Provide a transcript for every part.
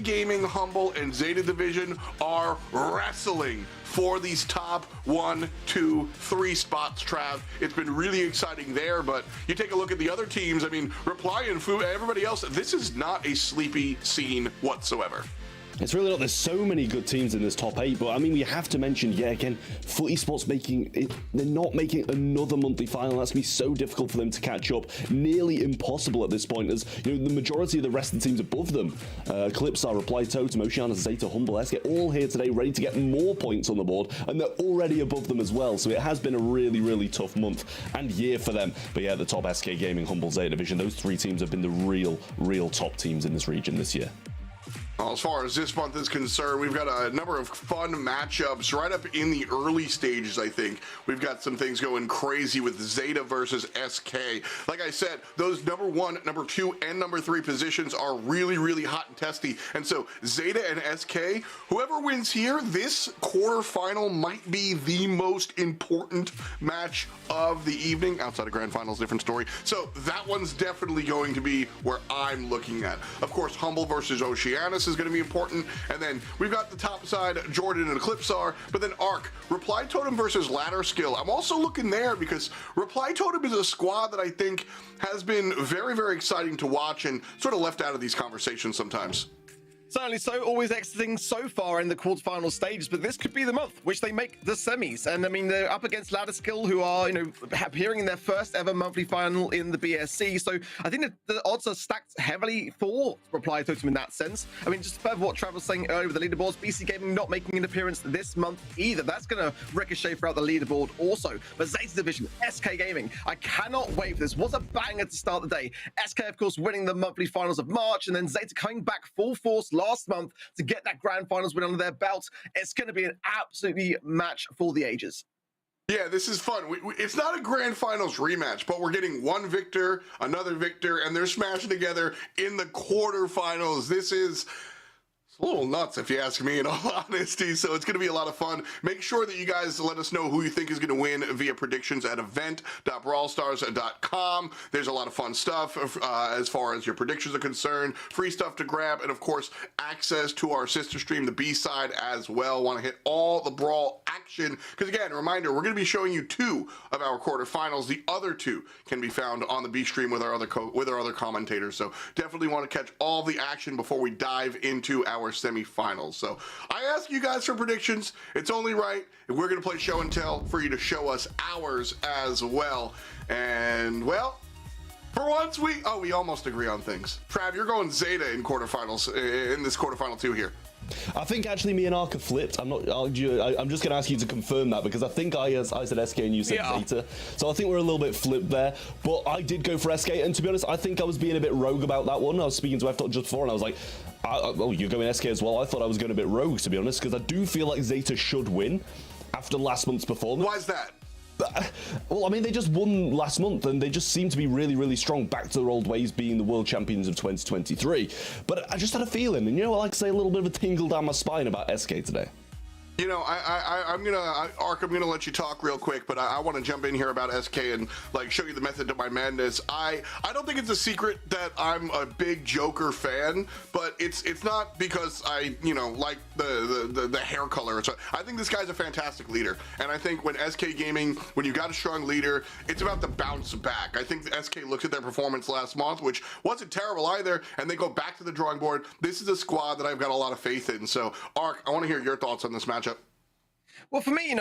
SK Gaming, Humble, and Zeta division are wrestling for these top 1, 2, 3 spots, Trav. It's been really exciting there, but you take a look at the other teams. I mean, Reply and Fu, everybody else, this is not a sleepy scene whatsoever. It's really not. There's so many good teams in this top 8, but I mean, we have to mention, yeah, again, Foot Esports making it, they're not making another monthly final. That's gonna be so difficult for them to catch up. Nearly impossible at this point, as you know, the majority of the rest of the teams above them, Eclipsar, Reply, Totem, Oceana, Zeta, Humble, SK, all here today, ready to get more points on the board, and they're already above them as well. So it has been a really, really tough month and year for them. But yeah, the top SK Gaming, Humble, Zeta division, those 3 teams have been the real top teams in this region this year. As far as this month is concerned, we've got a number of fun matchups right up in the early stages, I think. We've got some things going crazy with Zeta versus SK. Like I said, those number 1, number 2, and number 3 positions are really, really hot and testy. And so Zeta and SK, whoever wins here, this quarterfinal might be the most important match of the evening. Outside of grand finals, different story. So that one's definitely going to be where I'm looking at. Of course, Humble versus Oceanus is going to be important, and then we've got the top side, Jordan and Eclipsar, but then Arc, Reply Totem versus Ladder Skill. I'm also looking there because Reply Totem is a squad that I think has been very, very exciting to watch and sort of left out of these conversations sometimes. Certainly so, always exiting so far in the quarterfinal stages, but this could be the month which they make the semis. And I mean, they're up against Ladder Skill, who are, you know, appearing in their first ever monthly final in the BSC. So I think that the odds are stacked heavily for Reply Totem in that sense. I mean, just further what Trav was saying earlier with the leaderboards, BC Gaming not making an appearance this month either. That's going to ricochet throughout the leaderboard also. But Zeta division, SK Gaming, I cannot wait for this. Was a banger to start the day. SK, of course, winning the monthly finals of March, and then Zeta coming back full force last month to get that grand finals win under their belt. It's going to be an absolutely match for the ages. Yeah, this is fun. It's not a grand finals rematch, but we're getting one victor, another victor, and they're smashing together in the quarterfinals. This is a little nuts, if you ask me, in all honesty. So it's going to be a lot of fun. Make sure that you guys let us know who you think is going to win via predictions at event.brawlstars.com. There's a lot of fun stuff as far as your predictions are concerned. Free stuff to grab, and of course, access to our sister stream, the B-side, as well. Want to hit all the Brawl action. Because again, a reminder, we're going to be showing you 2 of our quarterfinals. The other 2 can be found on the B stream with our other commentators. So definitely want to catch all the action before we dive into our semifinals. So I ask you guys for predictions. It's only right, and we're going to play show and tell for you to show us ours as well. And well, for once we almost agree on things. Trav, you're going Zeta in quarterfinals, in this quarterfinal 2 here. I think actually me and Ark are flipped. I'm just going to ask you to confirm that, because I think I said SK and you said Zeta. So I think we're a little bit flipped there. But I did go for SK, and to be honest, I think I was being a bit rogue about that one. I was speaking to F just before, and I was like, oh, you're going SK as well? I thought I was going a bit rogue, to be honest, because I do feel like Zeta should win after last month's performance. Why is that? Well, I mean, they just won last month, and they just seem to be really, really strong, back to their old ways, being the world champions of 2023. But I just had a feeling, and you know, I like to say a little bit of a tingle down my spine about SK today. You know, I'm gonna let you talk real quick, but I want to jump in here about SK and like show you the method to my madness. I don't think it's a secret that I'm a big Joker fan, but it's not because I like the hair color. So I think this guy's a fantastic leader, and I think when SK Gaming, when you got a strong leader, it's about the bounce back. I think the SK looked at their performance last month, which wasn't terrible either, and they go back to the drawing board. This is a squad that I've got a lot of faith in. So Ark, I want to hear your thoughts on this matchup. Well, for me,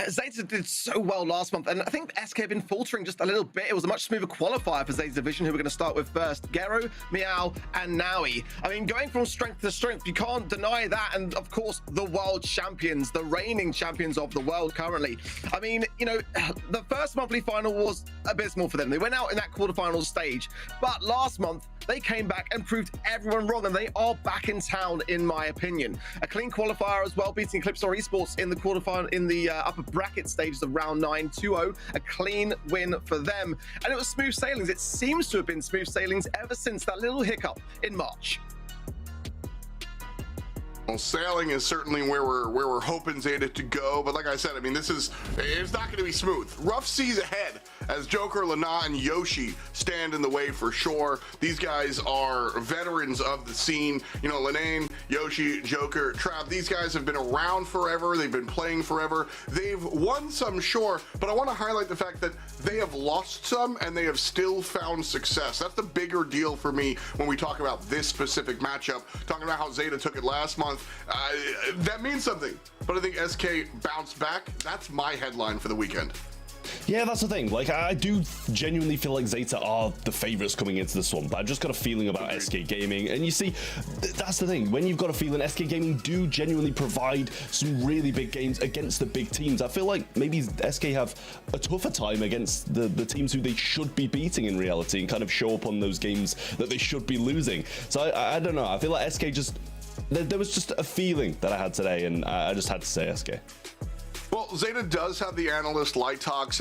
Zeta did so well last month, and I think SK have been faltering just a little bit. It was a much smoother qualifier for Zeta division, who we're going to start with first. Gero, Meow, and Naui. I mean, going from strength to strength, you can't deny that. And of course, the world champions, the reigning champions of the world currently. I mean, the first monthly final was abysmal for them. They went out in that quarterfinal stage, but last month, they came back and proved everyone wrong, and they are back in town, in my opinion. A clean qualifier as well, beating Eclipsar Esports in the quarterfinal, in the upper bracket stages of round 9, 2-0. A clean win for them. And it was smooth sailings. It seems to have been smooth sailings ever since that little hiccup in March. Well, sailing is certainly where we're hoping Zeta to go, but like I said, I mean, it's not going to be smooth. Rough seas ahead, as Joker, Lana, and Yoshi stand in the way for sure. These guys are veterans of the scene. You know, Lane, Yoshi, Joker, Trav, these guys have been around forever. They've been playing forever. They've won some, sure, but I want to highlight the fact that they have lost some and they have still found success. That's the bigger deal for me when we talk about this specific matchup. Talking about how Zeta took it last month, that means something. But I think SK bounced back. That's my headline for the weekend. Yeah, that's the thing. Like, I do genuinely feel like Zeta are the favorites coming into this one, but I've just got a feeling about SK Gaming. And you see, that's the thing. When you've got a feeling, SK Gaming do genuinely provide some really big games against the big teams. I feel like maybe SK have a tougher time against the teams who they should be beating in reality and kind of show up on those games that they should be losing. So I don't know. I feel like SK just... There was just a feeling that I had today, and I just had to say SK. Well, Zeta does have the analyst light talks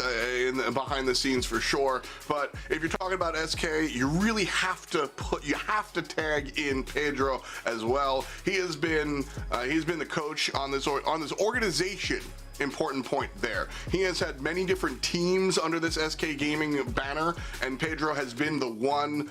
behind the scenes for sure, but if you're talking about SK, you really have to tag in Pedro as well. He's been the coach on this organization. Important point there. He has had many different teams under this SK Gaming banner, and Pedro has been the one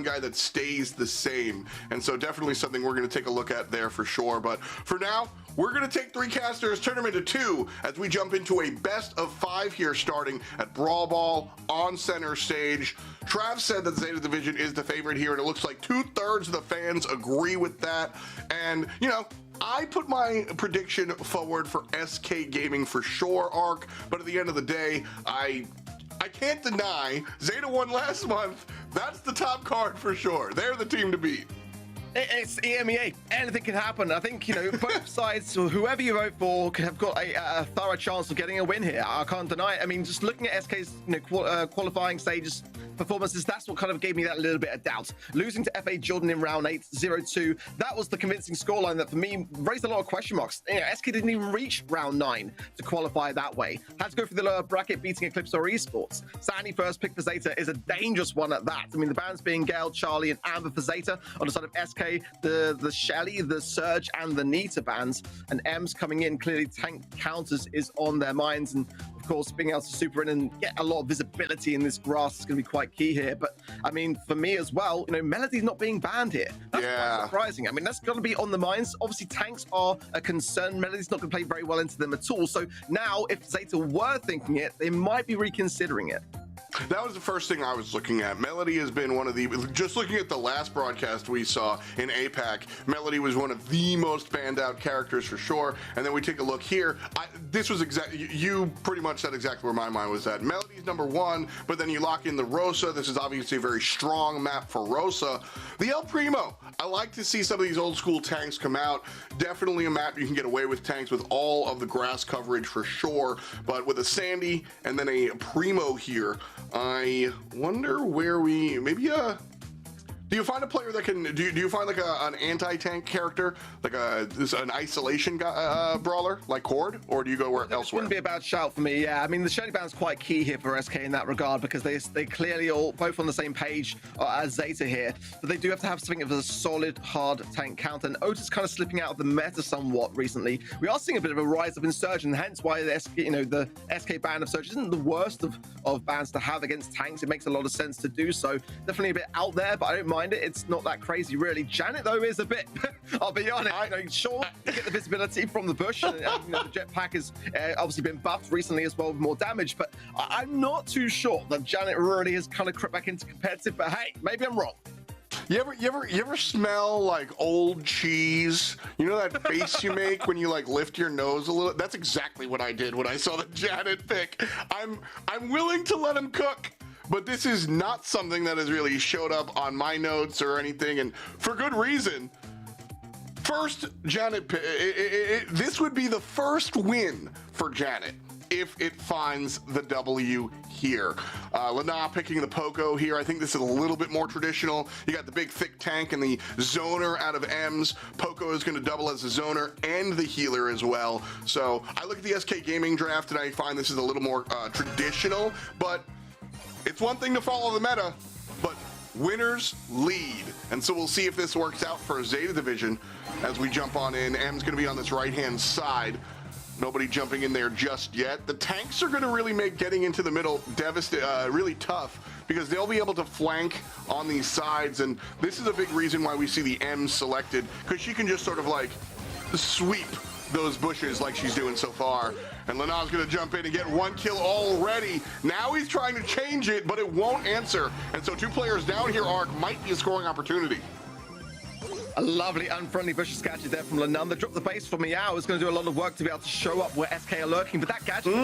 guy that stays the same. And so definitely something we're going to take a look at there for sure. But for now, we're going to take 3 casters, turn them into 2 as we jump into a best of 5 here, starting at Brawl Ball on center stage. Trav said that Zeta Division is the favorite here, and it looks like 2/3 of the fans agree with that. And, you know, I put my prediction forward for SK Gaming for sure, Arc, but at the end of the day, I can't deny Zeta won last month. That's the top card for sure. They're the team to beat. It's EMEA. Anything can happen. I think, you know, both sides, whoever you vote for, could have got a thorough chance of getting a win here. I can't deny it. I mean, just looking at SK's qualifying stages performances, that's what kind of gave me that little bit of doubt. Losing to FA Jordan in round 8, 0-2, that was the convincing scoreline that for me raised a lot of question marks. You know, SK didn't even reach round 9 to qualify that way. Had to go through the lower bracket, beating Eclipsar Esports. Sandy first pick for Zeta is a dangerous one at that. I mean, the bans being Gale, Charlie, and Amber for Zeta. On the side of SK, the Shelly, the Surge, and the Nita bans, and M's coming in. Clearly, tank counters is on their minds, and of course, being able to super in and get a lot of visibility in this grass is going to be quite key here. But I mean, for me as well, you know, Melody's not being banned here. That's quite surprising. I mean, that's going to be on the minds. Obviously, tanks are a concern. Melody's not going to play very well into them at all. So now, if Zeta were thinking it, they might be reconsidering it. That was the first thing I was looking at. Melody has been one of the, just looking at the last broadcast we saw in APAC, Melody was one of the most banned out characters for sure. And then we take a look here. This was exactly, you pretty much said exactly where my mind was at. Melody's number 1, but then you lock in the Rosa. This is obviously a very strong map for Rosa. The El Primo, I like to see some of these old school tanks come out. Definitely a map you can get away with tanks with all of the grass coverage for sure. But with a Sandy and then a Primo here, I wonder where we maybe do you find a player that can do you find like an anti-tank character, like an isolation brawler like Cord, or do you go elsewhere? Wouldn't be a bad shout for me. Yeah, I mean the Shelly band's quite key here for SK in that regard, because they clearly all both on the same page as Zeta here, but they do have to have something of a solid hard tank counter. And Otis kind of slipping out of the meta somewhat recently. We are seeing a bit of a rise up in Surge, and hence why the SK ban of Surge isn't the worst of bans to have against tanks. It makes a lot of sense to do so. Definitely a bit out there, but I don't mind it. It's not that crazy, really. Janet, though, is a bit, I'll be honest, sure, you get the visibility from the bush. And, the jetpack has obviously been buffed recently as well with more damage, but I'm not too sure that Janet really has kind of crept back into competitive, but hey, maybe I'm wrong. You ever smell like old cheese? You know that face you make when you like lift your nose a little? That's exactly what I did when I saw the Janet pick. I'm willing to let him cook, but this is not something that has really showed up on my notes or anything, and for good reason. First, Janet, this would be the first win for Janet if it finds the W here. Lana picking the Poco here. I think this is a little bit more traditional. You got the big thick tank and the zoner out of M's. Poco is going to double as a zoner and the healer as well. So I look at the SK Gaming draft and I find this is a little more traditional, but it's one thing to follow the meta, but winners lead. And so we'll see if this works out for Zeta Division as we jump on in. M's going to be on this right-hand side. Nobody jumping in there just yet. The tanks are going to really make getting into the middle really tough, because they'll be able to flank on these sides, and this is a big reason why we see the M selected, because she can just sort of like sweep those bushes like she's doing so far. And Lenaw's gonna jump in and get one kill already. Now he's trying to change it, but it won't answer. And so 2 players down here, Arc, might be a scoring opportunity. A lovely unfriendly vicious gadget there from Lenum. The drop the base for Meow is going to do a lot of work to be able to show up where SK are lurking, but that gadget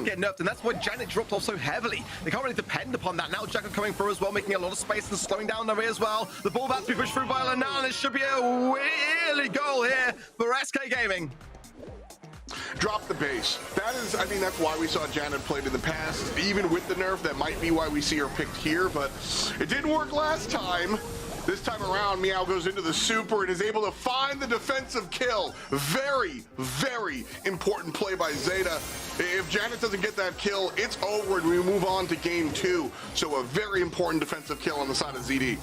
get nerfed, and that's why Janet dropped off so heavily. They can't really depend upon that. Now Jacko coming through as well, making a lot of space and slowing down Nari as well. The ball about to be pushed through by Lenum, and it should be a really goal here for SK Gaming. Drop the base. That is, I mean, that's why we saw Janet played in the past. Even with the nerf, that might be why we see her picked here, but it didn't work last time. This time around, Meow goes into the super and is able to find the defensive kill. Very, very important play by Zeta. If Janet doesn't get that kill, it's over and we move on to game 2. So a very important defensive kill on the side of ZD.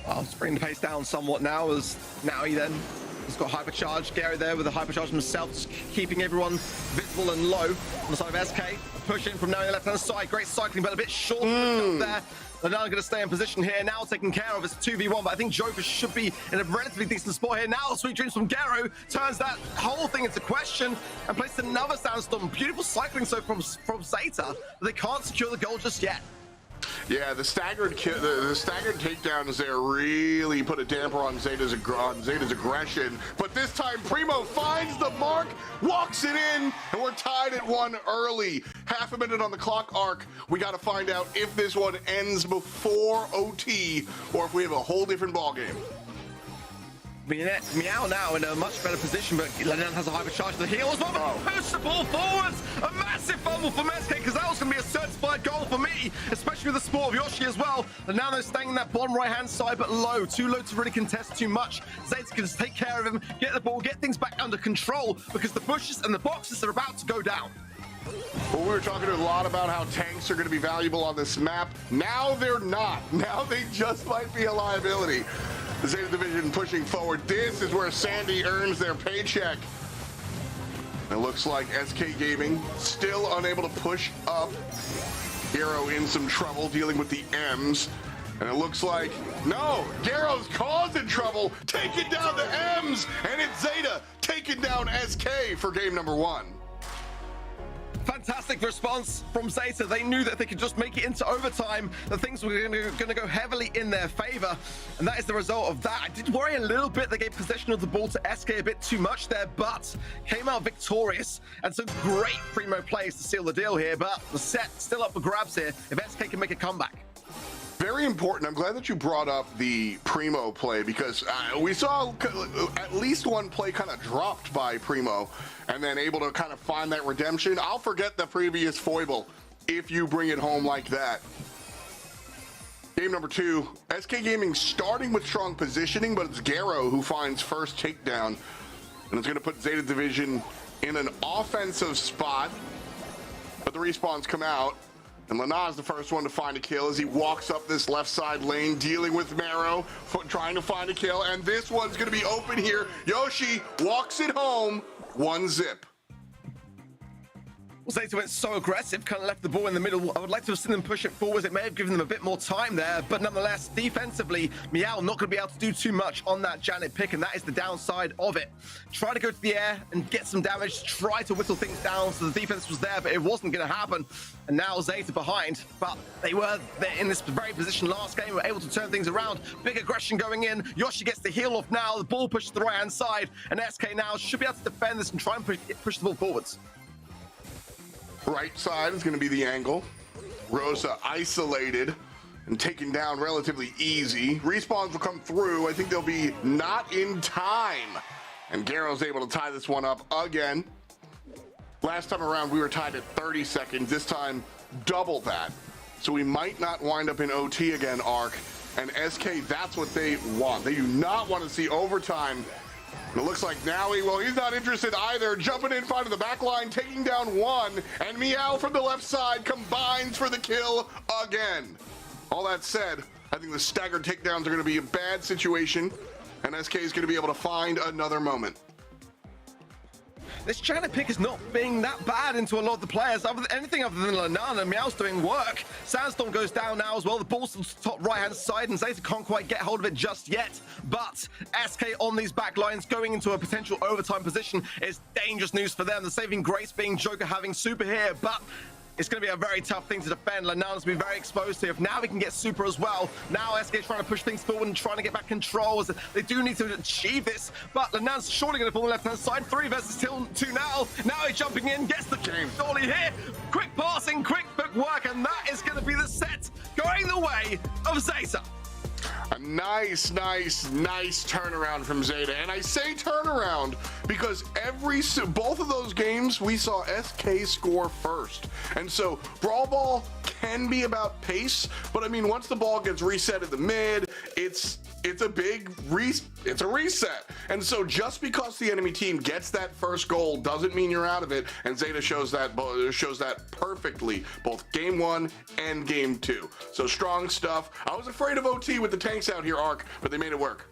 I'll bring the pace down somewhat now as Naui then. He's got hypercharge. Gary there with the hypercharge himself, just keeping everyone visible and low on the side of SK. Pushing from now on the left-hand side. Great cycling, but a bit short there. They're now going to stay in position here. Now taken care of. It's 2v1, but I think Joker should be in a relatively decent spot here. Now Sweet Dreams from Garo turns that whole thing into question and places another sandstorm. Beautiful cycling so from Zeta, but they can't secure the goal just yet. Yeah, the staggered takedowns there really put a damper on Zeta's aggression. But this time, Primo finds the mark, walks it in, and we're tied at 1 early. Half a minute on the clock, Arc. We got to find out if this one ends before OT or if we have a whole different ball game. Meow now in a much better position, but Lennon has a hypercharge to the heel as well. Push the ball forwards. A massive fumble from SK, because that was going to be a certified goal for me, especially with the support of Yoshi as well. And now they're staying in that bottom right-hand side, but low. Too low to really contest too much. Zeta can just take care of him, get the ball, get things back under control, because the bushes and the boxes are about to go down. Well, we were talking a lot about how tanks are going to be valuable on this map. Now they're not. Now they just might be a liability. The Zeta division pushing forward. This is where Sandy earns their paycheck. It looks like SK Gaming still unable to push up. Garo in some trouble dealing with the M's. And it looks like, no, Garo's causing trouble, taking down the M's. And it's Zeta taking down SK for game number 1. Fantastic response from Zeta. They knew that if they could just make it into overtime, that things were going to go heavily in their favor, and that is the result of that. I did worry a little bit they gave possession of the ball to SK a bit too much there, but came out victorious, and some great primo plays to seal the deal here, but the set still up for grabs here if SK can make a comeback. Very important. I'm glad that you brought up the Primo play, because we saw at least one play kind of dropped by Primo and then able to kind of find that redemption. I'll forget the previous foible if you bring it home like that. Game number 2, SK Gaming starting with strong positioning, but it's Garo who finds first takedown, and it's going to put Zeta Division in an offensive spot, but the respawns come out. And Lanaz the first one to find a kill as he walks up this left side lane, dealing with Marrow, trying to find a kill. And this one's going to be open here. Yoshi walks it home, 1 zip. Well, Zeta went so aggressive, kind of left the ball in the middle. I would like to have seen them push it forwards. It may have given them a bit more time there, but nonetheless, defensively, Meow not going to be able to do too much on that Janet pick, and that is the downside of it. Try to go to the air and get some damage, try to whittle things down, so the defense was there, but it wasn't going to happen. And now Zeta behind, but they were there in this very position last game, were able to turn things around. Big aggression going in. Yoshi gets the heel off now, the ball pushed to the right-hand side, and SK now should be able to defend this and try and push the ball forwards. Right side is going to be the angle. Rosa isolated and taken down relatively easy. Respawns will come through. I think they'll be not in time. And Garo's able to tie this one up again. Last time around, we were tied at 30 seconds. This time, double that. So we might not wind up in OT again, Arc. And SK, that's what they want. They do not want to see overtime. And it looks like Naui, well, he's not interested either. Jumping in front of the back line, taking down 1. And Meow from the left side combines for the kill again. All that said, I think the staggered takedowns are going to be a bad situation. And SK is going to be able to find another moment. this Janet pick is not being that bad into a lot of the players. Anything other than Lanana, and Meow's doing work. Sandstorm goes down now as well. The ball's to the top right-hand side, and Zeta can't quite get hold of it just yet. But SK on these back lines going into a potential overtime position is dangerous news for them. The saving grace being Joker having super here, but it's going to be a very tough thing to defend. Lanana's going to be very exposed here. If now we can get super as well. Now SK is trying to push things forward and trying to get back controls. They do need to achieve this, but Lanana's surely going to fall on the left-hand side. 3 versus 2 now. Now he's jumping in, gets the game surely here. Quick passing, quick footwork, and that is going to be the set going the way of Zeta. A nice turnaround from Zeta. And I say turnaround because both of those games we saw SK score first. And so Brawl Ball can be about pace, but I mean, once the ball gets reset at the mid, it's a reset. And so just because the enemy team gets that first goal doesn't mean you're out of it. And Zeta shows that perfectly, both game 1 and game 2. So strong stuff. I was afraid of OT with the tanks out here, Arc, but they made it work.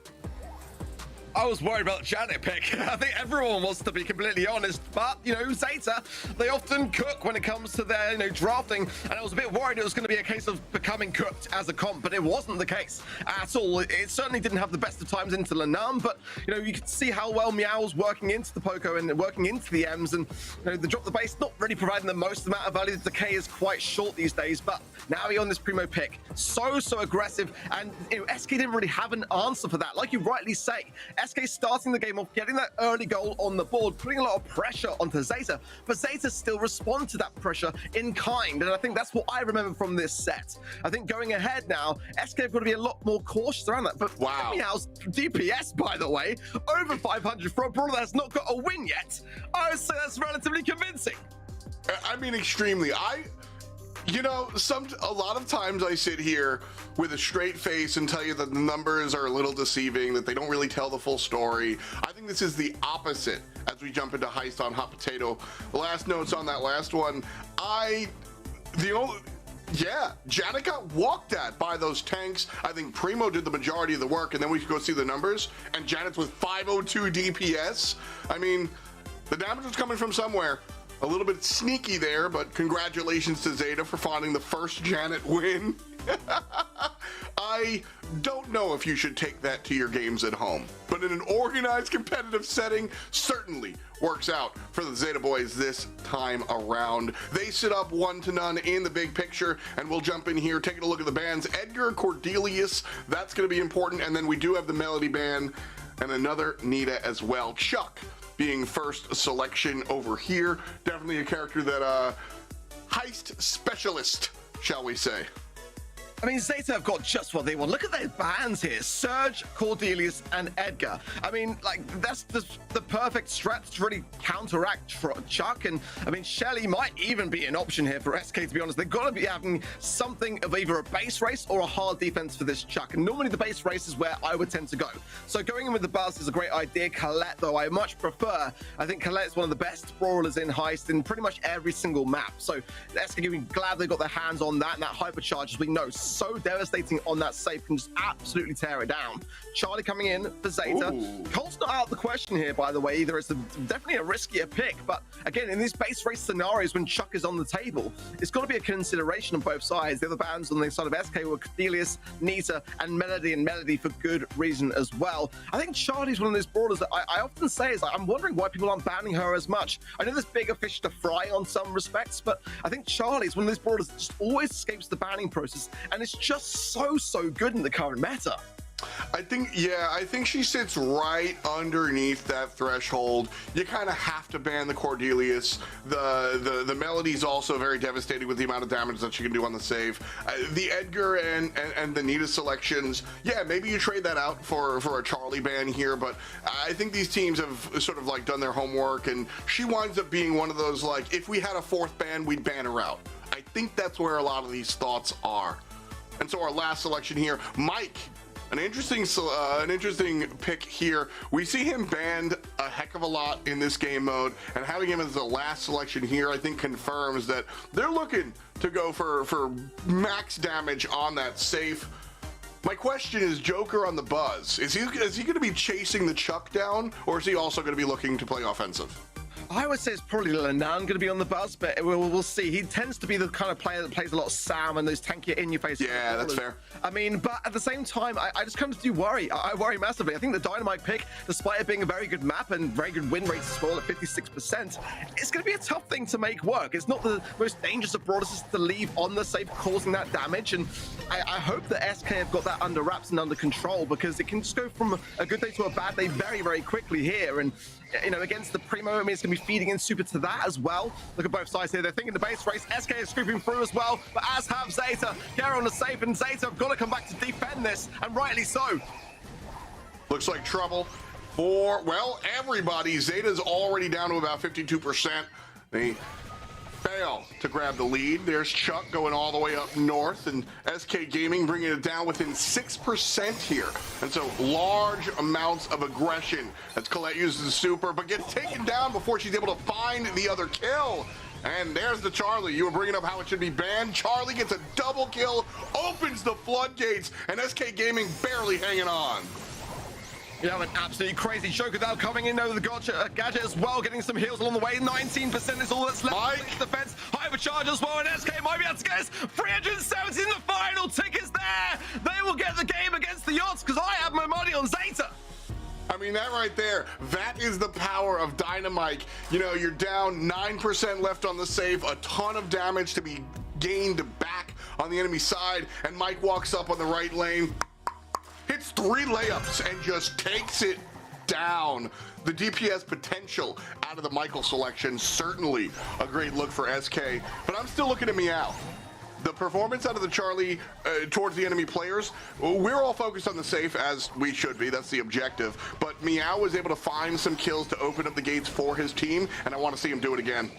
I was worried about Janet pick. I think everyone wants to be completely honest, but you know, Zeta, they often cook when it comes to their drafting, and I was a bit worried it was going to be a case of becoming cooked as a comp, but it wasn't the case at all. It certainly didn't have the best of times into Lanam, but you could see how well Meow was working into the Poco and working into the M's, and the drop the base not really providing the most amount of value. The decay is quite short these days, but now you're on this primo pick, so aggressive, and SK didn't really have an answer for that. Like you rightly say, SK starting the game off, getting that early goal on the board, putting a lot of pressure onto Zeta, but Zeta still respond to that pressure in kind, and I think that's what I remember from this set. I think going ahead now, SK have got to be a lot more cautious around that, but wow. Meow's DPS, by the way, over 500 for a brawler that's not got a win yet. I would say that's relatively convincing. I mean, extremely. A lot of times I sit here with a straight face and tell you that the numbers are a little deceiving, that they don't really tell the full story. I think this is the opposite as we jump into Heist on Hot Potato. The last notes on that last one, Janet got walked at by those tanks. I think Primo did the majority of the work, and then we could go see the numbers, and Janet's with 502 DPS. I mean, the damage was coming from somewhere. A little bit sneaky there, but congratulations to Zeta for finding the first Janet win. I don't know if you should take that to your games at home, but in an organized competitive setting, certainly works out for the Zeta boys this time around. They sit up 1-0 in the big picture, and we'll jump in here, taking a look at the bans. Edgar, Cordelius, that's going to be important, and then we do have the Melody ban and another Nita as well. Chuck being first selection over here. Definitely a character that Heist specialist, shall we say. I mean, Zeta have got just what they want. Look at their bans here. Surge, Cordelius, and Edgar. I mean, like, that's the perfect strat to really counteract Chuck. And, I mean, Shelly might even be an option here for SK, to be honest. They've got to be having something of either a base race or a hard defense for this Chuck. And normally the base race is where I would tend to go. So going in with the Buzz is a great idea. Colette, though, I much prefer. I think Colette is one of the best brawlers in Heist in pretty much every single map. So SK can be glad they got their hands on that, and that hypercharge, as we know, so devastating on that safe, can just absolutely tear it down. Charlie coming in for Zeta. Ooh. Colt's not out of the question here, by the way, either. It's definitely a riskier pick, but again, in these base race scenarios when Chuck is on the table, it's got to be a consideration on both sides. The other bands on the side of SK were Cordelius, Nita, and Melody for good reason as well. I think Charlie's one of those brawlers that I often say is, I'm wondering why people aren't banning her as much. I know there's bigger fish to fry on some respects, but I think Charlie's one of those brawlers that just always escapes the banning process, and it's just so good in the current meta. I think she sits right underneath that threshold. You kind of have to ban the Cordelius. The Melody's also very devastating with the amount of damage that she can do on the save. The Edgar and the Nita selections, yeah, maybe you trade that out for a Charlie ban here, but I think these teams have sort of like done their homework, and she winds up being one of those, like, if we had a fourth ban, we'd ban her out. I think that's where a lot of these thoughts are. And so our last selection here, Mike, an interesting pick here. We see him banned a heck of a lot in this game mode, and having him as the last selection here, I think confirms that they're looking to go for max damage on that safe. My question is, Joker on the Buzz, is he going to be chasing the Chuck down, or is he also going to be looking to play offensive? I would say it's probably Lenan going to be on the bus, but we'll see. He tends to be the kind of player that plays a lot of Sam and those tankier in-your-face. Yeah, that's fair. I mean, but at the same time, I just kind of do worry. I worry massively. I think the Dynamite pick, despite it being a very good map and very good win rates as well at 56%, it's going to be a tough thing to make work. It's not the most dangerous of brawlers to leave on the safe, causing that damage. And I hope that SK have got that under wraps and under control, because it can just go from a good day to a bad day very, very quickly here. And against the Primo, I mean, it's going to be feeding in super to that as well. Look at both sides here. They're thinking the base race. SK is scooping through as well, but as have Zeta. Gera on the safe, and Zeta have got to come back to defend this, and rightly so. Looks like trouble for, well, everybody. Zeta's already down to about 52%. They fail to grab the lead. There's Chuck going all the way up north, and SK Gaming bringing it down within 6% here. And so large amounts of aggression as Colette uses the super, but gets taken down before she's able to find the other kill. And there's the Charlie. You were bringing up how it should be banned. Charlie gets a double kill, opens the floodgates, and SK Gaming barely hanging on. Yeah, an absolutely crazy Joker now coming in over the gadget as well, getting some heals along the way. 19% is all that's left. Mike. Defense, hypercharge as well, and SK might be able to get us 370 in the final. Tickets there. They will get the game against the odds, because I have my money on Zeta. I mean, that right there, that is the power of Dynamite. You're down 9% left on the safe, a ton of damage to be gained back on the enemy side, and Mike walks up on the right lane, hits 3 layups, and just takes it down. The DPS potential out of the Michael selection, certainly a great look for SK, but I'm still looking at Meow. The performance out of the Charlie towards the enemy players, we're all focused on the safe, as we should be. That's the objective. But Meow was able to find some kills to open up the gates for his team, and I want to see him do it again.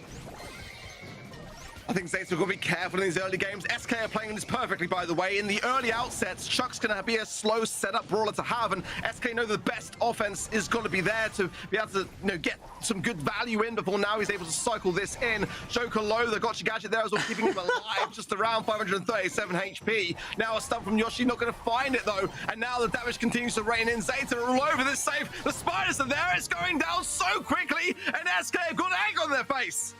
I think Zeta will be careful in these early games. SK are playing this perfectly, by the way. In the early outsets, Chuck's going to be a slow setup brawler to have, and SK know the best offense is going to be there to be able to get some good value in before now he's able to cycle this in. Joker low, the gotcha gadget there as well, keeping him alive, just around 537 HP. Now a stun from Yoshi, not going to find it though, and now the damage continues to rain in. Zeta are all over this safe. The spiders are there, it's going down so quickly, and SK have got egg on their face.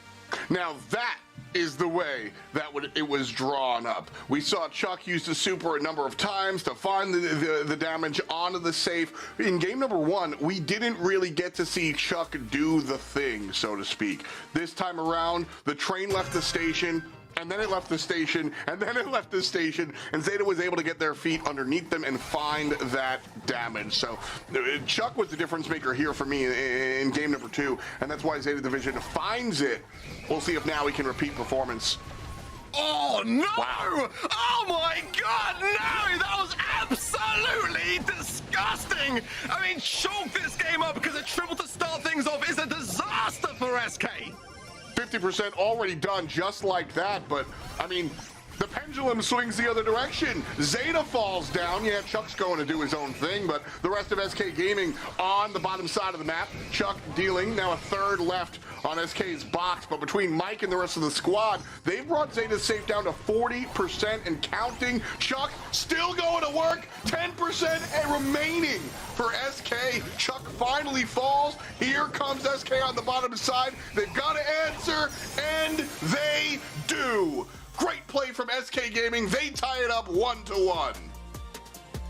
Now that is the way that it was drawn up. We saw Chuck use the super a number of times to find the damage onto the safe. In game number 1, we didn't really get to see Chuck do the thing, so to speak. This time around, the train left the station, and then it left the station, and then it left the station, and Zeta was able to get their feet underneath them and find that damage. So Chuck was the difference maker here for me in game number 2, and that's why Zeta Division finds it. We'll see if now we can repeat performance. Oh no! Wow. Oh my god, no! That was absolutely disgusting! I mean, chalk this game up, because a triple to start things off is a disaster for SK. 50% already done just like that, but I mean, the pendulum swings the other direction. Zeta falls down. Yeah, Chuck's going to do his own thing, but the rest of SK Gaming on the bottom side of the map. Chuck dealing, now a third left on SK's box, but between Mike and the rest of the squad, they've brought Zeta's safe down to 40% and counting. Chuck still going to work, 10% and remaining for SK. Chuck finally falls. Here comes SK on the bottom side. They've got to answer, and they do. Great play from SK Gaming. They tie it up 1-1.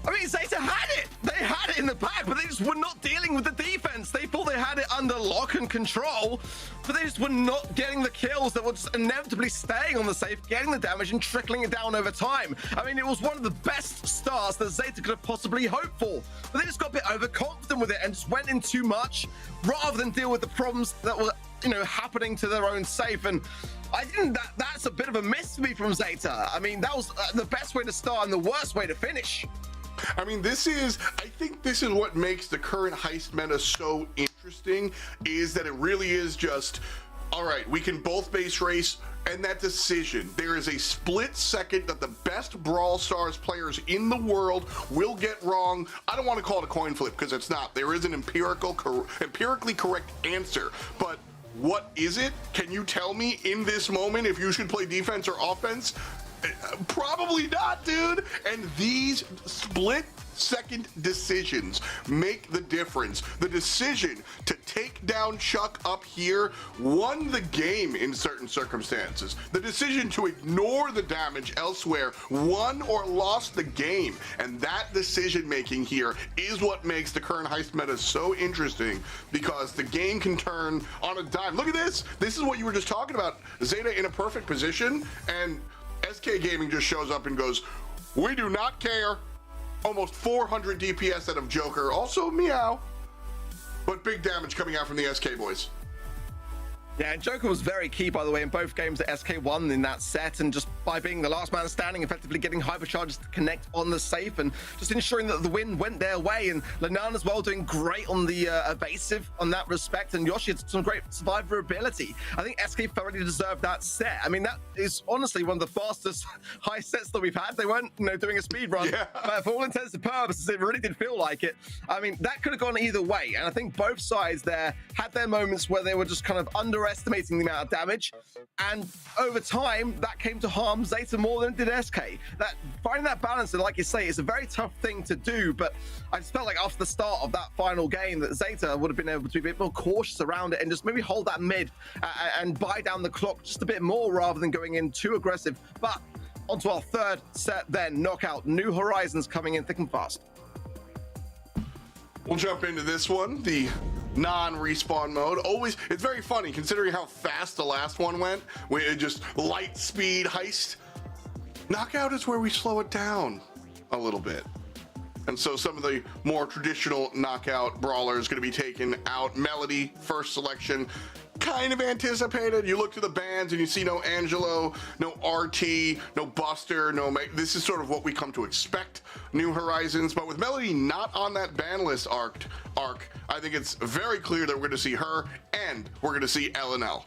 I mean, Zeta had it. They had it in the bag, but they just were not dealing with the defense. They thought they had it under lock and control, but they just were not getting the kills that were just inevitably staying on the safe, getting the damage and trickling it down over time. I mean, it was one of the best starts that Zeta could have possibly hoped for, but they just got a bit overconfident with it and just went in too much rather than deal with the problems that were, happening to their own safe. And I think that's a bit of a miss for me from Zeta. I mean, that was the best way to start and the worst way to finish. I mean, I think this is what makes the current Heist meta so interesting, is that it really is just, all right, we can both base race, and that decision, there is a split second that the best Brawl Stars players in the world will get wrong. I don't want to call it a coin flip, because it's not. There is an empirically correct answer, but what is it? Can you tell me in this moment if you should play defense or offense? Probably not, dude. And these split-second decisions make the difference. The decision to take down Chuck up here won the game in certain circumstances. The decision to ignore the damage elsewhere won or lost the game, and that decision making here is what makes the current Heist meta so interesting, because the game can turn on a dime. Look at this. This is what you were just talking about. Zeta in a perfect position, and SK Gaming just shows up and goes, we do not care. Almost 400 DPS out of Joker, also meow, but big damage coming out from the SK boys. Yeah, and Joker was very key, by the way, in both games that SK won in that set, and just by being the last man standing, effectively getting hypercharges to connect on the safe, and just ensuring that the win went their way. And Lenan as well doing great on the evasive on that respect, and Yoshi had some great survivability. I think SK thoroughly deserved that set. I mean, that is honestly one of the fastest high sets that we've had. They weren't, doing a speed run, but for all intents and purposes, it really did feel like it. I mean, that could have gone either way, and I think both sides there had their moments where they were just kind of underestimating the amount of damage, and over time that came to harm Zeta more than it did SK. That finding that balance, and like you say, it's a very tough thing to do, but I just felt like after the start of that final game that Zeta would have been able to be a bit more cautious around it and just maybe hold that mid and buy down the clock just a bit more rather than going in too aggressive. But onto our third set then, knockout, New Horizons coming in thick and fast. We'll jump into this one, the non-respawn mode. Always, it's very funny considering how fast the last one went. We just light speed heist. Knockout is where we slow it down a little bit. And so some of the more traditional knockout brawlers going to be taken out. Melody, first selection, kind of anticipated. You look to the bans and you see no Angelo, no RT, no Buster, no this is sort of what we come to expect, New Horizons. But with Melody not on that ban list arc, I think it's very clear that we're going to see her, and we're going to see LNL.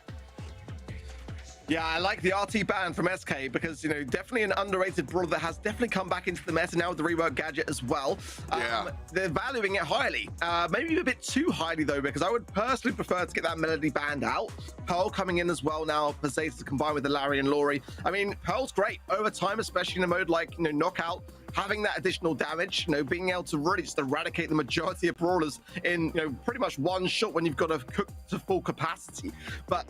Yeah, I like the RT ban from SK because, definitely an underrated brawler that has definitely come back into the meta now with the rework gadget as well. They're valuing it highly. Maybe a bit too highly, though, because I would personally prefer to get that Melody banned out. Pearl coming in as well now for Zeta to combine with the Larry and Laurie. I mean, Pearl's great over time, especially in a mode like, knockout. Having that additional damage, being able to really just eradicate the majority of brawlers in, pretty much one shot when you've got to cook to full capacity. But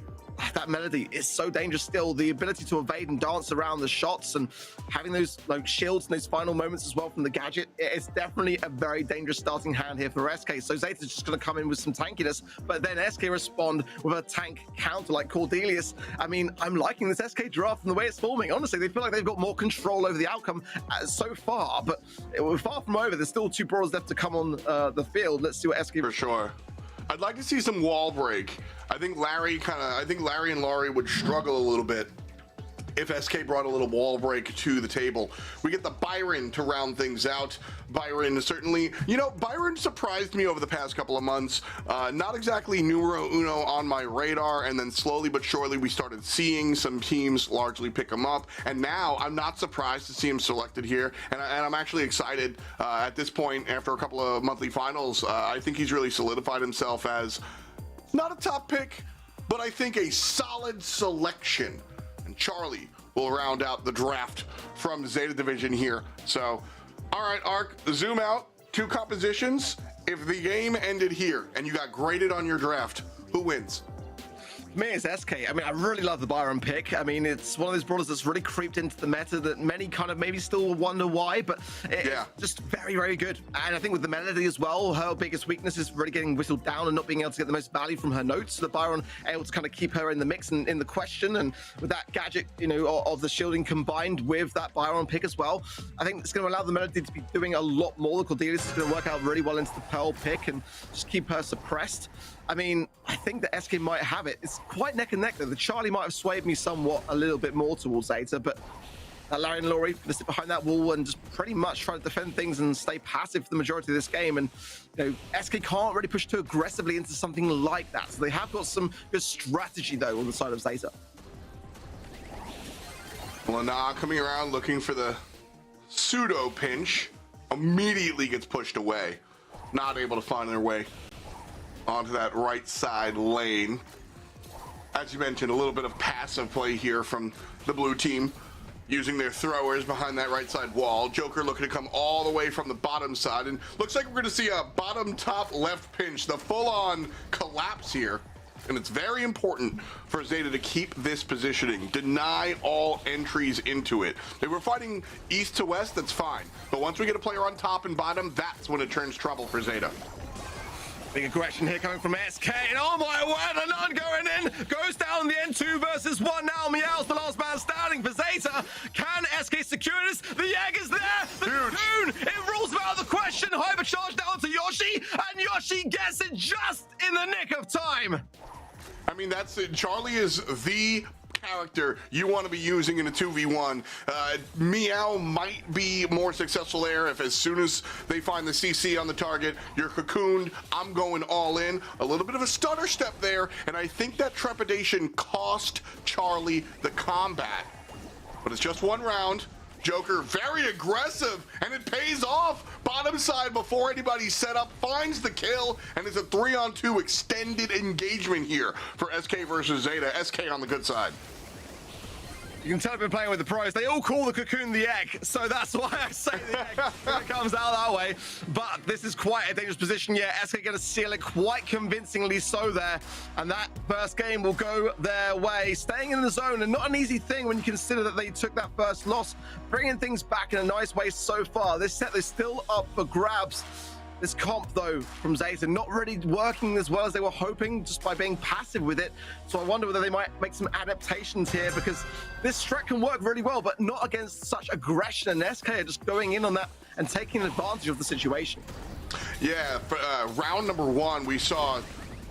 that Melody is so dangerous still. The ability to evade and dance around the shots and having those shields in those final moments as well from the gadget, it's definitely a very dangerous starting hand here for SK. So Zeta's just going to come in with some tankiness, but then SK respond with a tank counter like Cordelius. I mean, I'm liking this SK draft and the way it's forming. Honestly, they feel like they've got more control over the outcome so far, but we're far from over. There's still two brawlers left to come on the field. Let's see what SK... For sure. I'd like to see some wall break. I think Larry and Laurie would struggle a little bit if SK brought a little wall break to the table. We get the Byron to round things out. Byron certainly, Byron surprised me over the past couple of months. Not exactly numero uno on my radar, and then slowly but surely we started seeing some teams largely pick him up, and now I'm not surprised to see him selected here, and I'm actually excited at this point after a couple of monthly finals. I think he's really solidified himself as not a top pick, but I think a solid selection. And Charlie will round out the draft from Zeta Division here. So, all right, Ark, zoom out, 2 compositions. If the game ended here and you got graded on your draft, who wins? Me, it's SK. I mean, I really love the Byron pick. I mean, it's one of those brawlers that's really creeped into the meta that many kind of maybe still wonder why, but it's just very, very good. And I think with the Melody as well, her biggest weakness is really getting whistled down and not being able to get the most value from her notes. So the Byron able to kind of keep her in the mix and in the question, and with that gadget, of the shielding combined with that Byron pick as well, I think it's going to allow the Melody to be doing a lot more. The Cordelius is going to work out really well into the Pearl pick and just keep her suppressed. I mean, I think that SK might have it. It's quite neck and neck though. The Charlie might have swayed me somewhat a little bit more towards Zeta, but Larry and Laurie to sit behind that wall and just pretty much try to defend things and stay passive for the majority of this game. And SK can't really push too aggressively into something like that. So they have got some good strategy though on the side of Zeta. Lana coming around looking for the pseudo pinch, immediately gets pushed away, not able to find their way onto that right side lane. As you mentioned, a little bit of passive play here from the blue team. using their throwers behind that right side wall. Joker looking to come all the way from the bottom side, and looks like we're going to see a bottom top left pinch, the full-on collapse here. And it's very important for Zeta to keep this positioning, deny all entries into it. They were fighting east to west, that's fine. But once we get a player on top and bottom, that's when it turns trouble for Zeta. Big aggression here coming from SK, and oh my word, Anon going in, goes down the end, 2 versus 1 now. Meow's the last man standing for Zeta. Can SK secure this? The egg is there, the cocoon, it rules out the question. Hypercharge down to Yoshi, and Yoshi gets it just in the nick of time. I mean, that's it. Charlie is the character you want to be using in a 2v1. Meow might be more successful there if as soon as they find the CC on the target, you're cocooned, I'm going all in. A little bit of a stutter step there, and I think that trepidation cost Charlie the combat. But it's just 1 round. Joker very aggressive, and it pays off. Bottom side before anybody's set up, finds the kill, and it's a 3-on-2 extended engagement here for SK versus Zeta. SK on the good side. You can tell I've been playing with the pros. They all call the cocoon the egg, so that's why I say the egg when it comes out that way. But this is quite a dangerous position. Yeah, SK going to seal it quite convincingly so there, and that first game will go their way. Staying in the zone, and not an easy thing when you consider that they took that first loss, bringing things back in a nice way so far. This set is still up for grabs. This comp, though, from Zeta, not really working as well as they were hoping, just by being passive with it. So I wonder whether they might make some adaptations here, because this strat can work really well, but not against such aggression. And SK are just going in on that and taking advantage of the situation. Yeah, round number 1, we saw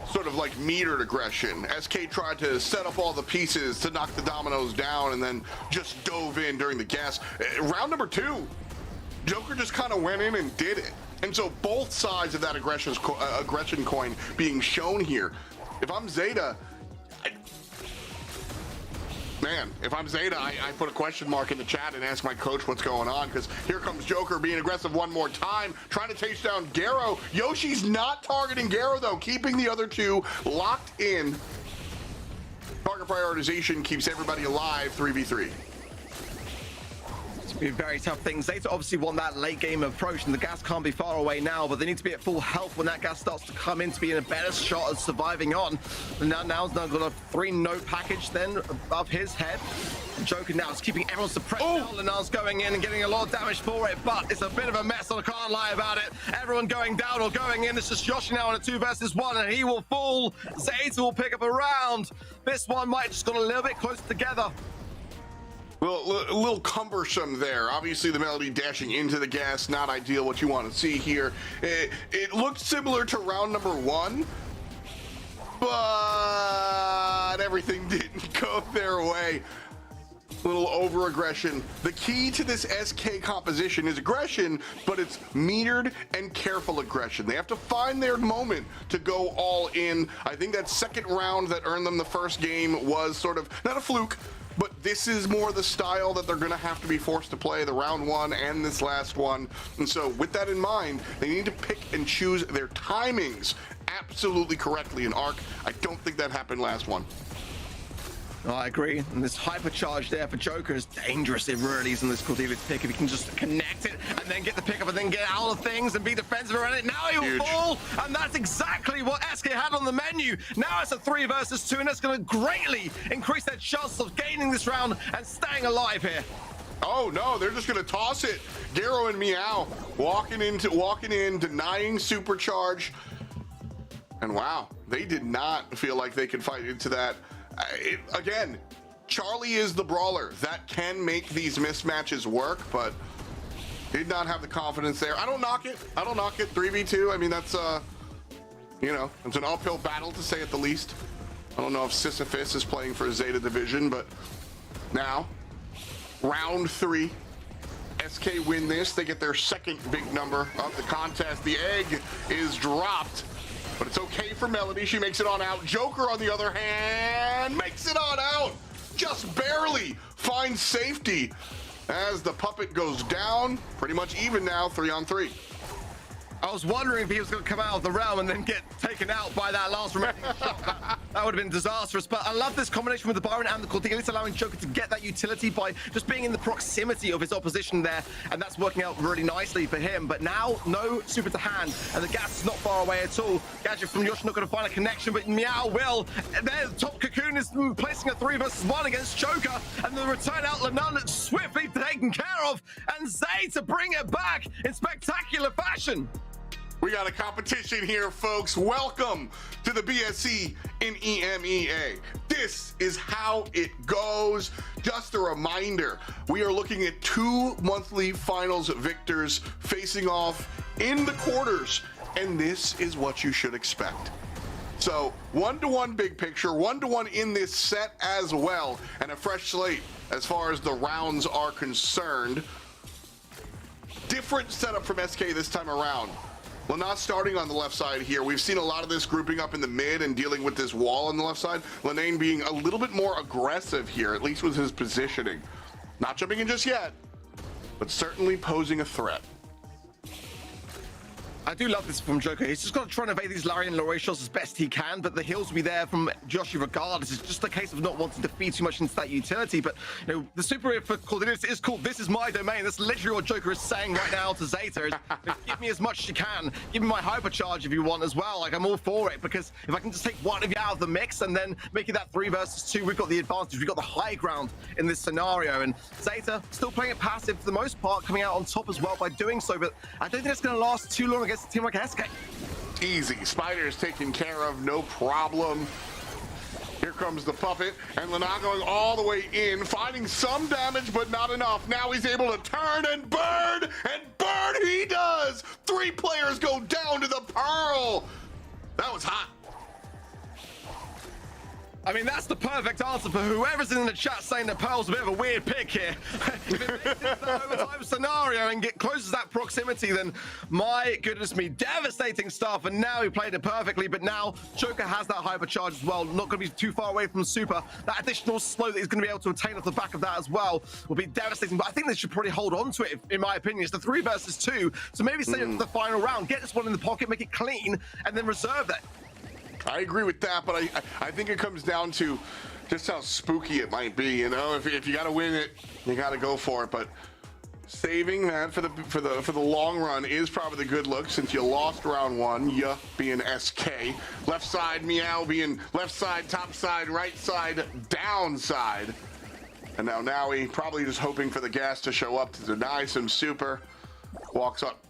sort of like metered aggression. SK tried to set up all the pieces to knock the dominoes down and then just dove in during the gas. Round number 2, Joker just kind of went in and did it. And so both sides of that aggression coin being shown here. If I'm Zeta, if I'm Zeta, I put a question mark in the chat and ask my coach what's going on, because here comes Joker being aggressive one more time, trying to chase down Garo. Yoshi's not targeting Garo, though, keeping the other 2 locked in. Target prioritization keeps everybody alive, 3v3. Be a very tough thing. Zeta obviously want that late game approach, and the gas can't be far away now, but they need to be at full health when that gas starts to come in to be in a better shot at surviving on. And now's now got a 3-note package then above his head. Joker now is keeping everyone suppressed. Lenar's going in and getting a lot of damage for it, but it's a bit of a mess, I can't lie about it. Everyone going down or going in. It's just Yoshi now in a 2 versus 1, and he will fall. Zeta will pick up a round. This one might have just got a little bit closer together. A little cumbersome there. Obviously, the Melody dashing into the gas, not ideal, what you want to see here. It looked similar to round number 1, but everything didn't go their way. A little over-aggression. The key to this SK composition is aggression, but it's metered and careful aggression. They have to find their moment to go all in. I think that second round that earned them the first game was sort of, not a fluke, but this is more the style that they're going to have to be forced to play, the round 1 and this last one. And so with that in mind, they need to pick and choose their timings absolutely correctly in Arc. I don't think that happened last one. No, I agree. And this hypercharge there for Joker is dangerous. It really is in this Cordelia pick. If he can just connect it and then get the pick up and then get out of things and be defensive around it. Now he will fall. And that's exactly what SK had on the menu. Now it's a 3 versus 2, and that's going to greatly increase their chances of gaining this round and staying alive here. Oh no, they're just gonna toss it. Garo and Meow walking in, denying supercharge. And wow, they did not feel like they could fight into that. Again, Charlie is the brawler that can make these mismatches work, but did not have the confidence there. I don't knock it. 3v2. I mean, that's you know, it's an uphill battle to say at the least. I don't know if Sisyphus is playing for Zeta Division, but now round 3. SK win this. They get their second big number of the contest. The egg is dropped. But it's okay for Melody. She makes it on out. Joker, on the other hand, makes it on out. Just barely finds safety as the puppet goes down. Pretty much even now, 3-on-3. I was wondering if he was going to come out of the realm and then get taken out by that last remaining shot. That would have been disastrous, but I love this combination with the Byron and the Cordelis, allowing Joker to get that utility by just being in the proximity of his opposition there, and that's working out really nicely for him. But now, no super to hand, and the gas is not far away at all. Gadget from Yosh not going to find a connection, but Meow will. And there, the top Cocoon is placing a 3 versus 1 against Joker, and the return out Lanun swiftly taken care of, and Zay to bring it back in spectacular fashion. We got a competition here, folks. Welcome to the BSC in EMEA. This is how it goes. Just a reminder, we are looking at 2 monthly finals victors facing off in the quarters, and this is what you should expect. So 1-to-1 big picture, 1-to-1 in this set as well, and a fresh slate as far as the rounds are concerned. Different setup from SK this time around. Well, not starting on the left side here. We've seen a lot of this grouping up in the mid and dealing with this wall on the left side. Lenane being a little bit more aggressive here, at least with his positioning. Not jumping in just yet, but certainly posing a threat. I do love this from Joker. He's just got to try and evade these Larry and Leroy shots as best he can, but the heals will be there from Joshi regardless. It's just a case of not wanting to feed too much into that utility. But you know, the super hit for Cordelis is called "This is my domain." That's literally what Joker is saying right now to Zeta. Is, give me as much as you can. Give me my hypercharge if you want as well. Like, I'm all for it, because if I can just take one of you out of the mix and then make it that 3 versus 2, we've got the advantage. We've got the high ground in this scenario. And Zeta still playing it passive for the most part, coming out on top as well by doing so. But I don't think it's going to last too long against a team like SK. Easy. Spider's taken care of, no problem. Here comes the puppet, and Lana going all the way in, finding some damage, but not enough. Now he's able to turn and burn he does! 3 players go down to the Pearl. That was hot. I mean, that's the perfect answer for whoever's in the chat saying that Pearl's a bit of a weird pick here. If it makes it an overtime scenario and closes that proximity, then my goodness me, devastating stuff. And now he played it perfectly, but now Joker has that hypercharge as well. Not going to be too far away from Super. That additional slow that he's going to be able to attain off the back of that as well will be devastating. But I think they should probably hold on to it, in my opinion. It's the 3 versus 2. So maybe save it for the final round. Get this one in the pocket, make it clean, and then reserve that. I agree with that, but I think it comes down to just how spooky it might be. You know, if you got to win it, you got to go for it. But saving that for the long run is probably the good look, since you lost round 1. You being SK, left side Meow being left side, top side, right side, down side, and now he probably just hoping for the gas to show up to deny some super. Walks up.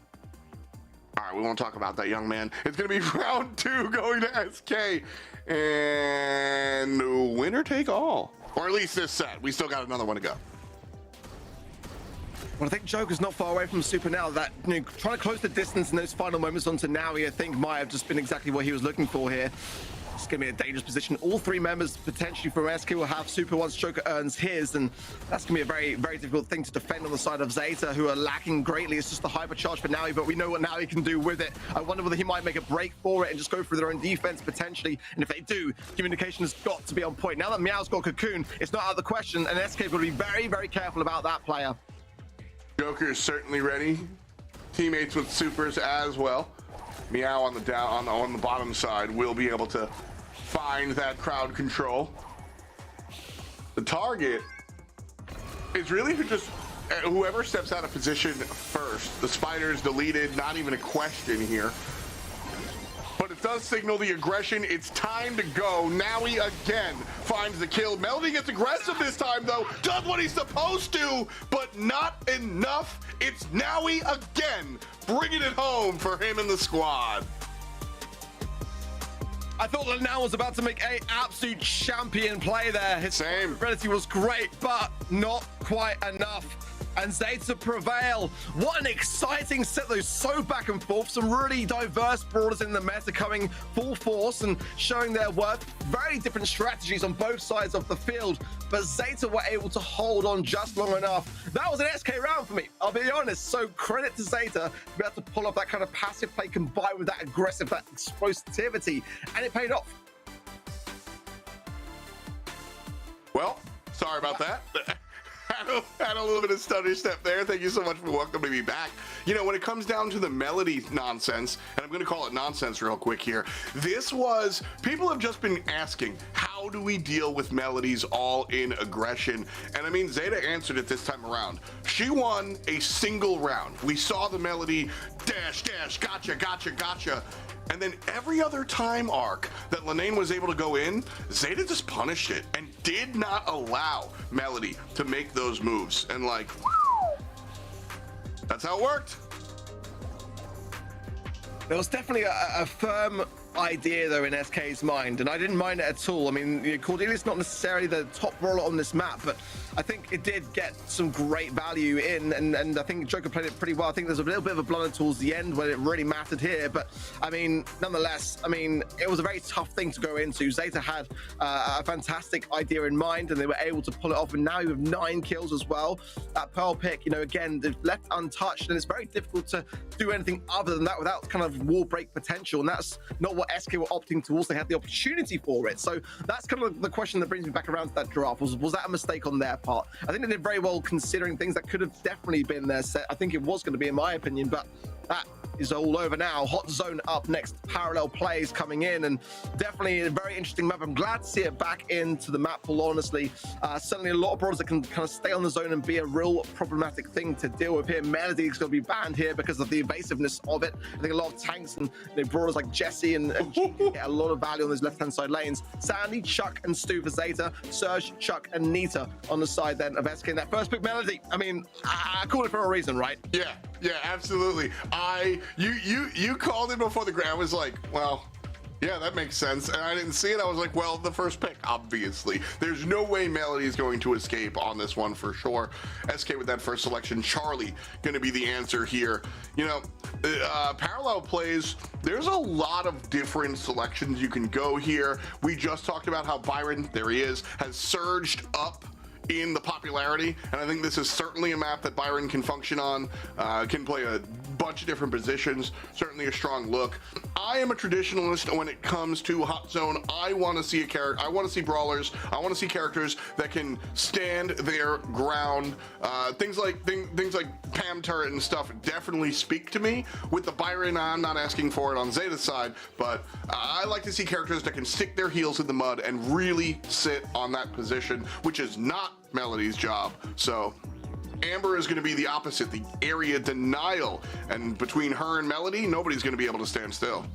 All right, we won't talk about that, young man. It's going to be round 2 going to SK. And winner take all. Or at least this set. We still got another one to go. Well, I think Joker's not far away from Super now. That, you know, trying to close the distance in those final moments onto Naui, I think might have just been exactly what he was looking for here. It's going to be a dangerous position. All 3 members potentially from SK will have Super once Joker earns his, and that's going to be a very, very difficult thing to defend on the side of Zeta, who are lacking greatly. It's just the hypercharge for Naui, but we know what Naui can do with it. I wonder whether he might make a break for it and just go through their own defense potentially. And if they do, communication has got to be on point. Now that Meow's got Cocoon, it's not out of the question, and SK will be very, very careful about that player. Joker is certainly ready. Teammates with supers as well. Meow on the bottom side will be able to find that crowd control. The target is really just whoever steps out of position first. The Spider's deleted, not even a question here. But it does signal the aggression. It's time to go. Naui again finds the kill. Melody gets aggressive this time, though. Does what he's supposed to, but not enough. It's Naui again, bringing it home for him and the squad. I thought Lanao was about to make an absolute champion play there. His ability was great, but not quite enough. And Zeta prevail. What an exciting set, though. So back and forth. Some really diverse brawlers in the meta coming full force and showing their worth. Very different strategies on both sides of the field. But Zeta were able to hold on just long enough. That was an SK round for me, I'll be honest. So credit to Zeta to be able to pull off that kind of passive play combined with that aggressive, that explosivity. And it paid off. Well, sorry about that. had a little bit of stutter step there. Thank you so much for welcoming me back. You know, when it comes down to the melody nonsense, and I'm going to call it nonsense real quick here, people have just been asking, how do we deal with melodies all in aggression? And I mean, Zeta answered it this time around. She won a single round. We saw the melody, dash, dash, gotcha, gotcha, gotcha. And then every other time arc that Linane was able to go in, Zeta just punished it and did not allow Melody to make those moves. And like, that's how it worked. There was definitely a firm idea though in SK's mind, and I didn't mind it at all. I mean, you know, Cordelia's not necessarily the top brawler on this map, but I think it did get some great value in, and I think Joker played it pretty well. I think there's a little bit of a blunder towards the end when it really mattered here, but I mean, nonetheless, I mean, it was a very tough thing to go into. Zeta had a fantastic idea in mind, and they were able to pull it off, and now you have 9 kills as well. That Pearl pick, you know, again, they're left untouched, and it's very difficult to do anything other than that without kind of wall break potential, and that's not what SK were opting towards. They had the opportunity for it. So that's kind of the question that brings me back around to that draft. Was that a mistake on their part? I think they did very well considering things that could have definitely been their set. I think it was going to be, in my opinion, but that is all over now. Hot Zone up next, parallel plays coming in, and definitely a very interesting map. I'm glad to see it back into the map pool, honestly. Certainly a lot of brawlers that can kind of stay on the zone and be a real problematic thing to deal with here. Melody is going to be banned here because of the evasiveness of it. I think a lot of tanks and, you know, brawlers like Jesse and G get a lot of value on those left-hand side lanes. Sandy, Chuck, and Stu for Zeta. Surge, Chuck, and Nita on the side then of SK. And that first pick, Melody, I mean, I called it for a reason, right? Yeah, absolutely. You called it before the ground. I was like, well, yeah, that makes sense. And I didn't see it. I was like, well, the first pick, obviously. There's no way Melody is going to escape on this one for sure. SK with that first selection. Charlie going to be the answer here. You know, parallel plays, there's a lot of different selections you can go here. We just talked about how Byron, there he is, has surged up in the popularity, and I think this is certainly a map that Byron can function on, can play a bunch of different positions, certainly a strong look. I am a traditionalist when it comes to Hot Zone. I want to see a character, I want to see brawlers, I want to see characters that can stand their ground. Things like Pam Turret and stuff definitely speak to me. With the Byron, I'm not asking for it on Zeta's side, but I like to see characters that can stick their heels in the mud and really sit on that position, which is not Melody's job. So Amber is going to be the opposite, the area denial, and between her and Melody, nobody's going to be able to stand still.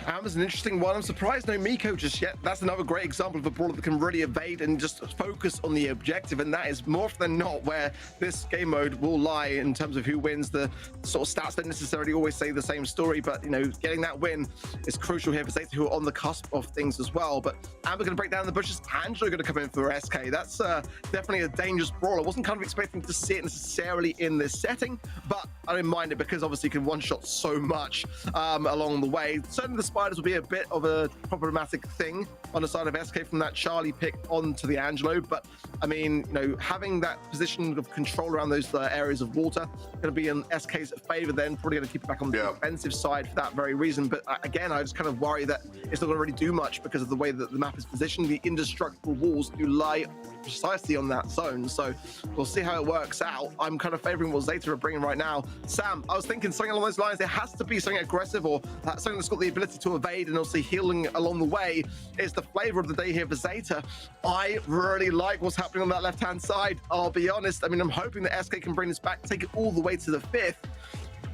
Amber's an interesting one. I'm surprised no Miko just yet. That's another great example of a brawler that can really evade and just focus on the objective, and that is more often than not where this game mode will lie in terms of who wins. The sort of stats don't necessarily always say the same story, but you know, getting that win is crucial here for Zeta, who are on the cusp of things as well. But Amber going to break down the bushes. Angelo going to come in for SK. That's definitely a dangerous brawler. I wasn't kind of expecting to see it necessarily in this setting, but I didn't mind it because obviously you can one-shot so much along the way. Certainly the Spiders will be a bit of a problematic thing on the side of SK from that Charlie pick onto the Angelo, but I mean, you know, having that position of control around those areas of water going to be in SK's favor then, probably going to keep it back on the defensive side for that very reason. But again, I just kind of worry that it's not going to really do much because of the way that the map is positioned. The indestructible walls do lie precisely on that zone, so we'll see how it works out. I'm kind of favoring what Zeta are bringing right now. Sam, I was thinking something along those lines. There has to be something aggressive or something that's got the ability to evade and also healing along the way is the flavor of the day here for Zeta. I really like what's happening on that left-hand side, I'll be honest. I mean, I'm hoping that SK can bring this back, take it all the way to the 5th.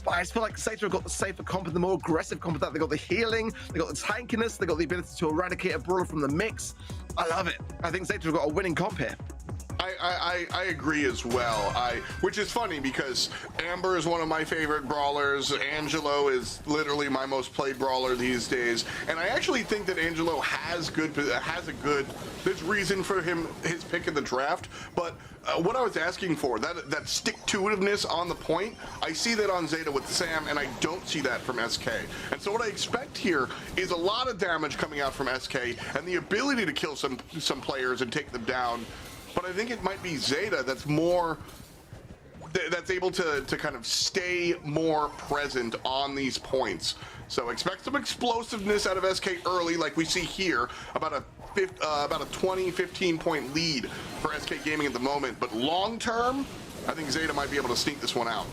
But I just feel like Zeta have got the safer comp and the more aggressive comp of that. They got the healing, they got the tankiness, they got the ability to eradicate a brawler from the mix. I love it. I think Zeta have got a winning comp here. I agree as well. Which is funny because Amber is one of my favorite brawlers. Angelo is literally my most played brawler these days, and I actually think that Angelo has there's reason for his pick in the draft. But what I was asking for, that stick-to-itiveness on the point, I see that on Zeta with Sam, and I don't see that from SK. And so what I expect here is a lot of damage coming out from SK and the ability to kill some players and take them down. But I think it might be Zeta that's able to kind of stay more present on these points. So expect some explosiveness out of SK early, like we see here, about a about a 20-15 point lead for SK Gaming at the moment, but long term, I think Zeta might be able to sneak this one out.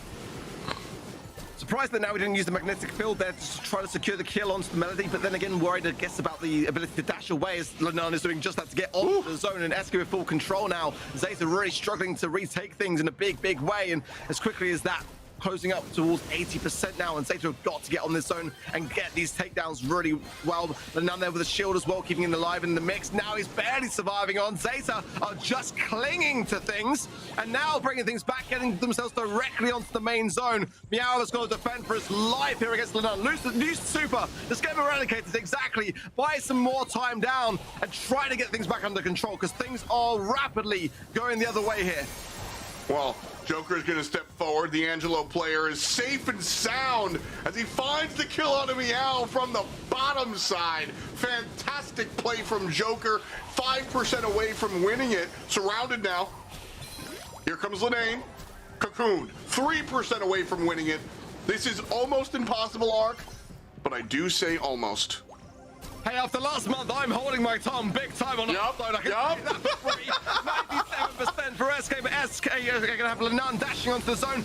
Surprised that now we didn't use the magnetic field there to try to secure the kill onto the Melody, but then again worried, I guess, about the ability to dash away as Lenan is doing just that to get onto the zone, and SK with full control now. Zeta really struggling to retake things in a big way, and as quickly as that, closing up towards 80% now, and Zeta have got to get on this zone and get these takedowns really well. Lenan there with a shield as well, keeping him alive in the mix. Now he's barely surviving on. Zeta are just clinging to things, and now bringing things back, getting themselves directly onto the main zone. Meow has got to defend for his life here against Lenan. Lose super. Just get him eradicated exactly. Buy some more time down and try to get things back under control, because things are rapidly going the other way here. Well, Joker is going to step forward. The Angelo player is safe and sound as he finds the kill on a Meow from the bottom side. Fantastic play from Joker. 5% away from winning it. Surrounded now. Here comes Lenane. Cocooned. 3% away from winning it. This is almost impossible, Arc, but I do say almost. Hey, after last month, I'm holding my tongue big time on the upside. I can see that for free. 97% for SK, but SK are going to have Lenan dashing onto the zone.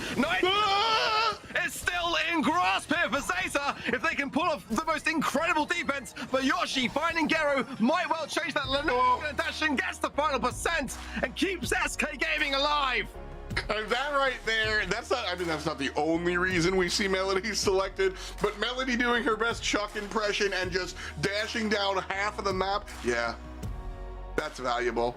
It's still in grasp here for Zeta if they can pull off the most incredible defense. But Yoshi finding Gero might well change that. Lenan going to dash and gets the final percent and keeps SK Gaming alive. And that right there, that's not the only reason we see Melody selected, but Melody doing her best Chuck impression and just dashing down half of the map, yeah, that's valuable.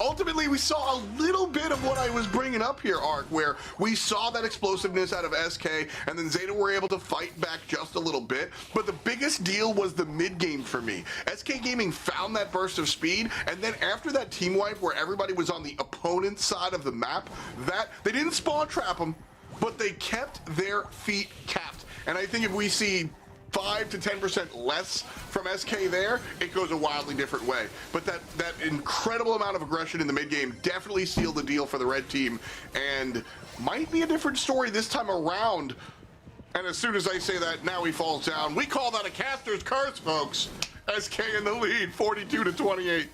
Ultimately, we saw a little bit of what I was bringing up here, Arc, where we saw that explosiveness out of SK, and then Zeta were able to fight back just a little bit. But the biggest deal was the mid game for me. SK Gaming found that burst of speed, and then after that team wipe where everybody was on the opponent's side of the map, that they didn't spawn trap them, but they kept their feet capped. And I think if we see 5 to 10% less from SK there, it goes a wildly different way. But that incredible amount of aggression in the mid game definitely sealed the deal for the red team, and might be a different story this time around. And as soon as I say that, now he falls down. We call that a caster's curse, folks. SK in the lead, 42 to 28.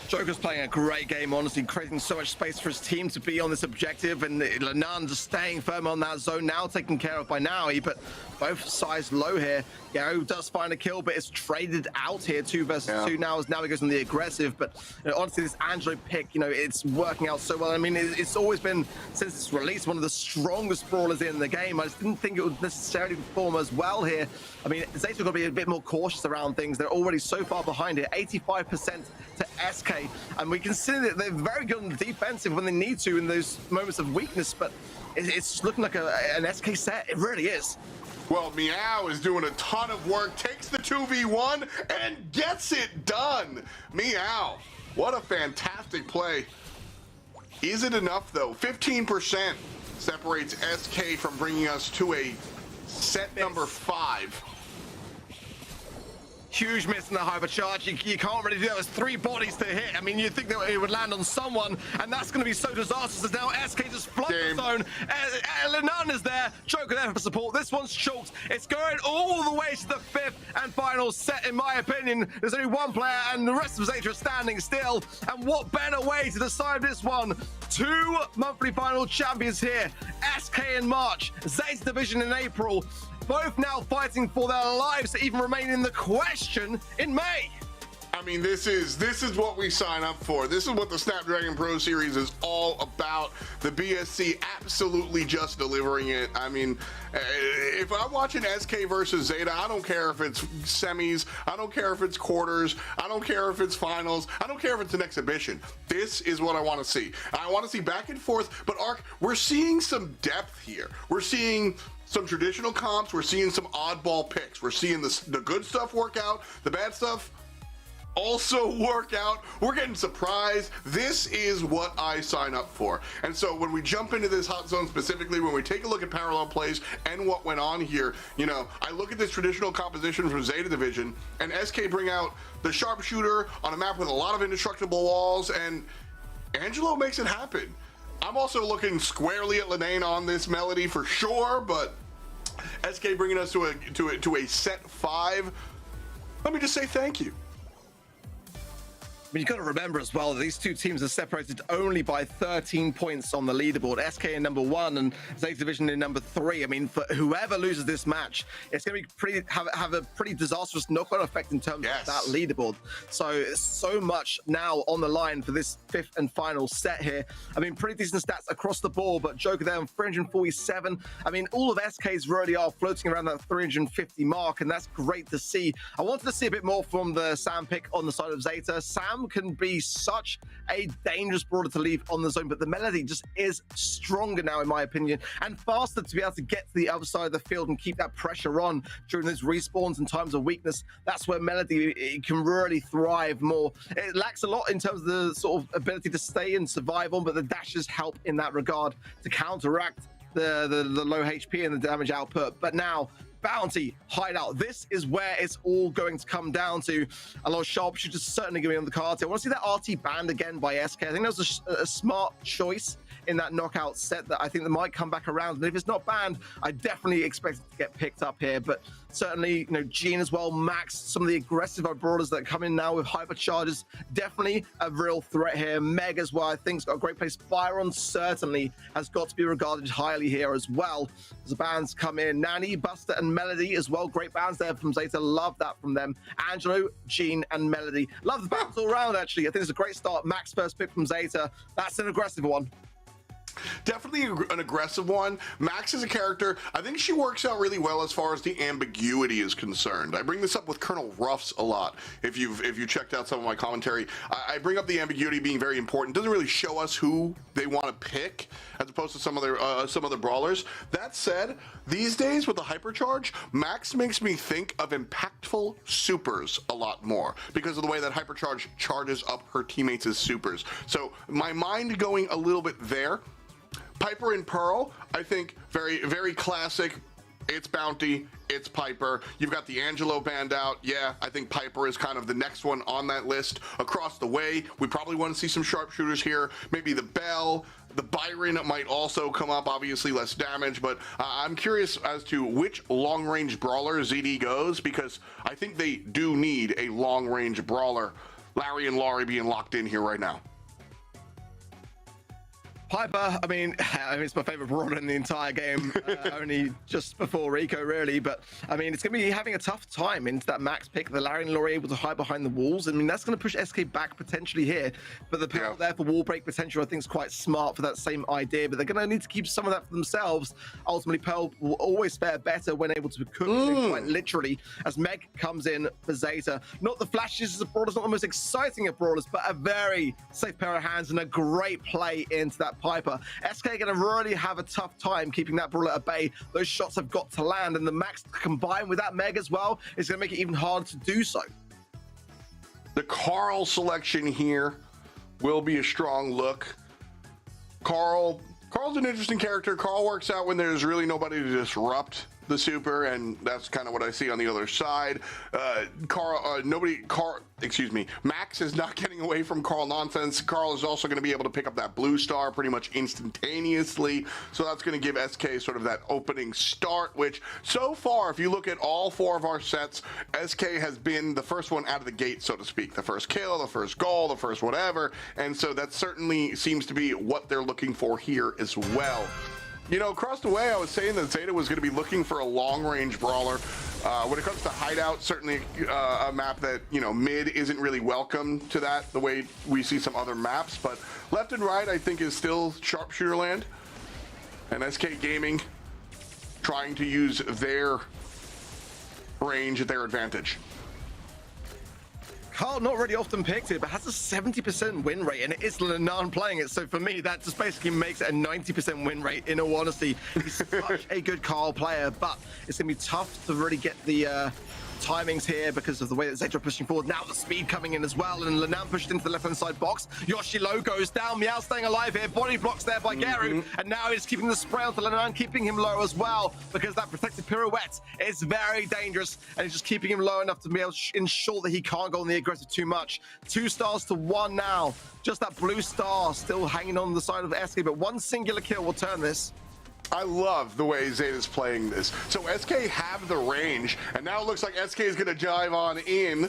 Joker's playing a great game, honestly, creating so much space for his team to be on this objective, and Lenan just staying firm on that zone, now taken care of by Naui, but both sides low here. Gero does find a kill, but it's traded out here, 2 versus 2 now, as now he goes on the aggressive. But honestly, this Angelo pick, it's working out so well. I mean, it's always been, since its release, one of the strongest brawlers in the game. I just didn't think it would necessarily perform as well here. I mean, Zeta got to be a bit more cautious around things. They're already so far behind here, 85% to SK. And we can see that they're very good on the defensive when they need to in those moments of weakness, but it's looking like an SK set. It really is. Well, Meow is doing a ton of work, takes the 2v1 and gets it done. Meow, what a fantastic play. Is it enough though? 15% separates SK from bringing us to a set number 5. Huge miss in the hypercharge. You can't really do that. There's 3 bodies to hit. I mean, you'd think that it would land on someone, and that's going to be so disastrous as now SK just flood the zone. Lenan is there. Joker there for support. This one's choked. It's going all the way to the 5th and final set, in my opinion. There's only 1 player, and the rest of Zeta are standing still. And what better way to decide this one? 2 monthly final champions here. SK in March, Zeta Division in April. Both now fighting for their lives to even remain in the question in May. I mean, this is what we sign up for. This is what the Snapdragon Pro Series is all about. The BSC absolutely just delivering it. I mean, if I'm watching SK versus Zeta, I don't care if it's semis, I don't care if it's quarters, I don't care if it's finals, I don't care if it's an exhibition. This is what I want to see. I want to see back and forth, but Arc, we're seeing some depth here. We're seeing some traditional comps, we're seeing some oddball picks. We're seeing the good stuff work out, the bad stuff also work out. We're getting surprised. This is what I sign up for. And so when we jump into this hot zone specifically, when we take a look at parallel plays and what went on here, I look at this traditional composition from Zeta Division, and SK bring out the sharpshooter on a map with a lot of indestructible walls, and Angelo makes it happen. I'm also looking squarely at Lenane on this Melody for sure, but SK bringing us to a set 5. let me just say thank you. I mean, you've got to remember as well that these two teams are separated only by 13 points on the leaderboard. SK in number 1 and Zeta Division in number 3. I mean, for whoever loses this match, it's going to be have a pretty disastrous knock-on effect in terms of that leaderboard. So much now on the line for this 5th and final set here. I mean, pretty decent stats across the board, but Joker there on 347. I mean, all of SK's really are floating around that 350 mark, and that's great to see. I wanted to see a bit more from the Sam pick on the side of Zeta. Sam can be such a dangerous brawler to leave on the zone, but the Melody just is stronger now, in my opinion, and faster to be able to get to the other side of the field and keep that pressure on during those respawns and times of weakness. That's where Melody can really thrive more. It lacks a lot in terms of the sort of ability to stay and survive on, but the dashes help in that regard to counteract the low HP and the damage output. But now Bounty, Hideout. This is where it's all going to come down to. A lot of sharpshooters certainly going to be on the cards. I want to see that RT banned again by SK. I think that was a smart choice in that knockout set that I think that might come back around. And if it's not banned, I definitely expect it to get picked up here. But certainly, you know, Gene as well, Max, some of the aggressive brawlers that come in now with hypercharges, definitely a real threat here. Meg as well, I think, has got a great place. Byron certainly has got to be regarded highly here as well. As the bands come in, Nanny, Buster, and Melody as well. Great bands there from Zeta. Love that from them. Angelo, Gene, and Melody. Love the bands all around, actually. I think it's a great start. Max first pick from Zeta. That's an aggressive one. Definitely an aggressive one. Max is a character, I think she works out really well as far as the ambiguity is concerned. I bring this up with Colonel Ruffs a lot. If you checked out some of my commentary, I bring up the ambiguity being very important. It doesn't really show us who they want to pick as opposed to some other brawlers. That said, these days with the hypercharge, Max makes me think of impactful supers a lot more because of the way that hypercharge charges up her teammates' supers. So my mind going a little bit there. Piper and Pearl, I think very, very classic. It's Bounty, it's Piper. You've got the Angelo band out. Yeah, I think Piper is kind of the next one on that list. Across the way, we probably want to see some sharpshooters here. Maybe the Bell, the Byron might also come up, obviously less damage, but I'm curious as to which long-range brawler ZD goes, because I think they do need a long-range brawler. Larry and Laurie being locked in here right now. Piper, I mean, it's my favorite brawler in the entire game, only just before Rico, really. But I mean, it's going to be having a tough time into that Max pick. The Larry and Laurie able to hide behind the walls. I mean, that's going to push SK back potentially here. But the power there for wall break potential, I think, is quite smart for that same idea. But they're going to need to keep some of that for themselves. Ultimately, Pearl will always fare better when able to cook, quite literally, as Meg comes in for Zeta. Not the flashes of brawlers, not the most exciting of brawlers, but a very safe pair of hands and a great play into that Piper. SK going to really have a tough time keeping that brawler at bay. Those shots have got to land, and the Max combined with that Meg as well is going to make it even harder to do so. The Carl selection here will be a strong look. Carl's an interesting character. Carl works out when there's really nobody to disrupt the super, and that's kind of what I see on the other side. Max is not getting away from Carl nonsense. Carl is also going to be able to pick up that blue star pretty much instantaneously, so that's going to give SK sort of that opening start, which so far, if you look at all 4 of our sets, SK has been the first one out of the gate, so to speak. The first kill, the first goal, the first whatever, and so that certainly seems to be what they're looking for here as well. You know, across the way, I was saying that Zeta was going to be looking for a long-range brawler. When it comes to Hideout, certainly a map that, you know, mid isn't really welcome to that, the way we see some other maps. But left and right, I think, is still sharpshooter land. And SK Gaming trying to use their range at their advantage. Carl not really often picked it, but has a 70% win rate, and it is Lenan playing it. So for me, that just basically makes it a 90% win rate, in all honesty. He's such a good Carl player, but it's going to be tough to really get the timings here because of the way that Zeta are pushing forward. Now the speed coming in as well, and Lenan pushed into the left-hand side box. Yoshi Low goes down. Meow staying alive here. Body blocks there by Geru, and now he's keeping the spray onto Lenan, keeping him low as well, because that protected pirouette is very dangerous, and he's just keeping him low enough to be able to ensure that he can't go on the aggressive too much. 2 stars to 1 now. Just that blue star still hanging on the side of SK, but one singular kill will turn this. I love the way Zeta's playing this. So SK have the range, and now it looks like SK is going to jive on in.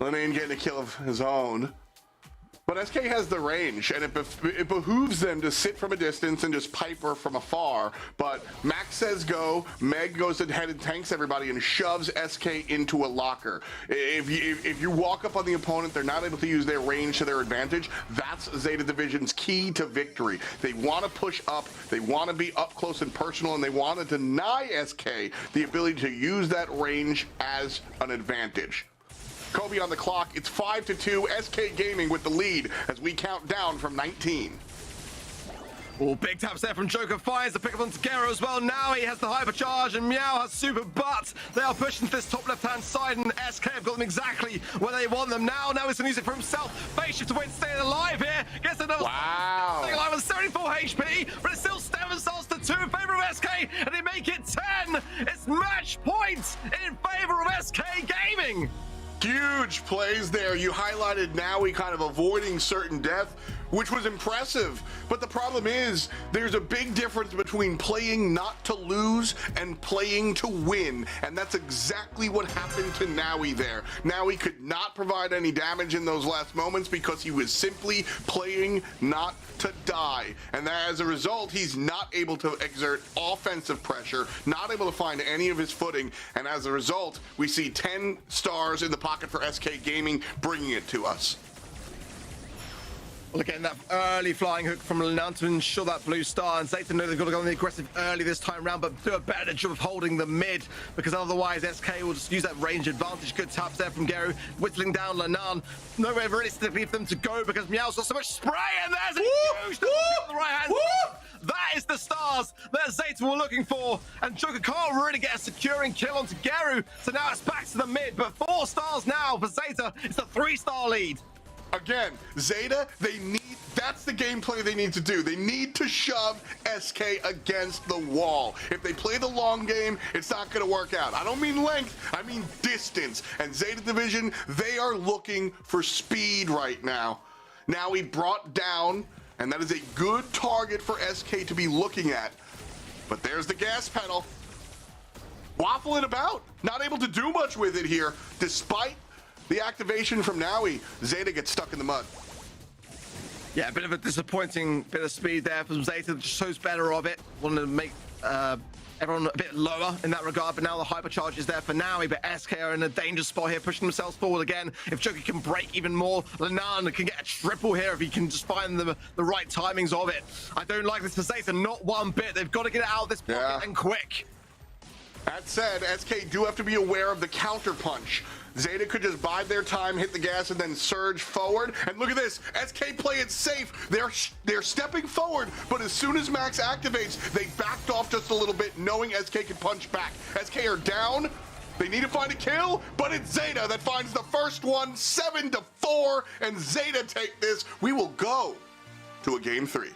Lenane getting a kill of his own. But SK has the range, and it behooves them to sit from a distance and just piper from afar. But Max says go, Meg goes ahead and tanks everybody and shoves SK into a locker. If you walk up on the opponent, they're not able to use their range to their advantage. That's Zeta Division's key to victory. They want to push up, they want to be up close and personal, and they want to deny SK the ability to use that range as an advantage. Kobe on the clock. It's 5-2. SK Gaming with the lead as we count down from 19. Oh, big taps there from Joker. Fires the pick up on Gero as well. Now he has the hypercharge and Meow has super, but they are pushing to this top left-hand side and SK have got them exactly where they want them. Now he's going to use it for himself. Phase shift to wait to stay alive here. Gets another staying alive with 74 HP, but it still stems themselves to 2 in favor of SK and they make it 10. It's match point in favor of SK Gaming. Huge plays there. You highlighted Naui kind of avoiding certain death, which was impressive. But the problem is there's a big difference between playing not to lose and playing to win. And that's exactly what happened to Naui there. Naui could not provide any damage in those last moments because he was simply playing not to die. And as a result, he's not able to exert offensive pressure, not able to find any of his footing. And as a result, we see 10 stars in the pocket for SK Gaming, bringing it to us. Well, again, that early flying hook from Lenan to ensure that blue star, and Zeta know they've got to go on the aggressive early this time round, but do a better job of holding the mid, because otherwise SK will just use that range advantage. Good taps there from Gero, whittling down Lenan. Nowhere realistically for them to go, because Meow's got so much spray, and there's a huge on the right hand. That is the stars that Zeta were looking for, and Joker can't really get a securing kill onto Gero, so now it's back to the mid, but 4 stars now for Zeta. It's a 3-star lead. Again, Zeta, that's the gameplay they need to do. They need to shove SK against the wall. If they play the long game, it's not going to work out. I don't mean length, I mean distance. And Zeta Division, they are looking for speed right now. Now he brought down, and that is a good target for SK to be looking at. But there's the gas pedal. Waffling about, not able to do much with it here, despite the activation from Naui. Zeta gets stuck in the mud. Yeah, a bit of a disappointing bit of speed there from Zeta. Just shows better of it. Wanted to make everyone a bit lower in that regard, but now the hypercharge is there for Naui, but SK are in a dangerous spot here, pushing themselves forward again. If Joker can break even more, Lenan can get a triple here if he can just find the right timings of it. I don't like this for Zeta, not one bit. They've got to get it out of this pocket and quick. That said, SK do have to be aware of the counter punch. Zeta could just bide their time, hit the gas, and then surge forward. And look at this, SK play it safe. They're stepping forward, but as soon as Max activates, they backed off just a little bit, knowing SK can punch back. SK are down. They need to find a kill, but it's Zeta that finds the first one, 7-4, and Zeta take this. We will go to a game 3.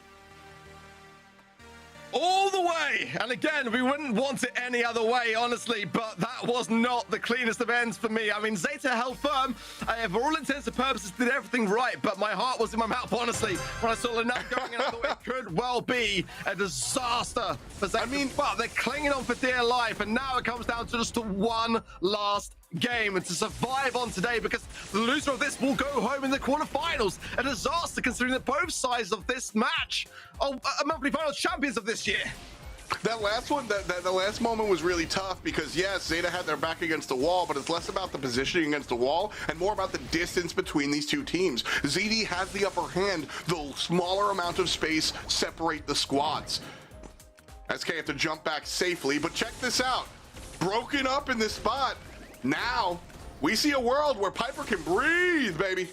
All the way, and again, we wouldn't want it any other way, honestly, but that was not the cleanest of ends for me. I mean, Zeta held firm. For all intents and purposes, did everything right, but my heart was in my mouth, honestly, when I saw Lenan going in. I thought it could well be a disaster for Zeta. I mean, but they're clinging on for dear life, and now it comes down to just one last game and to survive on today, because the loser of this will go home in the quarterfinals. A disaster considering that both sides of this match are monthly finals champions of this year. That last one, the last moment was really tough because yes, Zeta had their back against the wall, but it's less about the positioning against the wall and more about the distance between these two teams. ZD has the upper hand. The smaller amount of space separate the squads. SK have to jump back safely, but check this out. Broken up in this spot. Now, we see a world where Piper can breathe, baby.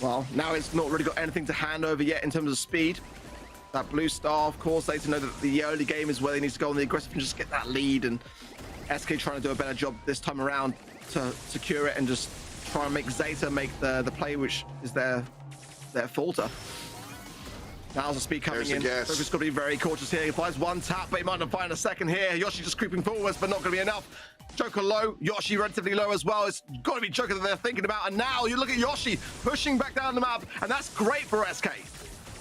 Well, now it's not really got anything to hand over yet in terms of speed. That blue star, of course, they know that the early game is where they need to go on the aggressive and just get that lead. And SK trying to do a better job this time around to secure it and just try and make Zeta make the play, which is their falter. Now's the speed coming in. Joker's got to be very cautious here. He applies one tap, but he might not find a second here. Yoshi just creeping forwards, but not going to be enough. Joker low, Yoshi relatively low as well. It's got to be Joker that they're thinking about. And now you look at Yoshi pushing back down the map, and that's great for SK.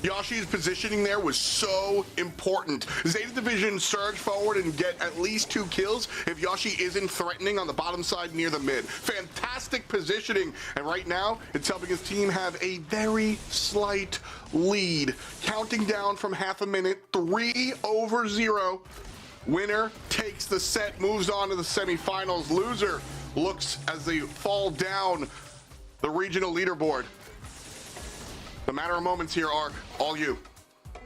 Yoshi's positioning there was so important. Zeta Division surge forward and get at least 2 kills if Yoshi isn't threatening on the bottom side near the mid. Fantastic positioning, and right now it's helping his team have a very slight lead. Counting down from half a minute, 3-0. Winner takes the set, moves on to the semifinals. Loser looks as they fall down the regional leaderboard. The matter of moments here are all you.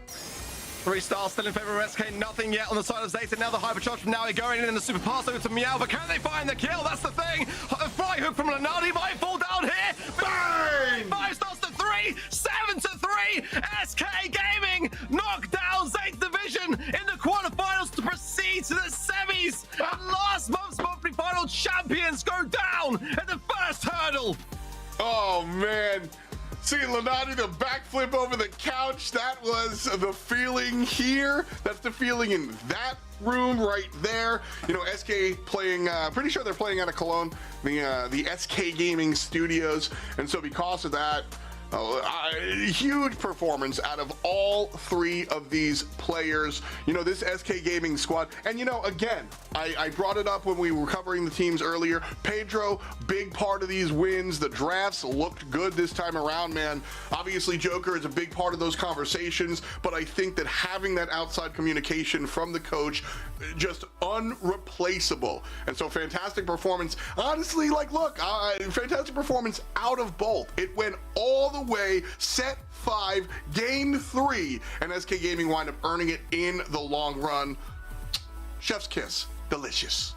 3 stars still in favor of SK, nothing yet on the side of Zeta. Now the hypercharge from Naui going in the super pass over to Meow, but can they find the kill? That's the thing. A fly hook from Lenardi might fall down here. Bang! 5 stars to 3, 7 to 3. SK Gaming knocked down Zeta Division in the quarterfinals to proceed to the semis. And last month's monthly final champions go down at the first hurdle. Oh man. Seeing Lenardi the backflip over the couch, that was the feeling here. That's the feeling in that room right there. You know, SK playing, pretty sure they're playing out of Cologne, the SK Gaming Studios. And so because of that, huge performance out of all 3 of these players. You know, this SK Gaming squad, and you know, again, I brought it up when we were covering the teams earlier. Pedro, big part of these wins. The drafts looked good this time around, man. Obviously, Joker is a big part of those conversations, but I think that having that outside communication from the coach, just unreplaceable. And so fantastic performance. Honestly, like, look, fantastic performance out of both. It went all the way, set 5, game 3, and SK Gaming wind up earning it in the long run. Chef's kiss, delicious.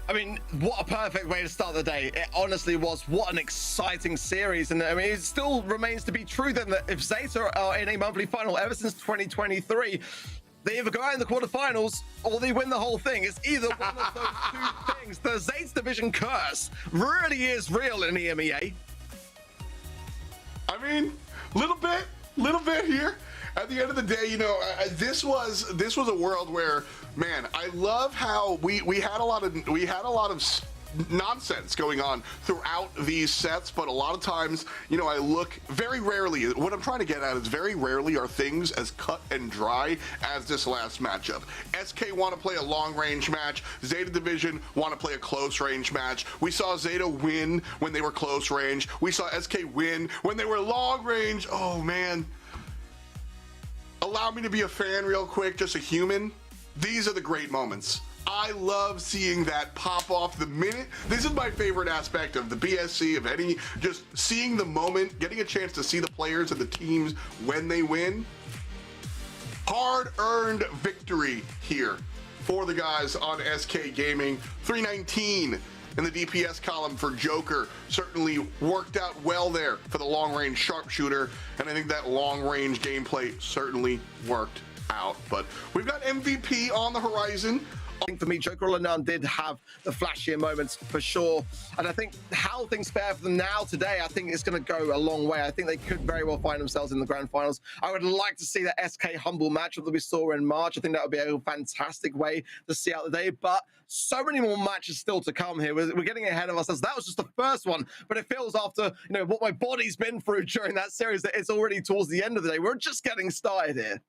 I mean, what a perfect way to start the day. It honestly was. What an exciting series. And I mean, it still remains to be true then that if Zeta are in a monthly final ever since 2023, they either go out in the quarterfinals or they win the whole thing. It's either one of those 2 things. The Zeta Division curse really is real in EMEA. I mean, little bit here. At the end of the day, you know, this was a world where, man, I love how we had a lot of nonsense going on throughout these sets, but a lot of times, you know, I look very rarely, what I'm trying to get at is very rarely are things as cut and dry as this last matchup. SK want to play a long range match, Zeta Division want to play a close range match. We saw Zeta win when they were close range, we saw SK win when they were long range. Oh man, allow me to be a fan real quick, just a human. These are the great moments. I love seeing that pop off the minute. This is my favorite aspect of the BSC, of any, just seeing the moment, getting a chance to see the players and the teams when they win. Hard-earned victory here for the guys on SK Gaming. 319 in the DPS column for Joker. Certainly worked out well there for the long-range sharpshooter, and I think that long-range gameplay certainly worked out. But we've got MVP on the horizon. I think for me, Joker Olanan did have the flashier moments for sure. And I think how things fare for them now today, I think it's going to go a long way. I think they could very well find themselves in the grand finals. I would like to see that SK Humble matchup that we saw in March. I think that would be a fantastic way to see out the day. But so many more matches still to come here. We're getting ahead of ourselves. That was just the first one. But it feels after, you know, what my body's been through during that series, that it's already towards the end of the day. We're just getting started here.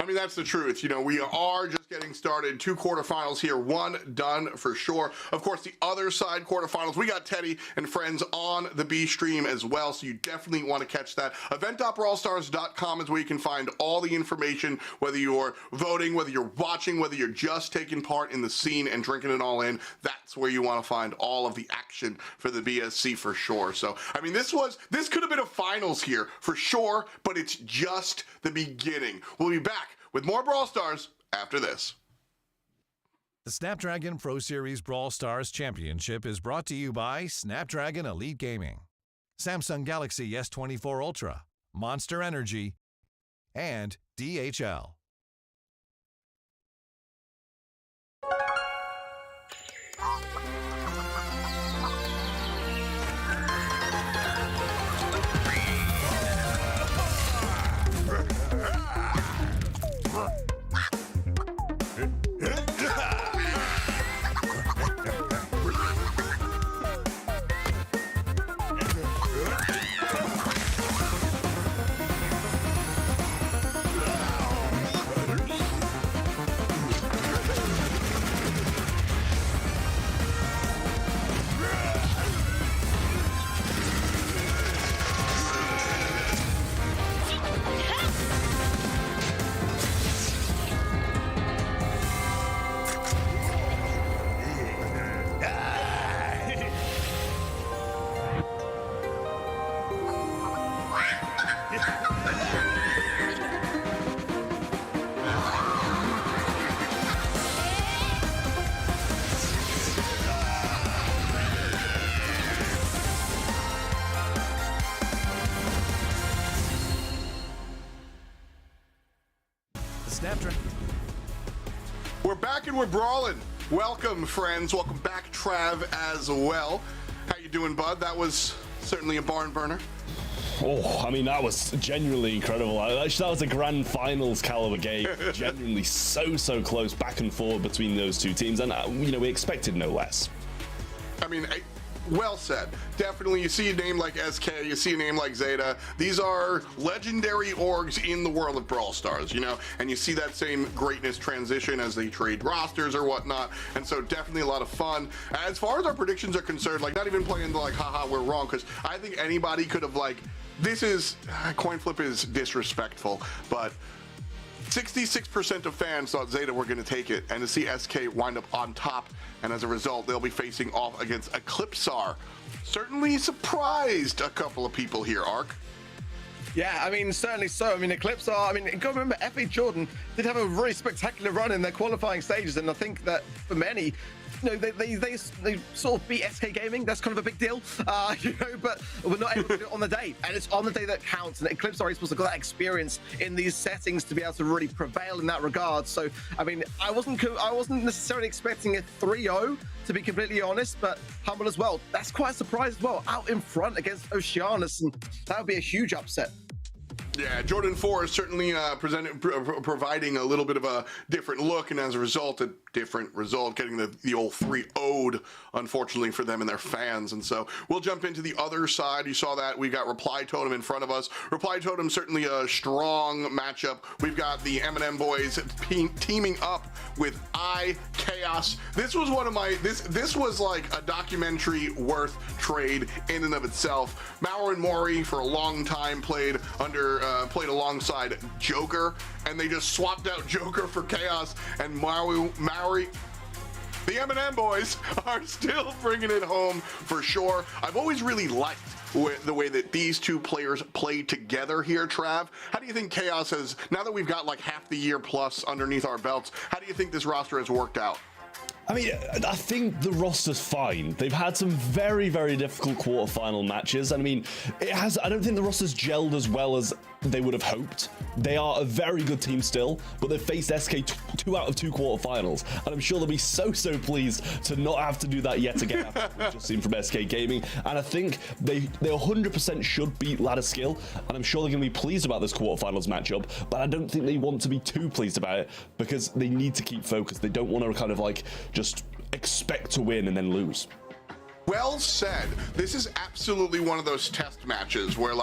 I mean, that's the truth. You know, we are just getting started. 2 quarterfinals here, 1 done for sure. Of course, the other side quarterfinals, we got Teddy and friends on the B stream as well, so you definitely want to catch that. Event.brawlstars.com is where you can find all the information, whether you're voting, whether you're watching, whether you're just taking part in the scene and drinking it all in. That's where you want to find all of the action for the BSC for sure. So, I mean, this could have been a finals here for sure, but it's just the beginning. We'll be back with more Brawl Stars after this. The Snapdragon Pro Series Brawl Stars Championship is brought to you by Snapdragon Elite Gaming, Samsung Galaxy S24 Ultra, Monster Energy, and DHL. back and we're brawling. Welcome, friends. Welcome back, Trav, as well. How you doing, bud? That was certainly a barn burner. Oh, I mean, that was genuinely incredible. Actually, that was a grand finals caliber game. Genuinely so close, back and forth between those two teams. And, we expected no less. I mean, well said. Definitely, you see a name like SK, you see a name like Zeta. These are legendary orgs in the world of Brawl Stars, and you see that same greatness transition as they trade rosters or whatnot. And so definitely a lot of fun. As far as our predictions are concerned, not even playing the haha, we're wrong, because I think anybody could have this is, coin flip is disrespectful, but 66% of fans thought Zeta were going to take it, and to see SK wind up on top, and as a result, they'll be facing off against Eclipsar. Certainly surprised a couple of people here, Ark. Yeah, I mean, certainly so. I mean, Eclipsar, you got to remember, FA Jordan did have a really spectacular run in their qualifying stages, and I think that for many, they sort of beat SK Gaming. That's kind of a big deal, but we're not able to do it on the day, and it's on the day that counts. And Eclipsar Esports have got that experience in these settings to be able to really prevail in that regard. So, I mean, I wasn't necessarily expecting a 3-0, to be completely honest, but humble as well. That's quite a surprise as well, out in front against Oceanus, and that would be a huge upset. Yeah, Jordan 4 is certainly providing a little bit of a different look, and as a result, a different result, getting the old 3-0'd, unfortunately for them and their fans. And so we'll jump into the other side. You saw that we've got Reply Totem in front of us. Reply Totem, certainly a strong matchup. We've got the Eminem boys teaming up with Chaos. This was one of my, this was like a documentary worth trade in and of itself. Mauer and Mori for a long time played alongside Joker, and they just swapped out Joker for Chaos, and Maui, the Eminem boys are still bringing it home for sure. I've always really liked the way that these two players play together here, Trav. How do you think Chaos has, now that we've got half the year plus underneath our belts, how do you think this roster has worked out? I mean, I think the roster's fine. They've had some very difficult quarterfinal matches. And I mean, I don't think the roster's gelled as well as they would have hoped. They are a very good team still, but they've faced SK 2 out of 2 quarterfinals. And I'm sure they'll be so pleased to not have to do that yet again after what we've just seen from SK Gaming. And I think they 100% should beat ladder skill. And I'm sure they're going to be pleased about this quarterfinals matchup, but I don't think they want to be too pleased about it because they need to keep focused. They don't want to kind of just expect to win and then lose. Well said. This is absolutely one of those test matches where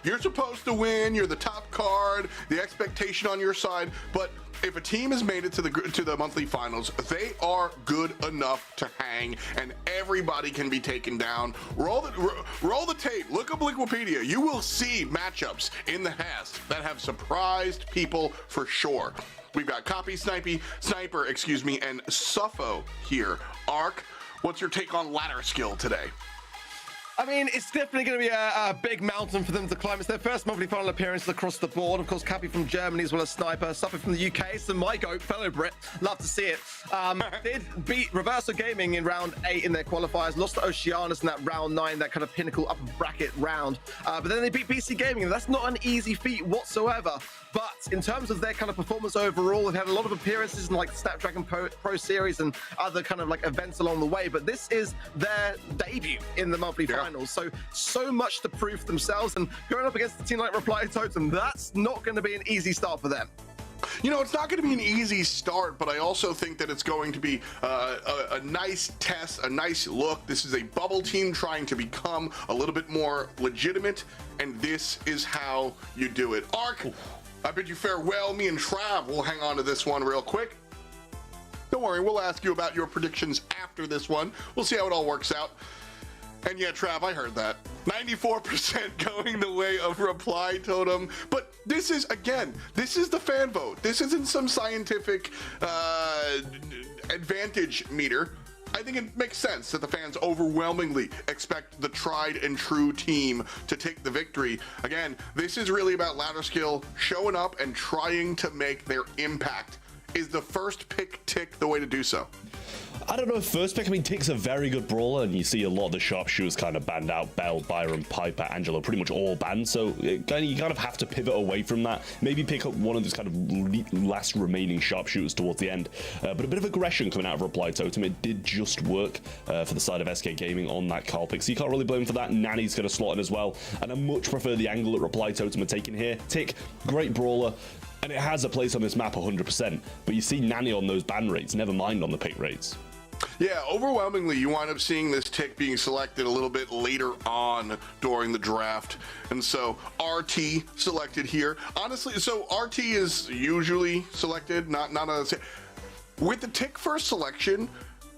you're supposed to win, you're the top card, the expectation on your side, but if a team has made it to the monthly finals, they are good enough to hang, and everybody can be taken down. Roll the tape. Look up Wikipedia. You will see matchups in the Heist that have surprised people for sure. We've got Sniper, and Suffo here. Ark, what's your take on ladder skill today? I mean, it's definitely going to be a big mountain for them to climb. It's their first monthly final appearance across the board. Of course, Cappy from Germany as well as Sniper. Suffer from the UK. So my goat, fellow Brit, love to see it. Did beat Reverso Gaming in round 8 in their qualifiers. Lost to Oceanus in that round 9, that kind of pinnacle upper bracket round. But then they beat BC Gaming, and that's not an easy feat whatsoever. But in terms of their kind of performance overall, they've had a lot of appearances in the Snapdragon Pro Series and other kind of events along the way. But this is their debut in the monthly finals. So much to prove for themselves. And going up against a team like Reply Totem, that's not going to be an easy start for them. It's not going to be an easy start, but I also think that it's going to be a nice test, a nice look. This is a bubble team trying to become a little bit more legitimate, and this is how you do it. Ark, I bid you farewell. Me and Trav will hang on to this one real quick. Don't worry, we'll ask you about your predictions after this one. We'll see how it all works out. And yeah, Trav, I heard that. 94% going the way of Reply Totem. But this is the fan vote. This isn't some scientific advantage meter. I think it makes sense that the fans overwhelmingly expect the tried and true team to take the victory. Again, this is really about ladder skill, showing up and trying to make their impact. Is the first pick tick the way to do so? I don't know if first pick, I mean, Tick's a very good brawler, and you see a lot of the sharpshooters kind of banned out. Bell, Byron, Piper, Angelo, pretty much all banned. So you kind of have to pivot away from that. Maybe pick up one of those kind of last remaining sharpshooters towards the end. But a bit of aggression coming out of Reply Totem. It did just work for the side of SK Gaming on that Carl pick. So you can't really blame him for that. Nanny's going to slot in as well. And I much prefer the angle that Reply Totem are taking here. Tick, great brawler. And it has a place on this map 100%. But you see Nanny on those ban rates, never mind on the pick rates. Yeah, overwhelmingly, you wind up seeing this Tick being selected a little bit later on during the draft. And so RT selected here. Honestly, so RT is usually selected, not a... With the Tick first selection,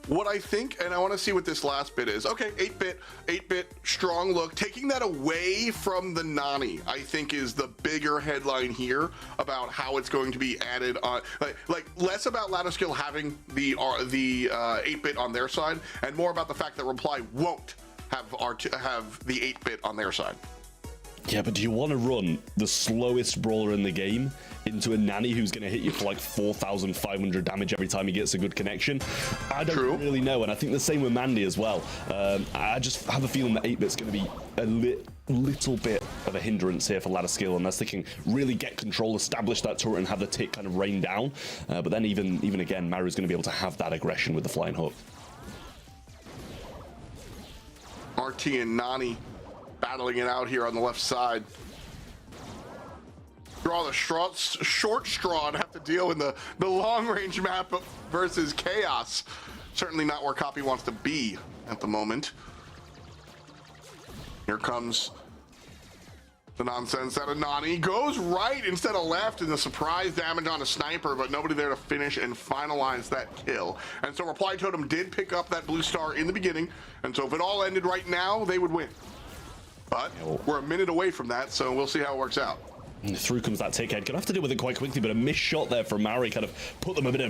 what I think, and I want to see what this last bit is. Okay, 8-bit, strong look. Taking that away from the Nani, I think, is the bigger headline here about how it's going to be added on. Like less about ladder skill having the 8-bit on their side, and more about the fact that Reply won't have the 8-bit on their side. Yeah, but do you want to run the slowest brawler in the game into a Nanny who's going to hit you for like 4,500 damage every time he gets a good connection? I don't really know, and I think the same with Mandy as well. I just have a feeling that 8-bit's going to be a little bit of a hindrance here for ladder skill unless they can really get control, establish that turret, and have the Tick kind of rain down. But then even again, Maru's going to be able to have that aggression with the flying hook. RT and Nani battling it out here on the left side. Draw the short straw and have to deal in the long range map versus Chaos. Certainly not where Copy wants to be at the moment. Here comes the nonsense out of Nani. Goes right instead of left in the surprise damage on a sniper, but nobody there to finish and finalize that kill. And so Reply Totem did pick up that blue star in the beginning, and so if it all ended right now, they would win. But we're a minute away from that, so we'll see how it works out. And through comes that Tick head. Gonna have to deal with it quite quickly, but a missed shot there from Maui kind of put them a bit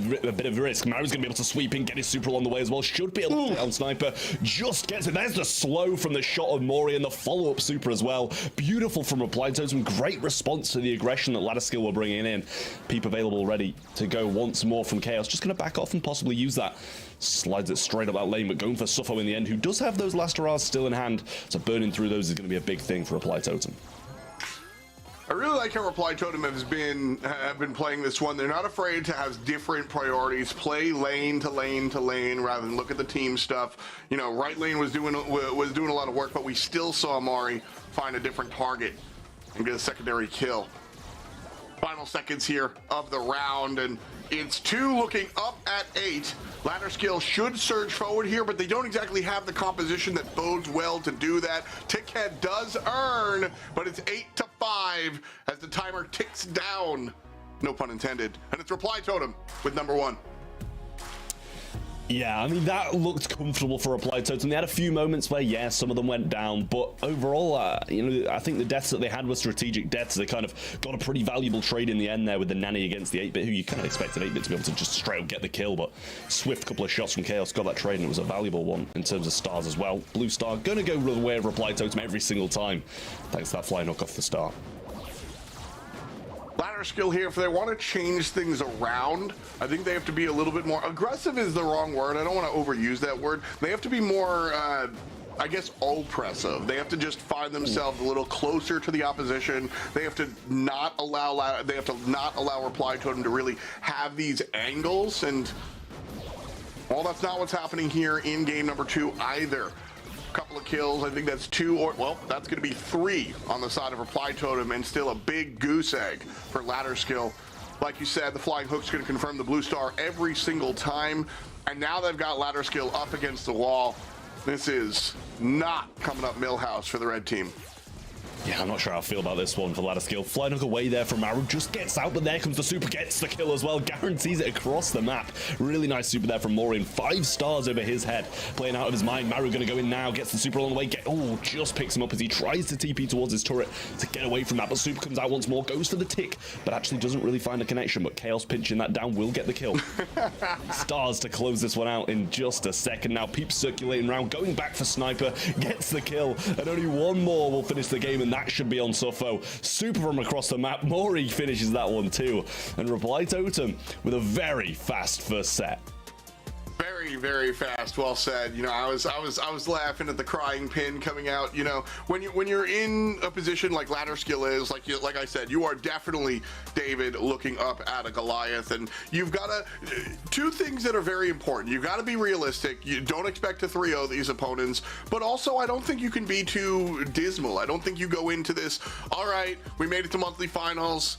of risk. Mauri's gonna be able to sweep in, get his super along the way as well. Should be able to hit on Sniper. Just gets it. There's the slow from the shot of Mori and the follow-up super as well. Beautiful from Reply Totem. Great response to the aggression that ladder skill were bringing in. Peep available, ready to go once more from Chaos. Just gonna back off and possibly use that. Slides it straight up that lane, but going for Suffo in the end, who does have those last hurrahs still in hand. So burning through those is gonna be a big thing for Reply Totem. I really like how Reply Totem have been playing this one. They're not afraid to have different priorities, play lane to lane to lane rather than look at the team stuff. You know, right lane was doing a lot of work, but we still saw Mari find a different target and get a secondary kill. Final seconds here of the round, and it's 2 looking up at 8. Ladder skill should surge forward here, but they don't exactly have the composition that bodes well to do that. Tickhead does earn, but it's 8-5 as the timer ticks down. No pun intended. And it's Reply Totem with number 1. Yeah, I mean, that looked comfortable for Reply Totem. They had a few moments where, yeah, some of them went down, but overall, you know, I think the deaths that they had were strategic deaths. They kind of got a pretty valuable trade in the end there with the Nanny against the 8-bit, who you kind of expected 8-bit to be able to just straight up get the kill, but swift couple of shots from Chaos got that trade, and it was a valuable one in terms of stars as well. Blue star gonna go the way of Reply Totem every single time, thanks to that flying hook off the start. Ladder skill here, if they want to change things around, I think they have to be a little bit more aggressive is the wrong word. I don't want to overuse that word. They have to be more, I guess, oppressive. They have to just find themselves a little closer to the opposition. They have to not allow Reply Totem to really have these angles, and well, that's not what's happening here in game number 2 either. Couple of kills, I think that's 2, or well, that's going to be 3 on the side of Reply Totem, and still a big goose egg for ladder skill. Like you said, the flying hook's going to confirm the blue star every single time, and now they've got ladder skill up against the wall. This is not coming up Millhouse for the red team. Yeah, I'm not sure how I feel about this one for ladder skill. Flying hook away there from Maru, just gets out, but there comes the super, gets the kill as well, guarantees it across the map. Really nice super there from Maureen, 5 stars over his head, playing out of his mind. Maru gonna go in now, gets the super along the way, just picks him up as he tries to TP towards his turret to get away from that, but super comes out once more, goes for the tick, but actually doesn't really find a connection, but Chaos pinching that down will get the kill. Stars to close this one out in just a second. Now Peep circulating around, going back for Sniper, gets the kill, and only one more will finish the game, and that should be on Suffo. Super from across the map. Mori finishes that one too. And Reply Totem with a very fast first set. Very very, very fast. Well said. You know, I was laughing at the crying pin coming out. You know, when you're in a position like ladder skill is, like I said, you are definitely, David, looking up at a Goliath, and you've got to two things that are very important. You've got to be realistic. You don't expect to 3-0 these opponents, but also I don't think you can be too dismal. I don't think you go into this, all right, we made it to monthly finals.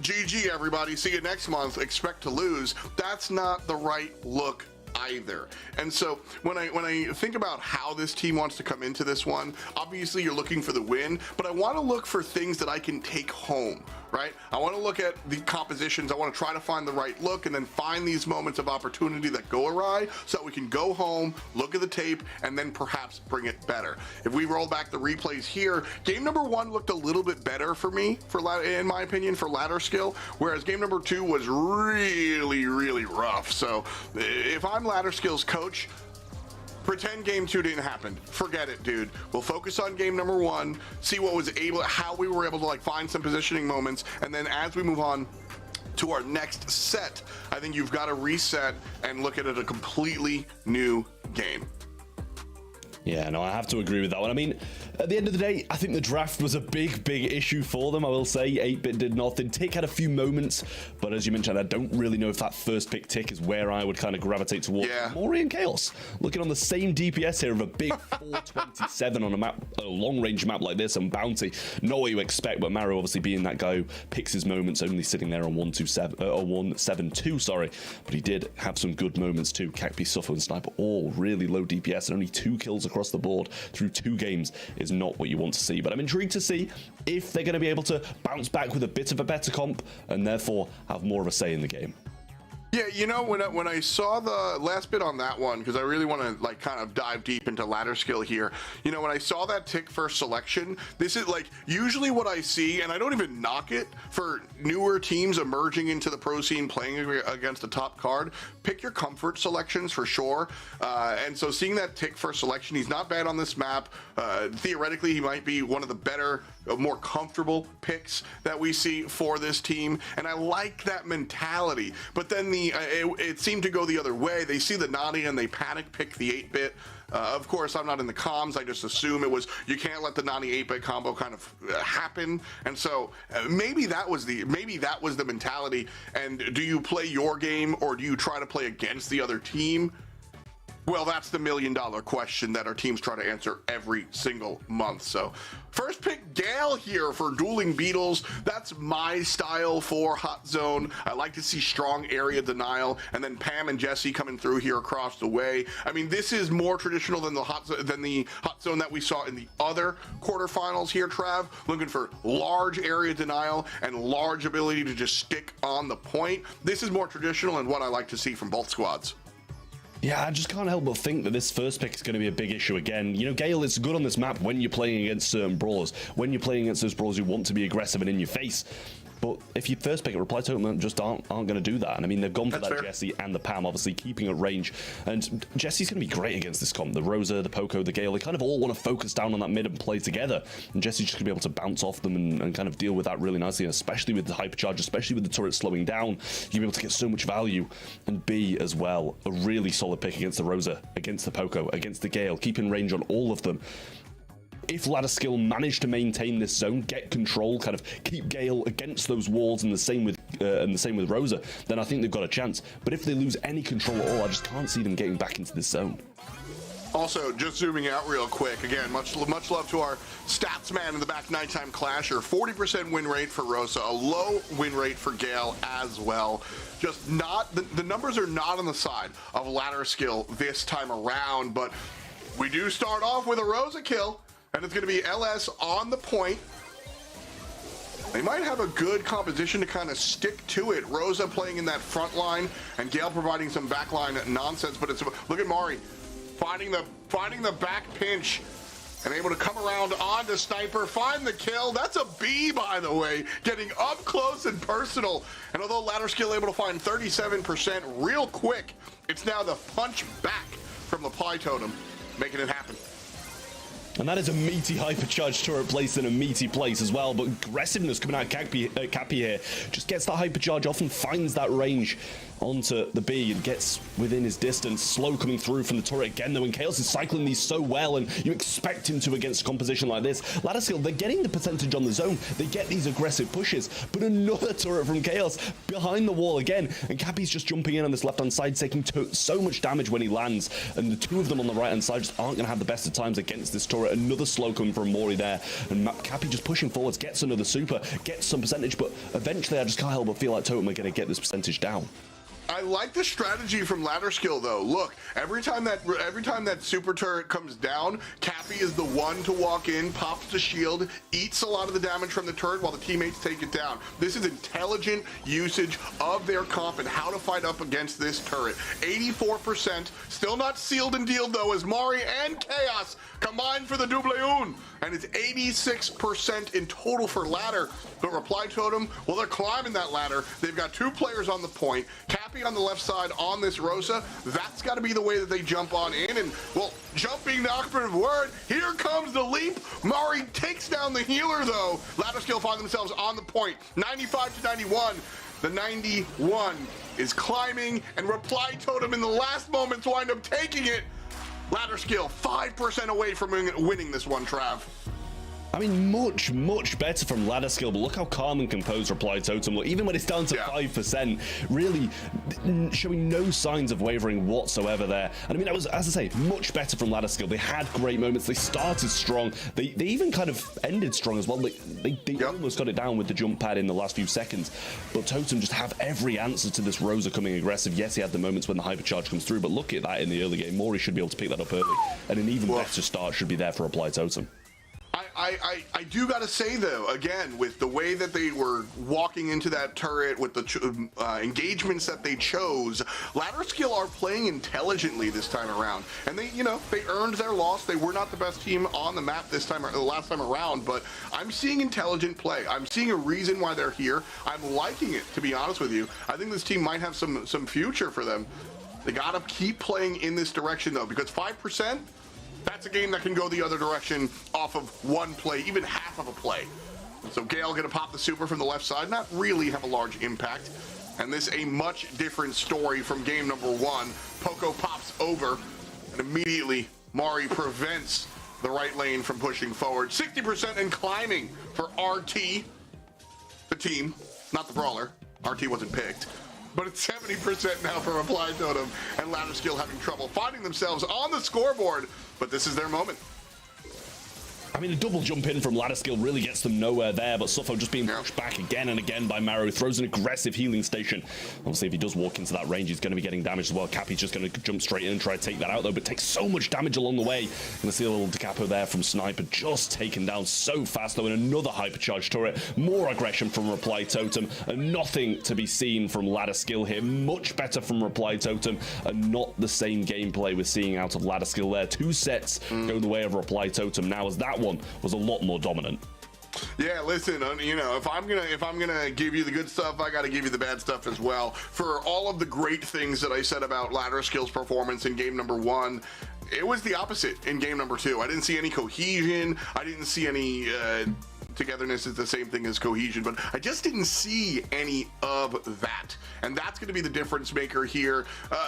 GG, everybody. See you next month. Expect to lose. That's not the right look either. And so when I think about how this team wants to come into this one, obviously you're looking for the win, but I want to look for things that I can take home, right? I want to look at the compositions. I want to try to find the right look and then find these moments of opportunity that go awry so that we can go home, look at the tape, and then perhaps bring it better. If we roll back the replays here, game number 1 looked a little bit better for me, in my opinion, for ladder skill, whereas game number 2 was really, really rough. So if I'm ladder skills coach, pretend game 2 didn't happen. Forget it, dude. We'll focus on game number 1, see how we were able to find some positioning moments, and then as we move on to our next set, I think you've got to reset and look at it a completely new game. Yeah, no, I have to agree with that one. I mean, at the end of the day, I think the draft was a big issue for them, I will say. 8-Bit did nothing. Tick had a few moments, but as you mentioned, I don't really know if that first pick Tick is where I would kind of gravitate towards. Yeah. Mori and Chaos, looking on the same DPS here of a big 427 on a map, a long-range map like this, and Bounty. Not what you expect, but Mario obviously being that guy who picks his moments, only sitting there on 172, sorry. But he did have some good moments too. Cacpi, Suffer, and Sniper, all really low DPS, and only 2 kills across the board through 2 games is not what you want to see. But I'm intrigued to see if they're going to be able to bounce back with a bit of a better comp and therefore have more of a say in the game. Yeah, you know, when I saw the last bit on that one, because I really want to kind of dive deep into ladder skill here, you know, when I saw that Tick first selection, this is usually what I see, and I don't even knock it for newer teams emerging into the pro scene playing against a top card. Pick your comfort selections for sure. And so seeing that Tick first selection, he's not bad on this map. Theoretically, he might be one of the better, more comfortable picks that we see for this team, and I like that mentality. But then it seemed to go the other way. They see the Nani and they panic pick the 8-Bit. Of course, I'm not in the comms. I just assume it was, you can't let the Nani 8-Bit combo kind of happen. And so maybe that was the mentality. And do you play your game or do you try to play against the other team? Well, that's the $1 million question that our teams try to answer every single month. So first pick Gale here for Dueling Beetles. That's my style for Hot Zone. I like to see strong area denial, and then Pam and Jesse coming through here across the way. I mean, this is more traditional than the Hot Zone that we saw in the other quarterfinals here, Trav. Looking for large area denial and large ability to just stick on the point. This is more traditional and what I like to see from both squads. Yeah, I just can't help but think that this first pick is going to be a big issue again. You know, Gale is good on this map when you're playing against certain brawlers. When you're playing against those brawlers who want to be aggressive and in your face. But if you first pick a Reply Totem, just aren't going to do that. And I mean, they've gone for that Jesse and the Pam, obviously keeping at range. And Jesse's going to be great against this comp. The Rosa, the Poco, the Gale, they kind of all want to focus down on that mid and play together. And Jesse's just going to be able to bounce off them and kind of deal with that really nicely, and especially with the hypercharge, especially with the turret slowing down. You'll be able to get so much value. And B, as well, a really solid pick against the Rosa, against the Poco, against the Gale, keeping range on all of them. If ladder skill manage to maintain this zone, get control, kind of keep Gale against those walls, and the same with Rosa, then I think they've got a chance. But if they lose any control at all, I just can't see them getting back into this zone. Also, just zooming out real quick, again, much love to our stats man in the back, Nighttime Clasher. 40% win rate for Rosa, a low win rate for Gale as well. Just not, the numbers are not on the side of ladder skill this time around, but we do start off with a Rosa kill. And it's going to be LS on the point. They might have a good composition to kind of stick to it. Rosa playing in that front line and Gale providing some backline nonsense. But it's, look at Mari finding the back pinch and able to come around onto Sniper, find the kill. That's a B, by the way, getting up close and personal. And although ladder skill able to find 37% real quick, it's now the punch back from the Ply Totem, making it happen. And that is a meaty hypercharge turret placed in a meaty place as well, but aggressiveness coming out of Cappy here just gets that hypercharge off and finds that range. onto the B and gets within his distance. Slow coming through from the turret again, though, and Chaos is cycling these so well, and you expect him to against a composition like this. Ladderskill, they're getting the percentage on the zone. They get these aggressive pushes, but another turret from Chaos behind the wall again, and Cappy's just jumping in on this left-hand side, taking so much damage when he lands, and the two of them on the right-hand side just aren't going to have the best of times against this turret. Another slow coming from Mori there, and Cappy just pushing forwards, gets another super, gets some percentage, but eventually I just can't help but feel like Totem are going to get this percentage down. I like the strategy from Ladderskill though. Look, every time that super turret comes down, Cappy is the one to walk in, pops the shield, eats a lot of the damage from the turret while the teammates take it down. This is intelligent usage of their comp and how to fight up against this turret. 84%, still not sealed and dealed though, as Mari and Chaos combined for the double un. And it's 86% in total for ladder. But Reply Totem, well, they're climbing that ladder. They've got two players on the point. Cappy on the left side on this Rosa. That's got to be the way that they jump on in. And, well, jump being the operative word, here comes the leap. Mari takes down the healer, though. Ladderskill find themselves on the point, 95 to 91. The 91 is climbing, and Reply Totem in the last moments wind up taking it. Ladderskill 5% away from winning this one, Trav. I mean, much better from Ladderskill, but look how calm and composed Reply Totem look. Even when it's down to 5%, really showing no signs of wavering whatsoever there. And I mean, that was, as I say, much better from Ladderskill. They had great moments. They started strong. They even kind of ended strong as well. They almost got it down with the jump pad in the last few seconds. But Totem just have every answer to this Rosa coming aggressive. Yes, he had the moments when the hypercharge comes through, but look at that in the early game. Mori should be able to pick that up early. And an even better start should be there for Reply Totem. I do gotta say though, again, with the way that they were walking into that turret, with the engagements that they chose, Ladderskill are playing intelligently this time around, and they earned their loss. They were not the best team on the map this time, the last time around, but I'm seeing intelligent play. I'm seeing a reason why they're here. I'm liking it, to be honest with you. I think this team might have some future for them. They gotta keep playing in this direction though, because 5%. That's a game that can go the other direction off of one play, even half of a play. So Gale gonna pop the super from the left side, not really have a large impact. And this a much different story from game number one. Poco pops over, and immediately Mari prevents the right lane from pushing forward. 60% and climbing for RT, the team, not the brawler. RT wasn't picked. But it's 70% now for Reply Totem, and Ladderskill having trouble finding themselves on the scoreboard, but this is their moment. I mean, a double jump in from Ladderskill really gets them nowhere there, but Suffo just being pushed back again and again by Marrow, throws an aggressive healing station. Obviously, if he does walk into that range, he's going to be getting damaged as well. Cappy's just going to jump straight in and try to take that out, though, but takes so much damage along the way. Going to see a little decapo there from Sniper, just taken down so fast, though, in another hypercharged turret. More aggression from Reply Totem, and nothing to be seen from Ladderskill here. Much better from Reply Totem, and not the same gameplay we're seeing out of Ladderskill there. Two sets go the way of Reply Totem now, as that one was a lot more dominant. Yeah, listen, if I'm gonna give you the good stuff, I gotta give you the bad stuff as well. For all of the great things that I said about Ladderskill's performance in game number one, it was the opposite in game number two. I didn't see any cohesion. I didn't see any togetherness is the same thing as cohesion, but I just didn't see any of that. And that's going to be the difference maker here.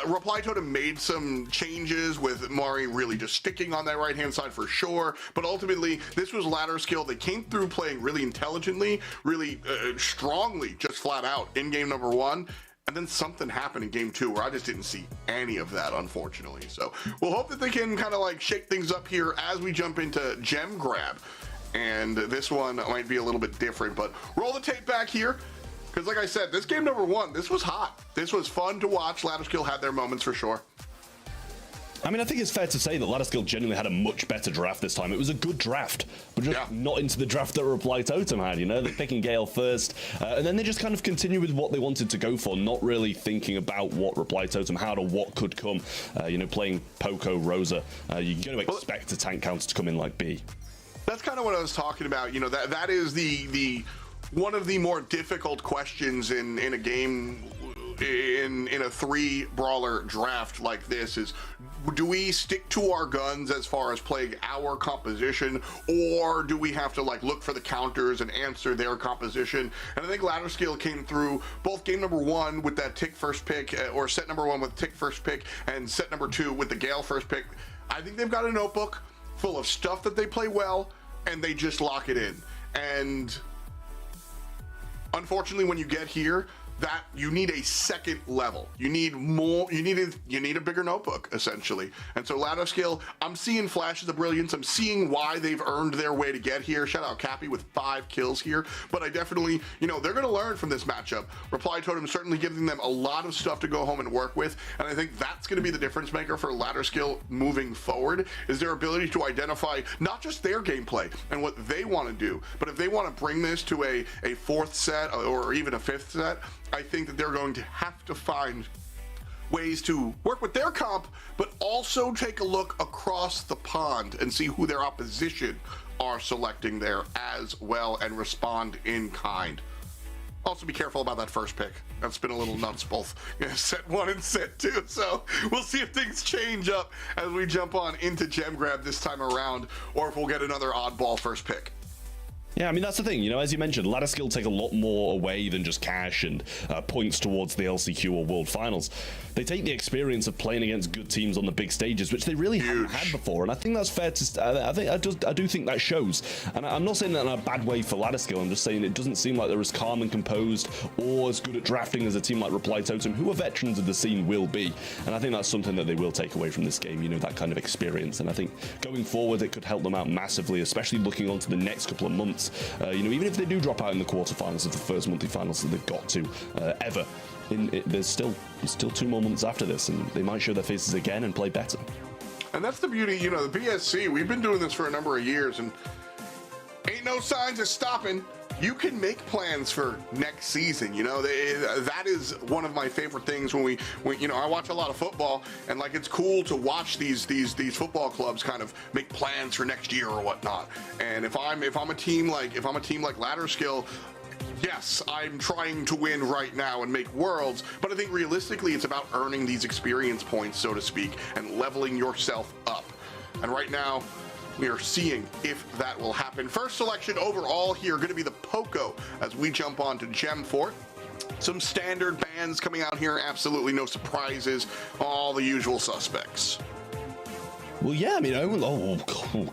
Reply Totem made some changes with Mari really just sticking on that right-hand side for sure, but ultimately this was Ladderskill. They came through playing really intelligently, really strongly, just flat out in game number one. And then something happened in game two where I just didn't see any of that, unfortunately. So we'll hope that they can kind of like shake things up here as we jump into Gem Grab. And this one might be a little bit different, but roll the tape back here. Because like I said, this game number one, this was hot. This was fun to watch. Ladderskill had their moments for sure. I mean, I think it's fair to say that Ladderskill genuinely had a much better draft this time. It was a good draft, but just not into the draft that Reply Totem had, They're picking Gale first, and then they just kind of continue with what they wanted to go for, not really thinking about what Reply Totem had or what could come. Playing Poco, Rosa, you're going to expect a tank counter to come in like B. That's kind of what I was talking about. That is the one of the more difficult questions in a game in a 3 brawler draft like this is, do we stick to our guns as far as playing our composition, or do we have to like look for the counters and answer their composition? And I think Ladder Skill came through both game number 1 with that Tick first pick, or set number 1 with Tick first pick, and set number 2 with the Gale first pick. I think they've got a notebook full of stuff that they play well, and they just lock it in. And unfortunately, when you get here, that you need a second level. You need more, you need a bigger notebook, essentially. And so Ladder Skill, I'm seeing flashes of brilliance. I'm seeing why they've earned their way to get here. Shout out Cappy with 5 kills here. But I definitely, you know, they're going to learn from this matchup. Reply Totem certainly giving them a lot of stuff to go home and work with. And I think that's going to be the difference maker for Ladder Skill moving forward, is their ability to identify not just their gameplay and what they want to do, but if they want to bring this to a 4th set or even a 5th set, I think that they're going to have to find ways to work with their comp, but also take a look across the pond and see who their opposition are selecting there as well, and respond in kind. Also be careful about that first pick. That's been a little nuts, both set 1 and set 2. So we'll see if things change up as we jump on into Gem Grab this time around, or if we'll get another oddball first pick. Yeah, I mean, that's the thing, you know, as you mentioned, Ladder Skill take a lot more away than just cash and points towards the LCQ or World Finals. They take the experience of playing against good teams on the big stages, which they really haven't had before, and I think that's fair to, I do think that shows. And I'm not saying that in a bad way for Ladder Skill, I'm just saying it doesn't seem like they're as calm and composed or as good at drafting as a team like Reply Totem, who are veterans of the scene, will be. And I think that's something that they will take away from this game, you know, that kind of experience. And I think going forward, it could help them out massively, especially looking on to the next couple of months. You know, even if they do drop out in the quarterfinals of the first monthly finals that they've got to ever, there's still 2 more months after this, and they might show their faces again and play better. And that's the beauty, you know, the BSC, we've been doing this for a number of years, and ain't no signs of stopping. You can make plans for next season. You know, that is one of my favorite things when you know, I watch a lot of football, and like, it's cool to watch these football clubs kind of make plans for next year or whatnot. And if I'm a team like Ladder Skill, yes, I'm trying to win right now and make worlds, but I think realistically it's about earning these experience points, so to speak, and leveling yourself up. And right now, we are seeing if that will happen. First selection overall here going to be the Poco as we jump on to Gem 4. Some standard bans coming out here, absolutely no surprises, all the usual suspects. Well, yeah, I mean,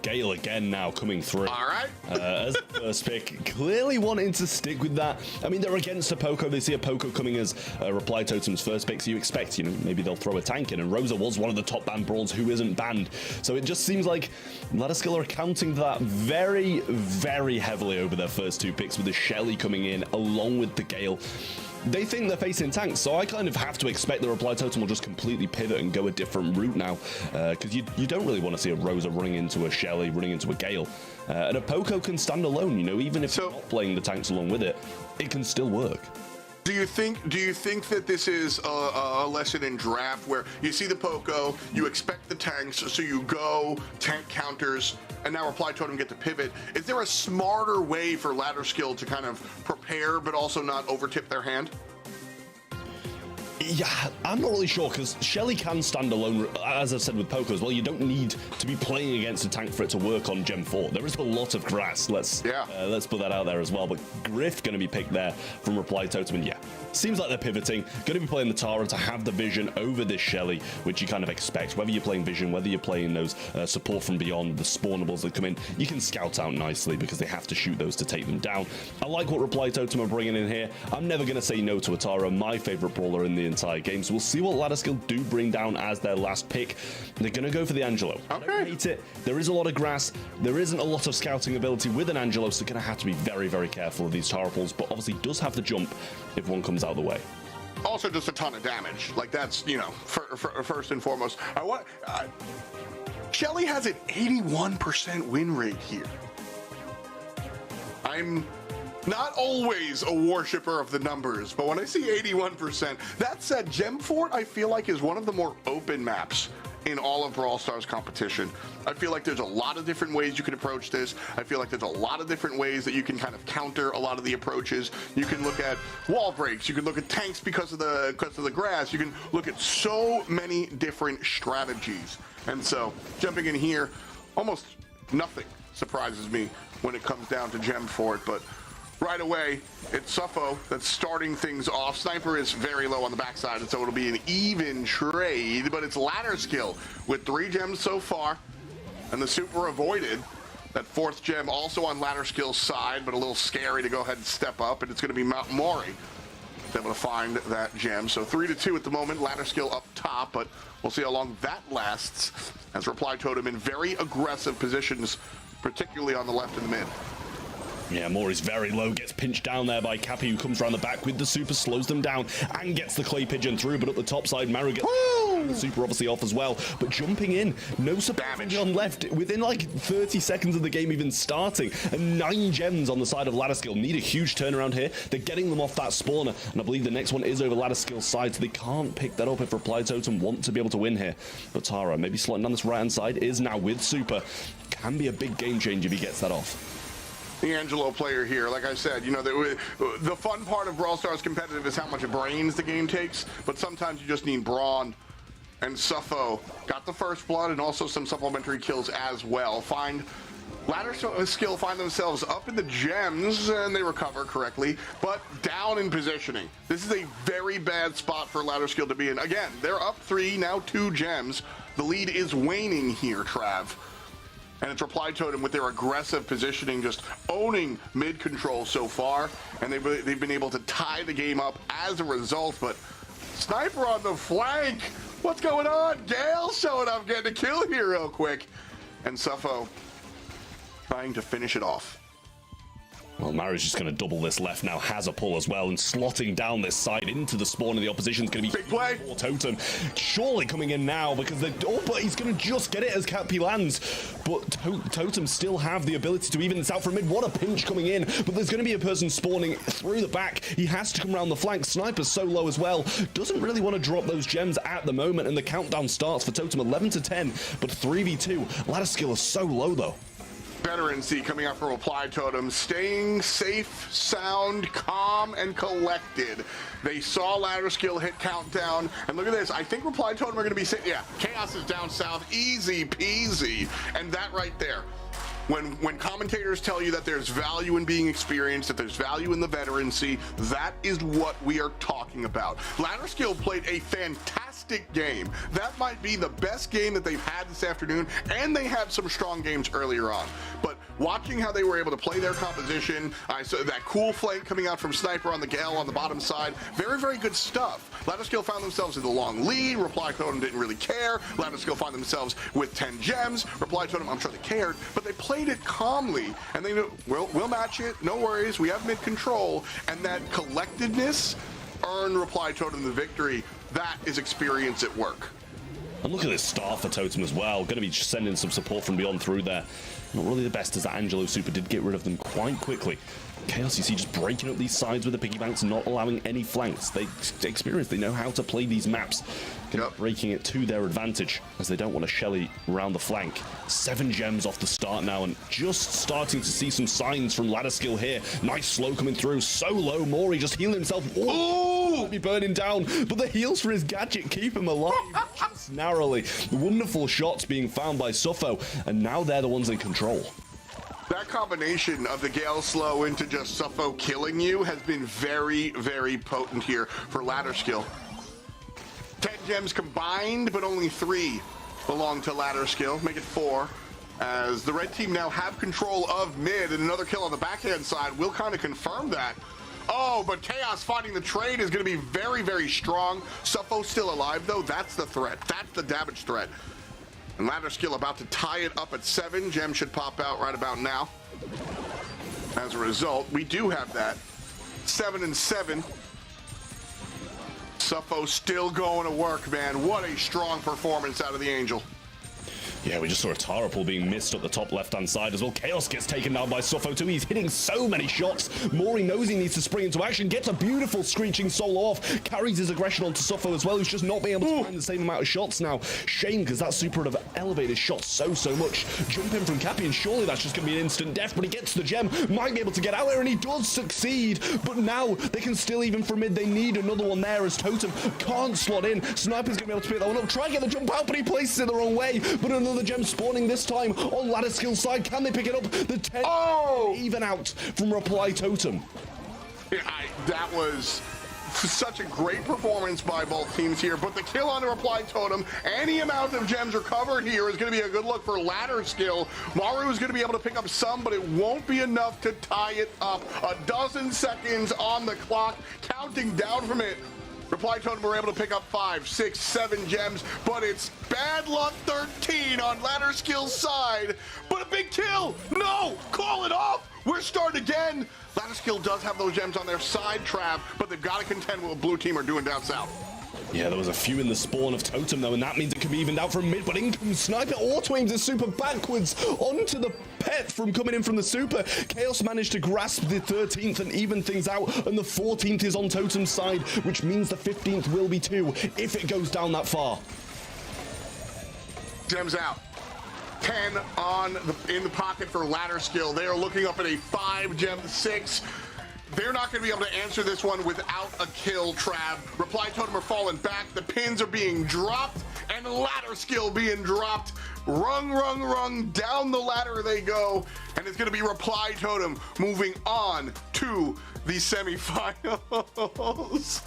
Gale again now coming through. All right. As the first pick, clearly wanting to stick with that. I mean, they're against a Poco. They see a Poco coming as Reply Totem's first pick, so you expect, you know, maybe they'll throw a tank in. And Rosa was one of the top banned brawls who isn't banned. So it just seems like Ladder Skill are accounting for that very, very heavily over their first 2 picks, with the Shelly coming in along with the Gale. They think they're facing tanks, so I kind of have to expect the Reply Totem will just completely pivot and go a different route now, because you don't really want to see a Rosa running into a Shelly, running into a Gale. And a Poco can stand alone, you know, even if you're not playing the tanks along with it, it can still work. Do you think that this is a lesson in draft where you see the Poco, you expect the tanks, so you go tank counters, and now Reply Totem get to pivot? Is there a smarter way for Ladder Skill to kind of prepare but also not overtip their hand? Yeah, I'm not really sure, because Shelly can stand alone, as I've said with Poco as well. You don't need to be playing against a tank for it to work on Gem 4. There is a lot of grass, let's put that out there as well. But Griff going to be picked there from Reply Totem, and yeah, seems like they're pivoting. Going to be playing the Tara to have the vision over this Shelly, which you kind of expect. Whether you're playing vision, whether you're playing those support from beyond, the spawnables that come in, you can scout out nicely because they have to shoot those to take them down. I like what Reply Totem are bringing in here. I'm never going to say no to a Tara, my favorite brawler in the entire game. So we'll see what Ladder Skill do bring down as their last pick. They're going to go for the Angelo. Okay. I don't hate it. There is a lot of grass. There isn't a lot of scouting ability with an Angelo, so they're going to have to be very, very careful of these Tara pulls, but obviously does have the jump if one comes out of the way. Also just a ton of damage. Like, that's, you know, first and foremost. Shelly has an 81% win rate here. I'm not always a worshiper of the numbers, but when I see 81%, that said, Gem Fort I feel like is one of the more open maps in all of Brawl Stars competition. I feel like there's a lot of different ways you can approach this. I feel like there's a lot of different ways that you can kind of counter a lot of the approaches. You can look at wall breaks. You can look at tanks because of the grass. You can look at so many different strategies. And so jumping in here, almost nothing surprises me when it comes down to Gem for it, but right away, it's Suffo that's starting things off. Sniper is very low on the backside, and so it'll be an even trade, but it's ladder skill with 3 gems so far, and the super avoided that 4th gem also on ladder skill's side, but a little scary to go ahead and step up, and it's going to be Mori able to find that gem. So 3-2 at the moment, ladder skill up top, but we'll see how long that lasts as Reply Totem in very aggressive positions, particularly on the left and the mid. Yeah, Mori's very low, gets pinched down there by Cappy, who comes around the back with the super, slows them down, and gets the clay pigeon through, but up the top side, Maru gets the super obviously off as well, but jumping in, no support from John left, within like 30 seconds of the game even starting, and 9 gems on the side of ladder skill. Need a huge turnaround here. They're getting them off that spawner, and I believe the next one is over ladder skill's side, so they can't pick that up if Reply Totem want to be able to win here. But Tara, maybe slotting down this right-hand side, is now with super. Can be a big game changer if he gets that off. The Angelo player here, like I said, you know, the fun part of Brawl Stars competitive is how much brains the game takes, but sometimes you just need brawn. And Suffo got the first blood and also some supplementary kills as well. Find ladder skill, find themselves up in the gems, and they recover correctly, but down in positioning. This is a very bad spot for ladder skill to be in. Again, they're up 3, now 2 gems. The lead is waning here, Trav. And it's Reply Totem with their aggressive positioning, just owning mid control so far, and they've been able to tie the game up as a result. But Sniper on the flank, what's going on? Gale showing up, getting a kill here real quick, and Suffo trying to finish it off. Well, Maru's just going to double this left now, has a pull as well, and slotting down this side into the spawn of the opposition's going to be big play. Totem surely coming in now because but he's going to just get it as Cappy lands. But Totem still have the ability to even this out from mid. What a pinch coming in, but there's going to be a person spawning through the back. He has to come around the flank. Sniper's so low as well. Doesn't really want to drop those gems at the moment, and the countdown starts for Totem 11-10, but 3v2. Ladder skill is so low though. Veterancy coming out for Reply Totem, staying safe, sound, calm, and collected. They saw ladder skill hit countdown, and look at this. I think Reply Totem are going to be safe. Yeah, Chaos is down south, easy peasy, and that right there. When commentators tell you that there's value in being experienced, that there's value in the veterancy, that is what we are talking about. Ladder skill played a fantastic game. That might be the best game that they've had this afternoon, and they had some strong games earlier on. But watching how they were able to play their composition, I saw that cool flank coming out from Sniper on the Gale on the bottom side. Very, very good stuff. Ladder skill found themselves in the long lead. Reply Totem didn't really care. Ladder skill found themselves with 10 gems. Reply Totem, I'm sure they cared, but they played it calmly, and they knew, we'll match it, no worries, we have mid control, and that collectedness earned Reply Totem the victory. That is experience at work. And look at this star for Totem as well. Going to be just sending some support from beyond through there. Not really the best, as that Angelo super did get rid of them quite quickly. Chaos, you see, just breaking up these sides with the piggy banks, not allowing any flanks. They experience, they know how to play these maps. Breaking it to their advantage, as they don't want to shelly around the flank. 7 gems off the start now, and just starting to see some signs from ladder skill here. Nice slow coming through, so low. Mori just healing himself. Ooh, might be burning down, but the heals for his gadget keep him alive just narrowly. Wonderful shots being found by Suffo, and now they're the ones in control. That combination of the Gale slow into just Suffo killing you has been very, very potent here for ladder skill. 10 gems combined, but only 3 belong to ladder skill. Make it 4, as the red team now have control of mid, and another kill on the backhand side will kind of confirm that. Oh, but Chaos finding the trade is going to be very, very strong. Suffo still alive, though. That's the threat. That's the damage threat. And ladder skill about to tie it up at 7. Gem should pop out right about now. As a result, we do have that. 7-7. Suffo still going to work, man. What a strong performance out of the Angel. Yeah, we just saw a Tara pull being missed at the top left-hand side as well. Chaos gets taken down by Suffo too. He's hitting so many shots. Mori knows he needs to spring into action, gets a beautiful screeching solo off, carries his aggression onto Suffo as well, who's just not being able to find the same amount of shots now. Shame, because that super would have elevated shots so much. Jump in from Cappy, and surely that's just going to be an instant death, but he gets the gem, might be able to get out there, and he does succeed. But now they can still, even from mid, they need another one there as Totem can't slot in. Sniper's going to be able to pick that one up, try and get the jump out, but he places it the wrong way. But another gem spawning this time on ladder skill side. Can they pick it up? The 10 even out from Reply Totem. Yeah, that was such a great performance by both teams here, but the kill on the Reply Totem, any amount of gems recovered here is going to be a good look for ladder skill. Maru is going to be able to pick up some, but it won't be enough to tie it up. A dozen seconds on the clock, counting down from it. Reply Totem were able to pick up 5, 6, 7 gems, but it's bad luck 13 on ladder skill's side. But a big kill! No! Call it off! We're starting again! Ladder skill does have those gems on their side, Trav, but they've got to contend with what blue team are doing down south. Yeah, there was a few in the spawn of Totem, though, and that means it can be evened out from mid, but in comes Sniper, auto-aims his super backwards onto the pet from coming in from the super. Chaos managed to grasp the 13th and even things out, and the 14th is on Totem's side, which means the 15th will be 2 if it goes down that far. Gems out. 10 in the pocket for ladder skill. They are looking up at a 5 gem 6. They're not going to be able to answer this one without a kill, Trav. Reply Totem are falling back. The pins are being dropped, and the ladder skill being dropped. Rung, down the ladder they go, and it's going to be Reply Totem moving on to the semifinals.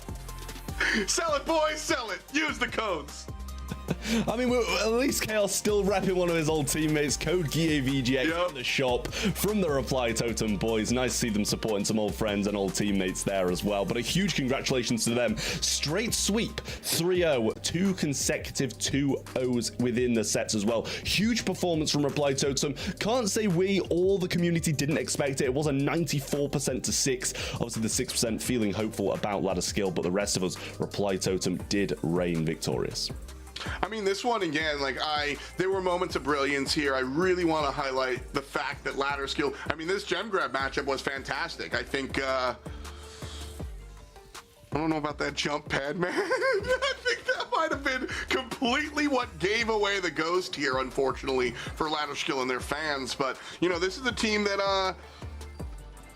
Sell it, boys, sell it. Use the codes. I mean, at least Chaos still repping one of his old teammates, code GAVGX in the shop from the Reply Totem boys. Nice to see them supporting some old friends and old teammates there as well. But a huge congratulations to them. Straight sweep, 3-0, 2 consecutive 2-0s within the sets as well. Huge performance from Reply Totem. Can't say we or the community didn't expect it. It was a 94% to 6. Obviously, the 6% feeling hopeful about ladder skill, but the rest of us, Reply Totem, did reign victorious. I mean, this one again, there were moments of brilliance here. I really want to highlight the fact that ladder skill, I mean, this gem grab matchup was fantastic. I think, I don't know about that jump pad, man. I think that might have been completely what gave away the ghost here, unfortunately, for ladder skill and their fans. But, you know, this is a team that,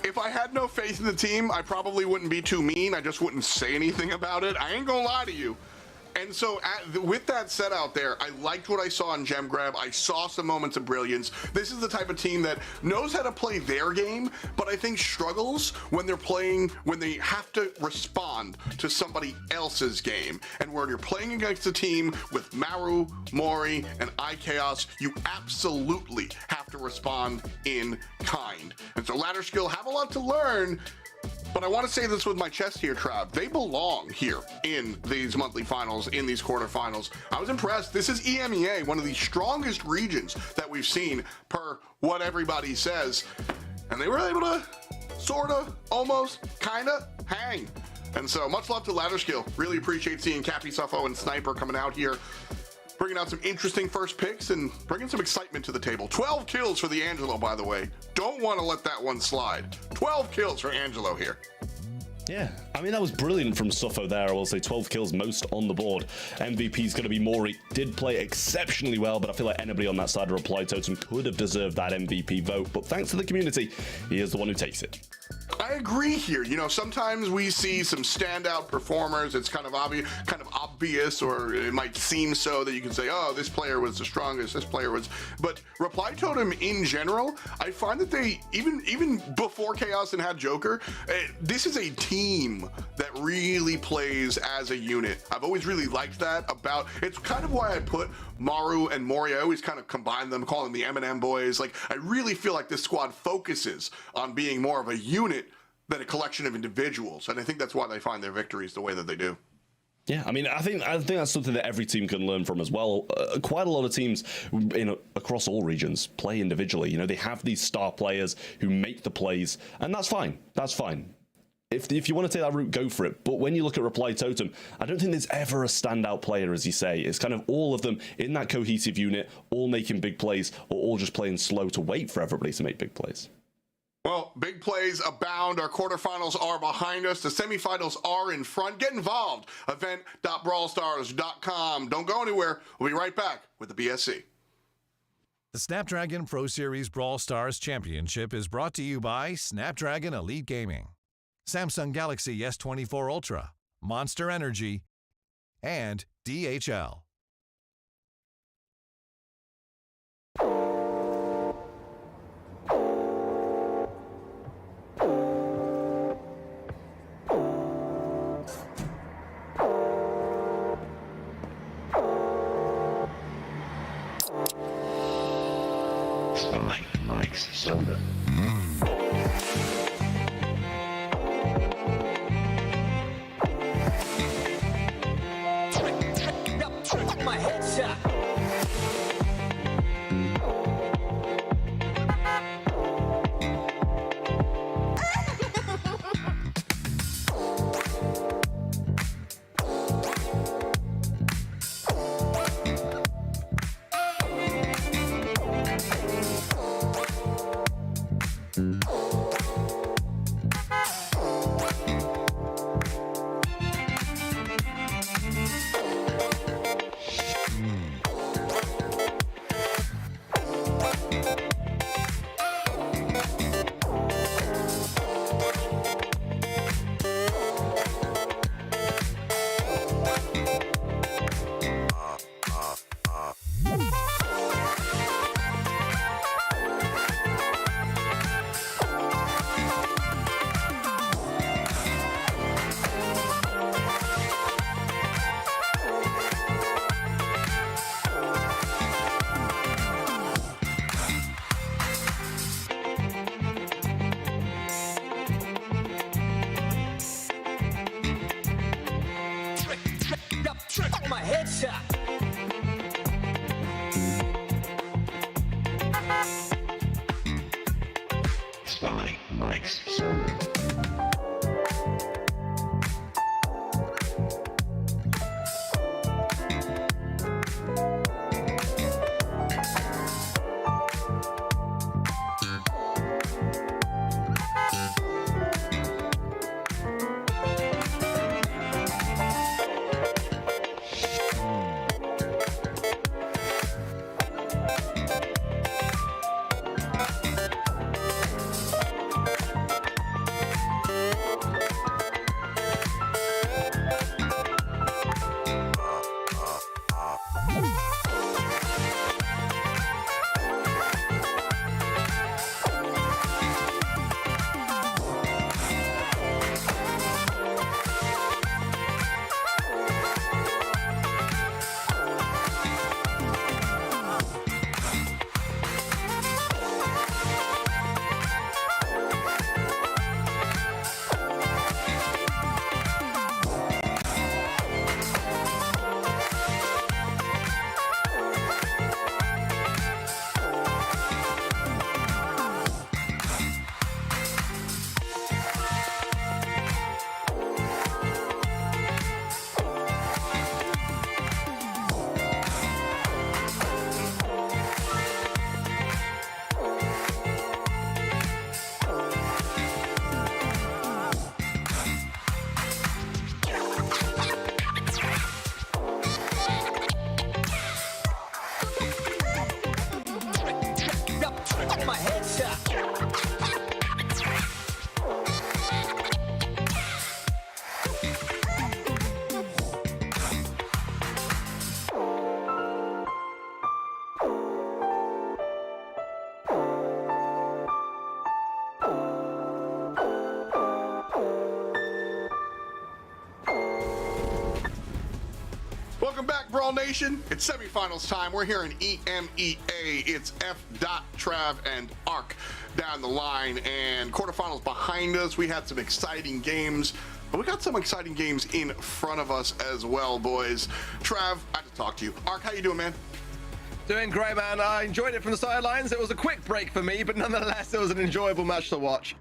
if I had no faith in the team, I probably wouldn't be too mean. I just wouldn't say anything about it. I ain't gonna lie to you. And so with that set out there, I liked what I saw in Gem Grab. I saw some moments of brilliance. This is the type of team that knows how to play their game, but I think struggles when they're playing, when they have to respond to somebody else's game. And when you're playing against a team with Maru, Mori, and iChaos, you absolutely have to respond in kind. And so ladder skill have a lot to learn. But I want to say this with my chest here, Trav. They belong here in these monthly finals, in these quarterfinals. I was impressed. This is EMEA, one of the strongest regions that we've seen per what everybody says. And they were able to sort of, almost, kind of hang. And so much love to ladder skill. Really appreciate seeing Cappy, Suffo, and Sniper coming out here, bringing out some interesting first picks and bringing some excitement to the table. 12 kills for the Angelo, by the way. Don't want to let that one slide. 12 kills for Angelo here. Yeah, I mean, that was brilliant from Suffo there. I will say 12 kills, most on the board. MVP is going to be Mori. Did play exceptionally well, but I feel like anybody on that side of Reply Totem could have deserved that MVP vote. But thanks to the community, he is the one who takes it. I agree here. You know, sometimes we see some standout performers. It's kind of obvious, or it might seem so that you can say, oh, this player was the strongest, this player was. But Reply Totem in general, I find that they, even before Chaos and had Joker, this is a team that really plays as a unit. I've always really liked that about, it's kind of why I put Maru and Mori, I always kind of combine them, call them the Eminem boys. Like, I really feel like this squad focuses on being more of a unit than a collection of individuals, and I think that's why they find their victories the way that they do. Yeah, I mean, I think that's something that every team can learn from as well. Quite a lot of teams across all regions play individually. You know, they have these star players who make the plays, and that's fine. That's fine. if you want to take that route, go for it. But when you look at Reply Totem, I don't think there's ever a standout player, as you say. It's kind of all of them in that cohesive unit, all making big plays, or all just playing slow to wait for everybody to make big plays. Well, big plays abound. Our quarterfinals are behind us. The semifinals are in front. Get involved. Event.brawlstars.com. Don't go anywhere. We'll be right back with the BSC. The Snapdragon Pro Series Brawl Stars Championship is brought to you by Snapdragon Elite Gaming, Samsung Galaxy S24 Ultra, Monster Energy, and DHL. Mike's soda. My headshot. My headshot. Mike's soda. My headshot. Welcome back, Brawl Nation. It's semifinals time. We're here in EMEA. It's F. Trav and Arc down the line, and quarterfinals behind us. We had some exciting games, but we got some exciting games in front of us as well, boys. Trav, I had to talk to you. Arc, how you doing, man? Doing great, man. I enjoyed it from the sidelines. It was a quick break for me, but nonetheless, it was an enjoyable match to watch.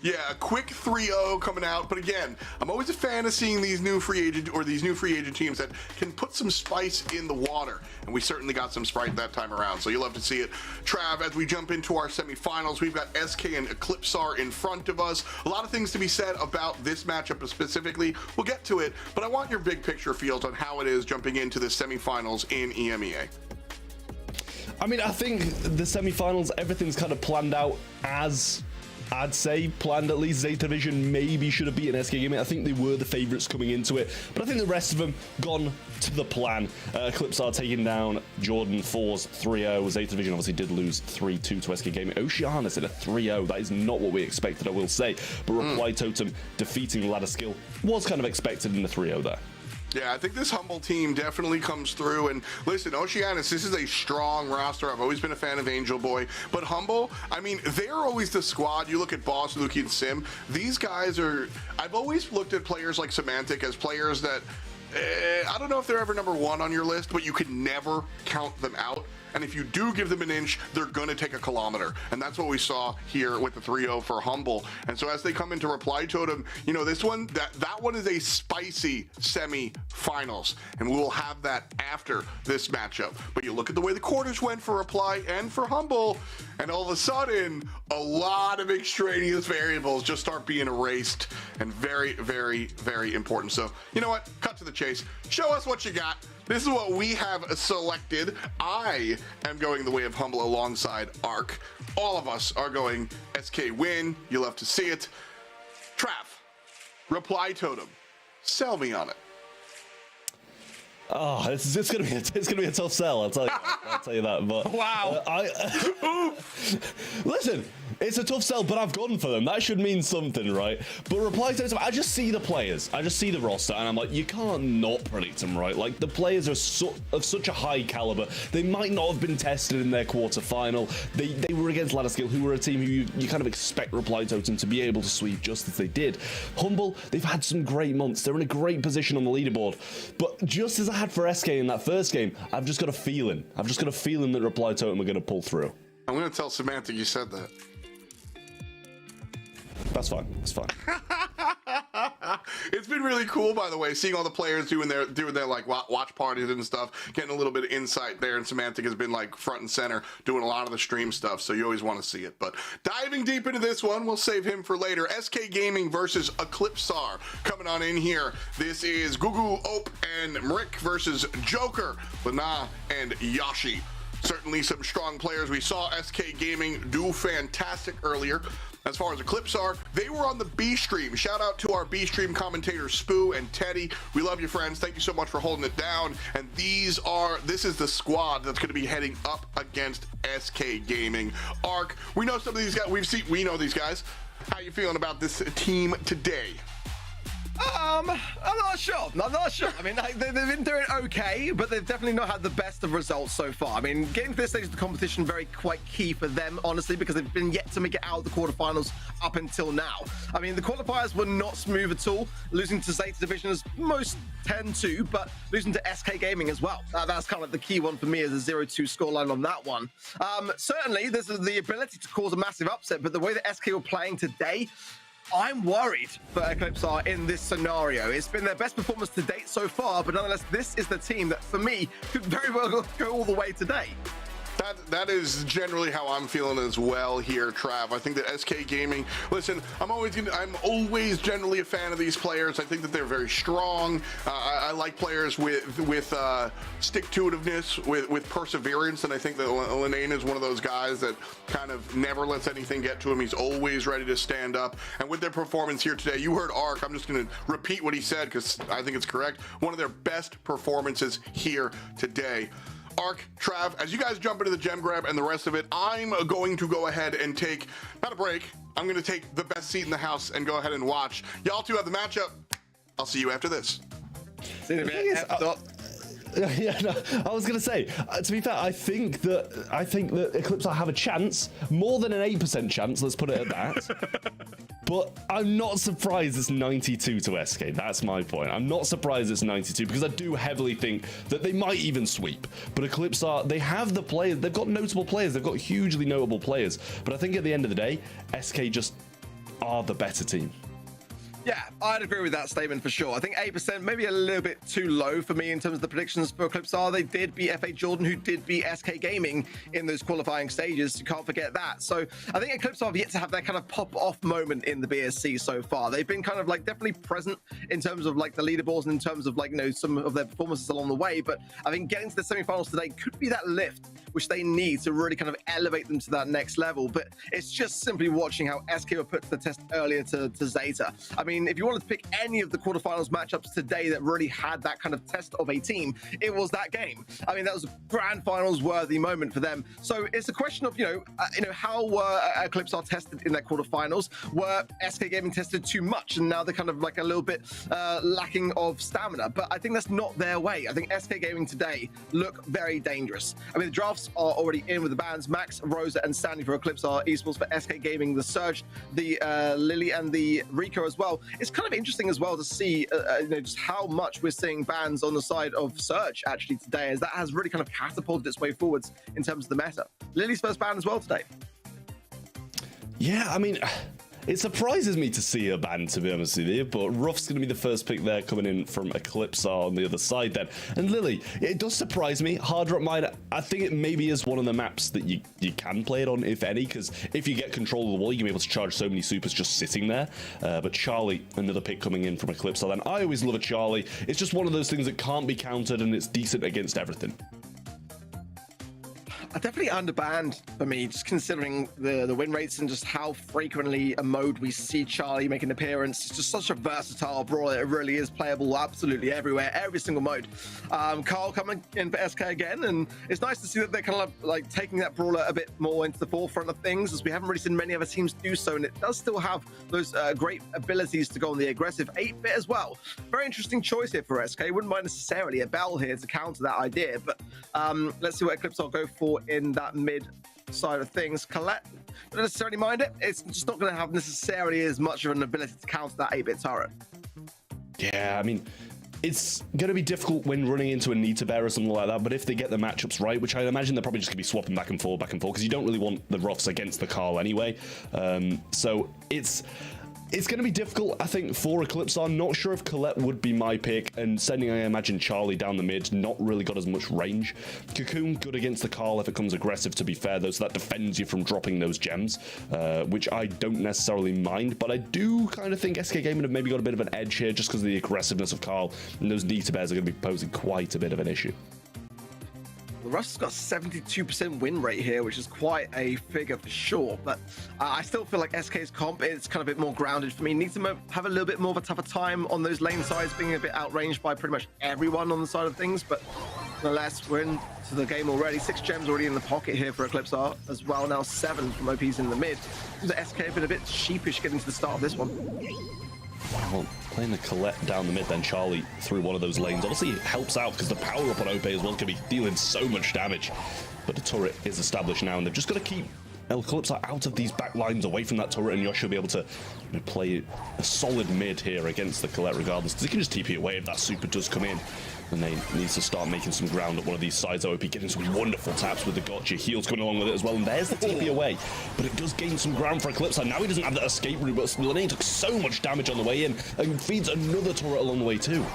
Yeah, a quick 3-0 coming out. But again, I'm always a fan of seeing these new free agent teams that can put some spice in the water. And we certainly got some Sprite that time around. So you'll love to see it. Trav, as we jump into our semifinals, we've got SK and Eclipsar in front of us. A lot of things to be said about this matchup specifically. We'll get to it, but I want your big picture feels on how it is jumping into the semifinals in EMEA. I mean, I think the semifinals, everything's kind of planned out as, I'd say, planned at least. Zeta Division maybe should have beaten SK Gaming. I think they were the favourites coming into it, but I think the rest of them gone to the plan. Eclipsar taking down Jordan Force 3-0. Zeta Division obviously did lose 3-2 to SK Gaming. Oceanus in a 3-0. That is not what we expected, I will say. But Reply Totem defeating Ladder Skill was kind of expected in the 3-0 there. Yeah, I think this Humble team definitely comes through. And listen, Oceanus, this is a strong roster. I've always been a fan of Angel Boy. But Humble, I mean, they're always the squad. You look at Boss, Luki, and Sim. These guys are... I've always looked at players like Semantic as players that... I don't know if they're ever number one on your list, but you can never count them out. And if you do give them an inch, they're going to take a kilometer. And that's what we saw here with the 3-0 for Humble. And so as they come into Reply Totem, you know, this one, that one is a spicy semi-finals. And we will have that after this matchup. But you look at the way the quarters went for Reply and for Humble, and all of a sudden, a lot of extraneous variables just start being erased. And very, very, very important. So, you know what? Cut to the chase. Show us what you got. This is what we have selected. I am going the way of Humble alongside Arc. All of us are going SK win. You'll have to see it. Trav, Reply Totem, sell me on it. Oh, it's gonna be a tough sell. I'll tell you that. But Wow. Listen, it's a tough sell, but I've gone for them. That should mean something, right? But Reply Totem, I just see the players, I just see the roster, and I'm like, you can't not predict them, right? Like, the players are of such a high caliber. They might not have been tested in their quarterfinal. They were against Ladder Skill, who were a team who you kind of expect Reply Totem to be able to sweep, just as they did. Humble, they've had some great months. They're in a great position on the leaderboard. But just as I had for SK in that first game, I've just got a feeling. I've just got a feeling that Reply Totem are going to pull through. I'm going to tell Semantic you said that. That's fine. It's fine. It's been really cool, by the way, seeing all the players doing their like watch parties and stuff, getting a little bit of insight there. And Semantic has been like front and center doing a lot of the stream stuff, so you always want to see it. But diving deep into this one, we'll save him for later. SK Gaming versus Eclipsar coming on in here. This is Gugu, Ope, and Mrick versus Joker, Lana, and Yashi. Certainly some strong players. We saw SK Gaming do fantastic earlier. As far as Eclipsar, they were on the B stream. Shout out to our B stream commentators, Spoo and Teddy. We love you, friends. Thank you so much for holding it down. And this is the squad that's going to be heading up against SK Gaming. Arc, we know some of these guys. We know these guys. How you feeling about this team today? I'm not sure. I mean, they've been doing okay, but they've definitely not had the best of results so far. I mean, getting to this stage of the competition quite key for them, honestly, because they've been yet to make it out of the quarterfinals up until now. I mean, the qualifiers were not smooth at all. Losing to Zeta Division as most tend to, but losing to SK Gaming as well. That's kind of the key one for me, as a 0-2 scoreline on that one. Certainly, there's the ability to cause a massive upset, but the way that SK were playing today, I'm worried for Eclipsar in this scenario. It's been their best performance to date so far, but nonetheless, this is the team that, for me, could very well go all the way today. That is generally how I'm feeling as well here, Trav. I think that SK Gaming, listen, I'm always generally a fan of these players. I think that they're very strong. I like players with stick-to-itiveness, with perseverance, and I think that Lenane is one of those guys that kind of never lets anything get to him. He's always ready to stand up. And with their performance here today, you heard Arc. I'm just going to repeat what he said because I think it's correct. One of their best performances here today. Arc, Trav, as you guys jump into the gem grab and the rest of it, I'm going to go ahead and take, not a break, I'm going to take the best seat in the house and go ahead and watch. Y'all two have the matchup. I'll see you after this. Yeah, no, I was gonna say, to be fair, I think that Eclipsar have a chance, more than an 8% chance, let's put it at that. But I'm not surprised it's 92 to SK. That's my point. I'm not surprised it's 92 because I do heavily think that they might even sweep. But Eclipsar, they have the players. They've got notable players. They've got hugely notable players. But I think at the end of the day, SK just are the better team. Yeah, I'd agree with that statement for sure. I think 8% maybe a little bit too low for me in terms of the predictions for Eclipsar. They did beat FA Jordan, who did beat SK Gaming in those qualifying stages. You can't forget that. So I think Eclipsar have yet to have that kind of pop-off moment in the BSC so far. They've been kind of like definitely present in terms of like the leaderboards and in terms of like, you know, some of their performances along the way. But I think getting to the semifinals today could be that lift which they need to really kind of elevate them to that next level. But it's just simply watching how SK were put to the test earlier to Zeta. I mean, if you wanted to pick any of the quarterfinals matchups today that really had that kind of test of a team, it was that game. I mean, that was a grand finals worthy moment for them. So it's a question of, how were Eclipsar tested in that quarterfinals? Were SK Gaming tested too much? And now they're kind of like a little bit lacking of stamina. But I think that's not their way. I think SK Gaming today look very dangerous. I mean, the drafts are already in with the bands Max, Rosa, and Sandy for Eclipsar, Esports for SK Gaming, the Surge, the Lily, and the Rico as well. It's kind of interesting as well to see just how much we're seeing bans on the side of Surge actually today, as that has really kind of catapulted its way forwards in terms of the meta. Lily's first ban as well today. Yeah, I mean, it surprises me to see a ban, to be honest with you, but Ruff's going to be the first pick there coming in from Eclipsar on the other side then. And Lily, it does surprise me. Hard Rock Mine, I think it maybe is one of the maps that you can play it on, if any, because if you get control of the wall, you can be able to charge so many supers just sitting there. But Charlie, another pick coming in from Eclipsar then. I always love a Charlie. It's just one of those things that can't be countered, and it's decent against everything. Definitely underbanned for me, just considering the win rates and just how frequently a mode we see Charlie make an appearance. It's just such a versatile brawler. It really is playable absolutely everywhere, every single mode. Carl coming in for SK again, and it's nice to see that they're kind of like taking that brawler a bit more into the forefront of things, as we haven't really seen many other teams do so, and it does still have those great abilities to go on the aggressive 8-bit as well. Very interesting choice here for SK. Wouldn't mind necessarily a Bell here to counter that idea, but let's see what Eclipsar go for in that mid side of things. Colette, don't necessarily mind it. It's just not going to have necessarily as much of an ability to counter that 8-bit turret. Yeah, I mean, it's going to be difficult when running into a Nita Bear or something like that, but if they get the matchups right, which I imagine they're probably just going to be swapping back and forth, because you don't really want the Ruffs against the Carl anyway. So it's going to be difficult, I think, for Eclipsar. Not sure if Colette would be my pick, and sending, I imagine, Charlie down the mid, not really got as much range. Cocoon, good against the Carl if it comes aggressive, to be fair, though, so that defends you from dropping those gems, which I don't necessarily mind, but I do kind of think SK Gaming have maybe got a bit of an edge here just because of the aggressiveness of Carl, and those Nita Bears are going to be posing quite a bit of an issue. Russ has got 72% win rate here, which is quite a figure for sure, but I still feel like SK's comp is kind of a bit more grounded for me. Needs to have a little bit more of a tougher time on those lane sides, being a bit outranged by pretty much everyone on the side of things, but nonetheless, we're into the game already. 6 gems already in the pocket here for Eclipsar as well. Now 7 from OPs in the mid. The SK have been a bit sheepish getting to the start of this one. Well, playing the Colette down the mid, then Charlie through one of those lanes. Obviously, it helps out because the power up on OP as well can be dealing so much damage. But the turret is established now, and they've just got to keep Eclipsar out of these back lines, away from that turret, and Yoshi will be able to play a solid mid here against the Colette regardless, because he can just TP away if that super does come in. And they need to start making some ground at one of these sides. OP getting some wonderful taps with the gotcha. Heals coming along with it as well. And there's the TP away. But it does gain some ground for Eclipsar. Now he doesn't have that escape route, but Lane took so much damage on the way in and feeds another turret along the way too.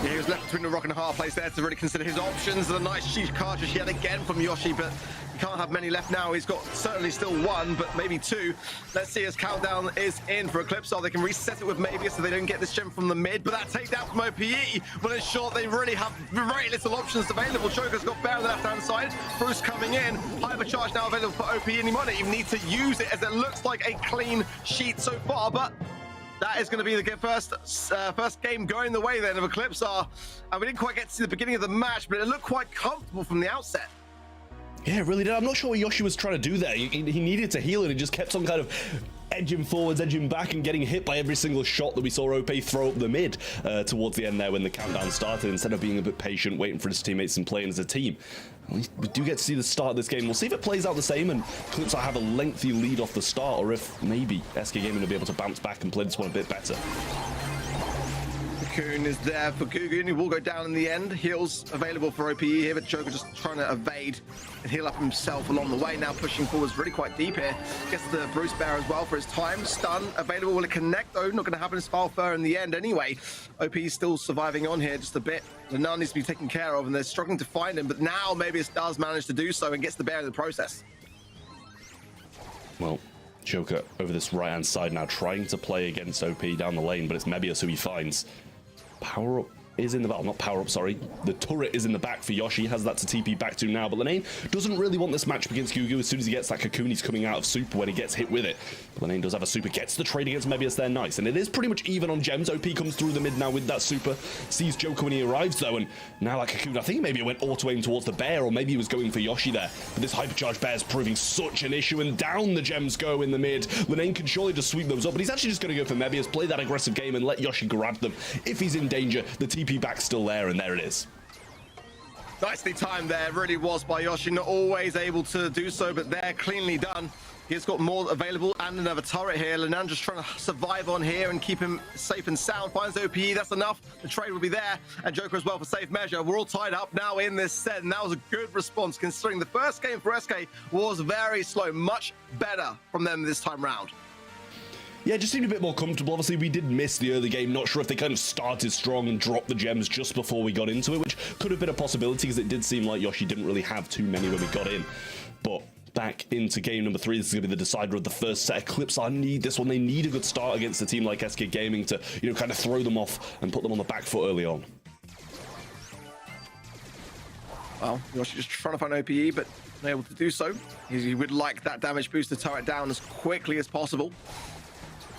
Yeah, he was left between a rock and a hard place there to really consider his options. And a nice sheet cartridge yet again from Yoshi, but he can't have many left now. He's got certainly still 1, but maybe 2. Let's see as countdown is in for Eclipsar. They can reset it with maybe so they don't get this gem from the mid, but that takedown from OPE, well, in short, they really have very little options available. Joker's got Bear on the left-hand side. Bruce coming in. Hypercharge now available for OPE, and he might not even need to use it as it looks like a clean sheet so far, but that is going to be the first game going the way then of Eclipsar. And we didn't quite get to see the beginning of the match, but it looked quite comfortable from the outset. Yeah, it really did. I'm not sure what Yoshi was trying to do there. He needed to heal, and he just kept on kind of edging forwards, edging back, and getting hit by every single shot that we saw OP throw up the mid towards the end there when the countdown started, instead of being a bit patient, waiting for his teammates and playing as a team. We do get to see the start of this game. We'll see if it plays out the same and Eclipsar have a lengthy lead off the start, or if maybe SK Gaming will be able to bounce back and play this one a bit better. Cocoon is there for Gugu, and he will go down in the end. Heals available for OPE here, but Joker just trying to evade and heal up himself along the way. Now pushing forwards really quite deep here. Gets the Bruce Bear as well for his time. Stun available. Will it connect though? Not going to happen as Falfur in the end anyway. OP is still surviving on here just a bit. The Nun needs to be taken care of, and they're struggling to find him, but now maybe it does manage to do so and gets the Bear in the process. Well, Joker over this right-hand side now, trying to play against OP down the lane, but it's Mebius who he finds. Power up is in the back, not power up, sorry. The turret is in the back for Yoshi, has that to TP back to now, but Lenane doesn't really want this matchup against Gugu. As soon as he gets that cocoon, he's coming out of super when he gets hit with it. Lenane does have a super, gets the trade against Mebius there, nice. And it is pretty much even on gems. OP comes through the mid now with that super, sees Joker when he arrives though, and now that cocoon, I think maybe it went auto-aim towards the bear, or maybe he was going for Yoshi there. But this hypercharged bear is proving such an issue, and down the gems go in the mid. Lenane can surely just sweep those up, but he's actually just going to go for Mebius, play that aggressive game, and let Yoshi grab them. If he's in danger, the TP back's still there, and there it is. Nicely timed there, really was by Yoshi. Not always able to do so, but they're cleanly done. He's got more available and another turret here. Lenan just trying to survive on here and keep him safe and sound. Finds OPE, that's enough. The trade will be there. And Joker as well for safe measure. We're all tied up now in this set, and that was a good response considering the first game for SK was very slow. Much better from them this time round. Yeah, just seemed a bit more comfortable. Obviously, we did miss the early game. Not sure if they kind of started strong and dropped the gems just before we got into it, which could have been a possibility because it did seem like Yoshi didn't really have too many when we got in. But back into game number 3. This is going to be the decider of the first set. Eclipsar need this one. They need a good start against a team like SK Gaming to, you know, kind of throw them off and put them on the back foot early on. Well, Yoshi just trying to find OPE, but not able to do so. He would like that damage booster turret down as quickly as possible.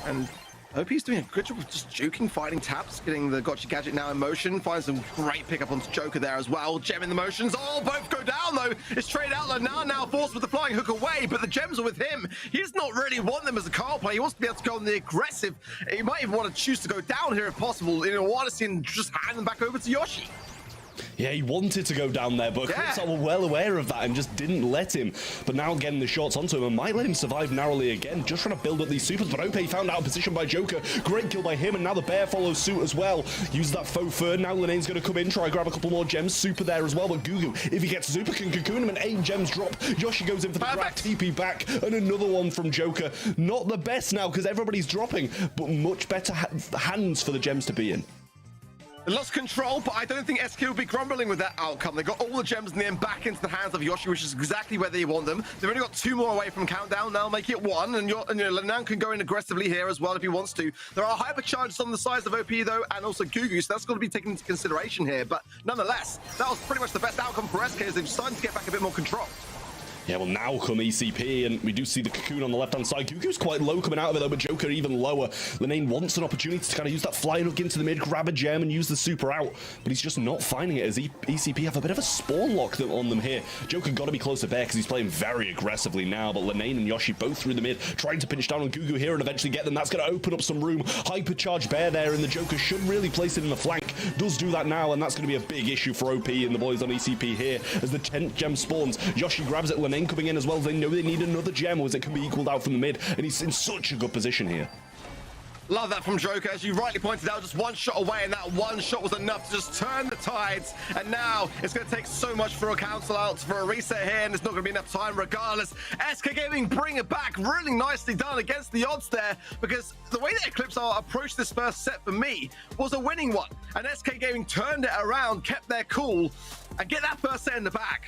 And OP's doing a good job of just juking, fighting taps, getting the gotcha gadget now in motion. Finds some great pickup onto Joker there as well. Gem in the motions. Oh, both go down though. It's straight out. Now forced with the flying hook away, but the gems are with him. He does not really want them as a card player. He wants to be able to go on the aggressive. He might even want to choose to go down here if possible. You know, want to see him just hand them back over to Yoshi. Yeah, he wanted to go down there, but Eclipsar were well aware of that and just didn't let him. But now getting the shots onto him and might let him survive narrowly again, just trying to build up these supers. But OP found out a position by Joker. Great kill by him, and now the bear follows suit as well. Use that faux fur. Now Lenane's going to come in, try grab a couple more gems. Super there as well, but Gugu, if he gets super, can cocoon him, and 8 gems drop. Yoshi goes in for the grab, TP back, and another one from Joker. Not the best now because everybody's dropping, but much better hands for the gems to be in. Lost control, but I don't think SK will be grumbling with that outcome. They got all the gems in the end back into the hands of Yoshi, which is exactly where they want them. They've only got 2 more away from countdown. Now make it 1, and Lenan can go in aggressively here as well if he wants to. There are hypercharges on the sides of OP though, and also Gugu, so that's got to be taken into consideration here. But nonetheless, that was pretty much the best outcome for SK as they've started to get back a bit more control. Yeah, well, now come ECP, and we do see the cocoon on the left-hand side. Gugu's quite low coming out of it, though, but Joker even lower. Lenane wants an opportunity to kind of use that flying hook into the mid, grab a gem, and use the super out, but he's just not finding it as ECP have a bit of a spawn lock on them here. Joker got to be close to bear because he's playing very aggressively now, but Lenane and Yoshi both through the mid, trying to pinch down on Gugu here and eventually get them. That's going to open up some room. Hypercharged bear there, and the Joker should really place it in the flank. Does do that now, and that's going to be a big issue for OP and the boys on ECP here as the 10th gem spawns. Yoshi grabs it, Lenane coming in as well. They know they need another gem as it can be equaled out from the mid, and he's in such a good position here. Love that from Joker, as you rightly pointed out, just 1 shot away, and that 1 shot was enough to just turn the tides. And now it's going to take so much for a cancel out, for a reset here, and it's not going to be enough time regardless. SK Gaming bring it back, really nicely done against the odds there, because the way that Eclipsar approached this first set for me was a winning one. And SK Gaming turned it around, kept their cool, and get that first set in the bag.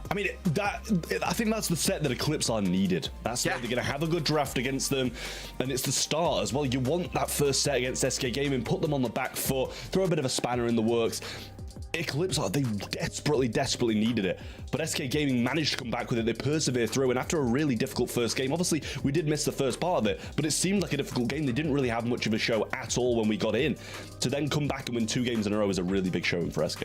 I mean, I think that's the set that Eclipsar needed. That's why they're going to have a good draft against them, and it's the start as well. You want that first set against SK Gaming, put them on the back foot, throw a bit of a spanner in the works. Eclipsar, they desperately needed it, but SK Gaming managed to come back with it. They persevered through, and after a really difficult first game, obviously we did miss the first part of it, but it seemed like a difficult game. They didn't really have much of a show at all when we got in. To then come back and win 2 games in a row is a really big showing for SK.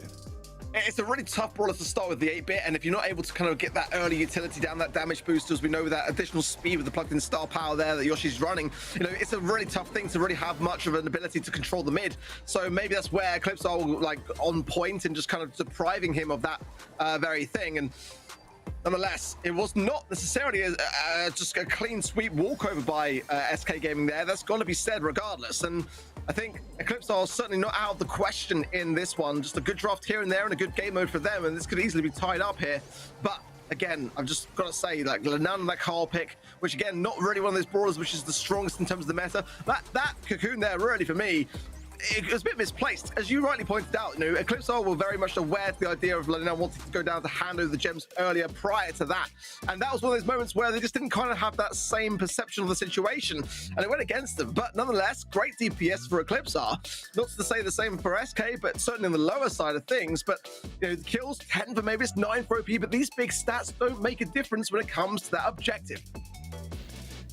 it's a really tough brawler to start with the 8-bit, and if you're not able to kind of get that early utility down, that damage booster, as we know, with that additional speed with the plugged-in star power there that Yoshi's running, you know, it's a really tough thing to really have much of an ability to control the mid. So maybe that's where Eclipsar will like on point and just kind of depriving him of that very thing. And nonetheless, it was not necessarily just a clean sweep walkover by SK Gaming there. That's got to be said regardless. And I think Eclipsar is certainly not out of the question in this one. Just a good draft here and there and a good game mode for them. And this could easily be tied up here. But again, I've just got to say, like, Lannan and that Carl pick, which again, not really one of those brawlers which is the strongest in terms of the meta. That Cocoon there, really, for me, it was a bit misplaced. As you rightly pointed out, you know, Eclipsar were very much aware of the idea of Lannan wanting to go down to hand over the gems earlier prior to that. And that was one of those moments where they just didn't kind of have that same perception of the situation. And it went against them. But nonetheless, great DPS for Eclipsar. Not to say the same for SK, but certainly on the lower side of things. But, you know, the kills, 10 for maybe it's 9 for OP, but these big stats don't make a difference when it comes to that objective.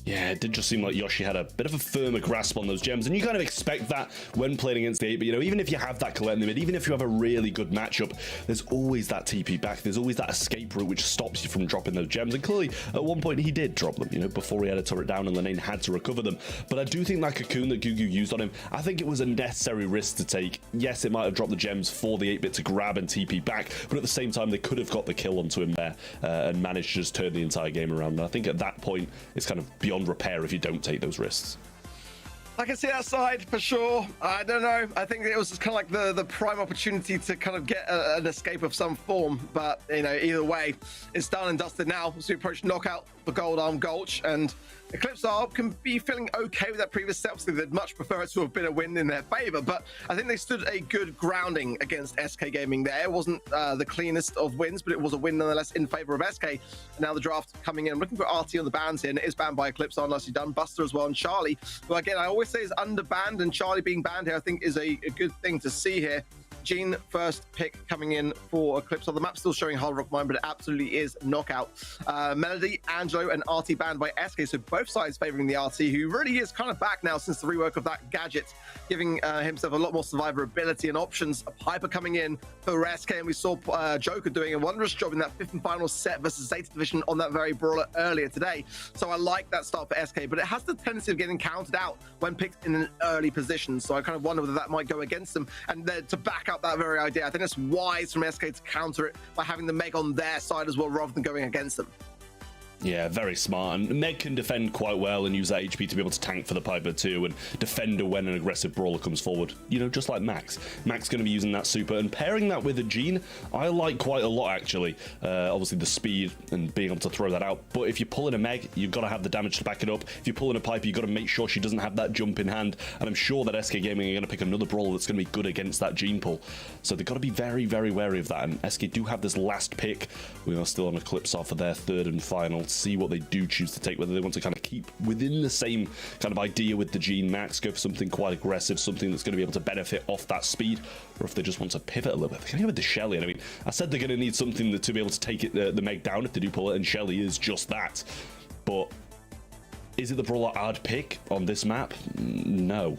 Yeah, it did just seem like Yoshi had a bit of a firmer grasp on those gems, and you kind of expect that when playing against the 8, but you know, even if you have that collect in the mid, even if you have a really good matchup, there's always that TP back, there's always that escape route which stops you from dropping those gems, and clearly at one point he did drop them, you know, before he had a turret down and Lanane had to recover them. But I do think that Cocoon that Gugu used on him, I think it was a necessary risk to take. Yes, it might have dropped the gems for the 8-bit to grab and TP back, but at the same time they could have got the kill onto him there and managed to just turn the entire game around. And I think at that point it's kind of beyond repair if you don't take those risks. I can see that side for sure. I don't know. I think it was just kind of like the prime opportunity to kind of get an escape of some form. But, you know, either way, it's done and dusted now as we approach knockout for Gold Arm Gulch. And Eclipsar can be feeling okay with that previous step. So they'd much prefer it to have been a win in their favor. But I think they stood a good grounding against SK Gaming there. It wasn't the cleanest of wins, but it was a win nonetheless in favor of SK. And now the draft coming in. I'm looking for RT on the bans here, and it is banned by Eclipsar, nicely done. Buster as well, and Charlie. But again, I always say is under banned, and Charlie being banned here I think is a good thing to see here. Gene first pick coming in for Eclipsar. The map's still showing Hard Rock Mine, but it absolutely is knockout. Melody, Angelo, and RT banned by SK, so both sides favoring the RT, who really is kind of back now since the rework of that gadget, giving himself a lot more survivability and options. A Piper coming in for SK, and we saw Joker doing a wondrous job in that 5th and final set versus Zeta Division on that very brawler earlier today. So I like that start for SK, but it has the tendency of getting counted out when picked in an early position. So I kind of wonder whether that might go against them. And then to back up that very idea, I think it's wise from SK to counter it by having the Meg on their side as well, rather than going against them. Yeah, very smart. And Meg can defend quite well and use that HP to be able to tank for the Piper too, and defend when an aggressive brawler comes forward. You know, just like Max. Max going to be using that super, and pairing that with a Gene, I like quite a lot actually. Obviously the speed and being able to throw that out. But if you pull in a Meg, you've got to have the damage to back it up. If you pull in a Piper, you've got to make sure she doesn't have that jump in hand. And I'm sure that SK Gaming are going to pick another brawler that's going to be good against that Gene pull. So they've got to be very, very wary of that. And SK do have this last pick. We are still on Eclipsar for their 3rd and final. See what they do choose to take, whether they want to kind of keep within the same kind of idea with the Gene Max, go for something quite aggressive, something that's going to be able to benefit off that speed, or if they just want to pivot a little bit. They can go with the Shelly. And I mean, I said they're going to need something to be able to take it the Meg down if they do pull it, and Shelly is just that. But is it the brawler I'd pick on this map? No.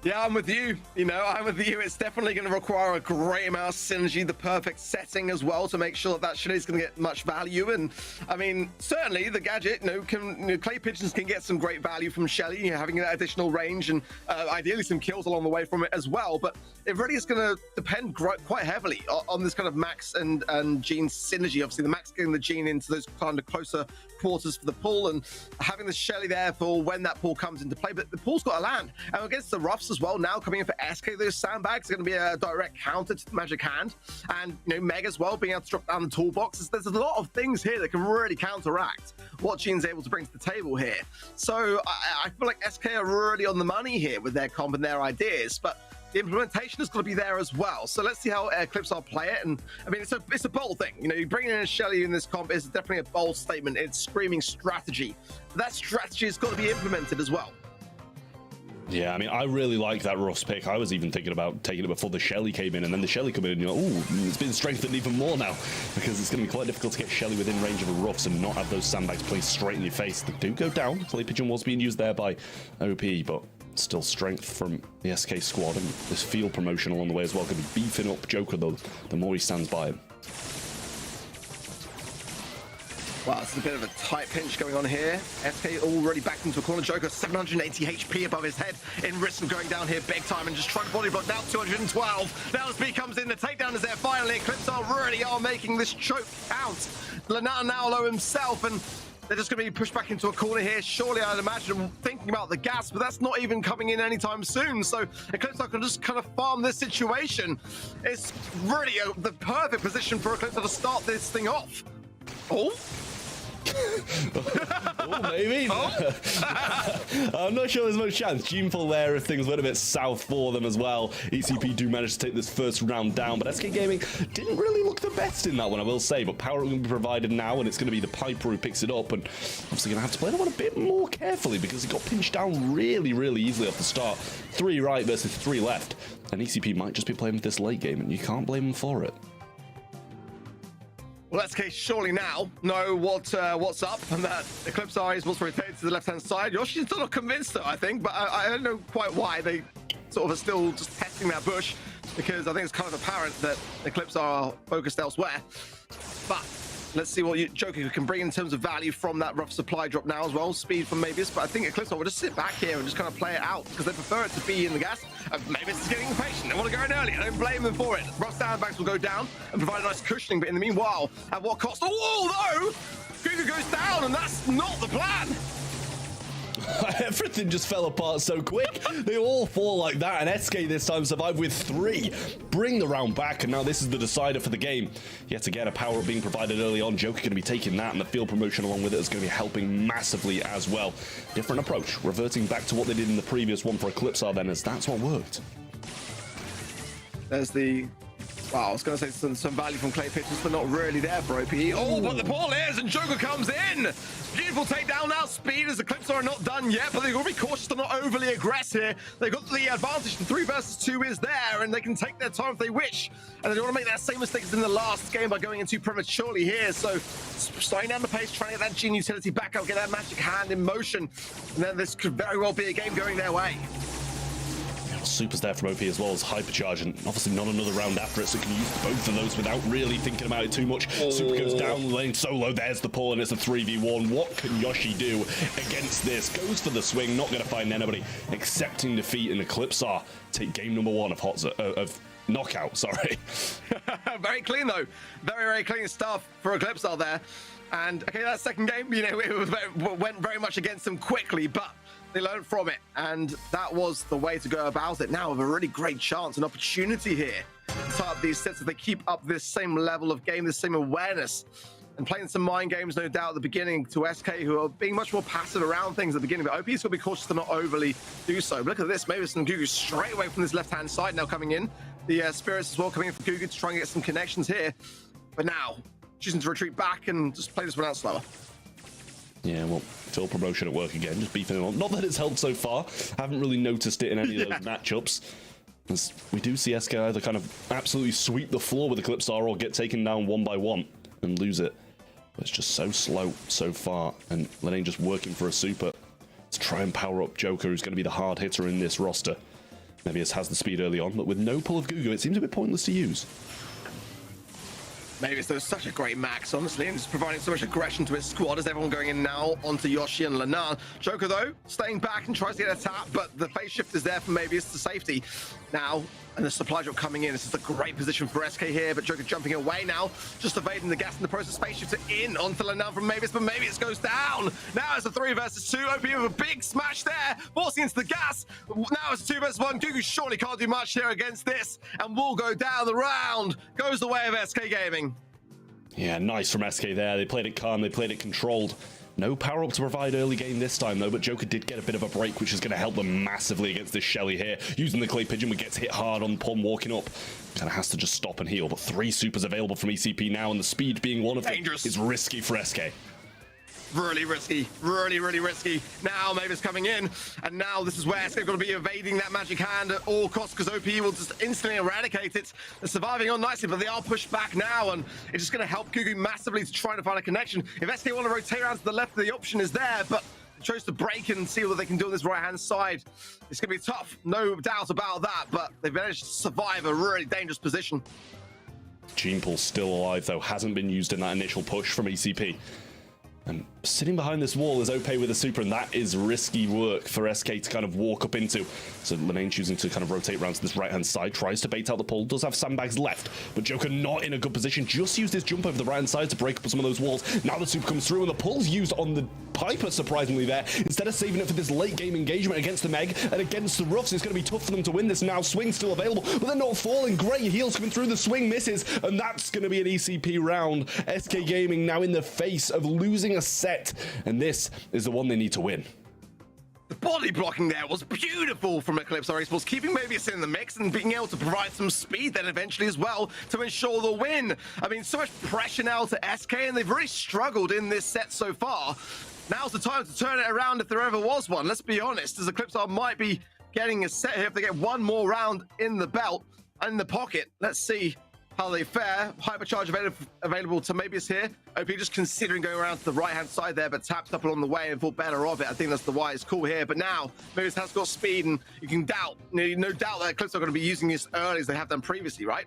Yeah, I'm with you. You know, I'm with you. It's definitely going to require a great amount of synergy, the perfect setting as well, to make sure that Shelly's going to get much value. And I mean, certainly the gadget, Clay Pigeons can get some great value from Shelly, having that additional range and ideally some kills along the way from it as well. But it really is going to depend quite heavily on this kind of Max and Gene synergy. Obviously, the Max getting the Gene into those kind of closer quarters for the pull, and having the Shelly there for when that pull comes into play. But the pull's got to land, and against the roughs as well now coming in for SK, those sandbags are going to be a direct counter to the magic hand, and Meg as well being able to drop down the toolbox. There's a lot of things here that can really counteract what Gene's able to bring to the table here. So I feel like SK are really on the money here with their comp and their ideas, but the implementation is going to be there as well. So let's see how Eclipsar play it. And I mean, it's a bold thing. You bringing in a Shelly in this comp is definitely a bold statement. It's screaming strategy. But that strategy has got to be implemented as well. Yeah, I mean, I really like that Russ pick. I was even thinking about taking it before the Shelly came in, and then the Shelly came in, and you're like, ooh, it's been strengthened even more now, because it's going to be quite difficult to get Shelly within range of a Ruffs and not have those sandbags placed straight in your face. They do go down. Clay Pigeon was being used there by OP, but Still strength from the SK squad, and this field promotion along the way as well could be beefing up Joker though, the more he stands by him. Wow, this is a bit of a tight pinch going on here. SK already backed into a corner. Joker 780 HP above his head, in risk of going down here big time, and just trying to body block now 212. Now the speed comes in, the takedown is there finally. Eclipsar really are making this choke count. Lana now low himself, and they're just going to be pushed back into a corner here. Surely, I'd imagine, thinking about the gas, but that's not even coming in anytime soon. So Eclipsar can just kind of farm this situation. It's really the perfect position for Eclipsar to start this thing off. Oh? Oh, maybe. Oh. I'm not sure there's much chance. Tuneful there if things went a bit south for them as well. ECP do manage to take this first round down, but SK Gaming didn't really look the best in that one, I will say. But power will be provided now, and it's going to be the Piper who picks it up, and obviously going to have to play that one a bit more carefully because he got pinched down really, really easily off the start. 3 right versus 3 left, and ECP might just be playing with this late game, and you can't blame them for it. Well, SK surely now know what's up, and that Eclipsar is wants to rotate to the left-hand side. Yoshi's still not convinced, though, I think, but I don't know quite why they sort of are still just testing that bush, because I think it's kind of apparent that Eclipsar are focused elsewhere. But let's see what Joker can bring in terms of value from that rough supply drop now as well. Speed from Mavis, but I think Eclipsar will just sit back here and just kind of play it out because they prefer it to be in the gas. Mavis is getting impatient. They want to go in early. I don't blame them for it. Rough sandbags will go down and provide a nice cushioning, but in the meanwhile, at what cost? Oh, though! Gugu goes down, and that's not the plan. Everything just fell apart so quick. They all fall like that, and SK this time survive with 3. Bring the round back, and now this is the decider for the game. Yet again, a power-up being provided early on. Joker going to be taking that, and the field promotion along with it is going to be helping massively as well. Different approach, reverting back to what they did in the previous one for Eclipsar then, as that's what worked. There's the... Wow, I was going to say some value from Clay Pitches, but not really there for OPE. Oh, but the ball is, and Joker comes in. Beautiful takedown now. Speed as the Eclipsar are not done yet, but they've got to be cautious to not overly aggress here. They've got the advantage. The 3 versus 2 is there, and they can take their time if they wish. And they don't want to make that same mistake as in the last game by going in too prematurely here. So slowing down the pace, trying to get that Gene utility back out, get that magic hand in motion. And then this could very well be a game going their way. Super's there from OP as well as Hypercharge, and obviously not another round after it, so can use both of those without really thinking about it too much. Super goes down lane solo, there's the pull, and it's a 3v1. What can Yoshi do against this? Goes for the swing, not going to find anybody, accepting defeat in Eclipsar. Take game number 1 of knockout, sorry. Very clean though, very clean stuff for Eclipsar there. And okay, that second game, you know, it went very much against them quickly, but they learned from it, and that was the way to go about it. Now with a really great chance, an opportunity here to tie up these sets if they keep up this same level of game, this same awareness, and playing some mind games, no doubt, at the beginning to SK, who are being much more passive around things at the beginning, but OP's got to be cautious to not overly do so. But look at this, Mavis and Gugu straight away from this left-hand side now coming in. The Spirits as well coming in for Gugu to try and get some connections here. But now, choosing to retreat back and just play this one out slower. Yeah, well, field promotion at work again, just beefing them on. Not that it's helped so far. Haven't really noticed it in any of those matchups. As we do see SK either kind of absolutely sweep the floor with Eclipsar or get taken down 1 by 1 and lose it. But it's just so slow so far, and Lane just working for a super to try and power up Joker, who's going to be the hard hitter in this roster. Nevius has the speed early on, but with no pull of Gugu, it seems a bit pointless to use. Mavis, though, such a great max, honestly, and just providing so much aggression to his squad as everyone going in now onto Yoshi and Lanan. Joker, though, staying back and tries to get a tap, but the phase shift is there for Mavis to safety. Now, and the supply drop coming in. This is a great position for SK here, but Joker jumping away now, just evading the gas in the process. Space shifter in onto Lanan from Mavis, but Mavis goes down. Now it's a 3 versus 2. OP with a big smash there, forcing into the gas. Now it's a 2 versus 1. Gugu surely can't do much here against this, and will go down the round. Goes the way of SK Gaming. Yeah, nice from SK there. They played it calm, they played it controlled. No power up to provide early game this time though, but Joker did get a bit of a break, which is going to help them massively against this Shelly here. Using the Clay Pigeon, but gets hit hard on Pom walking up. Kind of has to just stop and heal, but 3 supers available from ECP now, and the speed being one of them is risky for SK. Really risky, really risky. Now Mavis coming in, and now this is where SK are going to be evading that magic hand at all costs, because OP will just instantly eradicate it. They're surviving on nicely, but they are pushed back now, and it's just going to help Gugu massively to try to find a connection. If SK want to rotate around to the left, the option is there, but chose to break and see what they can do on this right-hand side. It's going to be tough, no doubt about that, but they've managed to survive a really dangerous position. Gene Pool still alive, though, hasn't been used in that initial push from ECP. And sitting behind this wall is OP with a super, and that is risky work for SK to kind of walk up into. So Lemaine choosing to kind of rotate around to this right-hand side, tries to bait out the pull, does have sandbags left, but Joker not in a good position, just used his jump over the right-hand side to break up some of those walls. Now the super comes through, and the pull's used on the Piper, surprisingly there, instead of saving it for this late-game engagement against the Meg and against the Ruffs. It's going to be tough for them to win this now. Swing still available, but they're not falling. Great heals coming through, the swing misses, and that's going to be an ECP round. SK Gaming now in the face of losing a set, and this is the one they need to win. The body blocking there was beautiful from Eclipsar Esports, keeping Mobius in the mix and being able to provide some speed then eventually as well to ensure the win. I mean, so much pressure now to SK, and they've really struggled in this set so far. Now's the time to turn it around if there ever was one. Let's be honest, as Eclipsar might be getting a set here if they get one more round in the belt and in the pocket. Let's see how they fare. Hypercharge available to Mobius here. OP just considering going around to the right-hand side there, but tapped up along the way and thought better of it. I think that's the wise call here. But now, Mobius has got speed, and you can doubt, no doubt that Eclipse are going to be using this early as they have done previously, right?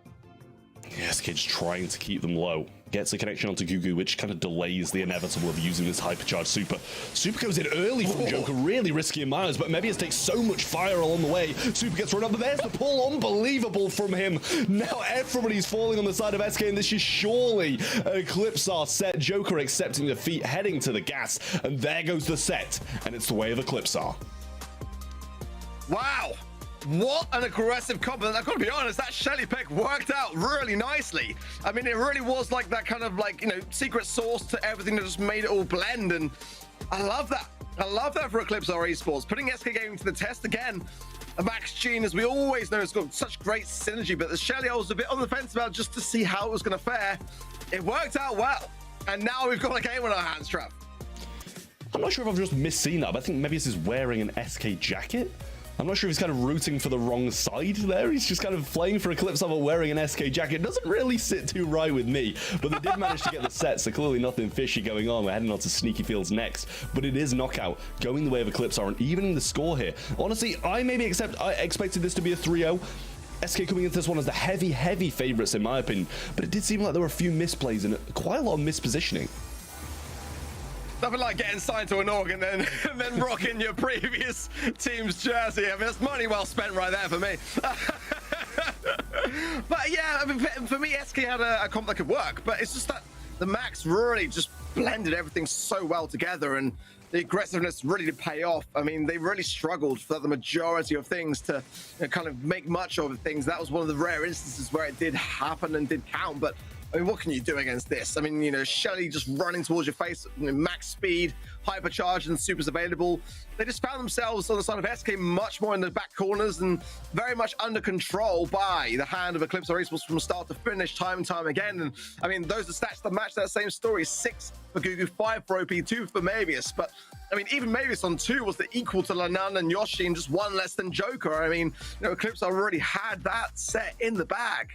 Yes, Kid's trying to keep them low. Gets a connection onto Gugu, which kind of delays the inevitable of using this hypercharged super. Super goes in early from Joker, really risky in Myers, but Mebius takes so much fire along the way. Super gets run up, but there's the pull, unbelievable from him. Now everybody's falling on the side of SK, and this is surely Eclipsar set. Joker accepting defeat, heading to the gas, and there goes the set, and it's the way of Eclipsar. Wow. What an aggressive combo. I've got to be honest, that Shelly pick worked out really nicely. I mean, it really was like that kind of like, secret sauce to everything that just made it all blend. And I love that. I love that for Eclipsar Esports. Putting SK Gaming to the test again. Max Gene, as we always know, has got such great synergy, but the Shelly I was a bit on the fence about just to see how it was going to fare. It worked out well. And now we've got a game on our hands, Trav. I'm not sure if I've just misseen that, but I think Mebius is wearing an SK jacket. I'm not sure if he's kind of rooting for the wrong side there. He's just kind of playing for Eclipsar but wearing an SK jacket. Doesn't really sit too right with me, but they did manage to get the set, so clearly nothing fishy going on. We're heading on to Sneaky Fields next, but it is knockout, going the way of Eclipsar and evening the score here. Honestly, I expected this to be a 3-0. SK coming into this one as the heavy favorites in my opinion, but it did seem like there were a few misplays and quite a lot of mispositioning. Nothing like getting signed to an org and then rocking your previous team's jersey. I mean, that's money well spent right there for me. But yeah, I mean, for me, SK had a comp that could work, but it's just that the Max really just blended everything so well together, and the aggressiveness really did pay off. I mean, they really struggled for the majority of things to kind of make much of things. That was one of the rare instances where it did happen and did count, but I mean, what can you do against this? I mean, Shelly just running towards your face, max speed, hypercharge, and supers available. They just found themselves on the side of SK much more in the back corners and very much under control by the hand of Eclipsar Esports from start to finish, time and time again. And I mean, those are stats that match that same story. 6 for Gugu, 5 for OP, 2 for Mobius. But I mean, even Mobius on 2 was the equal to Lanan and Yoshi, and just 1 less than Joker. I mean, Eclipsar already had that set in the bag.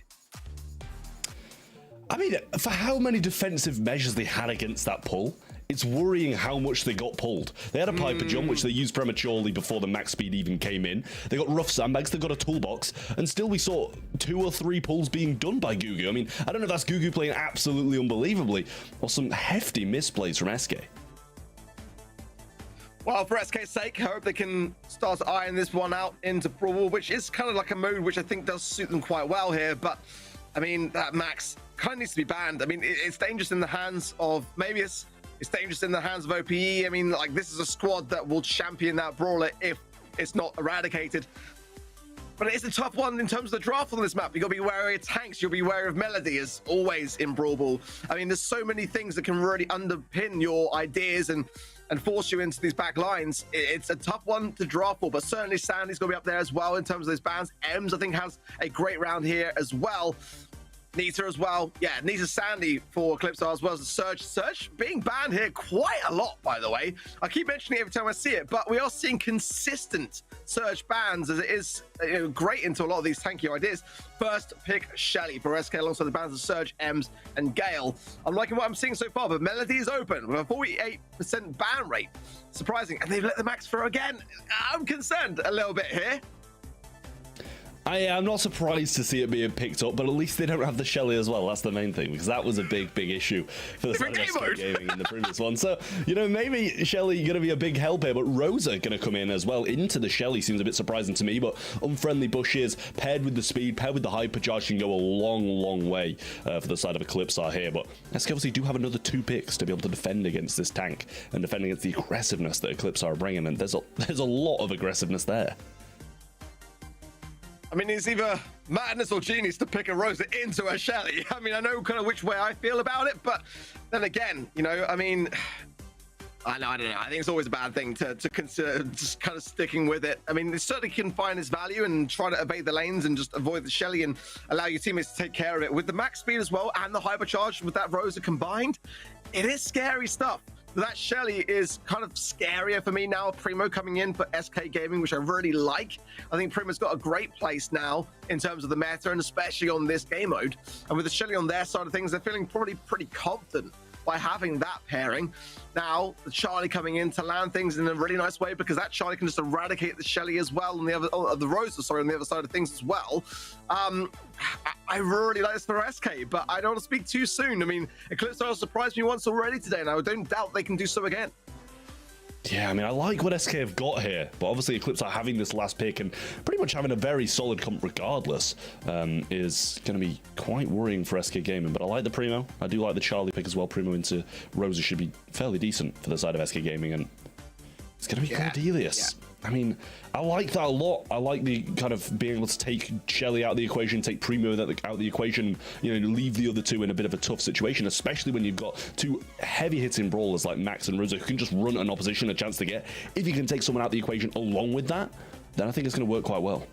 I mean, for how many defensive measures they had against that pull, it's worrying how much they got pulled. They had a Piper jump, which they used prematurely before the max speed even came in. They got rough sandbags, they got a toolbox, and still we saw 2 or 3 pulls being done by Gugu. I mean, I don't know if that's Gugu playing absolutely unbelievably, or some hefty misplays from SK. Well, for SK's sake, I hope they can start to iron this one out into Brawl Ball, which is kind of like a mode which I think does suit them quite well here, but I mean, that Max kind of needs to be banned. I mean, it's dangerous in the hands of Mobius. It's dangerous in the hands of OPE. I mean, like, this is a squad that will champion that brawler if it's not eradicated. But it's a tough one in terms of the draft on this map. You've got to be wary of tanks. You'll be wary of Melody, as always in Brawl Ball. I mean, there's so many things that can really underpin your ideas and force you into these back lines. It's a tough one to draft for, but certainly Sandy's going to be up there as well in terms of those bans. Ems, I think, has a great round here as well. Nita as well. Yeah, Nita Sandy for Eclipsar as well as the Surge. Surge being banned here quite a lot, by the way. I keep mentioning it every time I see it, but we are seeing consistent Surge bans as it is great into a lot of these tanky ideas. First pick Shelly for SK alongside the bans of Surge, Ems, and Gale. I'm liking what I'm seeing so far, but Melody is open with a 48% ban rate. Surprising, and they've let the max through again. I'm concerned a little bit here. I'm not surprised to see it being picked up, but at least they don't have the Shelly as well. That's the main thing, because that was a big issue for the side of SK Gaming in the previous one. So, you know, maybe Shelly going to be a big help here, but Rosa going to come in as well into the Shelly seems a bit surprising to me, but unfriendly bushes paired with the speed, paired with the hypercharge can go a long way for the side of Eclipsar here. But SK obviously do have another 2 picks to be able to defend against this tank and defend against the aggressiveness that Eclipsar are bringing, and there's a lot of aggressiveness there. I mean, it's either madness or genius to pick a Rosa into a Shelly. I mean, I know kind of which way I feel about it, but then again, you know, I mean, I don't know. I think it's always a bad thing to consider just kind of sticking with it. I mean, it certainly can find its value and try to evade the lanes and just avoid the Shelly and allow your teammates to take care of it. With the max speed as well and the hypercharge with that Rosa combined, it is scary stuff. That Shelly is kind of scarier for me now. Primo coming in for SK Gaming, which I really like. I think Primo's got a great place now in terms of the meta, and especially on this game mode. And with the Shelly on their side of things, they're feeling probably pretty confident by having that pairing. Now, the Charlie coming in to land things in a really nice way, because that Charlie can just eradicate the Shelly as well, on the other, the Rosa, sorry, on the other side of things as well. I really like this for SK, but I don't want to speak too soon. I mean, Eclipsar surprised me once already today, and I don't doubt they can do so again. Yeah, I mean, I like what SK have got here, but obviously Eclipsar having this last pick and pretty much having a very solid comp regardless is going to be quite worrying for SK Gaming. But I like the Primo. I do like the Charlie pick as well. Primo into Rosa should be fairly decent for the side of SK Gaming, and it's going to be Cordelius. Yeah. I mean, I like that a lot. I like the kind of being able to take Shelly out of the equation, take Primo out of the equation, you know, leave the other two in a bit of a tough situation, especially when you've got 2 heavy-hitting brawlers like Max and Rosa who can just run an opposition a chance to get. If you can take someone out of the equation along with that, then I think it's going to work quite well.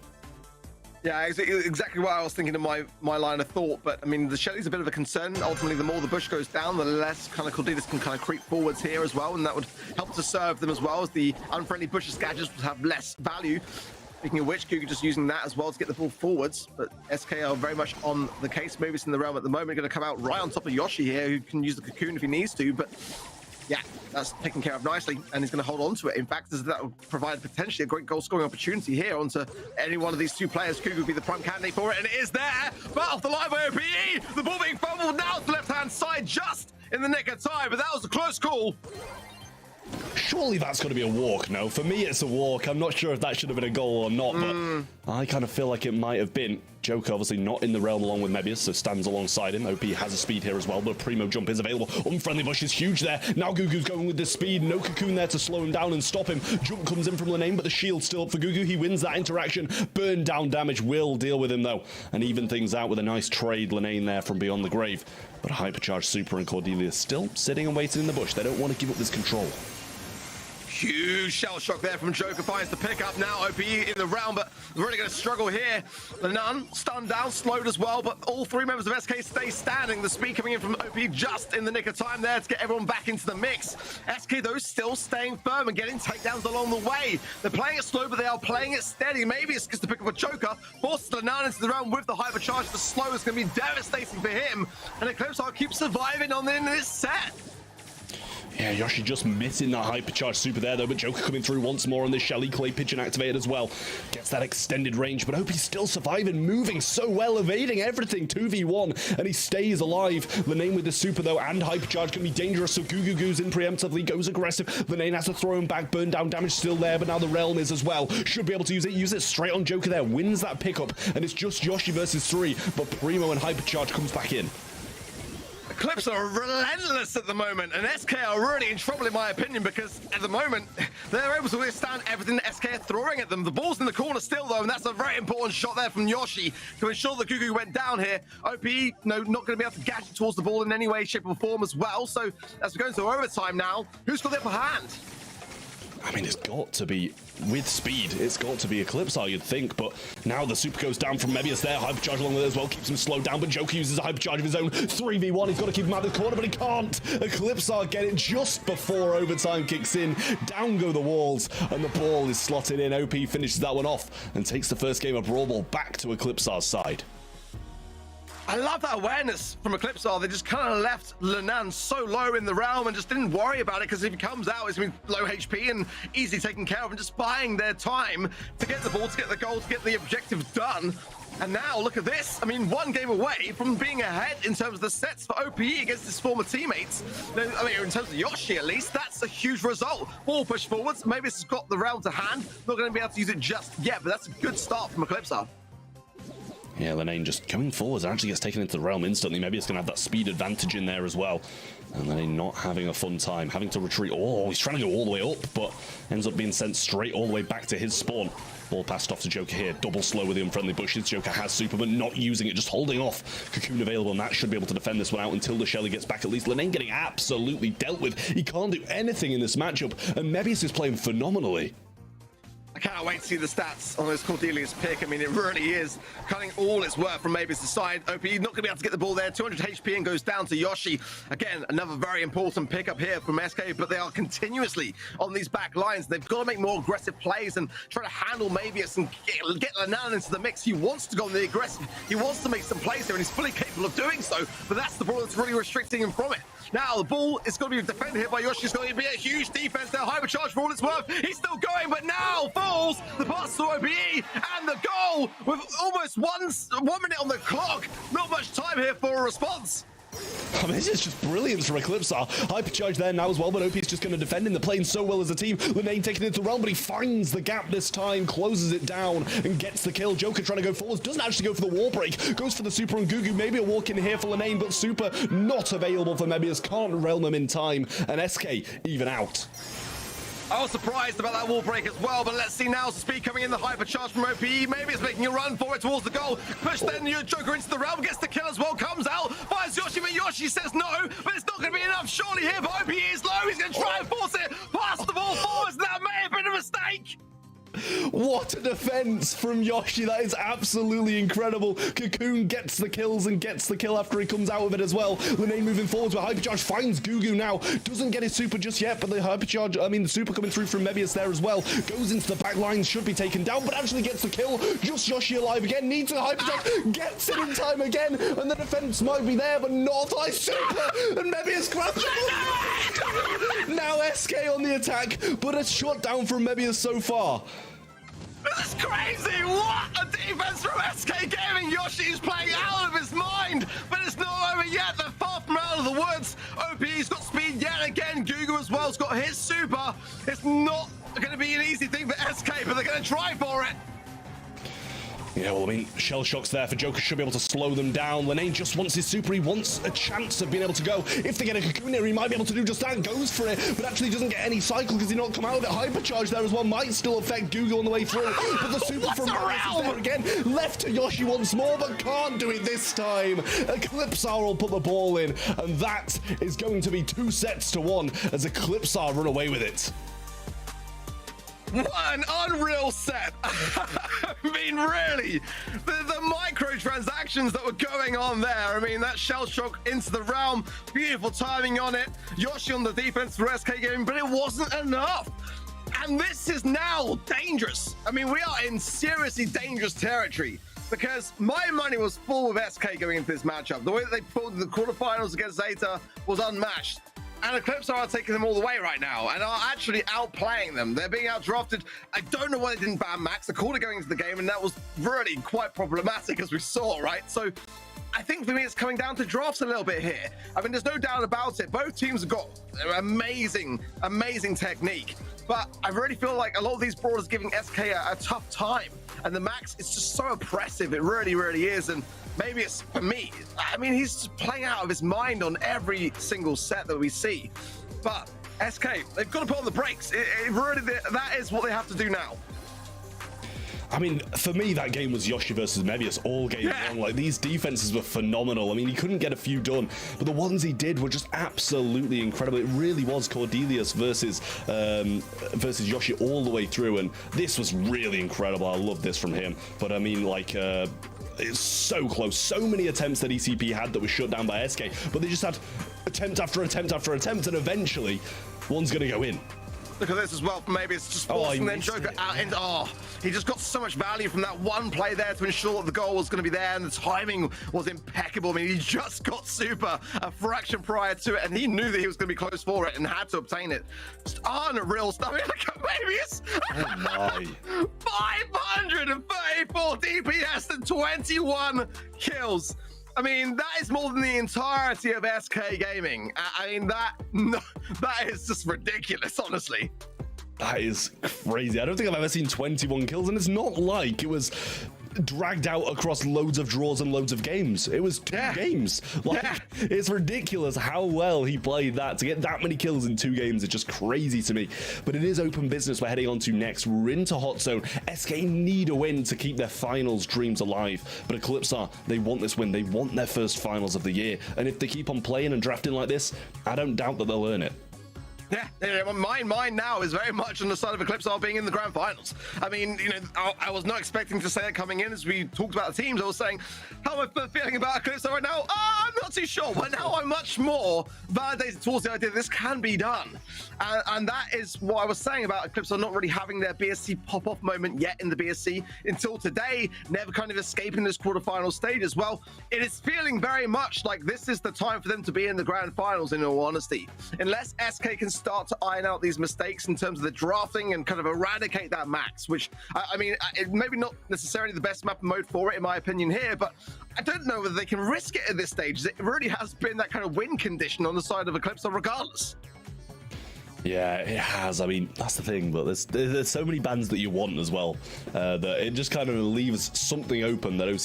Yeah, exactly what I was thinking in my line of thought. But I mean, the Shelly's a bit of a concern. Ultimately, the more the bush goes down, the less kind of Cordelius can kind of creep forwards here as well, and that would help to serve them as well, as the unfriendly bushes gadgets would have less value. Speaking of which, Gugu just using that as well to get the ball forwards, but SK are very much on the case. Mobius in the realm at the moment, going to come out right on top of Yoshi here, who can use the cocoon if he needs to, but yeah, that's taken care of nicely, and he's going to hold on to it. In fact, that will provide potentially a great goal-scoring opportunity here onto any one of these 2 players. Kugu would be the prime candidate for it, and it is there, but off the line by OPE. The ball being fumbled now to the left-hand side, just in the nick of time, but that was a close call. Surely that's going to be a walk, no? For me, it's a walk. I'm not sure if that should have been a goal or not, but I kind of feel like it might have been. Joker obviously not in the realm along with Mebius, so stands alongside him. OP has a speed here as well, but a Primo jump is available. Unfriendly Bush is huge there. Now Gugu's going with the speed. No Cocoon there to slow him down and stop him. Jump comes in from Lenane, but the shield's still up for Gugu. He wins that interaction. Burn down damage will deal with him, though, and even things out with a nice trade. Lenane there from beyond the grave. But a hypercharged Super and Cordelius still sitting and waiting in the bush. They don't want to give up this control. Huge shell shock there from Joker, finds the pickup now. OPE in the round, but really going to struggle here. Lenan stunned down, slowed as well, but all 3 members of SK stay standing. The speed coming in from OP just in the nick of time there to get everyone back into the mix. SK, though, still staying firm and getting takedowns along the way. They're playing it slow, but they are playing it steady. Maybe it's just to pick up a Joker, forces Lenan into the round with the hypercharge. The slow is going to be devastating for him, and Eclipsar keeps surviving on the end of this set. Yeah, Yoshi just missing that hypercharge Super there, though, but Joker coming through once more on this Shelly Clay Pigeon activated as well. Gets that extended range, but Opie's still surviving, moving so well, evading everything, 2v1, and he stays alive. Lenane with the Super, though, and hypercharge can be dangerous, so Gugu goes in preemptively, goes aggressive. Lenane has to throw him back, burn down damage still there, but now the Realm is as well. Should be able to use it straight on Joker there, wins that pickup, and it's just Yoshi versus 3, but Primo and hypercharge comes back in. Clips are relentless at the moment, and SK are really in trouble in my opinion, because at the moment they're able to withstand everything that SK are throwing at them. The ball's in the corner still though, and that's a very important shot there from Yoshi to ensure that Gugu went down here. OPE, no, not going to be able to gadget towards the ball in any way, shape or form as well. So as we go into overtime now, who's got the upper hand? I mean, it's got to be, with speed, it's got to be Eclipsar, you'd think, but now the super goes down from Mebius there, hypercharge along with it as well, keeps him slowed down, but Joker uses a hypercharge of his own, 3v1, he's got to keep him out of the corner, but he can't. Eclipsar get it just before overtime kicks in, down go the walls, and the ball is slotted in. OP finishes that one off, and takes the first game of Brawl Ball back to Eclipsar's side. I love that awareness from Eclipsar. They just kind of left Lenan so low in the realm and just didn't worry about it, because if he comes out, it's going to be low HP and easily taken care of, and just buying their time to get the ball, to get the goal, to get the objective done. And now look at this. I mean, one game away from being ahead in terms of the sets for OPE against his former teammates. I mean, in terms of Yoshi, at least, that's a huge result. Ball push forwards. Maybe it's got the realm to hand. Not going to be able to use it just yet, but that's a good start from Eclipsar. Yeah, Lenane just going forwards and actually gets taken into the realm instantly. Maybe it's going to have that speed advantage in there as well. And Lenane not having a fun time, having to retreat. Oh, he's trying to go all the way up, but ends up being sent straight all the way back to his spawn. Ball passed off to Joker here. Double slow with the unfriendly bushes. Joker has super, but not using it, just holding off. Cocoon available, and that should be able to defend this one out until the Shelly gets back at least. Lenane getting absolutely dealt with. He can't do anything in this matchup, and Mebius is playing phenomenally. I cannot wait to see the stats on this Cordelia's pick. I mean, it really is cutting all its worth from Mavis' side. OP not going to be able to get the ball there. 200 HP and goes down to Yoshi. Again, another very important pickup here from SK, but they are continuously on these back lines. They've got to make more aggressive plays and try to handle Mavius and get Lenan into the mix. He wants to go on the aggressive. He wants to make some plays here, and he's fully capable of doing so, but that's the ball that's really restricting him from it. Now, the ball is going to be defended here by Yoshi. It's going to be a huge defense there. Hypercharge for all it's worth. He's still going, but now falls the pass to OPE and the goal with almost 1 minute on the clock. Not much time here for a response. I mean, this is just brilliance from Eclipsar. Hypercharge there now as well, but OP is just going to defend in the plane so well as a team. Lenane taking it to the realm, but he finds the gap this time, closes it down, and gets the kill. Joker trying to go forwards, doesn't actually go for the wall break, goes for the super on Gugu. Maybe a walk in here for Lenane, but super not available for Mebius. Can't realm him in time, and SK even out. I was surprised about that wall break as well, but let's see now. Speed coming in, the hypercharge from OPE. Maybe it's making a run for it towards the goal. Push then, your Joker into the realm, gets the kill as well, comes out, finds Yoshi, but Yoshi says no, but it's not going to be enough. Surely here, but OPE is low. He's going to try and force it, pass the ball forwards, and that may have been a mistake. What a defense from Yoshi. That is absolutely incredible. Cocoon gets the kills and gets the kill after he comes out of it as well. Lenane moving forwards with hypercharge, finds Gugu now. Doesn't get his super just yet, but the hypercharge, I mean the super coming through from Mebius there as well. Goes into the back line, should be taken down, but actually gets the kill. Just Yoshi alive again, needs a hypercharge, gets it in time again, and the defense might be there, but not by super, and Mebius grabs it. Now SK on the attack, but a shutdown from Mebius so far. This is crazy! What a defense from SK Gaming! Yoshi is playing out of his mind, but it's not over yet. They're far from out of the woods. OP's got speed yet again. Gugu as well has got his super. It's not going to be an easy thing for SK, but they're going to try for it. Yeah, well, I mean, shell shocks there for Joker should be able to slow them down. Lenane just wants his super. He wants a chance of being able to go. If they get a Cocoon here, he might be able to do just that. Goes for it, but actually doesn't get any cycle because he not come out of it. Hypercharge there as well might still affect Google on the way through. But the super from Mebius is there again. Left to Yoshi once more, but can't do it this time. Eclipsar will put the ball in, and that is going to be 2 sets to 1 as Eclipsar run away with it. What an unreal set. I mean, really, the microtransactions that were going on there. I mean, that shell shock into the realm, beautiful timing on it. Yoshi on the defense for SK Gaming, but it wasn't enough. And this is now dangerous. I mean, we are in seriously dangerous territory, because my money was full with SK going into this matchup. The way that they pulled the quarterfinals against Zeta was unmatched. And Eclipsar are taking them all the way right now and are actually outplaying them. They're being outdrafted. I don't know why they didn't ban Max. They called it going into the game, and that was really quite problematic, as we saw, right? So I think for me, it's coming down to drafts a little bit here. I mean, there's no doubt about it. Both teams have got amazing, amazing technique. But I really feel like a lot of these brawlers are giving SK a tough time. And the Max is just so oppressive. It really, really is. And maybe it's for me. I mean, he's just playing out of his mind on every single set that we see. But SK, they've got to put on the brakes. It really, that is what they have to do now. I mean, for me, that game was Yoshi versus Mebius all game long. Like, these defenses were phenomenal. I mean, he couldn't get a few done, but the ones he did were just absolutely incredible. It really was Cordelius versus Yoshi all the way through, and this was really incredible. I love this from him. But I mean, like, it's so close. So many attempts that ECP had that were shut down by SK, but they just had attempt after attempt after attempt, and eventually one's going to go in. Look at this as well. Maybe it's just forcing then Joker out. And he just got so much value from that one play there to ensure that the goal was going to be there, and the timing was impeccable. I mean, he just got super a fraction prior to it, and he knew that he was going to be close for it and had to obtain it. Just unreal stuff. I mean, look at Mebius. Oh my. 534 DPS and 21 kills. I mean, that is more than the entirety of SK Gaming. I mean, that is just ridiculous, honestly. That is crazy. I don't think I've ever seen 21 kills, and it's not like it was dragged out across loads of draws and loads of games. It was two games. Like, it's ridiculous how well he played that. To get that many kills in 2 games is just crazy to me. But it is open business we're heading on to next. We're into Hot Zone. SK need a win to keep their finals dreams alive. But Eclipsar, they want this win. They want their first finals of the year. And if they keep on playing and drafting like this, I don't doubt that they'll earn it. Yeah, mine now is very much on the side of Eclipsar being in the grand finals. I mean, you know, I was not expecting to say that coming in as we talked about the teams. I was saying, how am I feeling about Eclipsar right now? I'm not too sure, but now I'm much more validated towards the idea that this can be done. And that is what I was saying about Eclipsar not really having their BSC pop-off moment yet in the BSC until today, never kind of escaping this quarterfinal stage as well. It is feeling very much like this is the time for them to be in the grand finals, in all honesty. Unless SK can start to iron out these mistakes in terms of the drafting and kind of eradicate that max, which I mean, maybe not necessarily the best map and mode for it in my opinion here, but I don't know whether they can risk it at this stage. It really has been that kind of win condition on the side of Eclipsar regardless. Yeah, it has. I mean, that's the thing, but there's so many bans that you want as well, that it just kind of leaves something open that that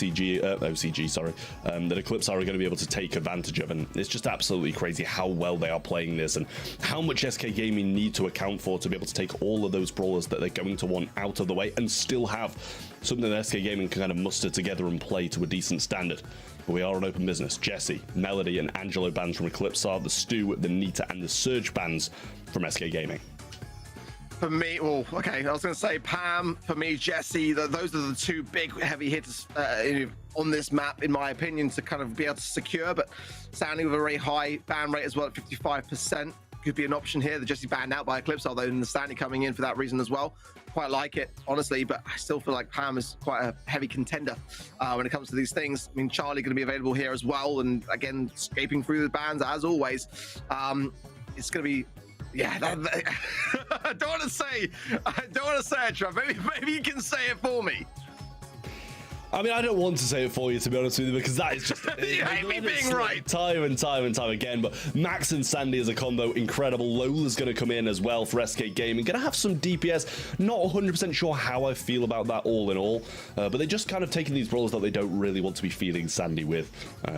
Eclipsar are going to be able to take advantage of, and it's just absolutely crazy how well they are playing this and how much SK Gaming need to account for to be able to take all of those brawlers that they're going to want out of the way and still have something that SK Gaming can kind of muster together and play to a decent standard. But we are an open business. Jesse, Melody, and Angelo bans from Eclipsar, the Stu, the Nita, and the Surge bans from SK Gaming. For me, well, okay, I was going to say Pam, for me, Jesse, those are the 2 big heavy hitters on this map, in my opinion, to kind of be able to secure. But Sandy with a very high ban rate as well at 55%. Could be an option here. The Jesse banned out by Eclipsar, though, and the Sandy coming in for that reason as well. Quite like it, honestly, but I still feel like Pam is quite a heavy contender when it comes to these things. I mean, Charlie going to be available here as well, and again, escaping through the bans as always. It's going to be, yeah. I don't want to say it, Trav. Maybe you can say it for me. I mean, I don't want to say it for you, to be honest with you, because that is just you hate me being right. Time and time again. But Max and Sandy as a combo, incredible. Lola's going to come in as well for SK Gaming. Going to have some DPS. Not 100% sure how I feel about that all in all. But they're just kind of taking these brawlers that they don't really want to be feeding Sandy with.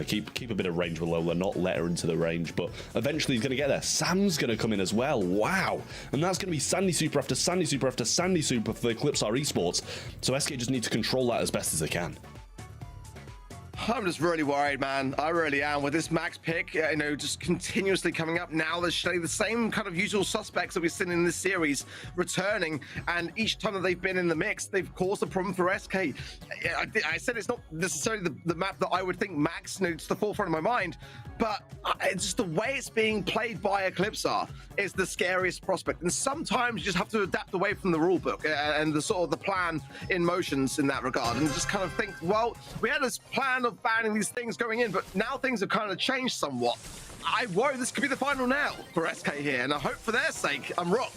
Keep a bit of range with Lola, not let her into the range. But eventually he's going to get there. Sam's going to come in as well. Wow. And that's going to be Sandy Super after Sandy Super after Sandy Super for the Eclipsar Esports. So SK just need to control that as best as they can. I'm just really worried, man. I really am. With this max pick, you know, just continuously coming up now, there's the same kind of usual suspects that we've seen in this series returning, and each time that they've been in the mix, they've caused a problem for SK. I said it's not necessarily the map that I would think Max, you know, it's the forefront of my mind, but it's just the way it's being played by Eclipsar is the scariest prospect. And sometimes you just have to adapt away from the rule book and the sort of the plan in motions in that regard, and just kind of think, well, we had this plan of banning these things going in, but now things have kind of changed somewhat. I worry this could be the final nail for SK here, and I hope for their sake I'm wrong.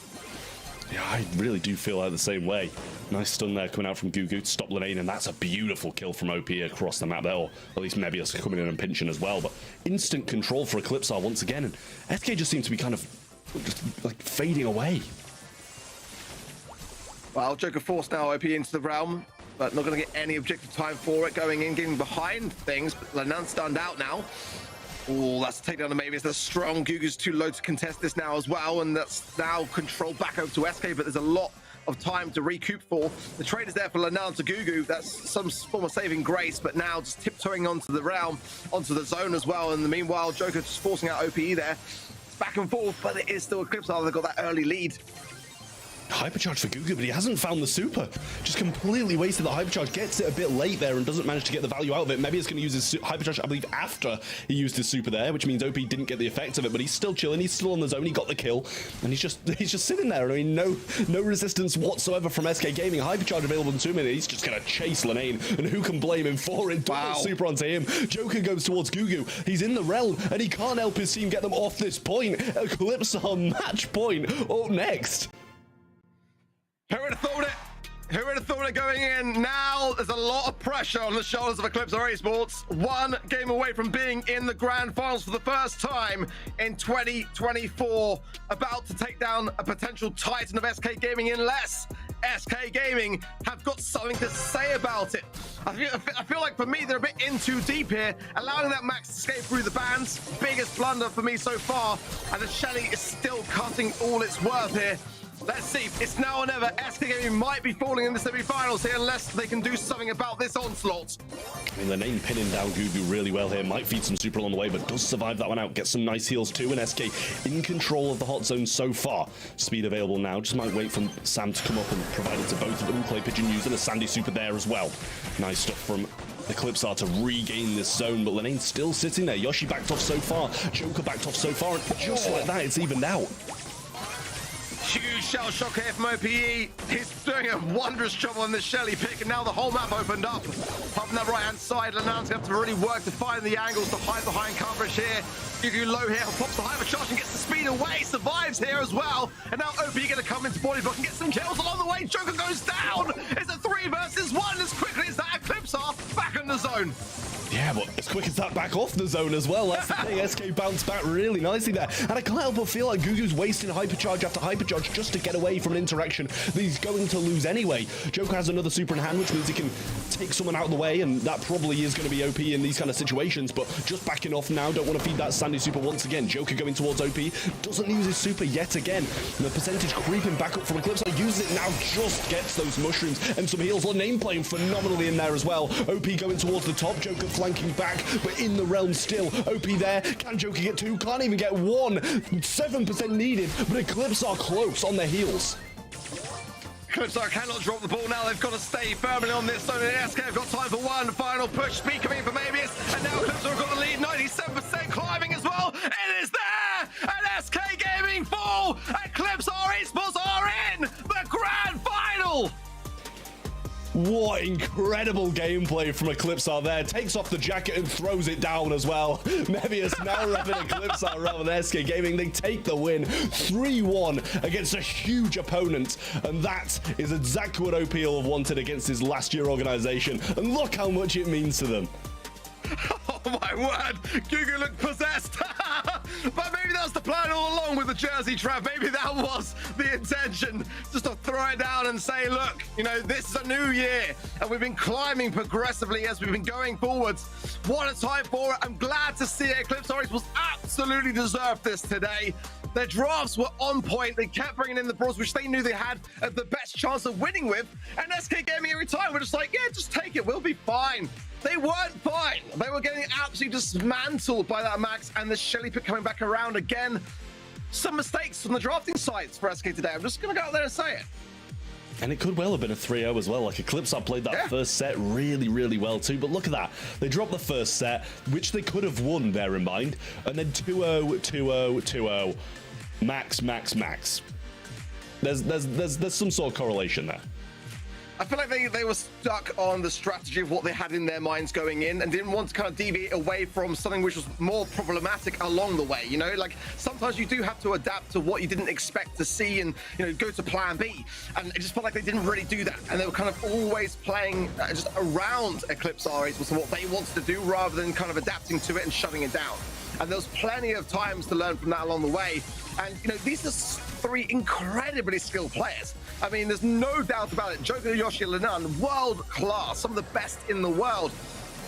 Yeah, I really do feel like the same way. Nice stun there coming out from Gugu to stop Lane, and that's a beautiful kill from OP across the map there, or at least Mebius coming in and pinching as well. But instant control for Eclipsar once again, and SK just seems to be kind of just like fading away. Well, Joker forced now OP into the realm, but not going to get any objective time for it. Going in, getting behind things, but Lanan's stunned out now. Oh, that's a takedown to Mebius. That's strong. Gugu's too low to contest this now as well, and that's now controlled back over to SK, but there's a lot of time to recoup for. The trade is there for Lanan to Gugu. That's some form of saving grace, but now just tiptoeing onto the realm, onto the zone as well. And meanwhile, Joker just forcing out OPE there. It's back and forth, but it is still Eclipsar. They've got that early lead. Hypercharge for Gugu, but he hasn't found the super. Just completely wasted the hypercharge. Gets it a bit late there and doesn't manage to get the value out of it. Maybe he's going to use his hypercharge, I believe, after he used his super there, which means OP didn't get the effect of it, but he's still chilling. He's still on the zone. He got the kill, and he's just sitting there. I mean, no resistance whatsoever from SK Gaming. Hypercharge available in 2 minutes. He's just going to chase Lanane, and who can blame him for it? Double super onto him. Joker goes towards Gugu. He's in the realm, and he can't help his team get them off this point. Eclipsar match point up next. Who would have thought it? Who would have thought it going in? Now there's a lot of pressure on the shoulders of Eclipsar Esports. 1 game away from being in the grand finals for the first time in 2024. About to take down a potential titan of SK Gaming unless SK Gaming have got something to say about it. I feel like for me, they're a bit in too deep here. Allowing that Max to escape through the bans, biggest blunder for me so far. And the Shelly is still cutting all its worth here. Let's see, it's now or never. SK Gaming might be falling in the semi-finals here unless they can do something about this onslaught. I mean, the name pinning down Gugu really well here. Might feed some super along the way, but does survive that one out. Gets some nice heals too, and SK in control of the hot zone so far. Speed available now. Just might wait for Sam to come up and provide it to both of them. Clay Pigeon using a Sandy super there as well. Nice stuff from Eclipsar to regain this zone, but Lanane's still sitting there. Yoshi backed off so far. Joker backed off so far, and just like that, it's evened out. Huge shell shock here from OPE. He's doing a wondrous job on this Shelly pick, and now the whole map opened up. Up on that right-hand side, Lanan's going to have to really work to find the angles to hide behind coverage here. Gugu low here, pops the hypercharge and gets the speed away, survives here as well. And now OPE going to come into body block and get some kills along the way. Joker goes down. It's a 3 versus 1 as quickly as that. Eclipsar back in the zone. Yeah, but as quick as that, back off the zone as well. That's the thing. SK bounced back really nicely there. And I can't help but feel like Gugu's wasting hypercharge after hypercharge just to get away from an interaction that he's going to lose anyway. Joker has another super in hand, which means he can take someone out of the way, and that probably is going to be OP in these kind of situations, but just backing off now. Don't want to feed that Sandy super once again. Joker going towards OP. Doesn't use his super yet again. And the percentage creeping back up from Eclipsar. Uses it now, just gets those mushrooms and some heals. Lanane playing phenomenally in there as well. OP going towards the top. Joker flanking back, but in the realm still. OP there. Can Joker get 2? Can't even get 1. 7% needed, but Eclipsar close on their heels. Eclipsar cannot drop the ball now. They've got to stay firmly on this zone. And SK have got time for one final push. Speed coming in for Mabius. And now Eclipsar have got the lead. 97% climbing as well. It is there! And SK Gaming fall! Eclipsar Esports are in the grand final! What incredible gameplay from Eclipsar there. Takes off the jacket and throws it down as well. Mebius now repping Eclipsar rather than SK Gaming. They take the win 3-1 against a huge opponent. And that is exactly what OP will have wanted against his last year organization. And look how much it means to them. Oh my word, Gugu looked possessed. But maybe that was the plan all along with the jersey trap. Maybe that was the intention, just to throw it down and say, look, you know, this is a new year and we've been climbing progressively as we've been going forwards. What a time for it. I'm glad to see it. Eclipsar was absolutely deserved this today. Their drafts were on point. They kept bringing in the brawls, which they knew they had the best chance of winning with. And SK Gaming every time were just like, yeah, just take it. We'll be fine. They weren't fine. They were getting absolutely dismantled by that Max, and the Shelly pick coming back around again. Some mistakes from the drafting sites for SK today. I'm just going to go out there and say it. And it could well have been a 3-0 as well. Like, Eclipsar played that first set really, really well too. But look at that. They dropped the first set, which they could have won, bear in mind. And then 2-0, 2-0, 2-0. Max, max, max. There's some sort of correlation there. I feel like they were stuck on the strategy of what they had in their minds going in and didn't want to kind of deviate away from something which was more problematic along the way. You know, like sometimes you do have to adapt to what you didn't expect to see and, you know, go to plan B. And it just felt like they didn't really do that. And they were kind of always playing just around Eclipsar was what they wanted to do rather than kind of adapting to it and shutting it down. And there was plenty of times to learn from that along the way. And, you know, these are 3 incredibly skilled players. I mean, there's no doubt about it. Joker, Yoshi, Lanan, world class, some of the best in the world.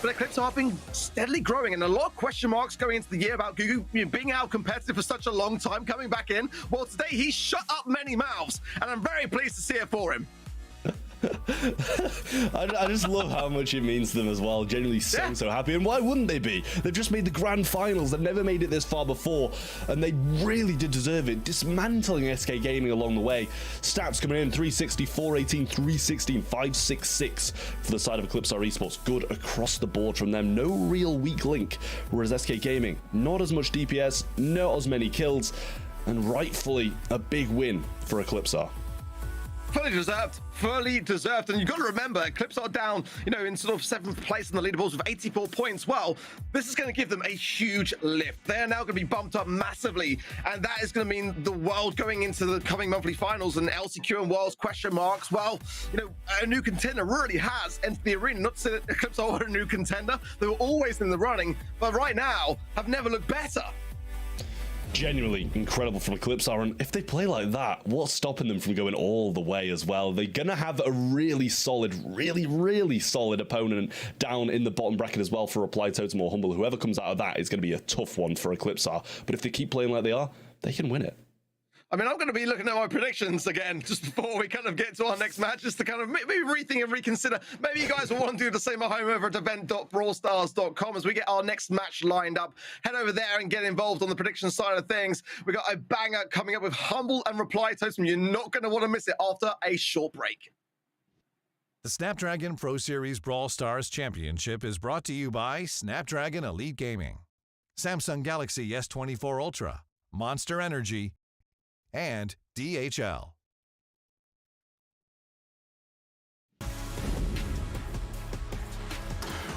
but Eclipsar have been steadily growing, and a lot of question marks going into the year about Gugu being out competitive for such a long time, coming back in. Well, today he shut up many mouths, and I'm very pleased to see it for him. I just love how much it means to them as well. Genuinely so happy. And why wouldn't they be? They've just made the grand finals. They've never made it this far before, and they really did deserve it. Dismantling SK Gaming along the way. Stats coming in 360, 418, 316, 566 for the side of Eclipsar Esports. Good across the board from them. No real weak link. Whereas SK Gaming, not as much DPS, not as many kills, and rightfully a big win for Eclipsar. Fully deserved. And you've got to remember, Eclipsar down, in sort of 7th place in the leaderboards with 84 points. Well, this is going to give them a huge lift. They're now going to be bumped up massively, and that is going to mean the world going into the coming monthly finals and LCQ and Worlds question marks. Well, a new contender really has entered the arena. Not to say that Eclipsar were a new contender. They were always in the running, but right now have never looked better. Genuinely incredible from Eclipsar, and if they play like that, what's stopping them from going all the way as well? They're gonna have a really solid, really solid opponent down in the bottom bracket as well for Reply Totem or Humble. Whoever comes out of that is gonna be a tough one for Eclipsar, but if they keep playing like they are, they can win it. I mean, I'm going to be looking at my predictions again just before we kind of get to our next match, just to kind of maybe rethink and reconsider. Maybe you guys will want to do the same at home over at event.brawlstars.com as we get our next match lined up. Head over there and get involved on the prediction side of things. We got a banger coming up with Humble and Reply Totem. You're not going to want to miss it after a short break. The Snapdragon Pro Series Brawl Stars Championship is brought to you by Snapdragon Elite Gaming, Samsung Galaxy S24 Ultra, Monster Energy, and DHL.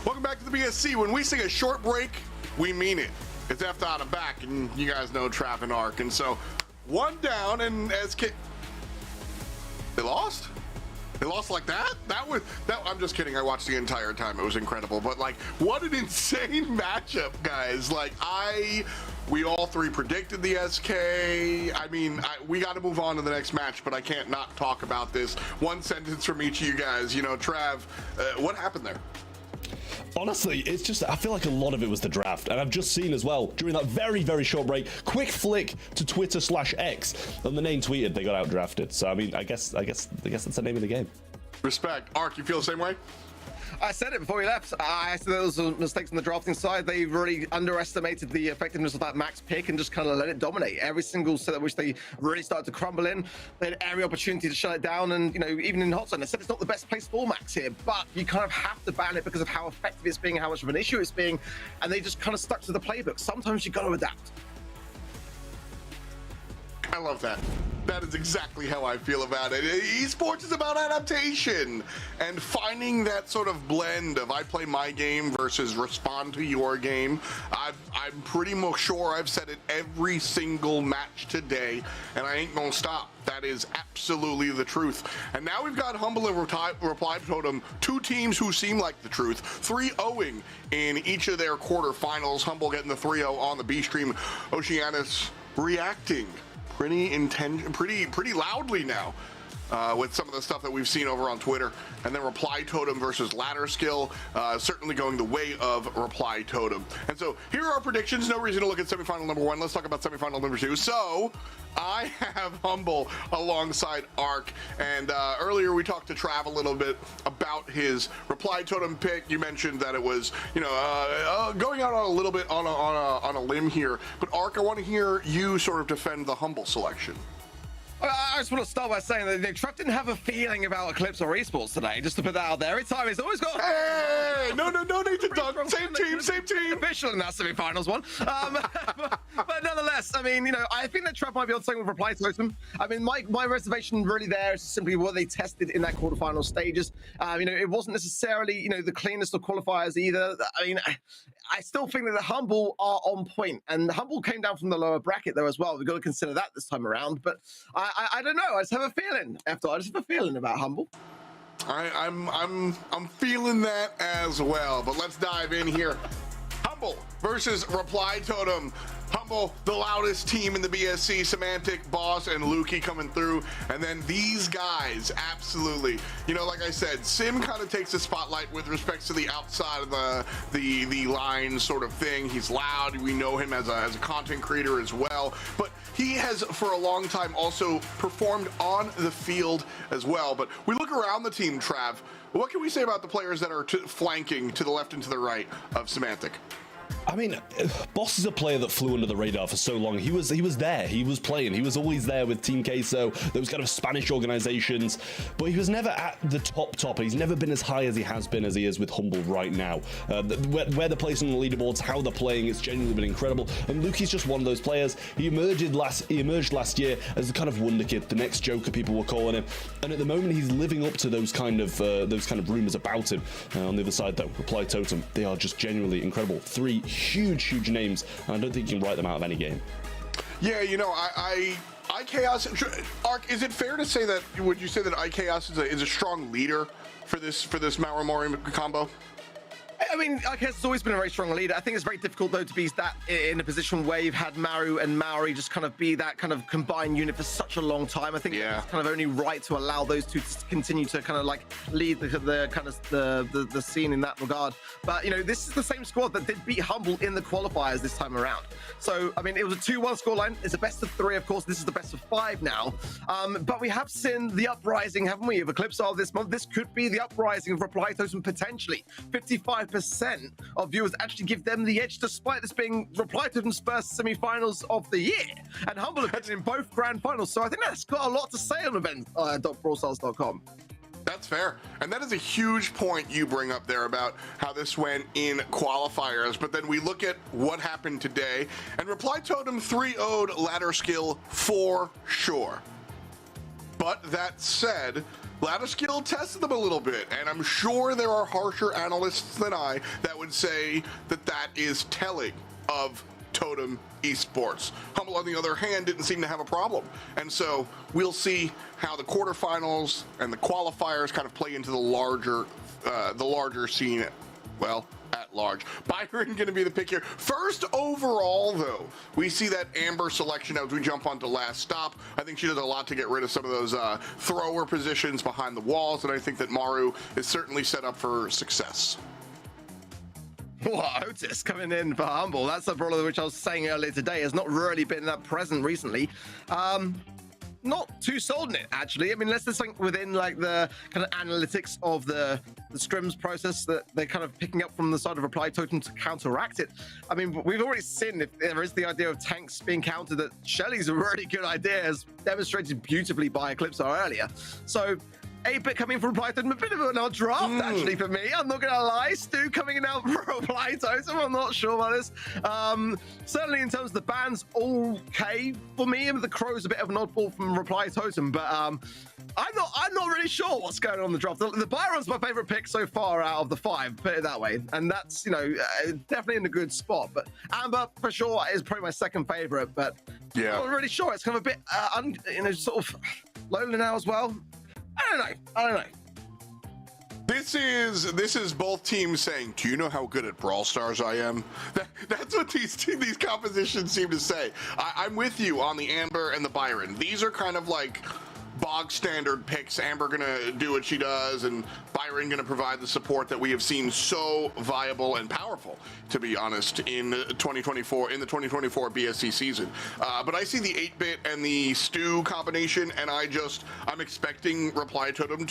Welcome back to the BSC. When we say a short break, we mean it. It's F out of back, and you guys know Trav and Arc. And so, one down, and SK... They lost? They lost like that? I'm just kidding. I watched the entire time. It was incredible. But, what an insane matchup, guys. We all three predicted the SK. I mean, we got to move on to the next match, but I can't not talk about this. One sentence from each of you guys. Trav, what happened there? Honestly, it's just, I feel like a lot of it was the draft. And I've just seen as well, during that very short break, quick flick to Twitter/X, and the name tweeted they got outdrafted. So, I mean, I guess that's the name of the game. Respect. Arc, you feel the same way? I said it before we left. I said there was some mistakes on the drafting side. They really underestimated the effectiveness of that max pick and just kind of let it dominate. Every single set at which they really started to crumble in, they had every opportunity to shut it down. And, even in Hot Zone, I said it's not the best place for max here, but you kind of have to ban it because of how effective it's being, how much of an issue it's being. And they just kind of stuck to the playbook. Sometimes you got to adapt. I love that. That is exactly how I feel about it. Esports is about adaptation and finding that sort of blend of I play my game versus respond to your game. I'm pretty much sure I've said it every single match today, and I ain't gonna stop. That is absolutely the truth. And now we've got Humble and Reply Totem, two teams who seem like the truth, 3-0ing in each of their quarterfinals. Humble getting the 3-0 on the B stream. Oceanus reacting pretty loudly now with some of the stuff that we've seen over on Twitter. And then Reply Totem versus Ladder Skill, certainly going the way of Reply Totem. And so here are our predictions. No reason to look at semifinal number 1. Let's talk about semifinal number 2. So I have Humble alongside Arc, and earlier we talked to Trav a little bit about his Reply Totem pick. You mentioned that it was, going out on a little bit on a limb here. But Arc, I want to hear you sort of defend the Humble selection. I just want to start by saying that Trav didn't have a feeling about Eclipsar Esports today, just to put that out there. Every time he's always got... Hey! No need to dunk. Same team. Official in that semi-finals one. But nonetheless, I mean, I think that Trav might be on something with Reply Totem. I mean, my reservation really there is simply what they tested in that quarterfinal stages. It wasn't necessarily, the cleanest of qualifiers either. I mean, I still think that the Humble are on point, and the Humble came down from the lower bracket though as well. We've got to consider that this time around, but I don't know. I just have a feeling. I just have a feeling about Humble. I'm feeling that as well. But let's dive in here. Humble versus Reply Totem. Humble, the loudest team in the BSC, Semantic, Boss, and Lukey coming through. And then these guys, absolutely. You know, like I said, Sim kind of takes the spotlight with respect to the outside of the line sort of thing. He's loud. We know him as a content creator as well. But he has, for a long time, also performed on the field as well. But we look around the team, Trav. What can we say about the players that are flanking to the left and to the right of Semantic? I mean, Boss is a player that flew under the radar for so long. He was there. He was playing. He was always there with Team Queso, those kind of Spanish organizations, but he was never at the top. He's never been as high as he is with Humble right now. Where they're placing the leaderboards, how they're playing, it's genuinely been incredible. And Lukey's just one of those players. He emerged last year as the kind of wonder kid, the next Joker people were calling him. And at the moment, he's living up to those kind of rumors about him. On the other side, though, Reply Totem, they are just genuinely incredible. 3 huge names, and I don't think you can write them out of any game. Yeah, you know, iChaos, Ark, is it fair to say that, would you say that iChaos is a strong leader for this Mauro Mori combo? I mean, iChaos has always been a very strong leader. I think it's very difficult, though, to be that in a position where you've had Maru and Maori just kind of be that kind of combined unit for such a long time. I think it's kind of only right to allow those two to continue to kind of like lead the kind of the scene in that regard. But, you know, this is the same squad that did beat Humble in the qualifiers this time around. So, I mean, it was a 2-1 scoreline. It's a best of 3, of course. This is the best of 5 now. But we have seen the uprising, haven't we, of Eclipsar this month. This could be the uprising of Reply Totem potentially. 55% of viewers actually give them the edge, despite this being Reply Totem's first semi-finals of the year. And Humble have been in both grand finals. So I think that's got a lot to say on event.brawlstars.com. That's fair. And that is a huge point you bring up there about how this went in qualifiers. But then we look at what happened today, and Reply Totem 3-0'd ladder skill for sure. But that said, ladder skill tested them a little bit, and I'm sure there are harsher analysts than I that would say that that is telling of Totem Esports. Humble, on the other hand, didn't seem to have a problem. And so we'll see how the quarterfinals and the qualifiers kind of play into the larger scene, well, at large. Byron going to be the pick here. First overall, though, we see that Amber selection as we jump onto last stop. I think she does a lot to get rid of some of those thrower positions behind the walls, and I think that Maru is certainly set up for success. Well, Otis coming in for Humble. That's a brawler which I was saying earlier today has not really been that present recently. Not too sold in it, actually. I mean, unless there's something within like the kind of analytics of the scrims process that they're kind of picking up from the side of Reply Totem to counteract it. I mean, we've already seen if there is the idea of tanks being countered, that Shelly's a really good idea, as demonstrated beautifully by Eclipsar earlier. So 8-bit coming from Reply Totem, a bit of an odd draft actually for me. I'm not gonna lie. Stu coming in out for Reply Totem. I'm not sure about this. Certainly in terms of the bans, okay for me. The Crow's a bit of an oddball from Reply Totem, but I'm not really sure what's going on in the draft. The Byron's my favorite pick so far out of the 5, put it that way, and that's, you know, definitely in a good spot. But Amber for sure is probably my second favorite, but yeah, I'm not really sure. It's kind of a bit sort of lonely now as well. I don't know. This is both teams saying, do you know how good at Brawl Stars I am? That's what these compositions seem to say. I'm with you on the Amber and the Byron. These are kind of like bog standard picks. Amber gonna do what she does, and Byron gonna provide the support that we have seen so viable and powerful, to be honest, in 2024, in the 2024 BSC season. But I see the 8-bit and the Stu combination, and I'm expecting Reply Totem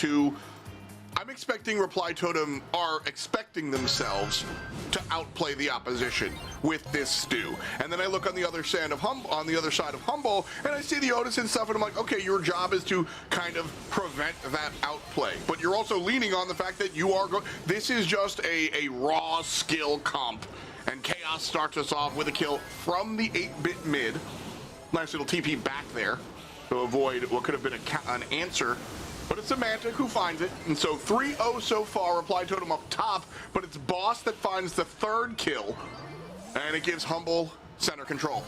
are expecting themselves to outplay the opposition with this Stu. And then I look on the other side of Humble, and I see the Otis and stuff, and I'm like, okay, your job is to kind of prevent that outplay. But you're also leaning on the fact that this is just a raw skill comp. And Chaos starts us off with a kill from the 8-bit mid. Nice little TP back there to avoid what could have been an answer. But it's Semantic who finds it. And so 3-0 so far, Reply Totem up top, but it's Boss that finds the 3rd kill. And it gives Humble center control.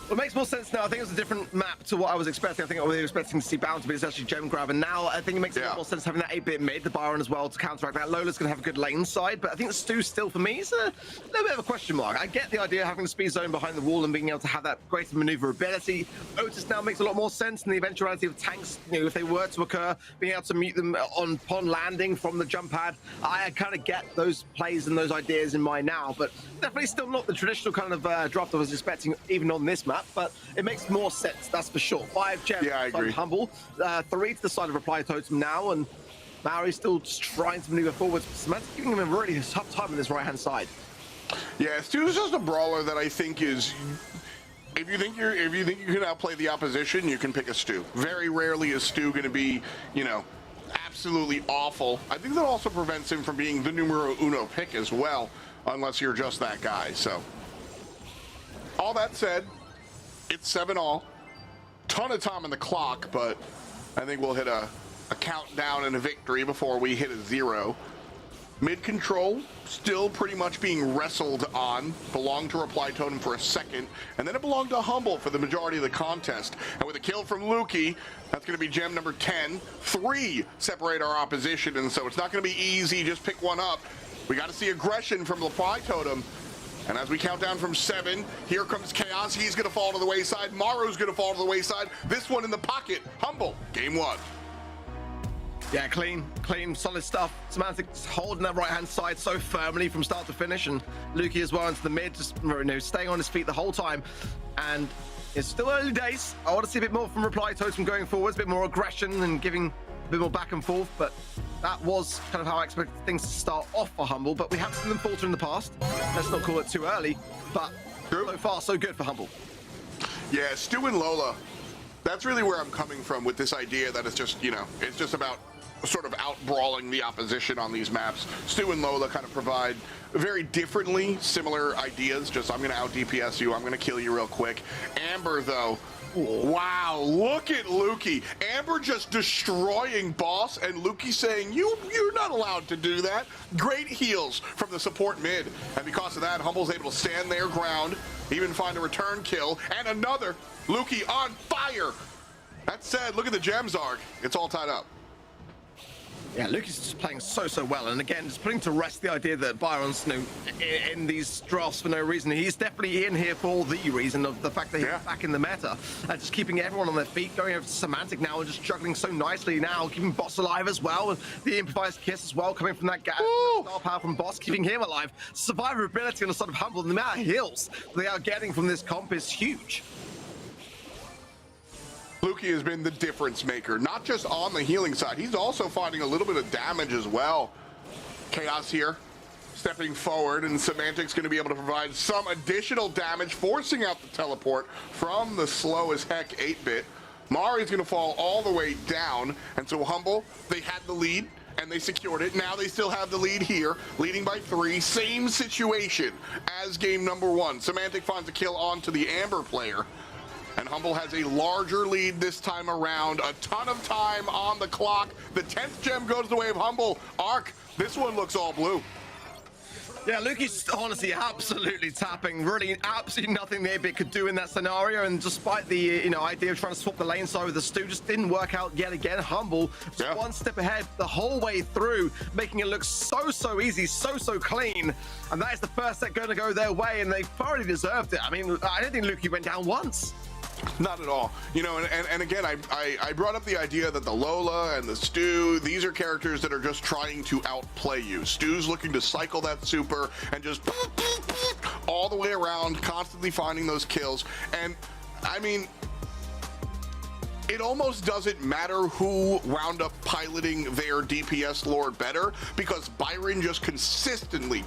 Well, it makes more sense now. I think it's a different map to what I was expecting. I think we were expecting to see Bounty, but it's actually Gem Grab. And now I think it makes a lot more sense having that 8-bit mid, the Byron as well, to counteract that. Lola's going to have a good lane side, but I think the Stu still, for me, is a little bit of a question mark. I get the idea of having the speed zone behind the wall and being able to have that greater maneuverability. Otis now makes a lot more sense in the eventuality of tanks, you know, if they were to occur, being able to mute them upon landing from the jump pad. I kind of get those plays and those ideas in mind now, but definitely still not the traditional kind of draft I was expecting, even on this map, but it makes more sense, that's for sure. 5 gems on Humble, 3 to the side of Reply Totem now, and Maori's still just trying to maneuver forwards. Semantic giving him a really tough time on this right-hand side. Yeah, Stu's just a brawler that I think is... If you think you can outplay the opposition, you can pick a Stu. Very rarely is Stu going to be, you know, absolutely awful. I think that also prevents him from being the numero uno pick as well, unless you're just that guy. So, all that said, it's 7-all. Ton of time on the clock, but I think we'll hit a countdown and a victory before we hit a 0. Mid control still pretty much being wrestled on. Belonged to Reply Totem for a second, and then it belonged to Humble for the majority of the contest. And with a kill from Lukey, that's going to be gem number 10. 3 separate our opposition, and so it's not going to be easy. Just pick one up. We got to see aggression from Reply Totem. And as we count down from 7, here comes Chaos. He's going to fall to the wayside. Maru's going to fall to the wayside. This one in the pocket. Humble. Game 1. Yeah, clean, solid stuff. Semantic's holding that right-hand side so firmly from start to finish, and Lukey as well into the mid, just, you know, staying on his feet the whole time. And it's still early days. I want to see a bit more from Reply Totem going forwards, a bit more aggression and giving a bit more back and forth, but that was kind of how I expected things to start off for Humble, but we have seen them falter in the past. Let's not call it too early, but so far, so good for Humble. Yeah, Stu and Lola, that's really where I'm coming from with this idea that it's just, you know, it's just about sort of out-brawling the opposition on these maps. Stu and Lola kind of provide very differently similar ideas, just I'm going to out-DPS you, I'm going to kill you real quick. Amber, though, wow, look at Lukey. Amber just destroying Boss, and Lukey saying, you're not allowed to do that. Great heals from the support mid, and because of that, Humble's able to stand their ground, even find a return kill, and another. Lukey on fire. That said, look at the gems arc. It's all tied up. Yeah, Lukey's just playing so well, and again, just putting to rest the idea that Byron's, you know, in these drafts for no reason. He's definitely in here for the reason of the fact that he's back in the meta, and just keeping everyone on their feet, going over to Semantic now, and just juggling so nicely now, keeping Boss alive as well, and the improvised kiss as well, coming from that gap. Star power from Boss, keeping him alive. Survivability on the side of Humble, and the amount of heals they are getting from this comp is huge. Lukey has been the difference maker, not just on the healing side. He's also finding a little bit of damage as well. Chaos here, stepping forward, and Semantic's going to be able to provide some additional damage, forcing out the teleport from the slow as heck 8-bit. Mari's going to fall all the way down, and so Humble, they had the lead, and they secured it. Now they still have the lead here, leading by 3. Same situation as game number 1. Semantic finds a kill onto the Amber player. And Humble has a larger lead this time around. A ton of time on the clock. The 10th gem goes the way of Humble. Arc, this one looks all blue. Yeah, Lukey's honestly absolutely tapping. Really, absolutely nothing the 8-bit could do in that scenario. And despite the, you know, idea of trying to swap the lane side with the Stu, just didn't work out yet again. Humble just one step ahead the whole way through, making it look so easy, so clean. And that is the first set going to go their way, and they thoroughly deserved it. I mean, I don't think Lukey went down once. Not at all. You know, and again, I brought up the idea that the Lola and the Stu, these are characters that are just trying to outplay you. Stu's looking to cycle that super and just all the way around, constantly finding those kills. And, I mean, it almost doesn't matter who wound up piloting their DPS lore better, because Byron just consistently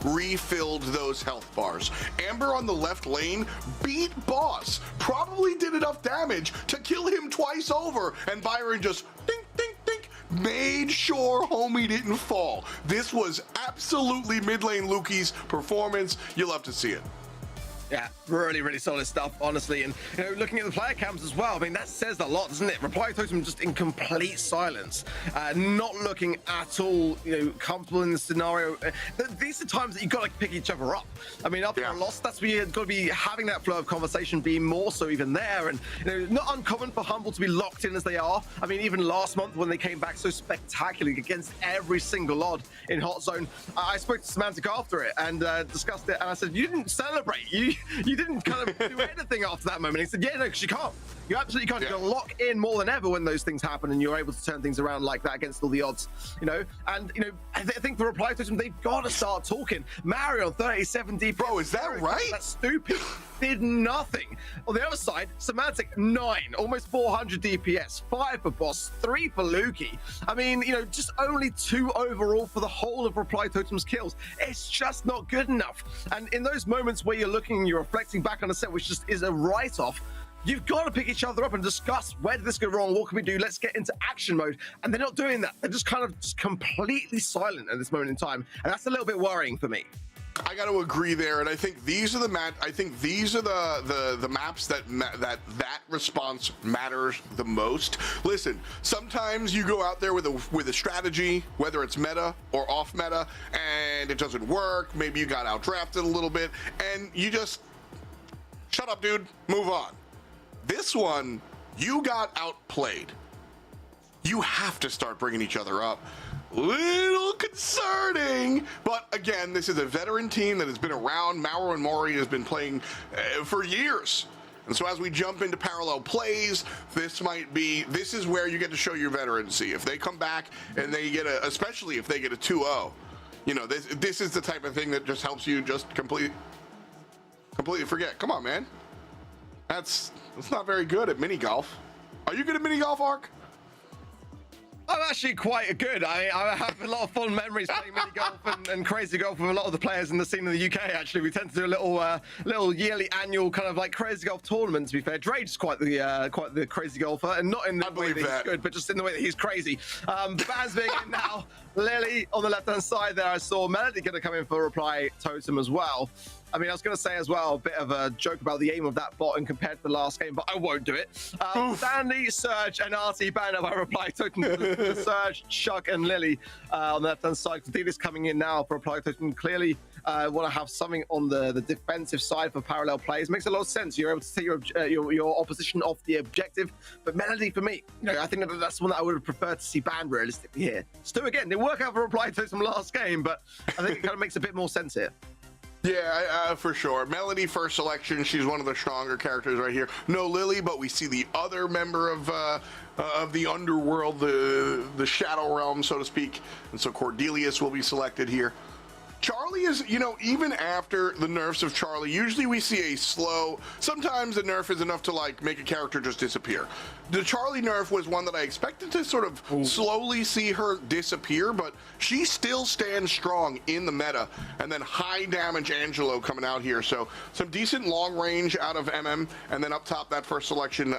refilled those health bars. Amber on the left lane beat Boss, probably did enough damage to kill him twice over, and Byron just dink, made sure homie didn't fall. This was absolutely mid lane Lukey's performance. You love to see it. Yeah, really, really solid stuff, honestly. And, you know, looking at the player cams as well, I mean, that says a lot, doesn't it? Reply Totem just in complete silence, not looking at all, you know, comfortable in the scenario. These are times that you've got to pick each other up. I mean, after a loss, that's where you've got to be having that flow of conversation, be more so even there. And, you know, not uncommon for Humble to be locked in as they are. I mean, even last month when they came back so spectacularly against every single odd in Hot Zone, I spoke to Semantic after it and discussed it. And I said, you didn't celebrate. You didn't kind of do anything after that moment. He said, yeah, no, because you can't. You absolutely can't. You're going to lock in more than ever when those things happen and you're able to turn things around like that against all the odds, you know? And, you know, I think the Reply Totem, they've got to start talking. Mario on 37 DPS. Bro, is that right? That's stupid. Did nothing. On the other side, Semantic 9, almost 400 DPS, 5 for Boss, 3 for Lukey. I mean, you know, just only 2 overall for the whole of Reply Totem's kills. It's just not good enough. And in those moments where you're looking and you're reflecting back on a set, which just is a write-off, you've got to pick each other up and discuss, where did this go wrong? What can we do? Let's get into action mode. And they're not doing that. They're just kind of just completely silent at this moment in time. And that's a little bit worrying for me. I got to agree there, and I think these are the the maps that response matters the most. Listen, sometimes you go out there with a strategy, whether it's meta or off meta, and it doesn't work. Maybe you got outdrafted a little bit, and you just shut up, dude. Move on. This one, you got outplayed. You have to start bringing each other up. Little concerning, but again, this is a veteran team that has been around. Mauro and Mori has been playing for years, and so as we jump into parallel plays, this is where you get to show your veterancy. If they come back and they get especially if they get a 2-0, you know, this is the type of thing that just helps you just completely forget. Come on, man, that's not very good at mini golf. Are you good at mini golf, Ark? I'm actually quite good. I have a lot of fond memories playing mini golf and crazy golf with a lot of the players in the scene in the UK. Actually, we tend to do a little yearly annual kind of like crazy golf tournament. To be fair, Drade's quite the crazy golfer, and not in the way that he's good, but just in the way that he's crazy. Bans being in now. Lily on the left-hand side there. I saw Melody going to come in for a Reply Totem as well. I mean, I was going to say as well, a bit of a joke about the aim of that bot and compared to the last game, but I won't do it. Sandy, Surge, and RT banner by Reply Totem. Surge, Chuck, and Lily on the left-hand side. Cadillac coming in now for Reply Totem. Clearly want to have something on the defensive side for parallel plays. Makes a lot of sense. You're able to take your opposition off the objective. But Melody, for me, you know, I think that's one that I would have preferred to see banned realistically here. Stu, again, they work out for Reply Totem last game, but I think it kind of makes a bit more sense here. Yeah, for sure. Melody first selection. She's one of the stronger characters right here. No Lily, but we see the other member of the underworld, the Shadow Realm, so to speak. And so Cordelius will be selected here. Charlie is, you know, even after the nerfs of Charlie, usually we see a slow, sometimes the nerf is enough to like make a character just disappear. The Charlie nerf was one that I expected to sort of slowly see her disappear, but she still stands strong in the meta. And then high damage Angelo coming out here. So some decent long range out of MM, and then up top that first selection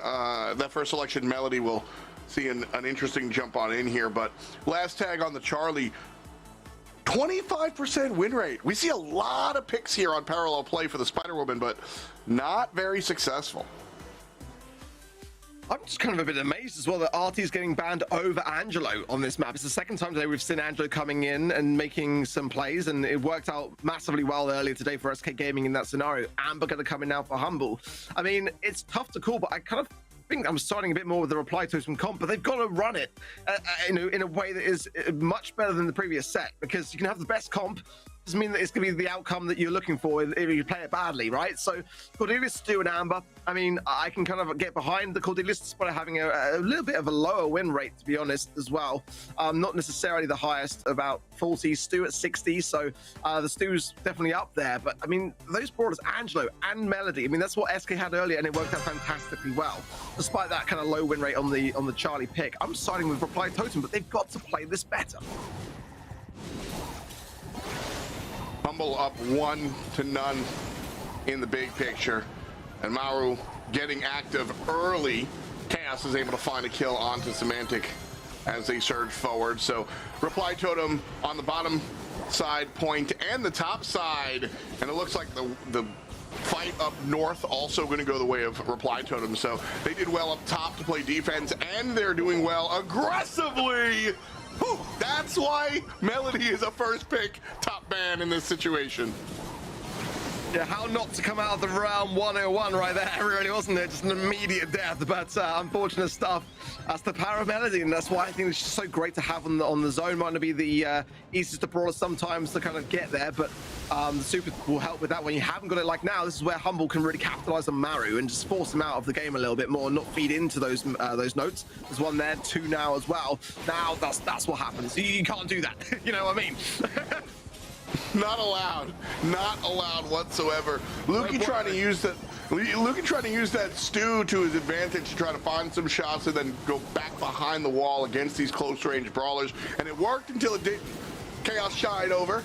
Melody will see an interesting jump on in here. But last tag on the Charlie, 25% win rate. We see a lot of picks here on parallel play for the Spider-Woman, but not very successful. I'm just kind of a bit amazed as well that RT's getting banned over Angelo on this map. It's the second time today we've seen Angelo coming in and making some plays, and it worked out massively well earlier today for SK Gaming in that scenario. Amber going to come in now for Humble. I mean, it's tough to call, but I kind of think I'm starting a bit more with the Reply Totem comp, but they've got to run it in a way that is much better than the previous set, because you can have the best comp, doesn't mean that it's going to be the outcome that you're looking for if you play it badly, right? So Cordelius, Stu, and Amber, I mean, I can kind of get behind the Cordelius despite having a little bit of a lower win rate, to be honest, as well. Not necessarily the highest, about 40, Stu at 60, so the Stu's definitely up there. But I mean, those brawlers, Angelo and Melody, I mean, that's what SK had earlier, and it worked out fantastically well. Despite that kind of low win rate on the Charlie pick, I'm siding with Reply Totem, but they've got to play this better. Humble up 1-0 in the big picture, and Mauro getting active early. Chaos is able to find a kill onto Semantic as they surge forward. So Reply Totem on the bottom side point and the top side, and it looks like the fight up north also going to go the way of Reply Totem. So they did well up top to play defense, and they're doing well aggressively. Whew, that's why Melody is a first pick top ban in this situation. Yeah, how not to come out of the round 101 right there, really, wasn't it? Just an immediate death, but unfortunate stuff. That's the power of Melody, and that's why I think it's just so great to have on the zone. Might not be the easiest of brawlers sometimes to kind of get there, but the super will help with that when you haven't got it. Like now, this is where Humble can really capitalize on Maru and just force him out of the game a little bit more and not feed into those notes. There's one there, two now as well. Now that's what happens. You can't do that. You know what I mean? Not allowed whatsoever. Lukey trying to use that stew to his advantage to try to find some shots and then go back behind the wall against these close range brawlers, and it worked until it didn't. Chaos shied over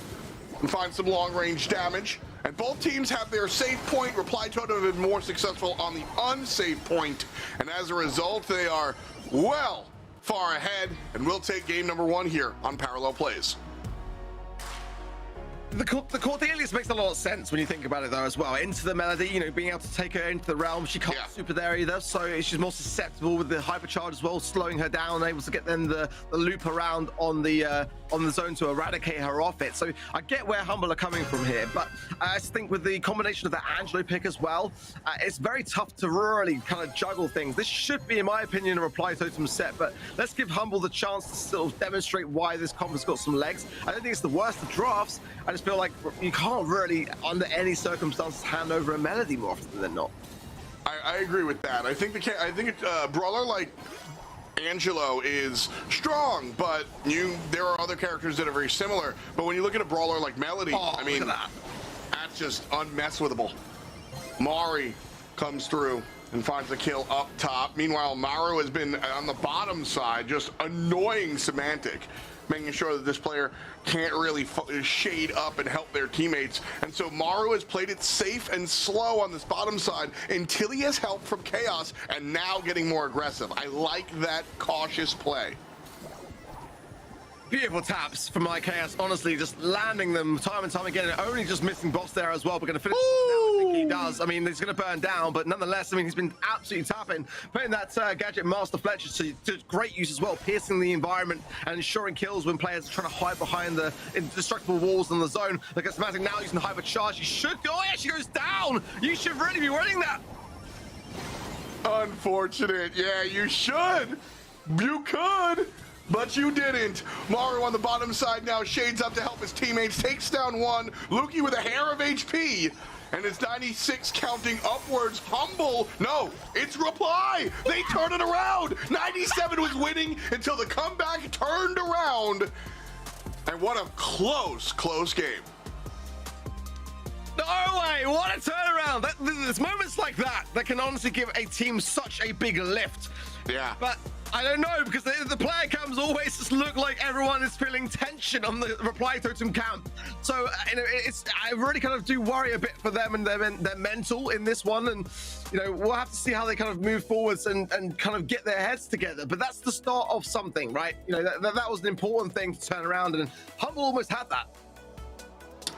and find some long range damage, and both teams have their safe point. Reply Totem have been more successful on the unsafe point, and as a result they are well far ahead, and we'll take game number 1 here on Parallel Plays. The Cordelius makes a lot of sense when you think about it, though, as well. Into the Melody, you know, being able to take her into the realm. She can't super there either, so she's more susceptible with the hypercharge as well, slowing her down, able to get then the loop around on the zone to eradicate her off it. So I get where Humble are coming from here, but I just think with the combination of the Angelo pick as well, it's very tough to really kind of juggle things. This should be, in my opinion, a Reply Totem set, but let's give Humble the chance to sort of demonstrate why this comp has got some legs. I don't think it's the worst of drafts. I just feel like you can't really, under any circumstances, hand over a Melody more often than not. I agree with that. I think brawler like Angelo is strong, but there are other characters that are very similar. But when you look at a brawler like Melody, I mean, that's just unmesswithable. Mari comes through and finds a kill up top. Meanwhile, Maru has been on the bottom side, just annoying Semantic, making sure that this player can't really shade up and help their teammates. And so Maru has played it safe and slow on this bottom side until he has help from Chaos, and now getting more aggressive. I like that cautious play. Beautiful taps from my Chaos, honestly, just landing them time and time again, and only just missing boss there as well. We're going to finish now. I think he does. I mean, he's going to burn down, but nonetheless, I mean, he's been absolutely tapping, putting that gadget Master Fletcher to great use as well, piercing the environment and ensuring kills when players are trying to hide behind the indestructible walls in the zone. Look at Semantic now using hypercharge. He should go. Oh, yeah, she goes down. You should really be winning that. Unfortunate. Yeah, you should. You could. But you didn't. Maru on the bottom side now, shades up to help his teammates, takes down one. Lukey with a hair of HP, and it's 96 counting upwards. Humble, no, it's Reply. They turn it around. 97 was winning until the comeback turned around. And what a close game. No way, what a turnaround. There's moments like that can honestly give a team such a big lift. Yeah. But I don't know, because the player cams always just look like everyone is feeling tension on the Reply Totem camp. So you know, I really kind of do worry a bit for them and their mental in this one. And you know, we'll have to see how they kind of move forwards and kind of get their heads together. But that's the start of something, right? You know, that was an important thing to turn around, and Humble almost had that.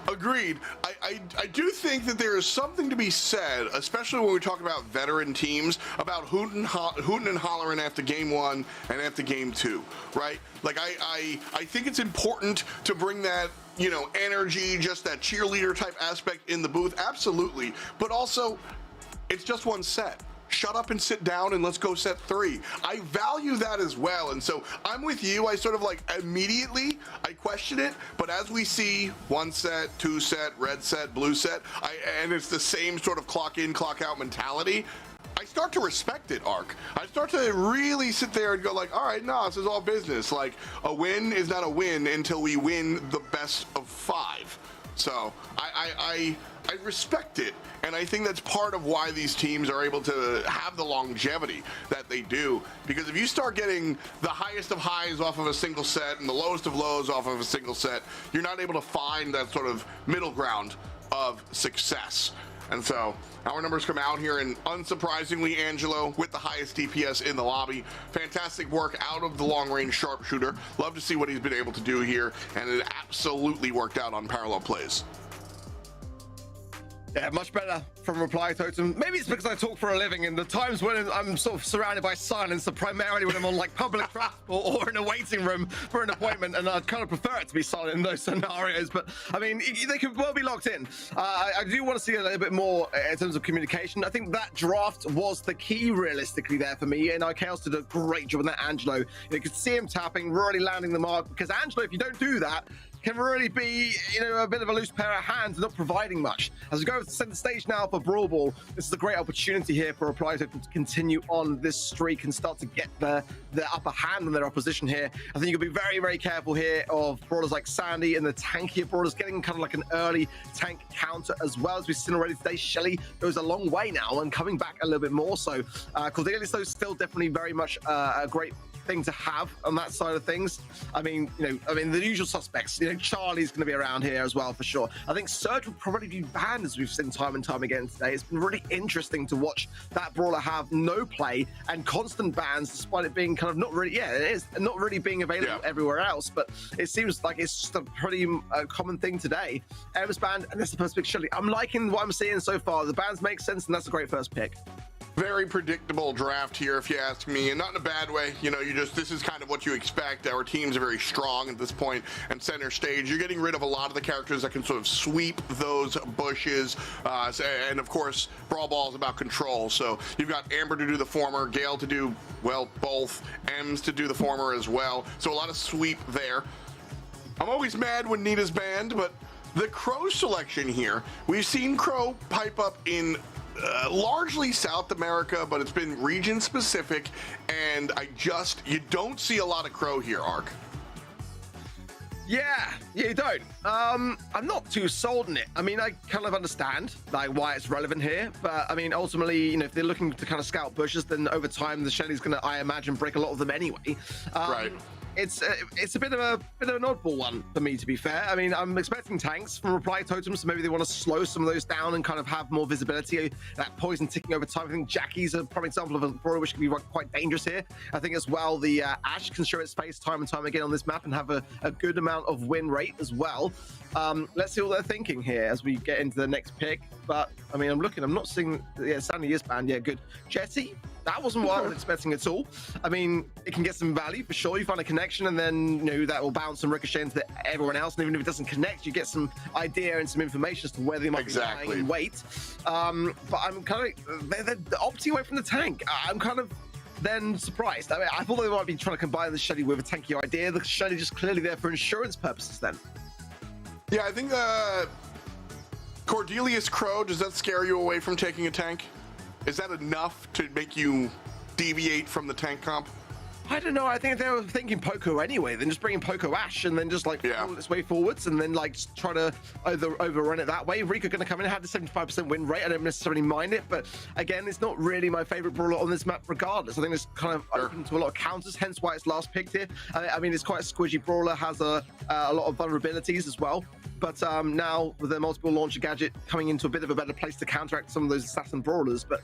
Agreed. I do think that there is something to be said, especially when we talk about veteran teams, about hooting and hollering after game 1 and after game 2, right? Like I think it's important to bring that, you know, energy, just that cheerleader type aspect in the booth, absolutely. But also, it's just one set. Shut up and sit down and let's go set 3. I value that as well, and so I'm with you. I sort of like immediately I question it, but as we see 1 set, 2 set, red set, blue set, and it's the same sort of clock in, clock out mentality, I start to respect it, Ark. I start to really sit there and go like, all right, no, this is all business. Like, a win is not a win until we win the best of 5. So I respect it, and I think that's part of why these teams are able to have the longevity that they do, because if you start getting the highest of highs off of a single set and the lowest of lows off of a single set, you're not able to find that sort of middle ground of success. And so our numbers come out here, and unsurprisingly, Angelo with the highest DPS in the lobby. Fantastic work out of the long-range sharpshooter. Love to see what he's been able to do here, and it absolutely worked out on Parallel Plays. Yeah, much better from Reply Totem. Maybe it's because I talk for a living, and the times when I'm sort of surrounded by silence are primarily when I'm on like public transport or in a waiting room for an appointment, and I'd kind of prefer it to be silent in those scenarios. But I mean, they could well be locked in. I do want to see a little bit more in terms of communication. I think that draft was the key realistically there for me, and Chaos did a great job on that. Angelo, you could see him tapping, really landing the mark, because Angelo, if you don't do that, can really be, a bit of a loose pair of hands, not providing much. As we go to the center stage now for Brawl Ball, this is a great opportunity here for Reply to continue on this streak and start to get the upper hand on their opposition here. I think you could be very, very careful here of brawlers like Sandy and the tankier brawlers getting kind of like an early tank counter as well. As we've seen already today, Shelly goes a long way now and coming back a little bit more so. Cordelius, though, still definitely very much a great thing to have on that side of things. I mean, the usual suspects. Charlie's going to be around here as well for sure. I think Surge will probably be banned, as we've seen time and time again today. It's been really interesting to watch that brawler have no play and constant bans, despite it being kind of not really, it is not really being available everywhere else. But it seems like it's just a pretty common thing today. Emma's banned, and that's the first pick. Shelly, I'm liking what I'm seeing so far. The bans make sense, and that's a great first pick. Very predictable draft here, if you ask me, and not in a bad way. This is kind of what you expect. Our teams are very strong at this point, and center stage, you're getting rid of a lot of the characters that can sort of sweep those bushes. And of course, Brawl Ball is about control. So you've got Amber to do the former, Gale to do, well, both, Ems to do the former as well. So a lot of sweep there. I'm always mad when Nita's banned, but the Crow selection here, we've seen Crow pipe up in largely South America, but it's been region specific, and you don't see a lot of Crow here, Ark. Yeah, you don't. I'm not too sold on it. I mean, I kind of understand why it's relevant here, but I mean, ultimately, if they're looking to kind of scout bushes, then over time the Shelly's gonna, I imagine, break a lot of them anyway. Right. It's a bit of an oddball one for me, to be fair. I mean, I'm expecting tanks from Reply Totem, so maybe they want to slow some of those down and kind of have more visibility. That poison ticking over time. I think Jackie's a prime example of a brawler which can be quite dangerous here. I think as well the Ashe can show its face time and time again on this map and have a good amount of win rate as well. Let's see what they're thinking here as we get into the next pick. But I mean, I'm not seeing. Yeah, Sandy is banned. Yeah, good. Jetty. That wasn't what I was expecting at all. I mean, it can get some value for sure. You find a connection, and then that will bounce and ricochet into everyone else. And even if it doesn't connect, you get some idea and some information as to where they might be lying in wait. But I'm kind of they're opting away from the tank. I'm kind of then surprised. I mean, I thought they might be trying to combine the Shelly with a tanky idea. The Shelly just clearly there for insurance purposes. Then. Yeah, I think Cordelius Crow, does that scare you away from taking a tank? Is that enough to make you deviate from the tank comp? I don't know. I think they were thinking Poco anyway, then just bringing Poco Ashe and then just pull its way forwards and then just try to overrun it that way. Rika going to come in and have the 75% win rate. I don't necessarily mind it, but again, it's not really my favorite brawler on this map regardless. I think it's kind of open to a lot of counters, hence why it's last picked here. I mean, it's quite a squidgy brawler, has a lot of vulnerabilities as well. But now with the multiple launcher gadget coming into a bit of a better place to counteract some of those assassin brawlers. But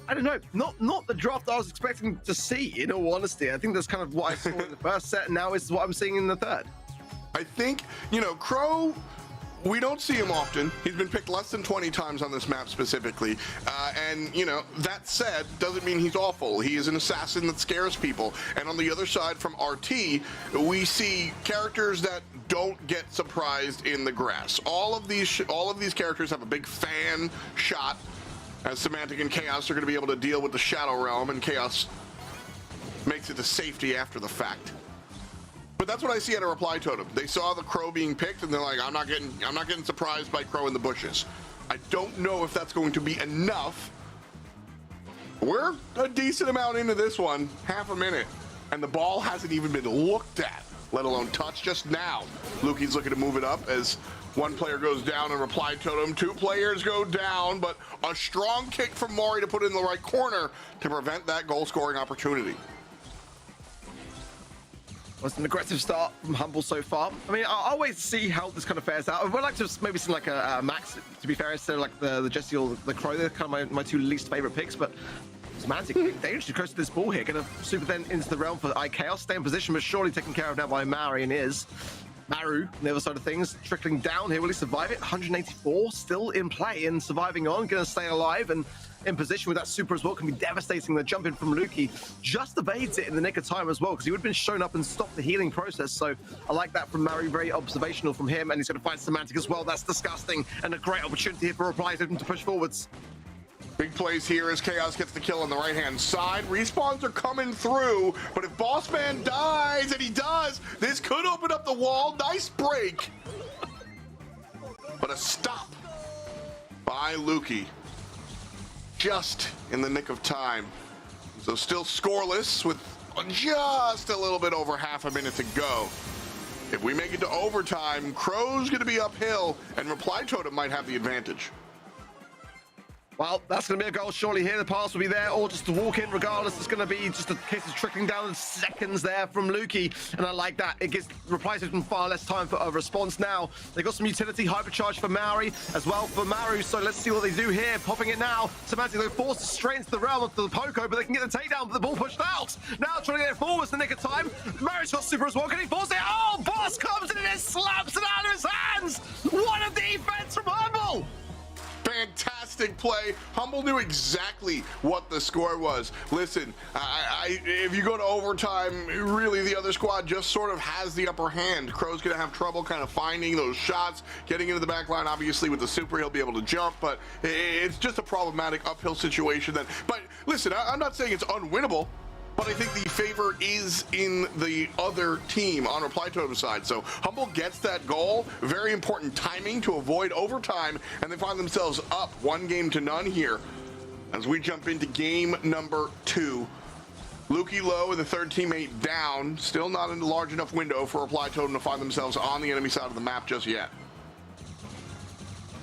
I don't know, not the draft I was expecting to see, in all honesty. I think that's kind of what I saw in the first set, and now is what I'm seeing in the third. I think, Crow, we don't see him often. He's been picked less than 20 times on this map specifically. And, that said, doesn't mean he's awful. He is an assassin that scares people. And on the other side from RT, we see characters that don't get surprised in the grass. All of these characters have a big fan shot, as Semantic and Chaos are going to be able to deal with the Shadow Realm, and Chaos makes it to safety after the fact. But that's what I see at a Reply Totem. They saw the Crow being picked, and they're like, I'm not getting surprised by Crow in the bushes. I don't know if that's going to be enough. We're a decent amount into this one, half a minute, and the ball hasn't even been looked at, let alone touched just now. Lukey's looking to move it up as one player goes down in Reply Totem. Two players go down, but a strong kick from Maury to put it in the right corner to prevent that goal-scoring opportunity. Was an aggressive start from Humble so far. I mean, I'll always see how this kind of fares out. I would like to maybe see a Max, to be fair, instead of the Jesse or the Crow. They're kind of my two least favorite picks, but Semantic dangerously close to this ball here. Gonna super then into the realm for Chaos. Stay in position, but surely taken care of now by Mari and is. Maru, on the other side of things, trickling down here. Will he survive it? 184 still in play and surviving on, going to stay alive and in position with that super as well. Can be devastating. The jump in from Lukey just evades it in the nick of time as well, because he would have been shown up and stopped the healing process. So I like that from Maru, very observational from him, and he's going to find Semantic as well. That's disgusting, and a great opportunity here for Reply to push forwards. Big plays here as Chaos gets the kill on the right-hand side. Respawns are coming through, but if Bossman dies, and he does, this could open up the wall. Nice break. But a stop by Lukey just in the nick of time. So still scoreless with just a little bit over half a minute to go. If we make it to overtime, Crow's going to be uphill, and Reply Totem might have the advantage. Well, that's going to be a goal surely here. The pass will be there, or just to walk in regardless. It's going to be just a case of trickling down in seconds there from Lukey, and I like that. It gives Reply Totem far less time for a response now. They got some utility, hypercharge for Maori as well for Maru, so let's see what they do here. Popping it now. Semantic, they're forced straight into the realm of the Poco, but they can get the takedown, but the ball pushed out. Now trying to get it forwards in the nick of time. Maru's got super as well. Can he force it? Oh, Boss comes in and it slaps it out of his hands. What a defense from Humble! Fantastic play. Humble knew exactly what the score was. Listen, if you go to overtime, really the other squad just sort of has the upper hand. Crow's going to have trouble kind of finding those shots, getting into the back line. Obviously, with the super, he'll be able to jump, but it's just a problematic uphill situation then. But listen, I'm not saying it's unwinnable, but I think the favor is in the other team on Reply Totem's side. So Humble gets that goal. Very important timing to avoid overtime, and they find themselves up 1-0 here as we jump into game number 2. Lukey low and the third teammate down. Still not in a large enough window for Reply Totem to find themselves on the enemy side of the map just yet.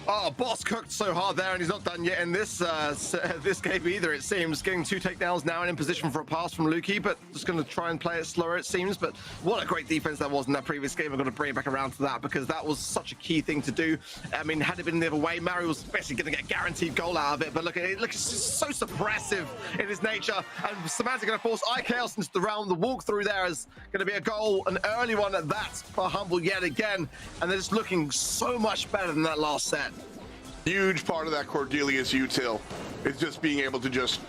Oh, Boss cooked so hard there, and he's not done yet in this this game either, it seems. Getting 2 takedowns now and in position for a pass from Lukey, but just going to try and play it slower, it seems. But what a great defense that was in that previous game. I'm going to bring it back around to that, because that was such a key thing to do. I mean, had it been the other way, Mario was basically going to get a guaranteed goal out of it. But look, it's just so suppressive in his nature. And Semantic going to force iChaos into the round. The walkthrough there is going to be a goal, an early one at that for Humble yet again. And they're just looking so much better than that last set. Huge part of that Cordelius util is just being able to just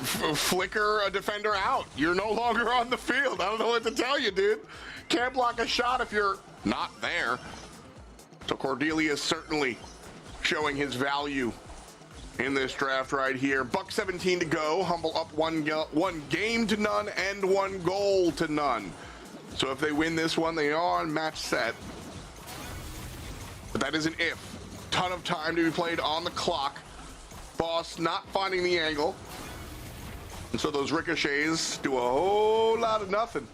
flicker a defender out. You're no longer on the field. I don't know what to tell you, dude. Can't block a shot if you're not there. So Cordelius certainly showing his value in this draft right here. Buck 17 to go. Humble up 1-0 and 1 goal to none. So if they win this one, they are on match set. But that is an if. Ton of time to be played on the clock. Boss not finding the angle. And so those ricochets do a whole lot of nothing.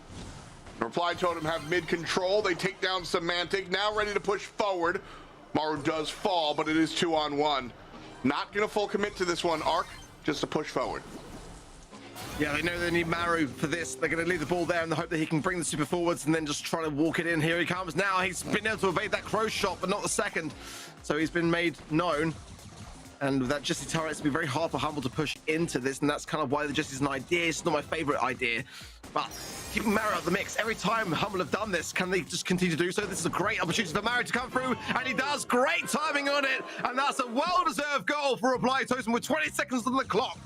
Reply Totem have mid-control. They take down Semantic. Now ready to push forward. Maru does fall, but it is 2-on-1. Not going to full commit to this one, Arc. Just a push forward. Yeah, they know they need Maru for this. They're going to leave the ball there in the hope that he can bring the super forwards and then just try to walk it in. Here he comes now. He's been able to evade that crow shot, but not the second. So he's been made known. And with that Jesse turret, it's going to be very hard for Humble to push into this. And that's kind of why the Jesse's an idea. It's not my favorite idea. But keeping Maru out of the mix. Every time Humble have done this, can they just continue to do so? This is a great opportunity for Maru to come through. And he does. Great timing on it. And that's a well-deserved goal for Reply Totem with 20 seconds on the clock.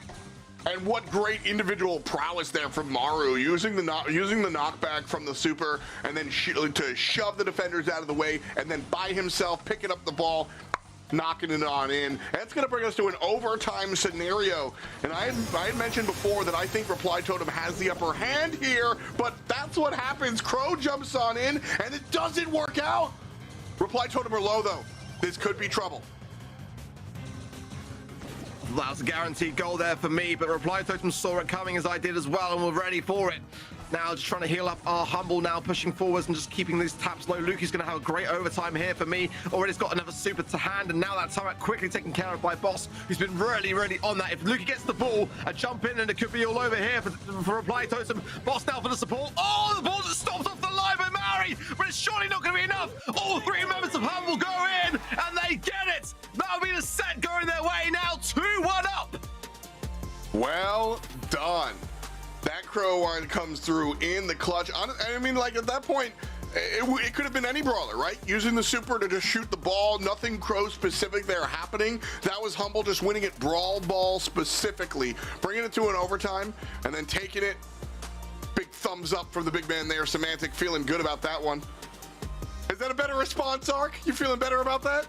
And what great individual prowess there from Maru, using the knockback from the super, and then to shove the defenders out of the way, and then by himself picking up the ball, knocking it on in. That's going to bring us to an overtime scenario. And I had mentioned before that I think Reply Totem has the upper hand here, but that's what happens. Crow jumps on in, and it doesn't work out. Reply Totem are low, though. This could be trouble. That was a guaranteed goal there for me, but Reply Totem saw it coming as I did as well, and we're ready for it. Now just trying to heal up our Humble now, pushing forwards and just keeping these taps low. Lukey's going to have a great overtime here for me. Already's got another super to hand, and now that turret quickly taken care of by Boss, who's been really, really on that. If Lukey gets the ball, a jump in, and it could be all over here for Reply Totem. Boss now for the support. Oh, the ball just stopped off the line by Mary, but it's surely not going to be enough. All 3 members of Humble go in, and they get it. That'll be the set going their way now. 2-1 up. Well done. That Crow one comes through in the clutch. I mean, like, at that point, it could have been any brawler, right? Using the super to just shoot the ball, nothing Crow specific there happening. That was Humble just winning it Brawl Ball specifically, bringing it to an overtime, and then taking it. Big thumbs up from the big man there, Semantic, feeling good about that one. Is that a better response, Ark? You feeling better about that?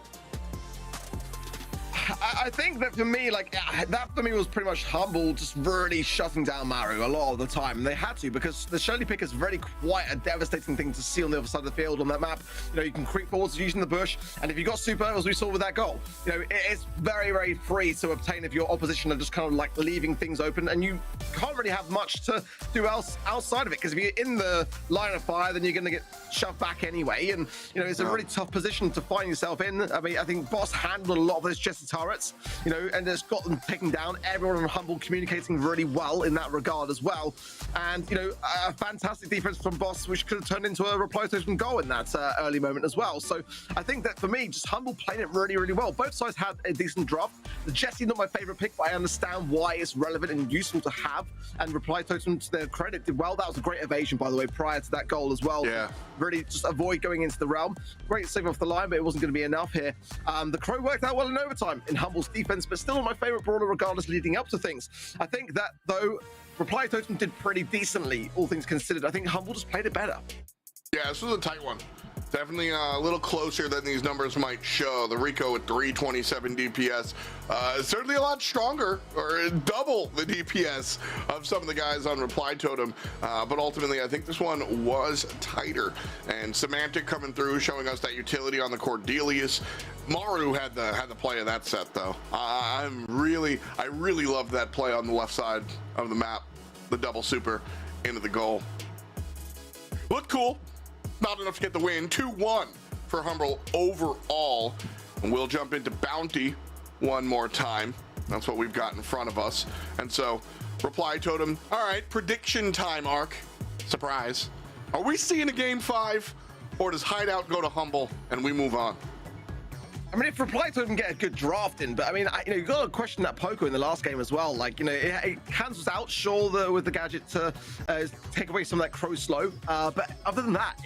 I think that for me, like, that for me was pretty much Humble just really shutting down Maru a lot of the time. And they had to, because the Shirley pick is really quite a devastating thing to see on the other side of the field on that map. You know, you can creep forwards using the bush, and if you got super, as we saw with that goal, you know, it's very, very free to obtain if your opposition are just kind of like leaving things open, and you can't really have much to do else outside of it, because if you're in the line of fire, then you're going to get shoved back anyway. And, you know, it's a really tough position to find yourself in. I mean, I think Boss handled a lot of those Jesse turrets, you know, and just got them taken down. Everyone on Humble communicating really well in that regard as well. And, you know, a fantastic defense from Boss, which could have turned into a reply totem goal in that early moment as well. So I think that for me, just Humble played it really, really well. Both sides had a decent draft. The Jesse, not my favorite pick, but I understand why it's relevant and useful to have. And reply totem, to their credit, did well. That was a great evasion, by the way, prior to that goal as well. Yeah. Really just avoid going into the realm. Great save off the line, but it wasn't going to be enough here. The Crow worked out well in overtime in Humble's defense, but still my favorite brawler regardless leading up to things. I think that, though, reply totem did pretty decently, all things considered. I think Humble just played it better. Yeah, this was a tight one. Definitely a little closer than these numbers might show. The Rico at 327 DPS, certainly a lot stronger, or double the DPS of some of the guys on Reply Totem. But ultimately, I think this one was tighter. And Semantic coming through, showing us that utility on the Cordelius. Maru had the play of that set, though. I really loved that play on the left side of the map, the double super into the goal. Looked cool. Not enough to get the win. 2-1 for Humble overall. And we'll jump into Bounty one more time. That's what we've got in front of us. And so, Reply Totem. All right, prediction time, Ark. Surprise. Are we seeing a game 5? Or does Hideout go to Humble and we move on? I mean, if Reply Totem get a good draft in, but I mean, you know, you got to question that Poco in the last game as well. Like, you know, Hands was out, sure, with the gadget to take away some of that Crow slow. But other than that,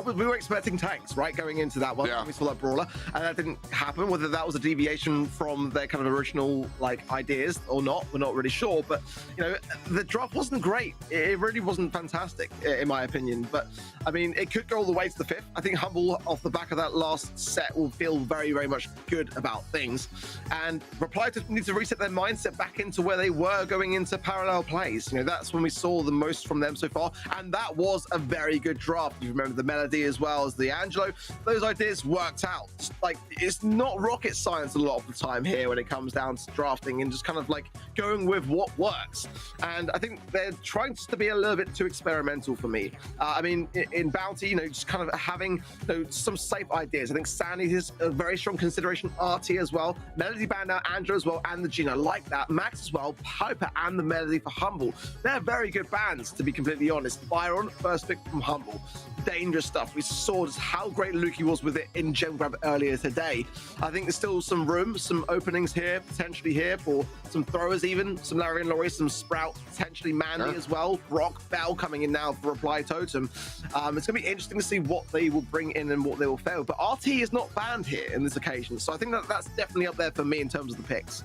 we were expecting tanks, right, going into that one. Yeah. We saw that brawler, and that didn't happen. Whether that was a deviation from their kind of original like ideas or not, we're not really sure. But you know, the draft wasn't great. It really wasn't fantastic, in my opinion. But I mean, it could go all the way to the 5th. I think Humble, off the back of that last set, will feel very, very much good about things, and Reply to need to reset their mindset back into where they were going into parallel plays. You know, that's when we saw the most from them so far, and that was a very good draft. You remember the Melody as well as the Angelo. Those ideas worked out. Like, it's not rocket science a lot of the time here when it comes down to drafting and just kind of like going with what works. And I think they're trying just to be a little bit too experimental for me. I mean, in Bounty, you know, just kind of having, you know, some safe ideas. I think Sandy is a very strong consideration. RT as well, Melody banned out, Andrew as well, and the Gina like that. Max as well, Piper and the Melody for Humble. They're very good bans, to be completely honest. Byron, first pick from Humble. Dangerous stuff. We saw just how great Lukey was with it in Gem Grab earlier today. I think there's still some room, some openings here, potentially here for some throwers even, some Larry and Laurie, some Sprout, potentially Mandy as well. Brock, Bell coming in now for Reply Totem. It's going to be interesting to see what they will bring in and what they will fail. But RT is not banned here in this occasion. So I think that's definitely up there for me in terms of the picks.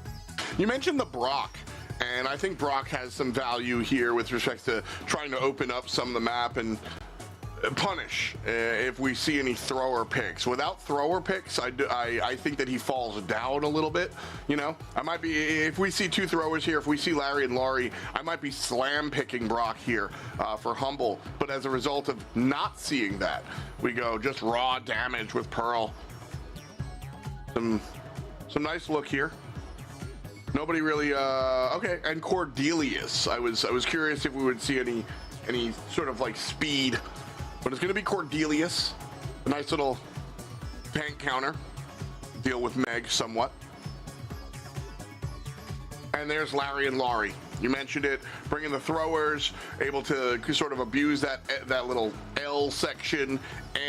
You mentioned the Brock, and I think Brock has some value here with respect to trying to open up some of the map and punish if we see any thrower picks. Without thrower picks, I think that he falls down a little bit. You know, I might be, if we see 2 throwers here, if we see Larry and Laurie, I might be slam picking Brock here for Humble. But as a result of not seeing that, we go just raw damage with Pearl. Some nice look here. Nobody really okay, and Cordelius. I was curious if we would see any sort of like speed, but it's gonna be Cordelius. A nice little tank counter. Deal with Meg somewhat. And there's Larry and Laurie. You mentioned it, bringing the throwers, able to sort of abuse that little L section,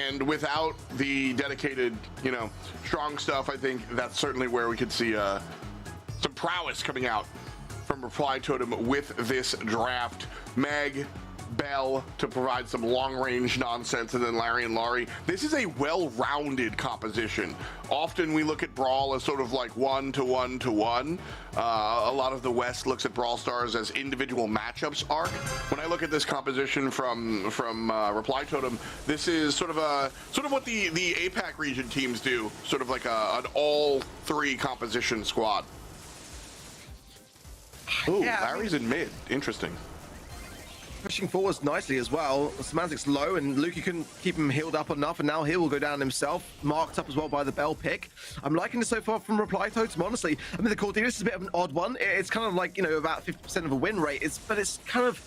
and without the dedicated, you know, strong stuff, I think that's certainly where we could see some prowess coming out from Reply Totem with this draft. Meg, Bell to provide some long-range nonsense, and then Larry and Laurie. This is a well-rounded composition. Often we look at Brawl as sort of like 1-to-1-to-1. A lot of the West looks at Brawl Stars as individual matchups arc. When I look at this composition from Reply Totem, this is sort of what the APAC region teams do, sort of like an all-3 composition squad. Ooh, Yeah, Larry's in mid. Interesting. Pushing forwards nicely as well. Semantic's low, and Lukey couldn't keep him healed up enough, and now he will go down himself, marked up as well by the Bell pick. I'm liking this so far from Reply Totem, honestly. I mean, the Cordelius is a bit of an odd one. It's kind of like, you know, about 50% of a win rate. But it's kind of...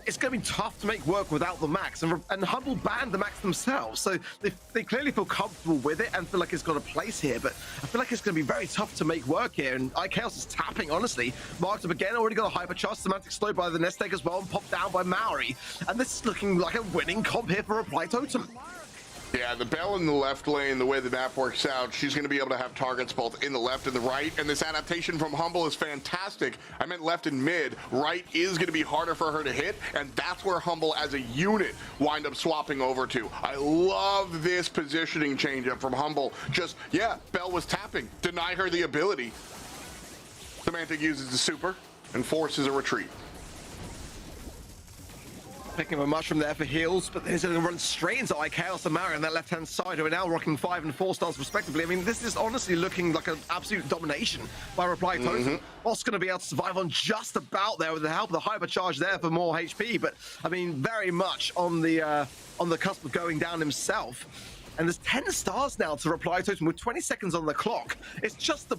it's going to be tough to make work without the max, and Humble banned the max themselves, so they clearly feel comfortable with it and feel like it's got a place here, but I feel like it's going to be very tough to make work here, and iChaos is tapping, honestly. Marked up again, already got a hypercharge, Semantic slowed by the nest egg as well, and popped down by Maori, and this is looking like a winning comp here for Reply Totem. Yeah, the Bell in the left lane, the way the map works out, she's going to be able to have targets both in the left and the right, and this adaptation from Humble is fantastic. I meant left and mid. Right is going to be harder for her to hit, and that's where Humble as a unit wind up swapping over to. I love this positioning change-up from Humble. Just, yeah, Bell was tapping. Deny her the ability. Semantic uses the super and forces a retreat. Picking up a mushroom there for heals, but then he's going to run straight into iChaos and Mario on that left-hand side, who are now rocking 5 and 4 stars respectively. I mean, this is honestly looking like an absolute domination by Reply Totem. Boss going to be able to survive on just about there with the help of the hypercharge there for more HP, but I mean, very much on the cusp of going down himself. And there's 10 stars now to Reply Totem with 20 seconds on the clock. It's just the,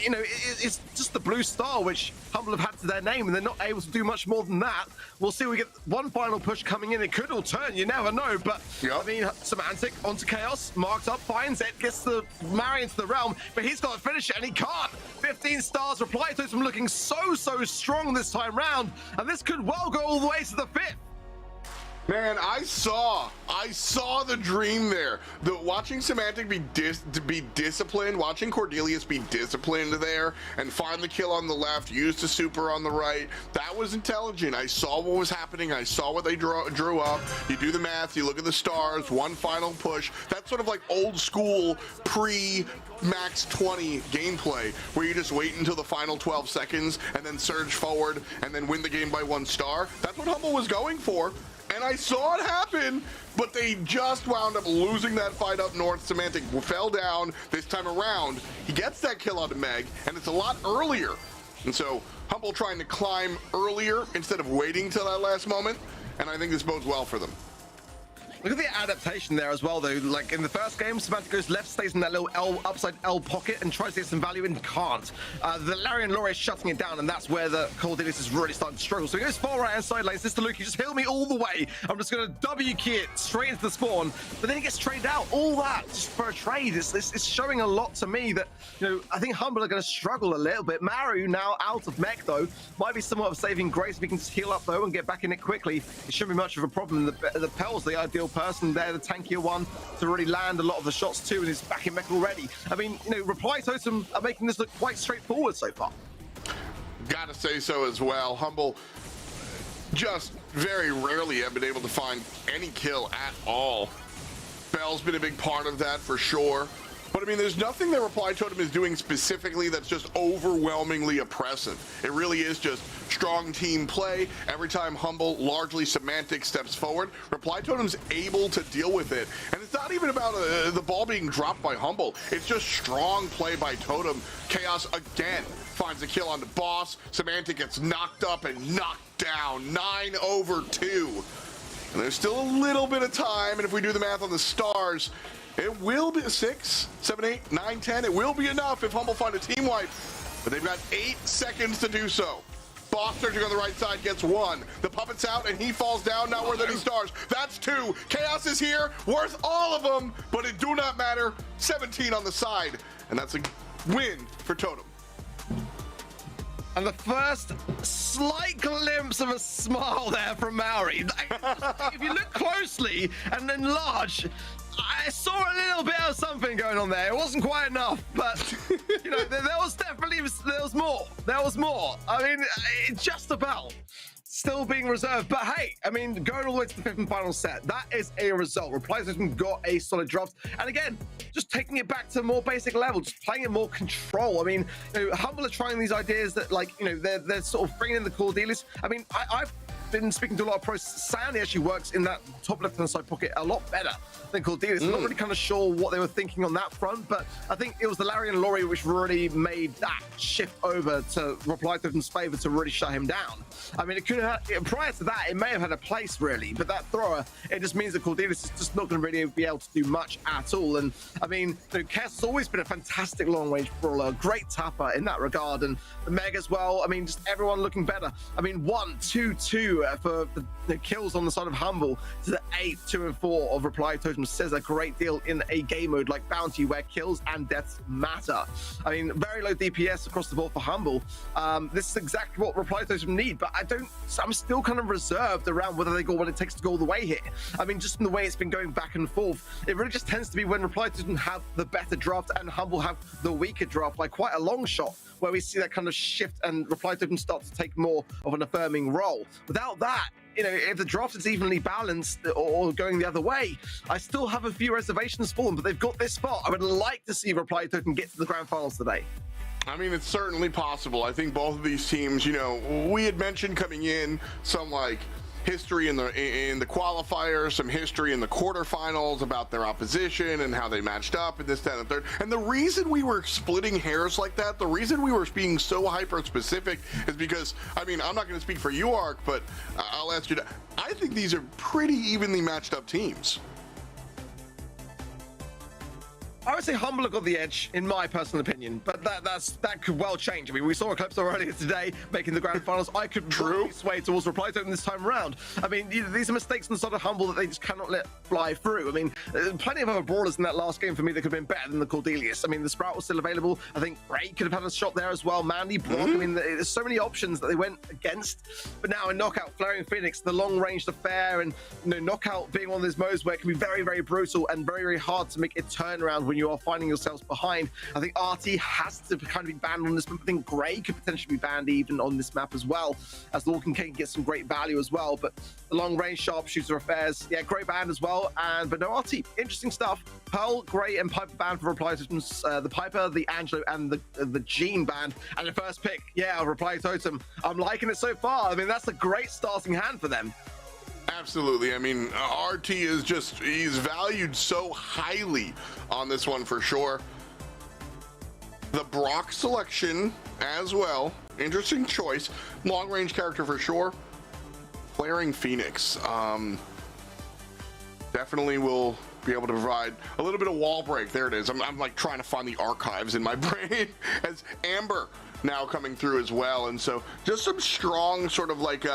you know, it's just the blue star which Humble have had to their name, and they're not able to do much more than that. We'll see. We get one final push coming in. It could all turn. You never know. But I mean, Semantic onto Chaos, marked up, finds it, gets the Mary into the realm, but he's got to finish it, and he can't. 15 stars. Reply Totem looking so strong this time round, and this could well go all the way to the 5th. Man, I saw the dream there. Watching Semantic be disciplined, watching Cordelius be disciplined there and find the kill on the left, use the super on the right. That was intelligent. I saw what was happening. I saw what they drew up. You do the math, you look at the stars, one final push. That's sort of like old school pre-max 20 gameplay where you just wait until the final 12 seconds and then surge forward and then win the game by 1 star. That's what Humble was going for. And I saw it happen, but they just wound up losing that fight up north. Semantic fell down this time around. He gets that kill out of Meg, and it's a lot earlier. And so Humble trying to climb earlier instead of waiting till that last moment, and I think this bodes well for them. Look at the adaptation there as well, though. Like in the first game, Semantic goes left, stays in that little upside L pocket and tries to get some value and can't. The Larry and Laurie is shutting it down, and that's where the Cordelius is really starting to struggle. So he goes far right hand side lane, says to Lukey, just heal me all the way. I'm just going to W key it straight into the spawn. But then he gets traded out. All that just for a trade. It's showing a lot to me that, you know, I think Humble are going to struggle a little bit. Maru now out of mech, though, might be somewhat of a saving grace if he can just heal up, though, and get back in it quickly. It shouldn't be much of a problem. The Pel's the ideal person there, the tankier one to really land a lot of the shots too, and is back in mech already. I mean, you know, Reply Totem are making this look quite straightforward so far. Gotta say so as well. Humble just very rarely have been able to find any kill at all. Bell's been a big part of that for sure. But I mean, there's nothing that Reply Totem is doing specifically that's just overwhelmingly oppressive. It really is just strong team play. Every time Humble, largely Semantic, steps forward, Reply Totem's able to deal with it. And it's not even about the ball being dropped by Humble. It's just strong play by Totem. Chaos again finds a kill on the boss. Semantic gets knocked up and knocked down. 9/2. And there's still a little bit of time. And if we do the math on the stars, it will be 6, 7, 8, 9, 10. It will be enough if Humble find a team wipe. But they've got 8 seconds to do so. Boss surging on the right side gets 1. The puppet's out and he falls down, not worth any stars. That's 2. Chaos is here, worth all of them, but it do not matter. 17 on the side. And that's a win for Totem. And the first slight glimpse of a smile there from Maori. If you look closely and enlarge, I saw a little bit of something going on there. It wasn't quite enough, but you know, there was more. There was more. I mean, just about. still being reserved. But hey, I mean, going all the way to the 5th and final set, that is a result. Reply Totem got a solid draft. And again, just taking it back to a more basic level, just playing it more control. I mean, you know, Humble are trying these ideas that, like, you know, they're sort of bringing in the Cordelius. I mean, I've been speaking to a lot of pros. Sandy actually works in that top left-hand side pocket a lot better than Cordelius. I'm not really kind of sure what they were thinking on that front, but I think it was the Larry and Laurie which really made that shift over to Reply Totem's favor to really shut him down. I mean, it could have, prior to that, it may have had a place really, but that thrower, it just means that Cordelius is just not going to really be able to do much at all. And I mean, you know, Kess has always been a fantastic long-range brawler, great tapper in that regard, and the Meg as well. I mean, just everyone looking better. I mean, 1-2-2 for the kills on the side of Humble to the 8, 2, and 4 of Reply Totem says a great deal in a game mode like Bounty, where kills and deaths matter. I mean, very low DPS across the board for Humble. This is exactly what Reply Totem need, but I'm still kind of reserved around whether they got what it takes to go all the way here. I mean, just in the way it's been going back and forth, it really just tends to be when Reply Totem have the better draft and Humble have the weaker draft, like quite a long shot, where we see that kind of shift and Reply Totem start to take more of an affirming role. Without that, you know, if the draft is evenly balanced or going the other way, I still have a few reservations for them, but they've got this spot. I would like to see Reply Totem get to the grand finals today. I mean, it's certainly possible. I think both of these teams, you know, we had mentioned coming in some like history in the qualifiers, some history in the quarterfinals about their opposition and how they matched up and this, that, and the third. And the reason we were splitting hairs like that, the reason we were being so hyper specific is because, I mean, I'm not going to speak for you, Ark, but I'll ask you to, I think these are pretty evenly matched up teams. I would say Humble got the edge, in my personal opinion, but that could well change. I mean, we saw Eclipsar earlier today making the grand finals. I could really sway towards Reply Totem this time around. I mean, these are mistakes on the side of Humble that they just cannot let fly through. I mean, plenty of other brawlers in that last game for me that could have been better than the Cordelius. I mean, the Sprout was still available. I think Ray could have had a shot there as well. Mandy, Brock. I mean, there's so many options that they went against. But now in Knockout, Flaring Phoenix, the long-range affair, and you know, Knockout being one of those modes where it can be very, very brutal and very, very hard to make a turnaround when you are finding yourselves behind. I think RT has to kind of be banned on this map. I think Gray could potentially be banned even on this map as well, as Lorcan can get some great value as well. But the long-range sharpshooter affairs, yeah, Gray banned as well. But no RT, interesting stuff. Pearl, Gray, and Piper banned for Reply Totems. The Piper, the Angelo, and the Jean banned. And the first pick, yeah, Reply Totem. I'm liking it so far. I mean, that's a great starting hand for them. Absolutely. I mean, RT is just, he's valued so highly on this one for sure. The Brock selection as well. Interesting choice. Long range character for sure. Flaring Phoenix. Definitely will be able to provide a little bit of wall break. There it is. I'm like trying to find the archives in my brain as Amber now coming through as well. And so just some strong sort of like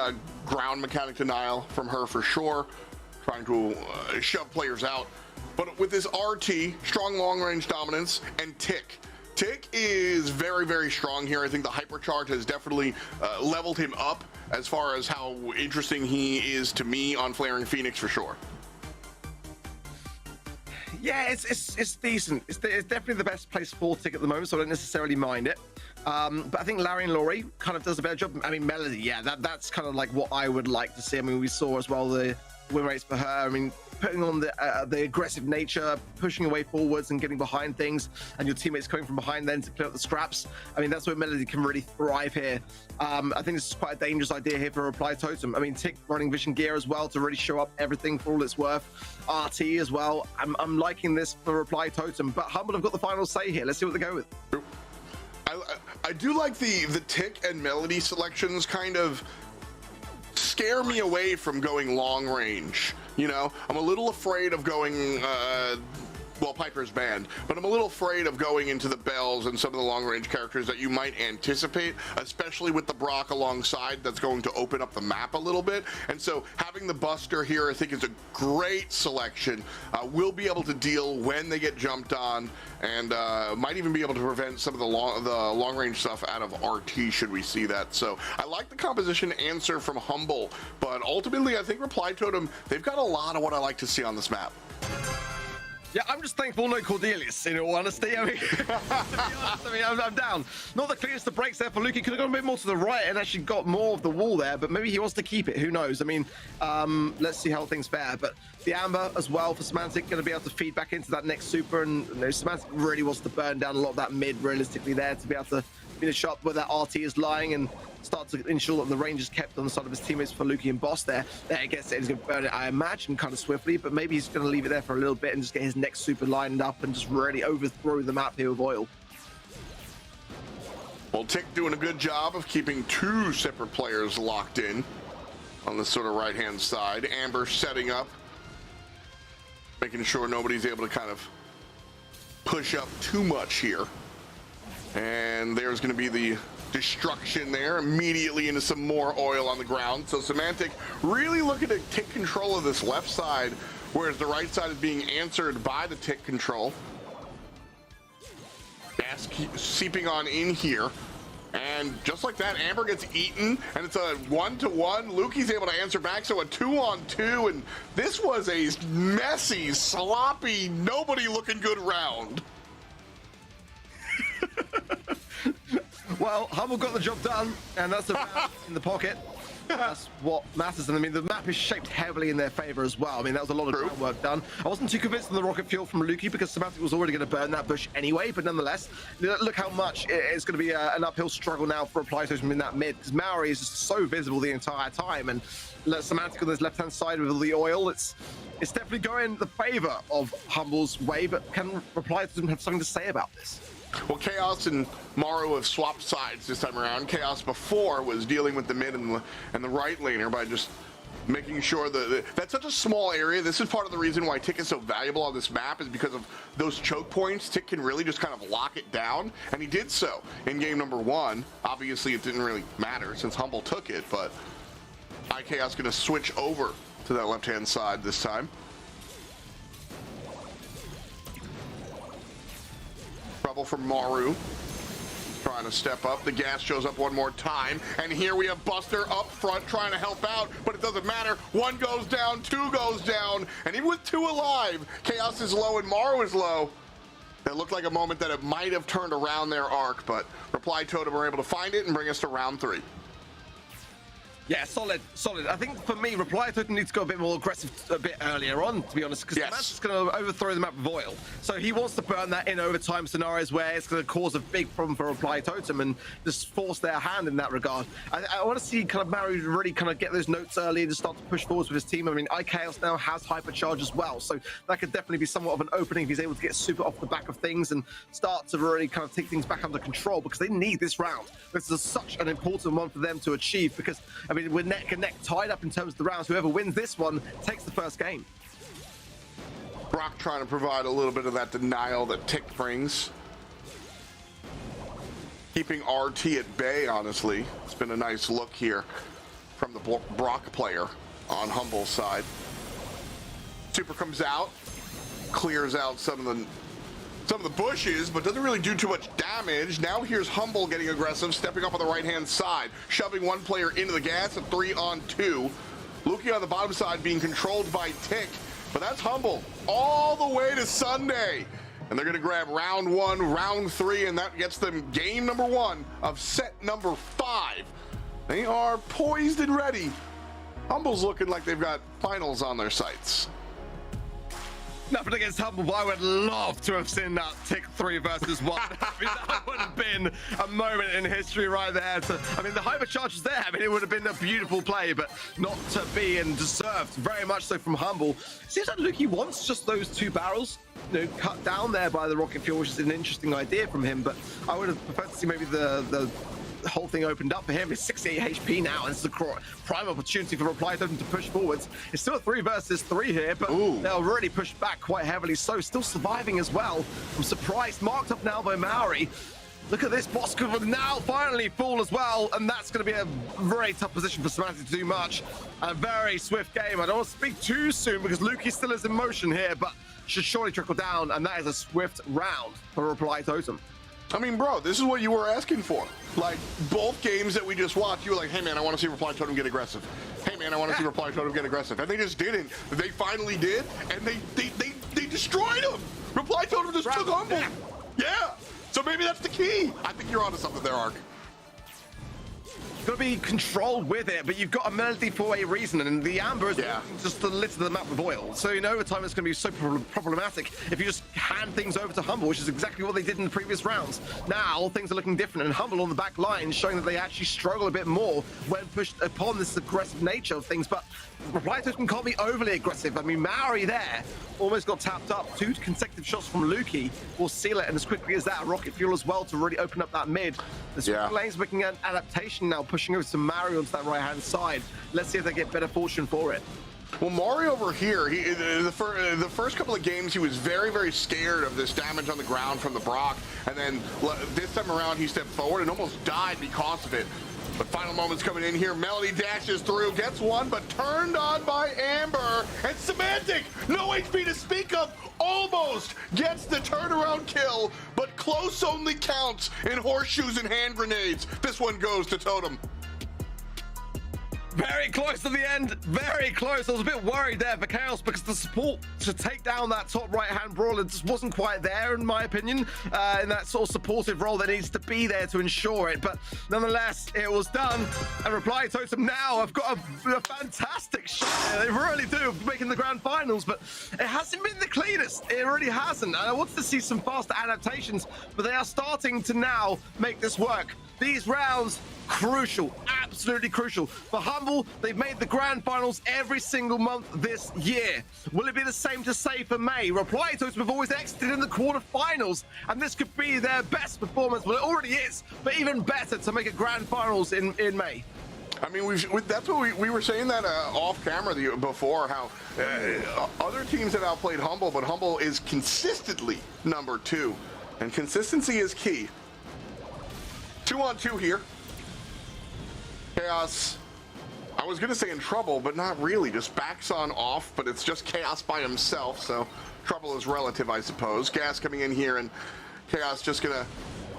ground mechanic denial from her for sure, trying to shove players out. But with this RT, strong long range dominance, and Tick is very, very strong here. I think the hypercharge has definitely leveled him up as far as how interesting he is to me on Flaring Phoenix for sure. Yeah, it's decent. It's definitely the best place for Tick at the moment, so I don't necessarily mind it. But I think Larry and Laurie kind of does a better job. I mean, Melody, yeah, that's kind of like what I would like to see. I mean, we saw as well the win rates for her. I mean, putting on the aggressive nature, pushing away forwards and getting behind things, and your teammates coming from behind then to clear up the scraps. I mean, that's where Melody can really thrive here. I think this is quite a dangerous idea here for Reply Totem. I mean, Tick running Vision Gear as well to really show up everything for all it's worth. RT as well. I'm liking this for Reply Totem, but Humble have got the final say here. Let's see what they go with. I do like the Tick and Melody selections kind of scare me away from going long range. You know, I'm a little afraid of going, well, Piper's banned, but I'm a little afraid of going into the Bells and some of the long range characters that you might anticipate, especially with the Brock alongside. That's going to open up the map a little bit. And so having the Buster here, I think, is a great selection. We'll be able to deal when they get jumped on, and might even be able to prevent some of the long range stuff out of RT should we see that. So I like the composition answer from Humble, but ultimately I think Reply Totem, they've got a lot of what I like to see on this map. Yeah, I'm just thankful no Cordelius, in all honesty. I mean, to be honest, I'm down. Not the clearest of breaks there for Luki. Could have gone a bit more to the right and actually got more of the wall there, but maybe he wants to keep it. Who knows? I mean, let's see how things fare. But the Amber as well for Semantic going to be able to feed back into that next super. And you know, Semantic really wants to burn down a lot of that mid realistically there to be able to be in a shot where that RT is lying and start to ensure that the range is kept on the side of his teammates for Luki and Boss there. There, I guess he's going to burn it, I imagine, kind of swiftly, but maybe he's going to leave it there for a little bit and just get his next super lined up and just really overthrow the map here with oil. Well, Tick doing a good job of keeping two separate players locked in on the sort of right-hand side. Amber setting up, making sure nobody's able to kind of push up too much here. And there's going to be the destruction there immediately into some more oil on the ground. So Semantic really looking to take control of this left side, whereas the right side is being answered by the Tick control. Gas seeping on in here. And just like that, Amber gets eaten, and it's a 1-to-1. Luki's able to answer back, so a 2-on-2, and this was a messy, sloppy, nobody looking good round. Well, Humble got the job done, and that's the round in the pocket. That's what matters. And I mean, the map is shaped heavily in their favor as well. I mean, that was a lot of groundwork done. I wasn't too convinced on the rocket fuel from Luki because Semantic was already going to burn that bush anyway, but nonetheless, look how much it's going to be an uphill struggle now for Reply Totem in that mid, because Maori is just so visible the entire time, and Semantic on this left-hand side with all the oil, it's definitely going the favor of Humble's way, but can Reply Totem have something to say about this? Well, Chaos and Maru have swapped sides this time around. Chaos before was dealing with the mid and the right laner by just making sure that that's such a small area. This is part of the reason why Tick is so valuable on this map, is because of those choke points. Tick can really just kind of lock it down, and he did so in game number 1. Obviously, it didn't really matter since Humble took it, but Chaos going to switch over to that left-hand side this time. Trouble from Maru, trying to step up. The gas shows up one more time, and here we have Buster up front trying to help out, but it doesn't matter. 1 goes down, 2 goes down, and even with 2 alive, Chaos is low and Maru is low. That looked like a moment that it might have turned around their arc, but Reply Totem were able to find it and bring us to round 3. Yeah, solid. I think for me, Reply Totem needs to go a bit more aggressive a bit earlier on, to be honest, because Semantic's going to overthrow the map with oil. So he wants to burn that in overtime scenarios where it's going to cause a big problem for Reply Totem and just force their hand in that regard. I want to see kind of Maru really kind of get those notes early and just start to push forwards with his team. I mean, iChaos now has hypercharge as well, so that could definitely be somewhat of an opening if he's able to get super off the back of things and start to really kind of take things back under control, because they need this round. This is such an important one for them to achieve, because, I mean, we're neck and neck tied up in terms of the rounds. Whoever wins this one takes the first game. Brock trying to provide a little bit of that denial that Tick brings. Keeping RT at bay, honestly. It's been a nice look here from the Brock player on Humble's side. Super comes out, clears out some of the bushes, but doesn't really do too much damage. Now here's Humble getting aggressive, stepping up on the right-hand side, shoving one player into the gas, a 3-on-2. Luki on the bottom side being controlled by Tick, but that's Humble all the way to Sunday. And they're gonna grab round 1, round 3, and that gets them game number 1 of set number 5. They are poised and ready. Humble's looking like they've got finals on their sights. Nothing against Humble, but I would love to have seen that Tick 3 versus 1. I mean, that would have been a moment in history right there. I mean, the hypercharge was there. I mean, it would have been a beautiful play, but not to be, and deserved very much so from Humble. Seems like Luki wants just those 2 barrels, you know, cut down there by the rocket fuel, which is an interesting idea from him, but I would have preferred to see maybe the whole thing opened up for him. It's 68 HP now, and it's a prime opportunity for Reply Totem to push forwards. It's still a 3 versus 3 here, but they'll really push back quite heavily, so still surviving as well. I'm surprised. Marked up now by Maori. Look at this, boss could now finally fall as well, and that's going to be a very tough position for Semantic to do much. A very swift game. I don't want to speak too soon because Luki still is in motion here, but should surely trickle down, and that is a swift round for Reply Totem. I mean, bro, this is what you were asking for. Like, both games that we just watched, you were like, hey, man, I want to see Reply Totem get aggressive. Hey, man, I want to see Reply Totem get aggressive. And they just didn't. They finally did, and they destroyed him. Reply Totem just took Humble. Yeah. So maybe that's the key. I think you're onto something there, Ark. Got to be controlled with it, but you've got a melody for a reason, and the Amber is just to litter the map with oil. So you know over time it's going to be so problematic if you just hand things over to Humble, which is exactly what they did in the previous rounds. Now things are looking different, and Humble on the back line showing that they actually struggle a bit more when pushed upon this aggressive nature of things. But Reply Totem can't be overly aggressive. I mean, Maori there almost got tapped up. 2 consecutive shots from Lukey will seal it, and as quickly as that, Rocket Fuel as well to really open up that mid. The lane's making an adaptation now, pushing over to Mario onto that right-hand side. Let's see if they get better fortune for it. Well, Mario over here, the first couple of games, he was very, very scared of this damage on the ground from the Brock, and then this time around, he stepped forward and almost died because of it. But final moments coming in here. Melody dashes through, gets one, but turned on by Amber. And Semantic, no HP to speak of, almost gets the turnaround kill, but close only counts in horseshoes and hand grenades. This one goes to Totem. Very close to the end, very close. I was a bit worried there for Chaos because the support to take down that top right-hand brawler just wasn't quite there, in my opinion, in that sort of supportive role that needs to be there to ensure it. But nonetheless, it was done. And Reply Totem now have got a fantastic shot. They really do, making the grand finals, but it hasn't been the cleanest. It really hasn't. And I wanted to see some faster adaptations, but they are starting to now make this work. These rounds, crucial, absolutely crucial. For Humble, they've made the grand finals every single month this year. Will it be the same to say for May? Reply Totem have always exited in the quarterfinals, and this could be their best performance. Well, it already is, but even better to make a grand finals in May. I mean, that's what we were saying that off camera before, how other teams have outplayed Humble, but Humble is consistently number 2, and consistency is key. 2-on-2 here. Chaos, I was gonna say in trouble, but not really. Just backs on off, but it's just Chaos by himself, so trouble is relative, I suppose. Gas coming in here, and Chaos just gonna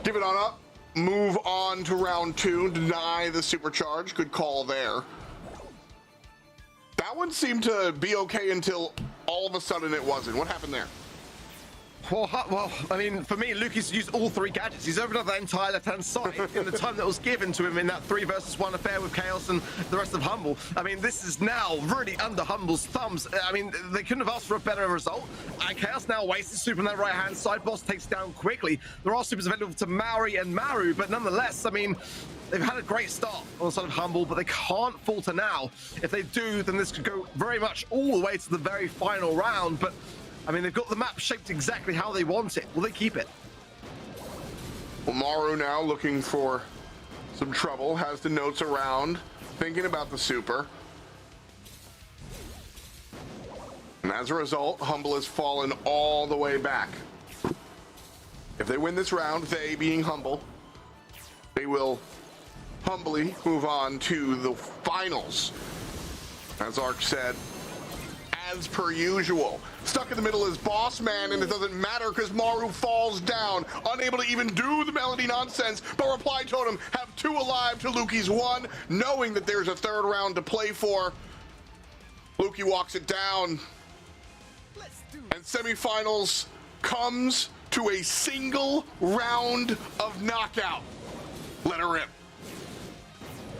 give it on up, move on to round 2, deny the supercharge. Good call there. That one seemed to be okay until all of a sudden it wasn't. What happened there? Well, I mean, for me, Lucas used all 3 gadgets. He's opened up that entire left-hand side in the time that was given to him in that 3 versus 1 affair with Chaos and the rest of Humble. I mean, this is now really under Humble's thumbs. I mean, they couldn't have asked for a better result. And Chaos now wastes his super on that right-hand side. Boss takes down quickly. There are supers available to Maori and Maru, but nonetheless, I mean, they've had a great start on the side of Humble, but they can't falter now. If they do, then this could go very much all the way to the very final round, but I mean, they've got the map shaped exactly how they want it. Will they keep it? Well, Maru now looking for some trouble, has the notes around, thinking about the super. And as a result, Humble has fallen all the way back. If they win this round, they being Humble, they will humbly move on to the finals. As Ark said, as per usual. Stuck in the middle is Boss Man, and it doesn't matter because Maru falls down, unable to even do the Melody nonsense, but Reply Totem have 2 alive to Lukey's 1, knowing that there's a 3rd round to play for. Lukey walks it down, and semifinals comes to a single round of knockout. Let her rip.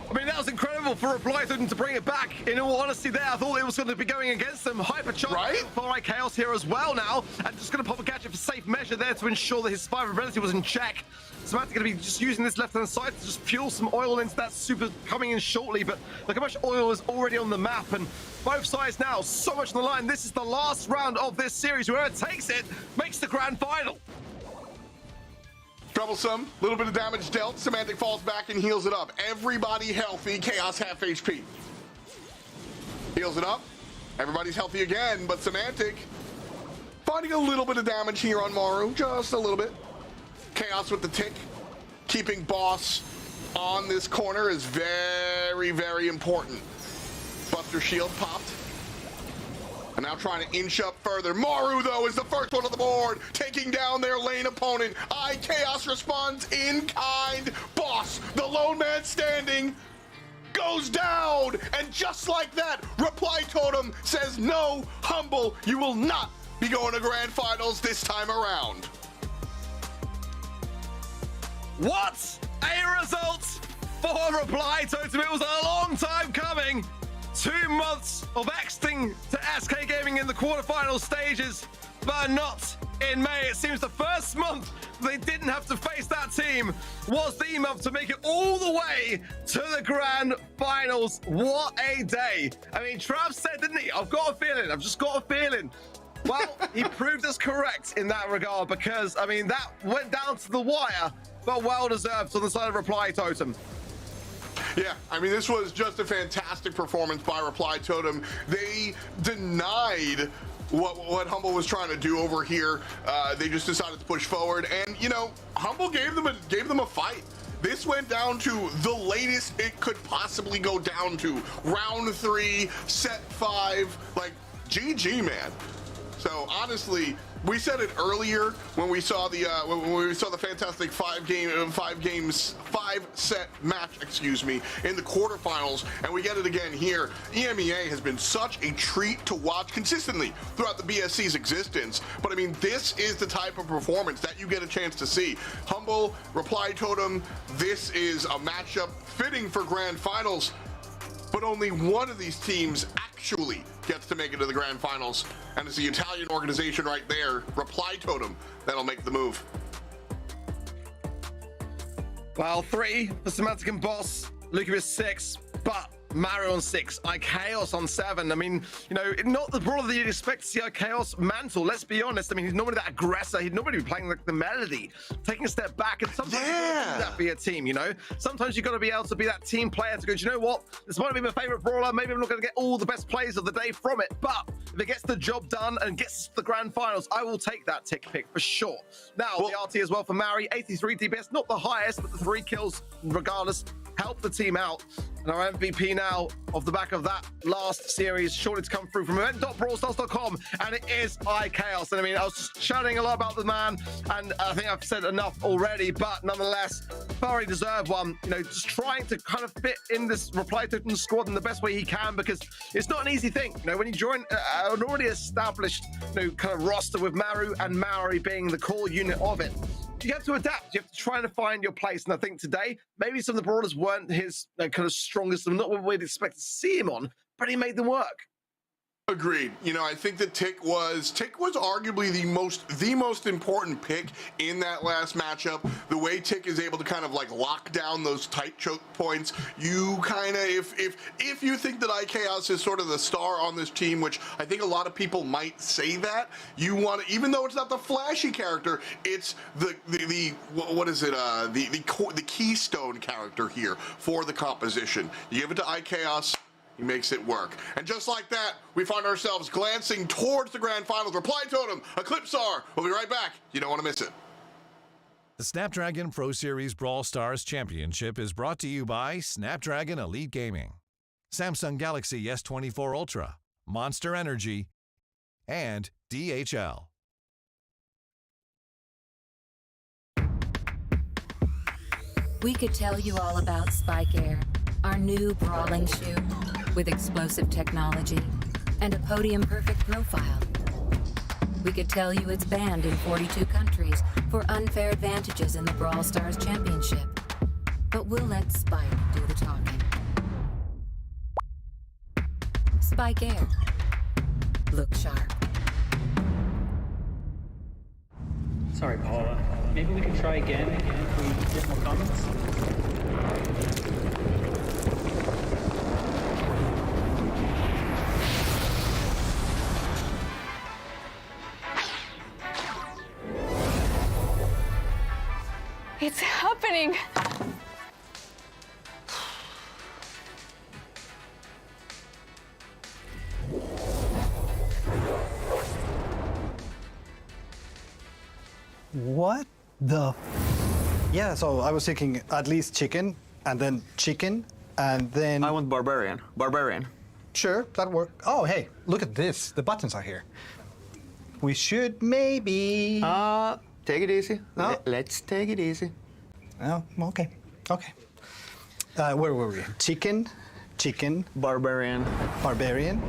I mean, that was incredible for Reply Totem to bring it back. In all honesty there, I thought it was going to be going against them. Hypercharge for Chaos here as well now. And just going to pop a gadget for safe measure there to ensure that his survivability was in check. Semantic going to be just using this left-hand side to just fuel some oil into that super coming in shortly. But look how much oil is already on the map. And both sides now, so much on the line. This is the last round of this series. Whoever takes it makes the grand final. Troublesome, little bit of damage dealt. Semantic falls back and heals it up. Everybody healthy, Chaos half HP. Heals it up. Everybody's healthy again, but Semantic finding a little bit of damage here on Maru, just a little bit. Chaos with the tick. Keeping Boss on this corner is very, very important. Buster Shield popped. And now trying to inch up further. Maru, though, is the first one on the board, taking down their lane opponent. Chaos responds in kind. Boss, the lone man standing, goes down. And just like that, Reply Totem says, no, Humble, you will not be going to grand finals this time around. What a result for Reply Totem. It was a long time coming. 2 months of exiting to SK Gaming in the quarterfinal stages, but not in May. It seems the first month they didn't have to face that team was the month to make it all the way to the grand finals. What a day. I mean, Trav said, didn't he? I've got a feeling. I've just got a feeling. Well, he proved us correct in that regard because, I mean, that went down to the wire, but well-deserved on the side of Reply Totem. Yeah, I mean, this was just a fantastic performance by Reply Totem. They denied what Humble was trying to do over here. They just decided to push forward, and you know, Humble gave them a fight. This went down to the latest it could possibly go down to. Round 3, set 5, like GG, man. So honestly, we said it earlier when we saw the fantastic 5-set match, in the quarterfinals, and we get it again here. EMEA has been such a treat to watch consistently throughout the BSC's existence. But I mean, this is the type of performance that you get a chance to see. Humble, Reply Totem, this is a matchup fitting for grand finals. But only one of these teams actually gets to make it to the grand finals, and it's the Italian organization right there, Reply Totem, that'll make the move. Well, 3 for Semantic and Boss, Lucas 6, but Mario on 6, iChaos on 7. I mean, you know, not the brawler that you'd expect to see iChaos mantle. Let's be honest. I mean, he's normally that aggressor. He'd normally be playing like the melody, taking a step back, and sometimes you gotta do that be a team, you know? Sometimes you got to be able to be that team player to go, do you know what? This might be my favorite brawler. Maybe I'm not going to get all the best plays of the day from it, but if it gets the job done and gets us to the grand finals, I will take that tick pick for sure. Now, the RT as well for Mari, 83 DPS, not the highest, but the 3 kills regardless. Help the team out. And our MVP now, off the back of that last series, surely to come through from event.brawlstars.com, and it is iChaos. And I mean, I was just shouting a lot about the man, and I think I've said enough already, but nonetheless, thoroughly deserved one. You know, just trying to kind of fit in this Reply Totem squad in the best way he can, because it's not an easy thing. You know, when you join an already established, you know, kind of roster with Maru and Mari being the core unit of it, you have to adapt. You have to try to find your place. And I think today, maybe some of the brawlers weren't his kind of strongest, and not what we'd expect to see him on, but he made them work. Agreed. You know, I think that Tick was arguably the most important pick in that last matchup. The way Tick is able to kind of like lock down those tight choke points, you kind of, if you think that iChaos is sort of the star on this team, which I think a lot of people might say that, you want to, even though it's not the flashy character, it's the keystone character here for the composition. You give it to iChaos, he makes it work. And just like that, we find ourselves glancing towards the grand finals. Reply Totem, Eclipsar. We'll be right back. You don't want to miss it. The Snapdragon Pro Series Brawl Stars Championship is brought to you by Snapdragon Elite Gaming, Samsung Galaxy S24 Ultra, Monster Energy, and DHL. We could tell you all about Spike Air, our new brawling shoe with explosive technology and a podium-perfect profile. We could tell you it's banned in 42 countries for unfair advantages in the Brawl Stars Championship. But we'll let Spike do the talking. Spike Air. Look sharp. Sorry, Paula. Maybe we can try again if we get more comments. It's happening. What the? Yeah, so I was thinking at least chicken, and then chicken, and then... I want barbarian. Barbarian. Sure, that works. Oh, hey, look at this. The buttons are here. We should maybe... Take it easy. No? Let's take it easy. Oh, okay. Okay. Where were we? Chicken, chicken. Barbarian. Barbarian.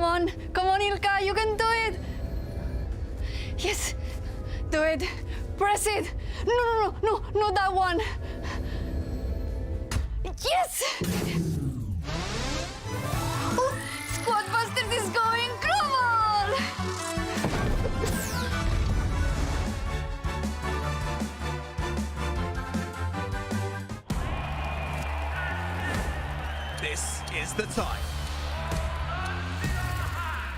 Come on, Ilka, you can do it. Yes, do it. Press it. No, not that one. Yes. Oh, Squad Busters is going global. This is the time.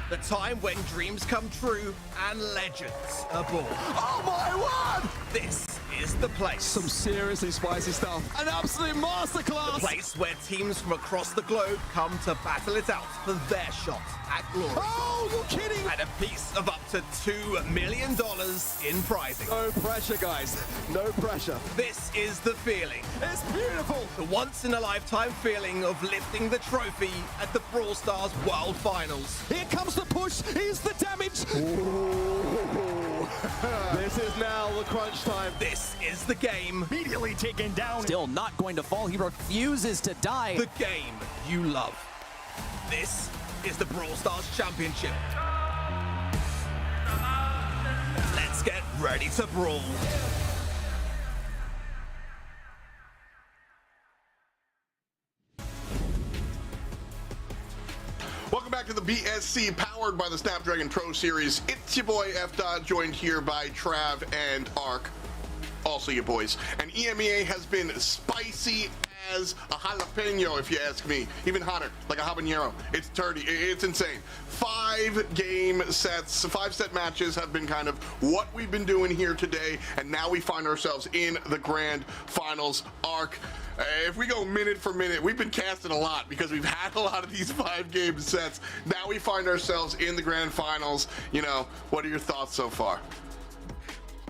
The time when dreams come true and legends are born. Oh my word! This is the place. Some seriously spicy stuff. An absolute masterclass! The place where teams from across the globe come to battle it out for their shot at glory. Oh, you're kidding! And a piece of up to $2 million in prizing. No pressure, guys. No pressure. This is the feeling. It's beautiful! The once-in-a-lifetime feeling of lifting the trophy at the Brawl Stars World Finals. Here comes the push. Here's the damage. This is now the crunch time. This is the game. Immediately taken down. Still not going to fall. He refuses to die. The game you love. This is the Brawl Stars Championship. Let's get ready to brawl. Welcome back to the BSC, powered by the Snapdragon Pro Series. It's your boy F-Dot, joined here by Trav and Ark, also your boys. And EMEA has been spicy as a jalapeno, if you ask me. Even hotter, like a habanero. It's dirty, it's insane. 5-game sets, 5-set matches have been kind of what we've been doing here today, and now we find ourselves in the grand finals. Ark, if we go minute for minute, we've been casting a lot because we've had a lot of these 5-game sets. Now we find ourselves in the grand finals. You know, what are your thoughts so far?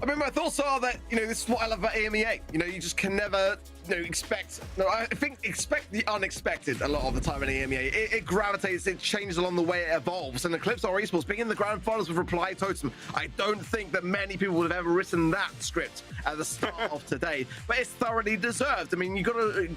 I mean, my thoughts are that, you know, this is what I love about EMEA. You know, you just can never, you know, expect the unexpected a lot of the time in EMEA. It gravitates, it changes along the way it evolves. And Eclipsar Esports being in the grand finals with Reply Totem, I don't think that many people would have ever written that script at the start of today. But it's thoroughly deserved. I mean, you gotta you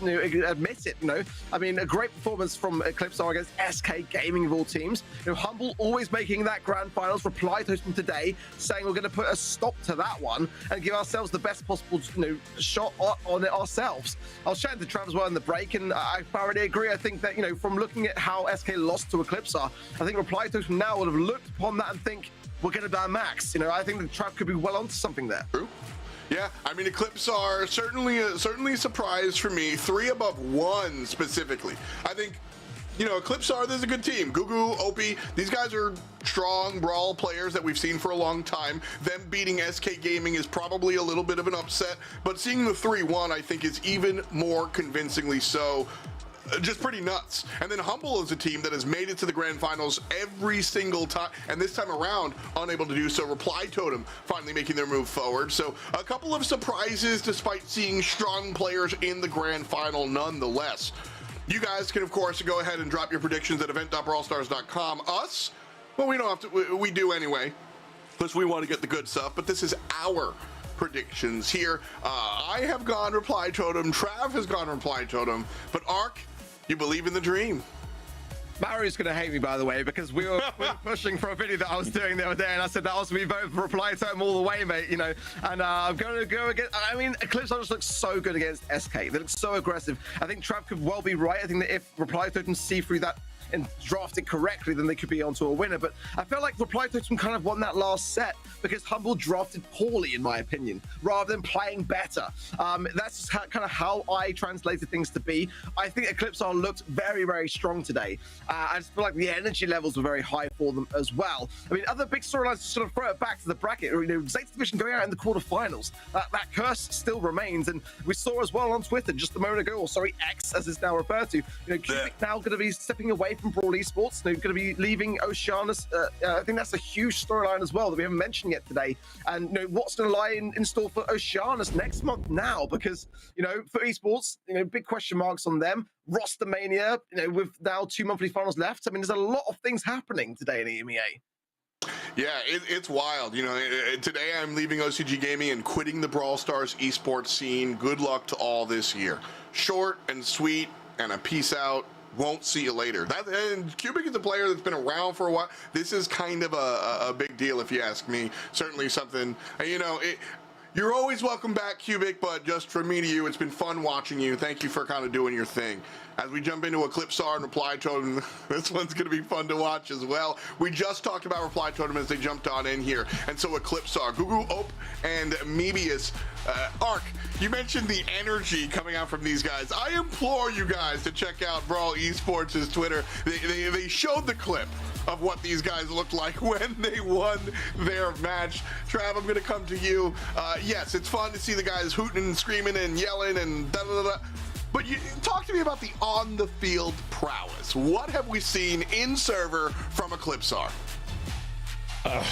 know, admit it. You know, I mean, a great performance from Eclipsar against SK Gaming of all teams. You know, Humble always making that grand finals. Reply Totem today saying we're going to put a stop to that one and give ourselves the best possible, you know, shot on it ourselves. I was chatting to Trav as well in the break, and I thoroughly agree. I think that, you know, from looking at how SK lost to Eclipsar, I think Reply Totem now would have looked upon that and think we're going to ban Max. You know, I think that Trav could be well onto something there. True. Yeah, I mean, Eclipsar certainly a surprise for me. 3 above 1 specifically. I think, you know, Eclipsar, there's a good team. Gugu, Opie, these guys are strong Brawl players that we've seen for a long time. Them beating SK Gaming is probably a little bit of an upset, but seeing the 3-1, I think, is even more convincingly so. Just pretty nuts. And then Humble is a team that has made it to the grand finals every single time, and this time around unable to do so. Reply Totem finally making their move forward. So a couple of surprises despite seeing strong players in the grand final nonetheless. You guys can, of course, go ahead and drop your predictions at event.brawlstars.com. Us, well, we don't have to, we do anyway, because we want to get the good stuff, but this is our predictions here. I have gone Reply Totem, Trav has gone Reply Totem, but Ark, you believe in the dream. Mario's going to hate me, by the way, because we were pushing for a video that I was doing the other day, and I said that was me vote for Reply Totem all the way, mate, you know. And I'm going to go against, I mean, Eclipsar just looks so good against SK. They look so aggressive. I think Trav could well be right. I think that if Reply Totem see through that and draft it correctly, then they could be onto a winner. But I felt like Reply Totem kind of won that last set because Humble drafted poorly, in my opinion, rather than playing better. That's just kind of how I translated things to be. I think Eclipsar looked very, very strong today. I just feel like the energy levels were very high for them as well. I mean, other big storylines to sort of throw it back to the bracket, you know, Zeta Division going out in the quarterfinals. That curse still remains, and we saw as well on Twitter just a moment ago, or sorry, X as it's now referred to. You know, Cubic now going to be stepping away from Brawl Esports. They're going to be leaving Oceanus. I think that's a huge storyline as well that we haven't mentioned yet today. And you know, what's going to lie in store for Oceanus next month now? Because, you know, for Esports, you know, big question marks on them. Roster mania, you know, with now 2 monthly finals left. I mean, there's a lot of things happening today in EMEA. Yeah, it's wild. You know, today I'm leaving OCG Gaming and quitting the Brawl Stars esports scene. Good luck to all this year. Short and sweet and a peace out. won't see you later. And Cubic is a player that's been around for a while. This is kind of a big deal, if you ask me. Certainly something, you know, you're always welcome back, Cubic, but just from me to you, it's been fun watching you. Thank you for kind of doing your thing. As we jump into Eclipsar and Reply Totem, this one's going to be fun to watch as well. We just talked about Reply Totem as they jumped on in here. And so Eclipsar, Gugu, Ope, and Mebius. Ark, you mentioned the energy coming out from these guys. I implore you guys to check out Brawl Esports' Twitter. They showed the clip of what these guys looked like when they won their match. Trav, I'm going to come to you. Yes, it's fun to see the guys hooting and screaming and yelling and da-da-da-da. But talk to me about the on-the-field prowess. What have we seen in server from Eclipsar?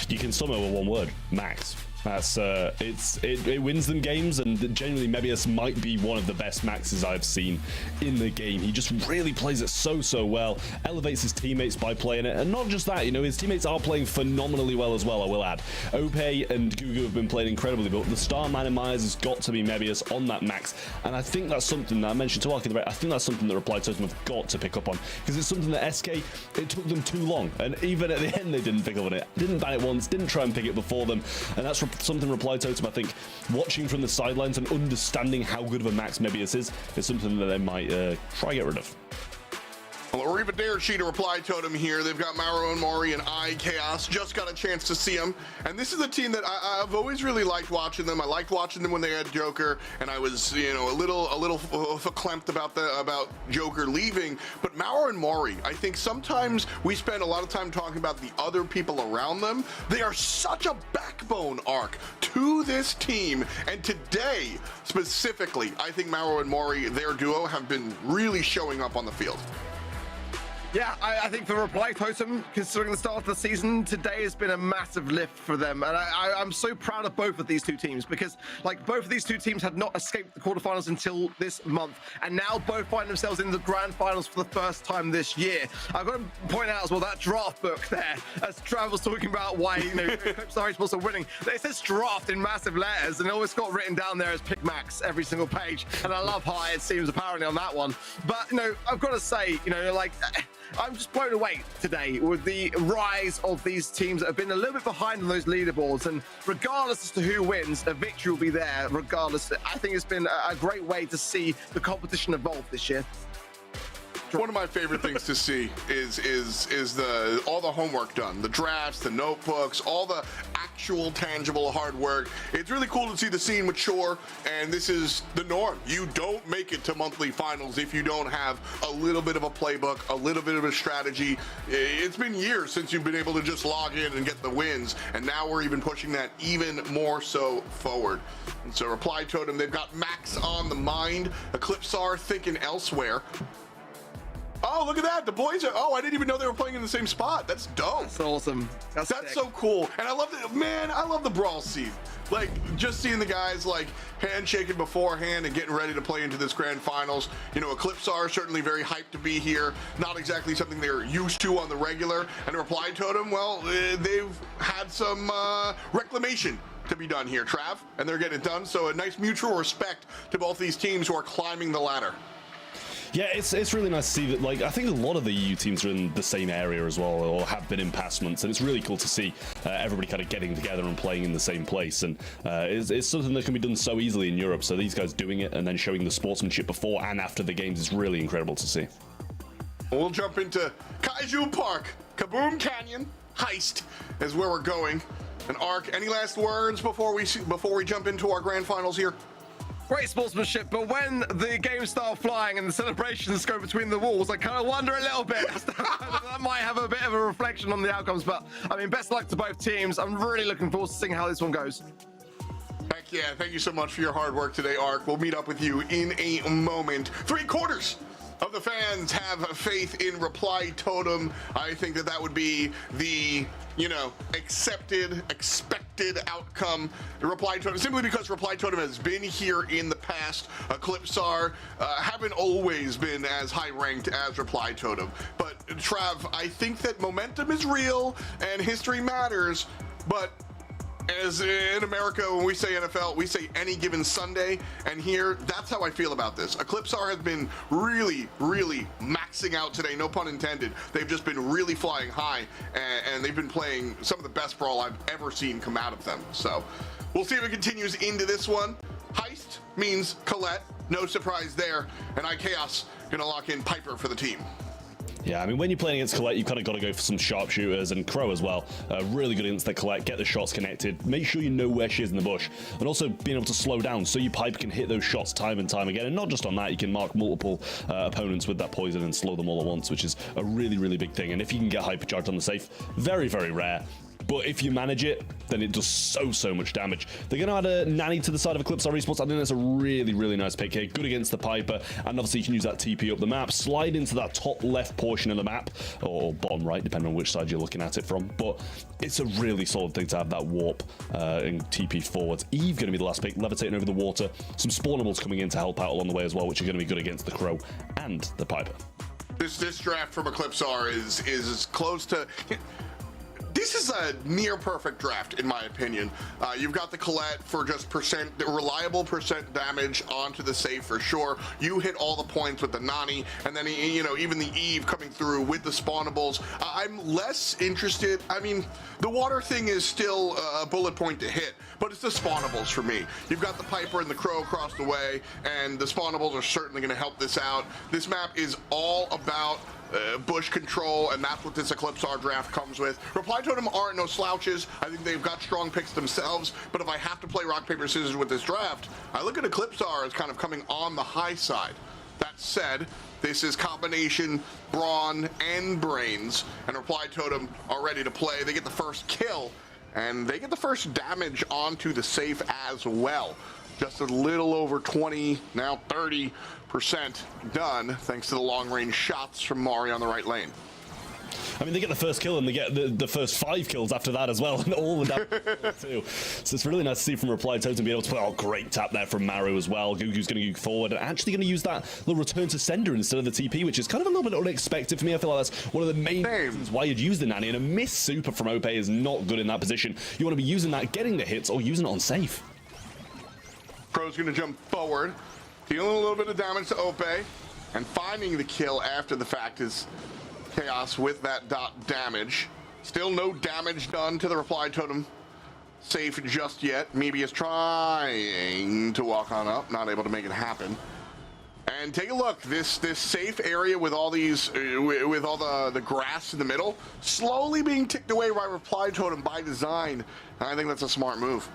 You can sum it with one word: Max. That's it wins them games, and genuinely Mebius might be one of the best Maxes I've seen in the game. He just really plays it so well, elevates his teammates by playing it, and not just that, you know, his teammates are playing phenomenally well as well, I will add. Ope and Gugu have been playing incredibly, but the star man in my eyes has got to be Mebius on that Max, and I think that's something that I mentioned to Ark, I think that's something that Reply Totem have got to pick up on, because it's something that SK, it took them too long, and even at the end they didn't pick up on it, didn't ban it once, didn't try and pick it before them, and that's something Reply Totem, I think, watching from the sidelines and understanding how good of a Max Mebius is something that they might try get rid of. Well, Ariva Dare Cheetah Reply Totem here. They've got Mauro and Mori and IChaos. Just got a chance to see them. And this is a team that I've always really liked watching them. I liked watching them when they had Joker, and I was, you know, a little verklempt about Joker leaving. But Mauro and Mori, I think sometimes we spend a lot of time talking about the other people around them. They are such a backbone arc to this team. And today, specifically, I think Mauro and Mori, their duo, have been really showing up on the field. Yeah, I think for Reply Totem, considering the start of the season, today has been a massive lift for them. And I'm so proud of both of these two teams, because like both of these two teams had not escaped the quarterfinals until this month. And now both find themselves in the grand finals for the first time this year. I've got to point out as well, that draft book there, as Trav was talking about why, you know, Eclipsar Esports are winning. It says draft in massive letters, and always got written down there as pick Max every single page. And I love how it seems apparently on that one. But, you know, I've got to say, you know, like, I'm just blown away today with the rise of these teams that have been a little bit behind on those leaderboards. And regardless as to who wins, a victory will be there regardless. I think it's been a great way to see the competition evolve this year. One of my favorite things to see is all the homework done, the drafts, the notebooks, all the actual tangible hard work. It's really cool to see the scene mature, and this is the norm. You don't make it to monthly finals if you don't have a little bit of a playbook, a little bit of a strategy. It's been years since you've been able to just log in and get the wins, and now we're even pushing that even more so forward. And so Reply Totem, they've got Max on the mind, Eclipsar thinking elsewhere. Oh, look at that. The boys are, I didn't even know they were playing in the same spot. That's dope. That's awesome. That's so cool. And I love it, man, I love the brawl scene. Like, just seeing the guys, like, handshaking beforehand and getting ready to play into this grand finals. You know, Eclipsar certainly very hyped to be here. Not exactly something they're used to on the regular. And Reply Totem, well, they've had some reclamation to be done here, Trav, and they're getting it done. So a nice mutual respect to both these teams who are climbing the ladder. Yeah, it's really nice to see that, like, I think a lot of the EU teams are in the same area as well, or have been in past months, and it's really cool to see everybody kind of getting together and playing in the same place, and it's something that can be done so easily in Europe, so these guys doing it and then showing the sportsmanship before and after the games is really incredible to see. We'll jump into Kaiju Park, Kaboom Canyon, Heist is where we're going. And Ark, any last words before we jump into our grand finals here? Great sportsmanship, but when the games start flying and the celebrations go between the walls, I kind of wonder a little bit. That might have a bit of a reflection on the outcomes, but I mean, best of luck to both teams. I'm really looking forward to seeing how this one goes. Heck yeah, thank you so much for your hard work today, Ark. We'll meet up with you in a moment. 3/4 of the fans have faith in Reply Totem. I think that would be the, you know, expected outcome. The Reply Totem, simply because Reply Totem has been here in the past. Eclipsar haven't always been as high ranked as Reply Totem. But Trav, I think that momentum is real and history matters, but As in America, when we say NFL, we say any given Sunday, and here, that's how I feel about this. Eclipsar has been really, really maxing out today, no pun intended. They've just been really flying high, and they've been playing some of the best Brawl I've ever seen come out of them. So we'll see if it continues into this one. Heist means Colette, no surprise there, and iChaos gonna lock in Piper for the team. Yeah, I mean, when you're playing against Colette, you've kind of got to go for some sharpshooters, and Crow as well. Really good against the Colette, get the shots connected, make sure you know where she is in the bush, and also being able to slow down so your Piper can hit those shots time and time again. And not just on that, you can mark multiple opponents with that poison and slow them all at once, which is a really, really big thing. And if you can get hypercharged on the safe, very, very rare. But if you manage it, then it does so much damage. They're going to add a nanny to the side of Eclipsar Esports. I think that's a really, really nice pick here. Good against the Piper. And obviously you can use that TP up the map, slide into that top left portion of the map, or bottom right, depending on which side you're looking at it from. But it's a really solid thing to have that warp and TP forwards. Eve going to be the last pick, levitating over the water. Some spawnables coming in to help out along the way as well, which are going to be good against the Crow and the Piper. This draft from Eclipsar is as close to... This is a near perfect draft, in my opinion. You've got the Colette for just reliable percent damage onto the safe for sure. You hit all the points with the Nani, and then, you know, even the Eve coming through with the spawnables. I'm less interested. I mean, the water thing is still a bullet point to hit, but it's the spawnables for me. You've got the Piper and the Crow across the way, and the spawnables are certainly going to help this out. This map is all about bush control, and that's what this Eclipsar draft comes with. Reply Totem aren't no slouches. I think they've got strong picks themselves, but if I have to play rock, paper, scissors with this draft, I look at Eclipsar as kind of coming on the high side. That said, this is combination brawn and brains, and Reply Totem are ready to play. They get the first kill, and they get the first damage onto the safe as well. Just a little over 20, now 30% done, thanks to the long-range shots from Mari on the right lane. I mean, they get the first kill, and they get the first 5 kills after that as well, and all the damage too. So it's really nice to see from Reply Totem be able to play. Oh, great tap there from Maru as well. Gugu's going to go forward and actually going to use that little return to sender instead of the TP, which is kind of a little bit unexpected for me. I feel like that's one of the main reasons why you'd use the nanny, and a miss super from Ope is not good in that position. You want to be using that, getting the hits, or using it on safe. Crow's going to jump forward, dealing a little bit of damage to Ope, and finding the kill after the fact is Chaos with that dot damage. Still no damage done to the Reply Totem safe just yet. Maybe is trying to walk on up, not able to make it happen. And take a look, this safe area with all these, with all the grass in the middle, slowly being ticked away by Reply Totem by design. And I think that's a smart move.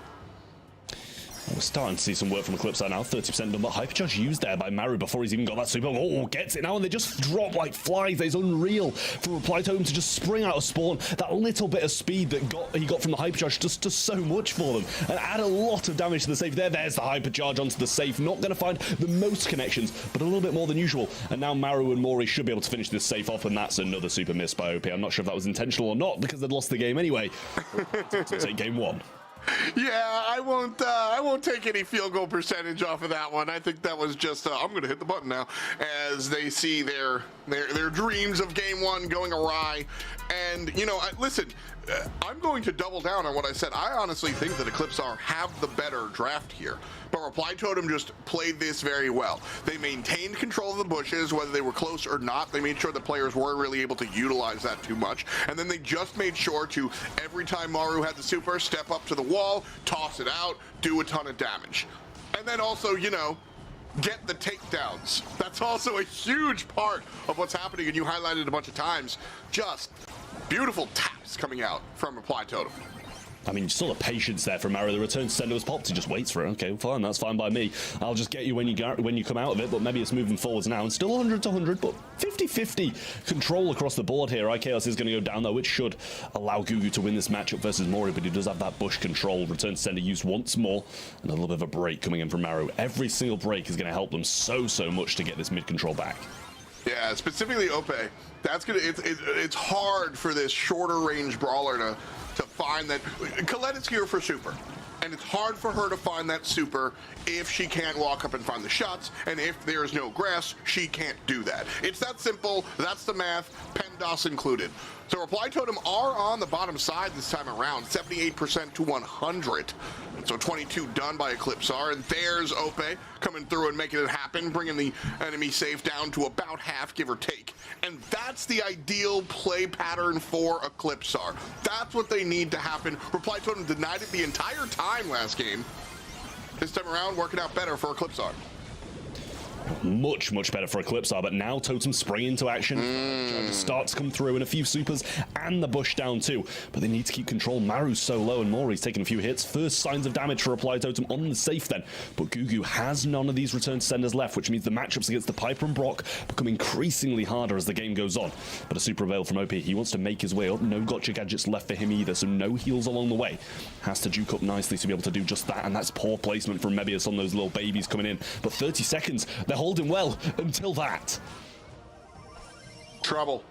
We're starting to see some work from Eclipsar now, 30% done, but Hypercharge used there by Maru before he's even got that super. Oh, gets it now, and they just drop like flies. It's unreal for Reply Totem to just spring out of spawn. That little bit of speed that he got from the Hypercharge just does so much for them, and add a lot of damage to the safe. There's the Hypercharge onto the safe. Not going to find the most connections, but a little bit more than usual. And now Maru and Mori should be able to finish this safe off, and that's another super miss by OP. I'm not sure if that was intentional or not, because they'd lost the game anyway. Take game 1. Yeah, I won't take any field goal percentage off of that one. I think that was just I'm going to hit the button now, as they see their dreams of game 1 going awry. And you know, listen, I'm going to double down on what I said. I honestly think that Eclipsar have the better draft here, but Reply Totem just played this very well. They maintained control of the bushes, whether they were close or not. They made sure the players weren't really able to utilize that too much, and then they just made sure to, every time Maru had the super, step up to the wall, toss it out, do a ton of damage. And then also, you know, get the takedowns. That's also a huge part of what's happening, and you highlighted a bunch of times. Just beautiful taps coming out from Reply Totem. I mean, you saw the patience there from Maru. The return to sender was popped. He just waits for it. Okay, fine. That's fine by me. I'll just get you when you come out of it, but maybe it's moving forwards now. And still 100 to 100, but 50-50 control across the board here. iChaos is going to go down, though, which should allow Gugu to win this matchup versus Mori, but he does have that bush control. Return to sender used once more, and a little bit of a break coming in from Maru. Every single break is going to help them so much to get this mid control back. Yeah, specifically Ope. That's gonna. It's hard for this shorter range brawler to find that. Colette is here for super, and it's hard for her to find that super if she can't walk up and find the shots, and if there's no grass, she can't do that. It's that simple. That's the math, PEMDAS included. So Reply Totem are on the bottom side this time around, 78% to 100. So 22 done by Eclipsar, and there's Ope coming through and making it happen, bringing the enemy safe down to about half, give or take. And that's the ideal play pattern for Eclipsar. That's what they need to happen. Reply Totem denied it the entire time last game. This time around, working out better for Eclipsar. Much better for Eclipsar, but now Totem spring into action. Starts to come through, and a few supers and the bush down too, but they need to keep control. Maru's so low, and Mori's taking a few hits. First signs of damage for Reply Totem on the safe then, but Gugu has none of these return to senders left, which means the matchups against the Piper and Brock become increasingly harder as the game goes on. But a super avail from OP, he wants to make his way up. No gotcha gadgets left for him either, so no heals along the way. Has to juke up nicely to be able to do just that, and that's poor placement from Mebius on those little babies coming in. But 30 seconds, they're holding well until that. Trouble.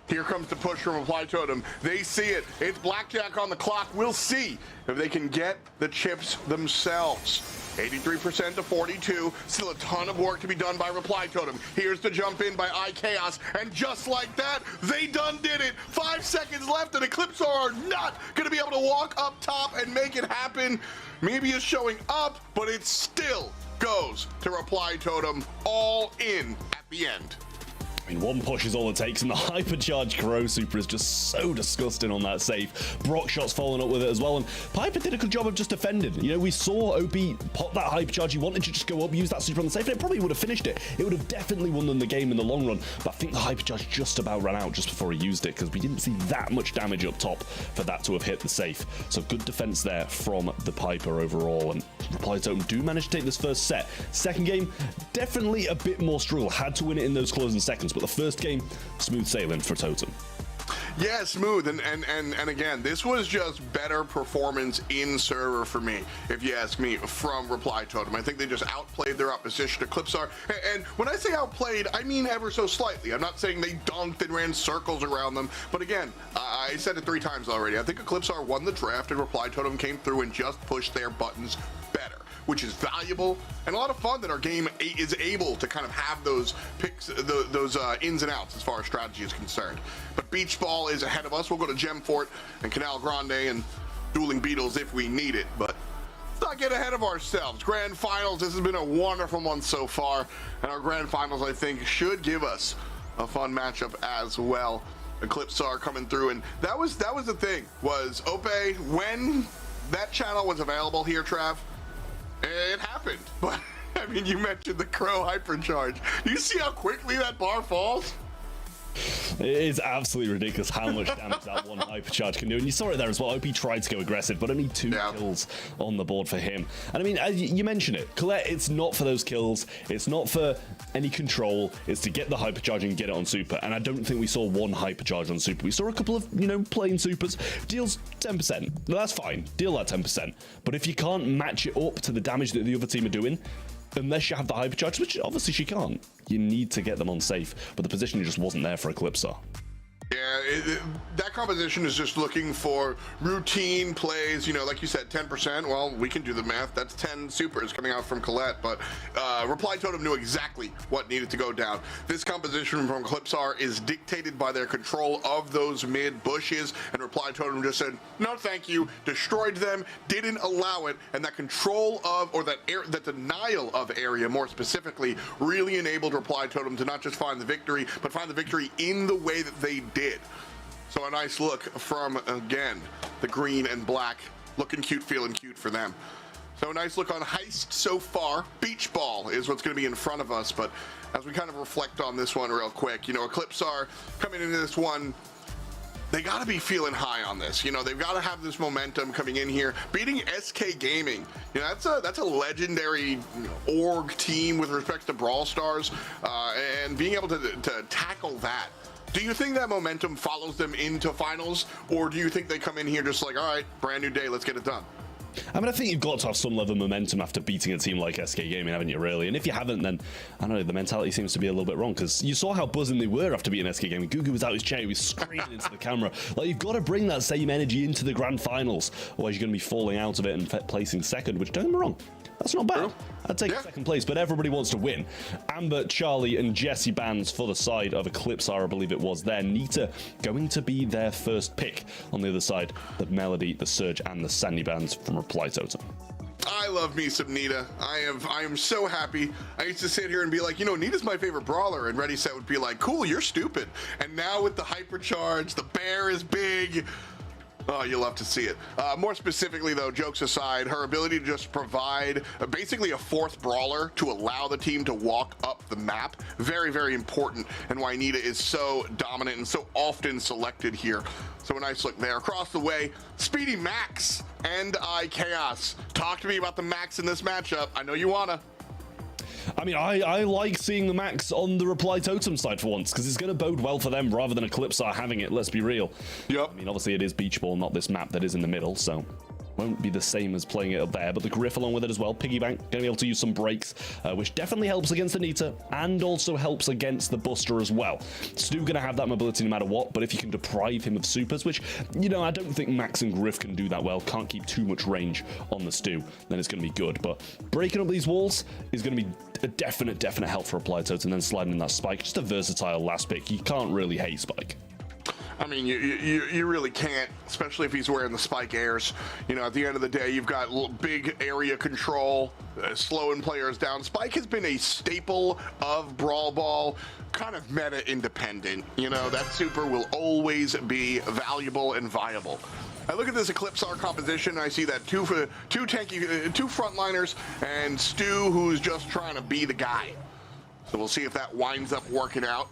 Here comes the push from Reply Totem. They see it. It's blackjack on the clock. We'll see if they can get the chips themselves. 83% to 42. Still a ton of work to be done by Reply Totem. Here's the jump in by iChaos, and just like that, they done did it. 5 seconds left, and Eclipsar are not going to be able to walk up top and make it happen. Maybe it's showing up, but it still goes to Reply Totem all in at the end. I mean, one push is all it takes, and the hypercharged Crow super is just so disgusting on that safe. Brock shots following up with it as well, and Piper did a good job of just defending. You know, we saw OP pop that hypercharge. He wanted to just go up, use that super on the safe, and it probably would have finished it. It would have definitely won them the game in the long run, but I think the hypercharge just about ran out just before he used it, because we didn't see that much damage up top for that to have hit the safe. So good defense there from the Piper overall, and Reply Totem do manage to take this first set. Second game, definitely a bit more struggle. Had to win it in those closing seconds, but the first game, smooth sailing for Totem. Yeah, smooth, and again, this was just better performance in server for me, if you ask me, from Reply Totem. I think they just outplayed their opposition. Eclipsar, and when I say outplayed, I mean ever so slightly. I'm not saying they dunked and ran circles around them, but again, I said it 3 times already. I think Eclipsar won the draft, and Reply Totem came through and just pushed their buttons better, which is valuable and a lot of fun that our game is able to kind of have those picks, those ins and outs as far as strategy is concerned. But Beach Ball is ahead of us. We'll go to Gem Fort and Canal Grande and Dueling Beetles if we need it, but let's not get ahead of ourselves. Grand Finals, this has been a wonderful one so far, and our Grand Finals, I think, should give us a fun matchup as well. Eclipsar coming through, and that was the thing, was Ope, when that channel was available here, Trav, it happened. But I mean, you mentioned the Crow hypercharge. You see how quickly that bar falls? It is absolutely ridiculous how much damage that one hypercharge can do, and you saw it there as well. OP tried to go aggressive, but only 2 kills on the board for him. And I mean, as you mentioned it, Colette, it's not for those kills, it's not for any control, it's to get the hypercharge and get it on super. And I don't think we saw one hypercharge on super. We saw a couple of, you know, plain supers. Deals 10%. That's fine, deal that 10%. But if you can't match it up to the damage that the other team are doing, unless you have the hypercharge, which obviously she can't, you need to get them on safe. But the positioning just wasn't there for Eclipsar. Yeah, that composition is just looking for routine plays, you know, like you said, 10%. Well, we can do the math. That's 10 supers coming out from Colette, but Reply Totem knew exactly what needed to go down. This composition from Eclipsar is dictated by their control of those mid bushes, and Reply Totem just said, no, thank you, destroyed them, didn't allow it, and that control of, or that denial of area, more specifically, really enabled Reply Totem to not just find the victory, but find the victory in the way that they did. So a nice look from, again, the green and black, looking cute, feeling cute for them. So a nice look on Heist so far. Beach Ball is what's going to be in front of us, but as we kind of reflect on this one real quick, you know, Eclipsar coming into this one, they got to be feeling high on this. You know, they've got to have this momentum coming in here. Beating SK Gaming, you know, that's a legendary org team with respect to Brawl Stars, and being able to tackle that. Do you think that momentum follows them into finals, or do you think they come in here just like, all right, brand new day, let's get it done? I mean, I think you've got to have some level of momentum after beating a team like SK Gaming, haven't you, really? And if you haven't, then, I don't know, the mentality seems to be a little bit wrong, because you saw how buzzing they were after beating SK Gaming. Gugu was out his chair, he was screaming into the camera. Like, you've got to bring that same energy into the grand finals, otherwise you're going to be falling out of it and placing second, which, don't get me wrong, that's not bad. I'd take second place, but everybody wants to win. Amber, Charlie, and Jesse bans for the side of Eclipsar, I believe it was there. Nita going to be their first pick on the other side. The Melody, the Surge, and the Sandy bans from Reply Totem. I love me some Nita. I am so happy. I used to sit here and be like, you know, Nita's my favorite brawler, and Ready Set would be like, cool, you're stupid. And now with the hypercharge, the bear is big. Oh, you love to see it. More specifically, though, jokes aside, her ability to just provide basically a fourth brawler to allow the team to walk up the map, very, very important, and why Nita is so dominant and so often selected here. So a nice look there. Across the way, Speedy Max and Chaos. Talk to me about the Max in this matchup. I know you wanna. I mean, I like seeing the Max on the Reply Totem side for once, because it's going to bode well for them rather than Eclipsar having it, let's be real. Yep. I mean, obviously it is beach ball, not this map that is in the middle, so won't be the same as playing it up there, but the Griff along with it as well. Piggybank, going to be able to use some breaks, which definitely helps against Anita and also helps against the Buster as well. Stu going to have that mobility no matter what, but if you can deprive him of supers, which, you know, I don't think Max and Griff can do that well, can't keep too much range on the Stu, then it's going to be good. But breaking up these walls is going to be a definite help for Reply Totem, and then sliding in that Spike. Just a versatile last pick. You can't really hate Spike. I mean, you really can't, especially if he's wearing the Spike Airs. You know, at the end of the day, you've got big area control, slowing players down. Spike has been a staple of Brawl Ball, kind of meta independent. You know, that super will always be valuable and viable. I look at this Eclipsar composition, and I see that two frontliners, and Stu, who's just trying to be the guy. So we'll see if that winds up working out.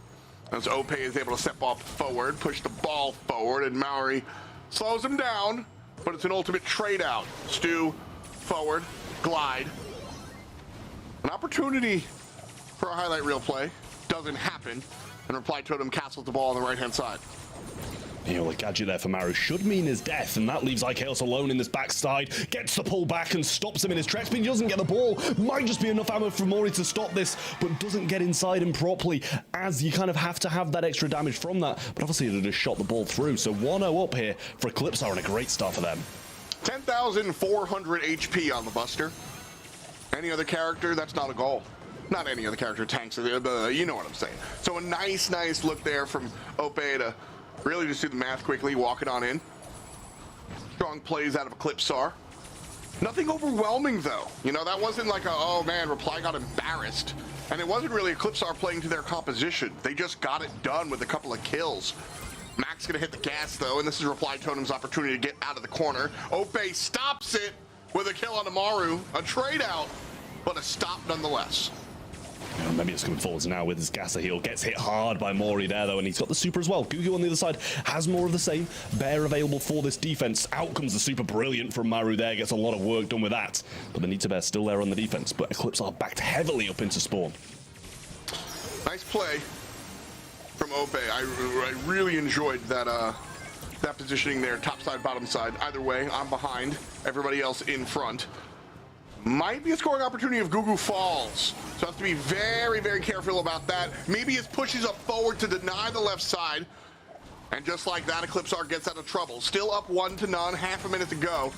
As Ope is able to step off forward, push the ball forward, and Maori slows him down, but it's an ultimate trade out. Stu, forward, glide. An opportunity for a highlight reel play doesn't happen, and Reply Totem castles the ball on the right-hand side. You know, the gadget there for Maru should mean his death, and that leaves Chaos alone in this backside, gets the pull back and stops him in his tracks, but he doesn't get the ball. Might just be enough ammo for Mori to stop this, but doesn't get inside him properly, as you kind of have to have that extra damage from that, but obviously it just shot the ball through, so 1-0 up here for Eclipsar, and a great start for them. 10,400 HP on the Buster. Any other character, that's not a goal. Not any other character tanks, you know what I'm saying. So a nice look there from Ope to really just do the math quickly, walking on in. Strong plays out of Eclipsar. Nothing overwhelming, though. You know, that wasn't like a, oh man, Reply got embarrassed. And it wasn't really Eclipsar playing to their composition. They just got it done with a couple of kills. Max gonna hit the gas, though, and this is Reply Totem's opportunity to get out of the corner. Ope stops it with a kill on Amaru. A trade out, but a stop nonetheless. Maybe it's coming forwards now with his Gasser heal. Gets hit hard by Mori there, though, and he's got the super as well. Gugu on the other side has more of the same. Bear available for this defense. Out comes the super, brilliant from Maru there. Gets a lot of work done with that. But the Nita Bear still there on the defense. But Eclipsar backed heavily up into spawn. Nice play from Ope. I really enjoyed that that positioning there, top side, bottom side. Either way, I'm behind. Everybody else in front. Might be a scoring opportunity if Gugu falls. So have to be very, very careful about that. Maybe it pushes up forward to deny the left side. And just like that, Eclipsar gets out of trouble. Still up 1-0, half a minute to go.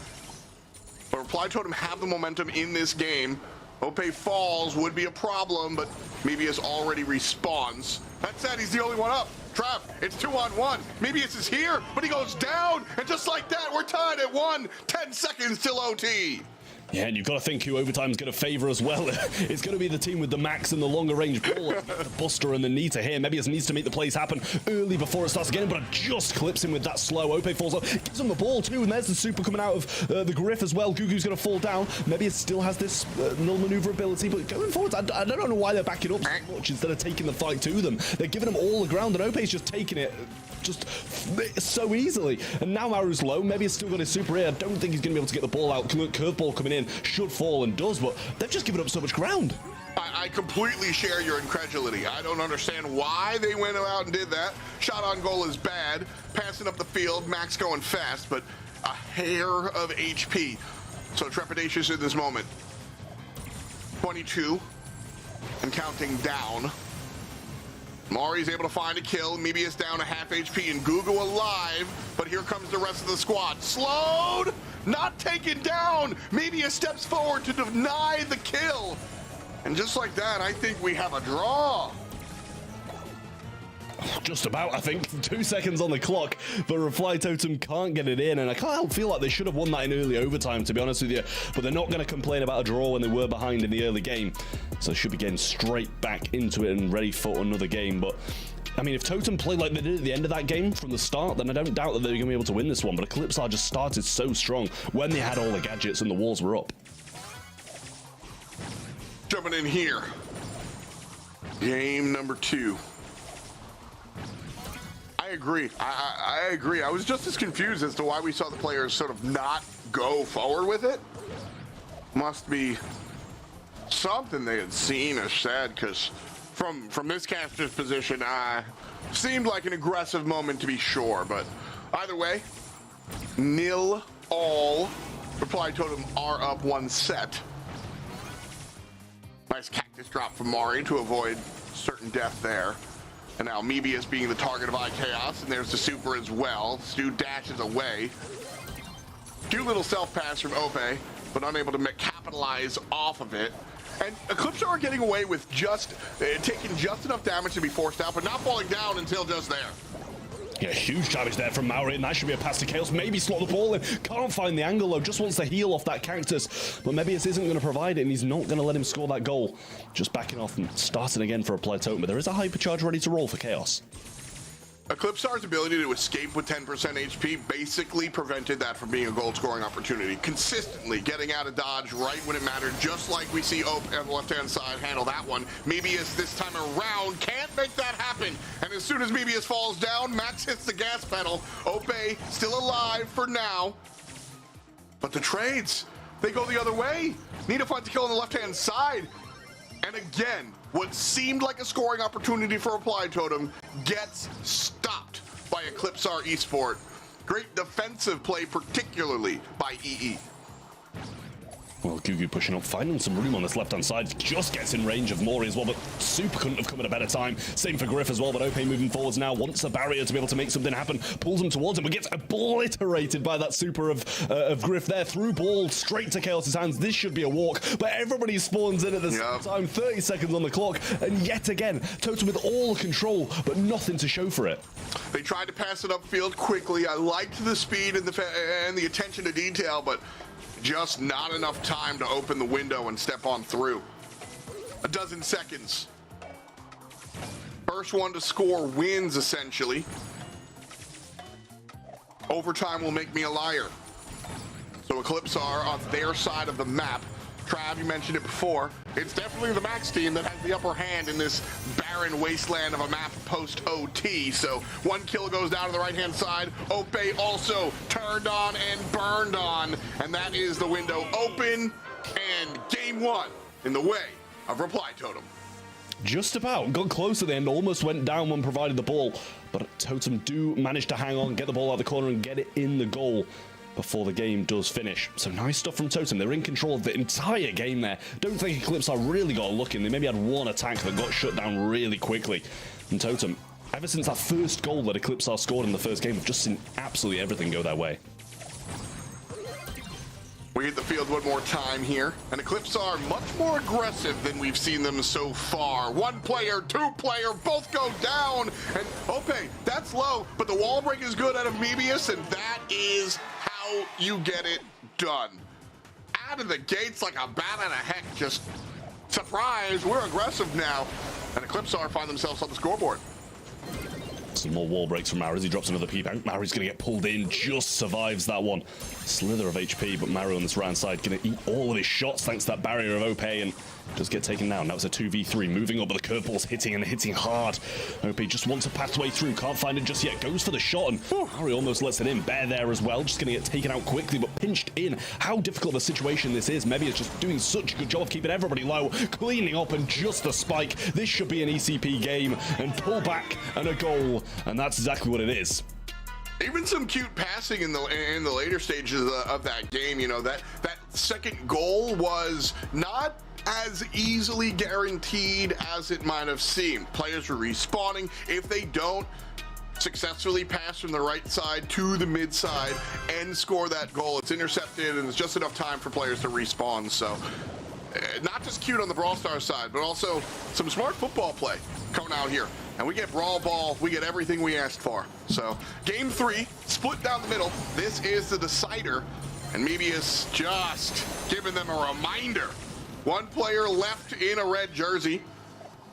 But Reply Totem have the momentum in this game. Ope falls would be a problem, but Mebius already respawns. That said, he's the only one up. Trav, it's 2-on-1. Mebius is here, but he goes down. And just like that, we're tied at 1. 10 seconds till OT. Yeah, and you've got to think who overtime is going to favor as well. It's going to be the team with the Max and the longer range ball. The Buster and the Nita here. Mebius needs to make the plays happen early before it starts again, but it just clips him with that slow. Ope falls up, gives him the ball too, and there's the super coming out of the Griff as well. Gugu's going to fall down. Mebius still has this null maneuverability, but going forward, I don't know why they're backing up so much instead of taking the fight to them. They're giving them all the ground, and Ope's just taking it just so easily. And now Maru's low. Mebius still got his super here. I don't think he's going to be able to get the ball out. Curveball coming in. Should fall and does, but they've just given up so much ground. I completely share your incredulity. I don't understand why they went out and did that. Shot on goal is bad. Passing up the field, Max going fast, but a hair of HP. So trepidatious in this moment. 22 and counting down. Mari's able to find a kill. Mebius down to half HP and Gugu alive. But here comes the rest of the squad. Slowed, not taken down. Mebius steps forward to deny the kill. And just like that, I think we have a draw. Just about, I think. 2 seconds on the clock, but Reply Totem can't get it in, and I can't help feel like they should have won that in early overtime, to be honest with you, but they're not going to complain about a draw when they were behind in the early game, so they should be getting straight back into it and ready for another game. But I mean, if Totem played like they did at the end of that game from the start, then I don't doubt that they're going to be able to win this one, but Eclipsar just started so strong when they had all the gadgets and the walls were up. Jumping in here. Game number 2. I agree. I agree. I was just as confused as to why we saw the players sort of not go forward with it. Must be something they had seen or said, because from this caster's position, seemed like an aggressive moment to be sure. But either way, 0-all. Reply Totem are up 1 set. Nice cactus drop from Mari to avoid certain death there. And now Mebius being the target of iChaos, and there's the super as well. Stu dashes away. Cute little self-pass from Ope, but unable to capitalize off of it. And Eclipsar are getting away with just taking just enough damage to be forced out, but not falling down until just there. Yeah, huge damage there from Maori, and that should be a pass to Chaos. Maybe slot the ball in. Can't find the angle, though. Just wants to heal off that cactus. But Mebius isn't going to provide it, and he's not going to let him score that goal. Just backing off and starting again for Reply Totem. But there is a hypercharge ready to roll for Chaos. Eclipsar's ability to escape with 10% HP basically prevented that from being a goal-scoring opportunity. Consistently getting out of dodge right when it mattered, just like we see Ope on the left-hand side handle that one. Mebius this time around can't make that happen. And as soon as Mebius falls down, Max hits the gas pedal. Ope still alive for now. But the trades, they go the other way. Need to find the kill on the left-hand side. And again, what seemed like a scoring opportunity for Reply Totem gets stopped by Eclipsar Esports. Great defensive play, particularly by EE. Well, Gugu pushing up, finding some room on this left-hand side. Just gets in range of Mori as well, but Super couldn't have come at a better time. Same for Griff as well, but Ope moving forwards now. Wants a barrier to be able to make something happen. Pulls him towards him, but gets obliterated by that Super of Griff there. Through ball, straight to Chaos's hands. This should be a walk, but everybody spawns in at the same time. 30 seconds on the clock, and yet again, Totem with all control, but nothing to show for it. They tried to pass it upfield quickly. I liked the speed and the attention to detail, but just not enough time to open the window and step on through. A dozen seconds. First one to score wins, essentially. Overtime will make me a liar. So Eclipsar on their side of the map. Trav, you mentioned it before. It's definitely the Max team that has the upper hand in this barren wasteland of a map post-OT. So 1 kill goes down to the right-hand side. Ope also turned on and burned on. And that is the window open. And game 1 in the way of Reply Totem. Just about. Got close at the end. Almost went down when provided the ball. But Totem do manage to hang on, get the ball out of the corner and get it in the goal before the game does finish. So nice stuff from Totem. They're in control of the entire game there. Don't think Eclipsar really got a look in. They maybe had one attack that got shut down really quickly. And Totem, ever since that first goal that Eclipsar scored in the first game, have just seen absolutely everything go their way. We hit the field one more time here, and Eclipsar much more aggressive than we've seen them so far. 1 player, 2 player, both go down, and okay, that's low, but the wall break is good out of Mebius, and that is how you get it done. Out of the gates like a bat out of heck, just surprise, we're aggressive now, and Eclipsar find themselves on the scoreboard. Some more wall breaks from Mario as he drops another P-Bank. Mari's going to get pulled in, just survives that one. Slither of HP, but Mario on this right side going to eat all of his shots thanks to that barrier of Ope and does get taken down. That was a 2v3, moving up, but the curveball's hitting and hitting hard. Ope just wants a pathway through, can't find it just yet, goes for the shot, and Mario almost lets it in. Bear there as well, just going to get taken out quickly, but pinched in. How difficult of a situation this is. Mebius just doing such a good job of keeping everybody low, cleaning up, and just a spike. This should be an ECP game, and pull back, and a goal, and that's exactly what it is. Even some cute passing in the later stages of that game, you know, that second goal was not as easily guaranteed as it might have seemed. Players were respawning. If they don't successfully pass from the right side to the mid side and score that goal, it's intercepted, and it's just enough time for players to respawn. So not just cute on the Brawl Stars side, but also some smart football play coming out here. And we get Brawl Ball, we get everything we asked for. So game 3, split down the middle. This is the decider, and Mebius just giving them a reminder. One player left in a red jersey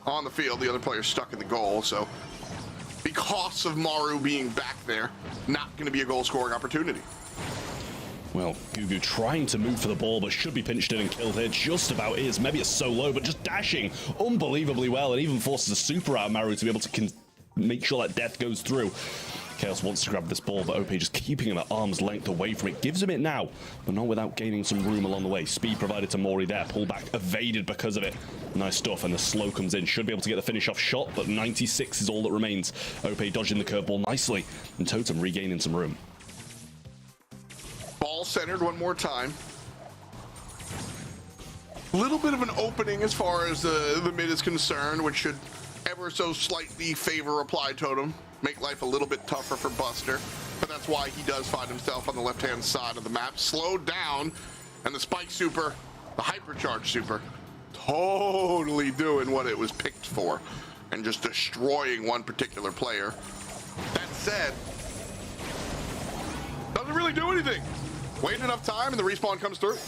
on the field, the other player stuck in the goal. So because of Maru being back there, not going to be a goal scoring opportunity. Well, Gugu trying to move for the ball, but should be pinched in and killed here. Just about is. Maybe it's so low, but just dashing unbelievably well, and even forces a super out of Maru to be able to make sure that death goes through. Chaos wants to grab this ball, but OP just keeping him at arm's length away from it. Gives him it now, but not without gaining some room along the way. Speed provided to Mori there. Pullback evaded because of it. Nice stuff, and the slow comes in. Should be able to get the finish off shot, but 96 is all that remains. OP dodging the curveball nicely, and Totem regaining some room. Ball centered one more time. Little bit of an opening as far as the mid is concerned, which should ever so slightly favor Reply Totem. Make life a little bit tougher for Buster, but that's why he does find himself on the left-hand side of the map. Slowed down, and the Spike Super, the Hypercharge Super, totally doing what it was picked for, and just destroying one particular player. That said, doesn't really do anything. Wait enough time, and the respawn comes through.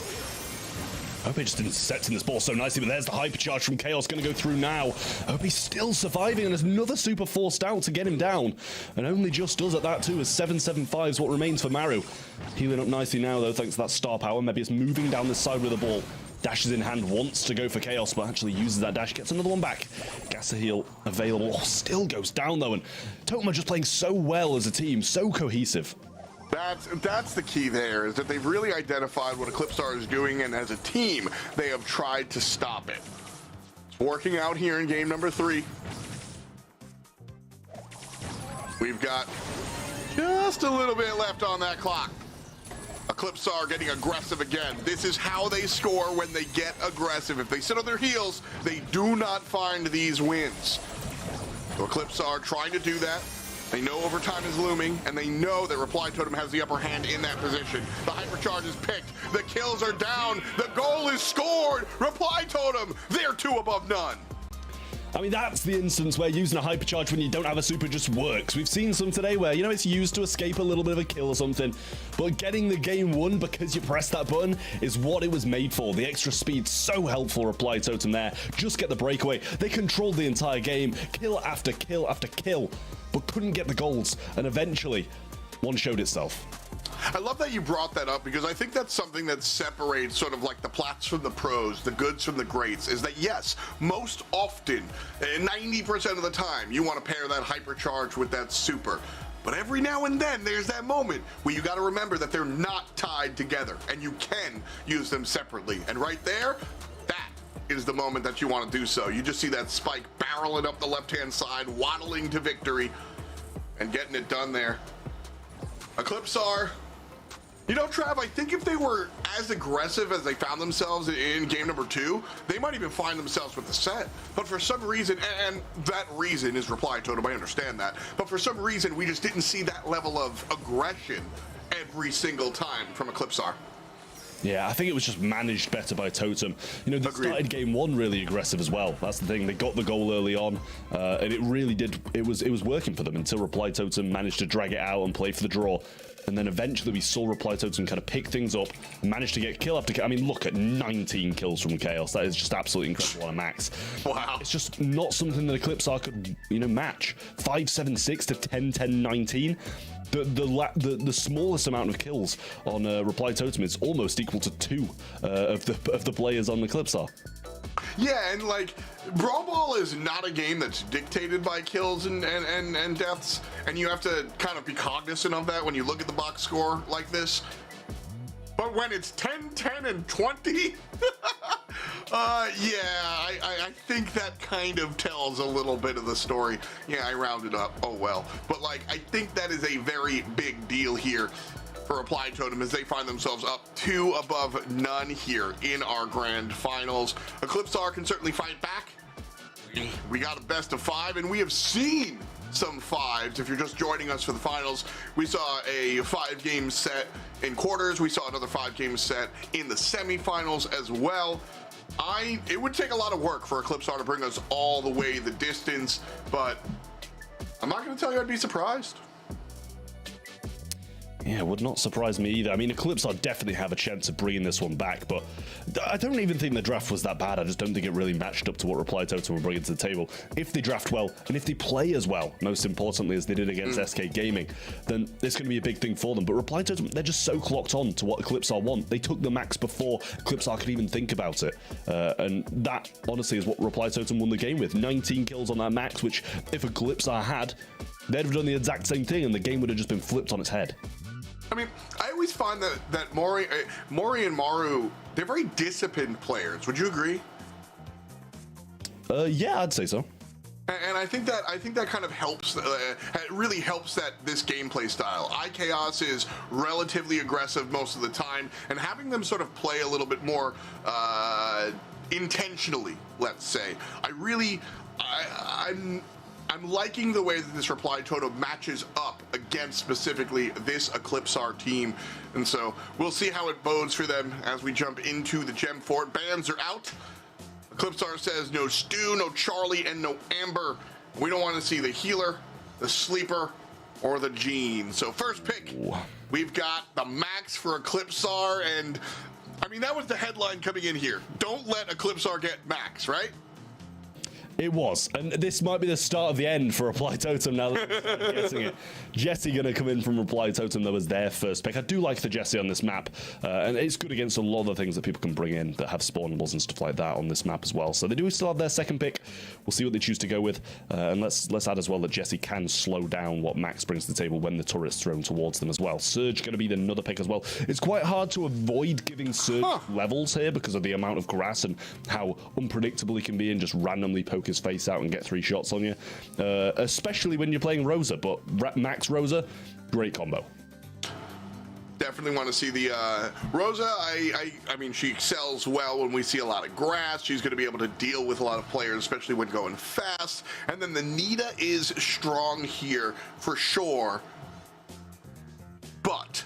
OP just intercepting this ball so nicely, but there's the hypercharge from Chaos going to go through now. OP still surviving, and there's another super forced out to get him down, and only just does at that too, as 775 is what remains for Maru. Healing up nicely now though, thanks to that star power. Maybe it's moving down this side with the ball. Dashes in hand, wants to go for Chaos, but actually uses that dash, gets another one back. Gas a heal available. Oh, still goes down though, and Totem are just playing so well as a team, so cohesive. That's the key there, is that they've really identified what Eclipsar is doing, and as a team, they have tried to stop it. It's working out here in game number 3. We've got just a little bit left on that clock. Eclipsar getting aggressive again. This is how they score when they get aggressive. If they sit on their heels, they do not find these wins. So Eclipsar trying to do that. They know overtime is looming, and they know that Reply Totem has the upper hand in that position. The hypercharge is picked, the kills are down, the goal is scored! Reply Totem, they're 2 above none. I mean, that's the instance where using a hypercharge when you don't have a super just works. We've seen some today where, you know, it's used to escape a little bit of a kill or something, but getting the game won because you pressed that button is what it was made for. The extra speed, so helpful. Reply Totem there. Just get the breakaway. They controlled the entire game, kill after kill after kill, but couldn't get the goals, and eventually one showed itself. I love that you brought that up, because I think that's something that separates sort of like the plats from the pros, the goods from the greats, is that yes, most often, 90% of the time, you want to pair that hypercharge with that super. But every now and then, there's that moment where you got to remember that they're not tied together, and you can use them separately. And right there, that is the moment that you want to do so. You just see that Spike barreling up the left-hand side, waddling to victory, and getting it done there. Eclipsar, you know, Trav, I think if they were as aggressive as they found themselves in game number 2, they might even find themselves with the set. But for some reason, and that reason is Reply Totem, I understand that, but for some reason, we just didn't see that level of aggression every single time from Eclipsar. Yeah, I think it was just managed better by Totem. You know, they started game 1 really aggressive as well. That's the thing. They got the goal early on, and it really did. It was working for them until Reply Totem managed to drag it out and play for the draw. And then eventually we saw Reply Totem kind of pick things up, managed to get kill after kill. I mean, look at 19 kills from Chaos. That is just absolutely incredible on a max. Wow. It's just not something that Eclipsar could, you know, match. 5-7-6 to 10-10-19. The smallest amount of kills on Reply Totem is almost equal to 2 of the players on Eclipsar. Yeah, and like, Brawl Ball is not a game that's dictated by kills and deaths, and you have to kind of be cognizant of that when you look at the box score like this. But when it's 10, 10, and 20, I think that kind of tells a little bit of the story. Yeah, I rounded up, oh well. But like, I think that is a very big deal here. for Reply Totem as they find themselves up 2 above none here in our grand finals. Eclipsar can certainly fight back. We got a best of 5, and we have seen some 5s. If you're just joining us for the finals, we saw a 5-game set in quarters. We saw another 5-game set in the semifinals as well. It would take a lot of work for Eclipsar to bring us all the way the distance, but I'm not going to tell you I'd be surprised. Yeah, it would not surprise me either. I mean, Eclipsar definitely have a chance of bringing this one back, but I don't even think the draft was that bad. I just don't think it really matched up to what Reply Totem were bringing to the table. If they draft well, and if they play as well, most importantly, as they did against SK Gaming, then it's going to be a big thing for them. But Reply Totem, they're just so clocked on to what Eclipsar want. They took the max before Eclipsar could even think about it. And that, honestly, is what Reply Totem won the game with. 19 kills on that max, which if Eclipsar had, they'd have done the exact same thing, and the game would have just been flipped on its head. I mean, I always find that Mori and Maru, they're very disciplined players. Would you agree? Yeah, I'd say so. And I think that kind of helps. It really helps that this gameplay style. iChaos is relatively aggressive most of the time, and having them sort of play a little bit more intentionally, let's say. I'm liking the way that this Reply Totem matches up against specifically this Eclipsar team. And so we'll see how it bodes for them as we jump into the Gem Fort. Bans are out. Eclipsar says no Stu, no Charlie, and no Amber. We don't want to see the healer, the sleeper, or the Gene. So first pick, we've got the Max for Eclipsar. And I mean, that was the headline coming in here. Don't let Eclipsar get Max, right? It was, and this might be the start of the end for Reply Totem now that we're getting it. Jesse going to come in from Reply Totem. That was their first pick. I do like the Jesse on this map, and it's good against a lot of the things that people can bring in that have spawnables and stuff like that on this map as well. So they do still have their second pick. We'll see what they choose to go with, and let's add as well that Jesse can slow down what Max brings to the table when the turret's thrown towards them as well. Surge going to be another pick as well. It's quite hard to avoid giving Surge levels here because of the amount of grass and how unpredictable he can be and just randomly poke his face out and get 3 shots on you, especially when you're playing Rosa. But Max Rosa, great combo. Definitely want to see the Rosa. I mean, she excels well when we see a lot of grass. She's going to be able to deal with a lot of players, especially when going fast. And then the Nita is strong here for sure, but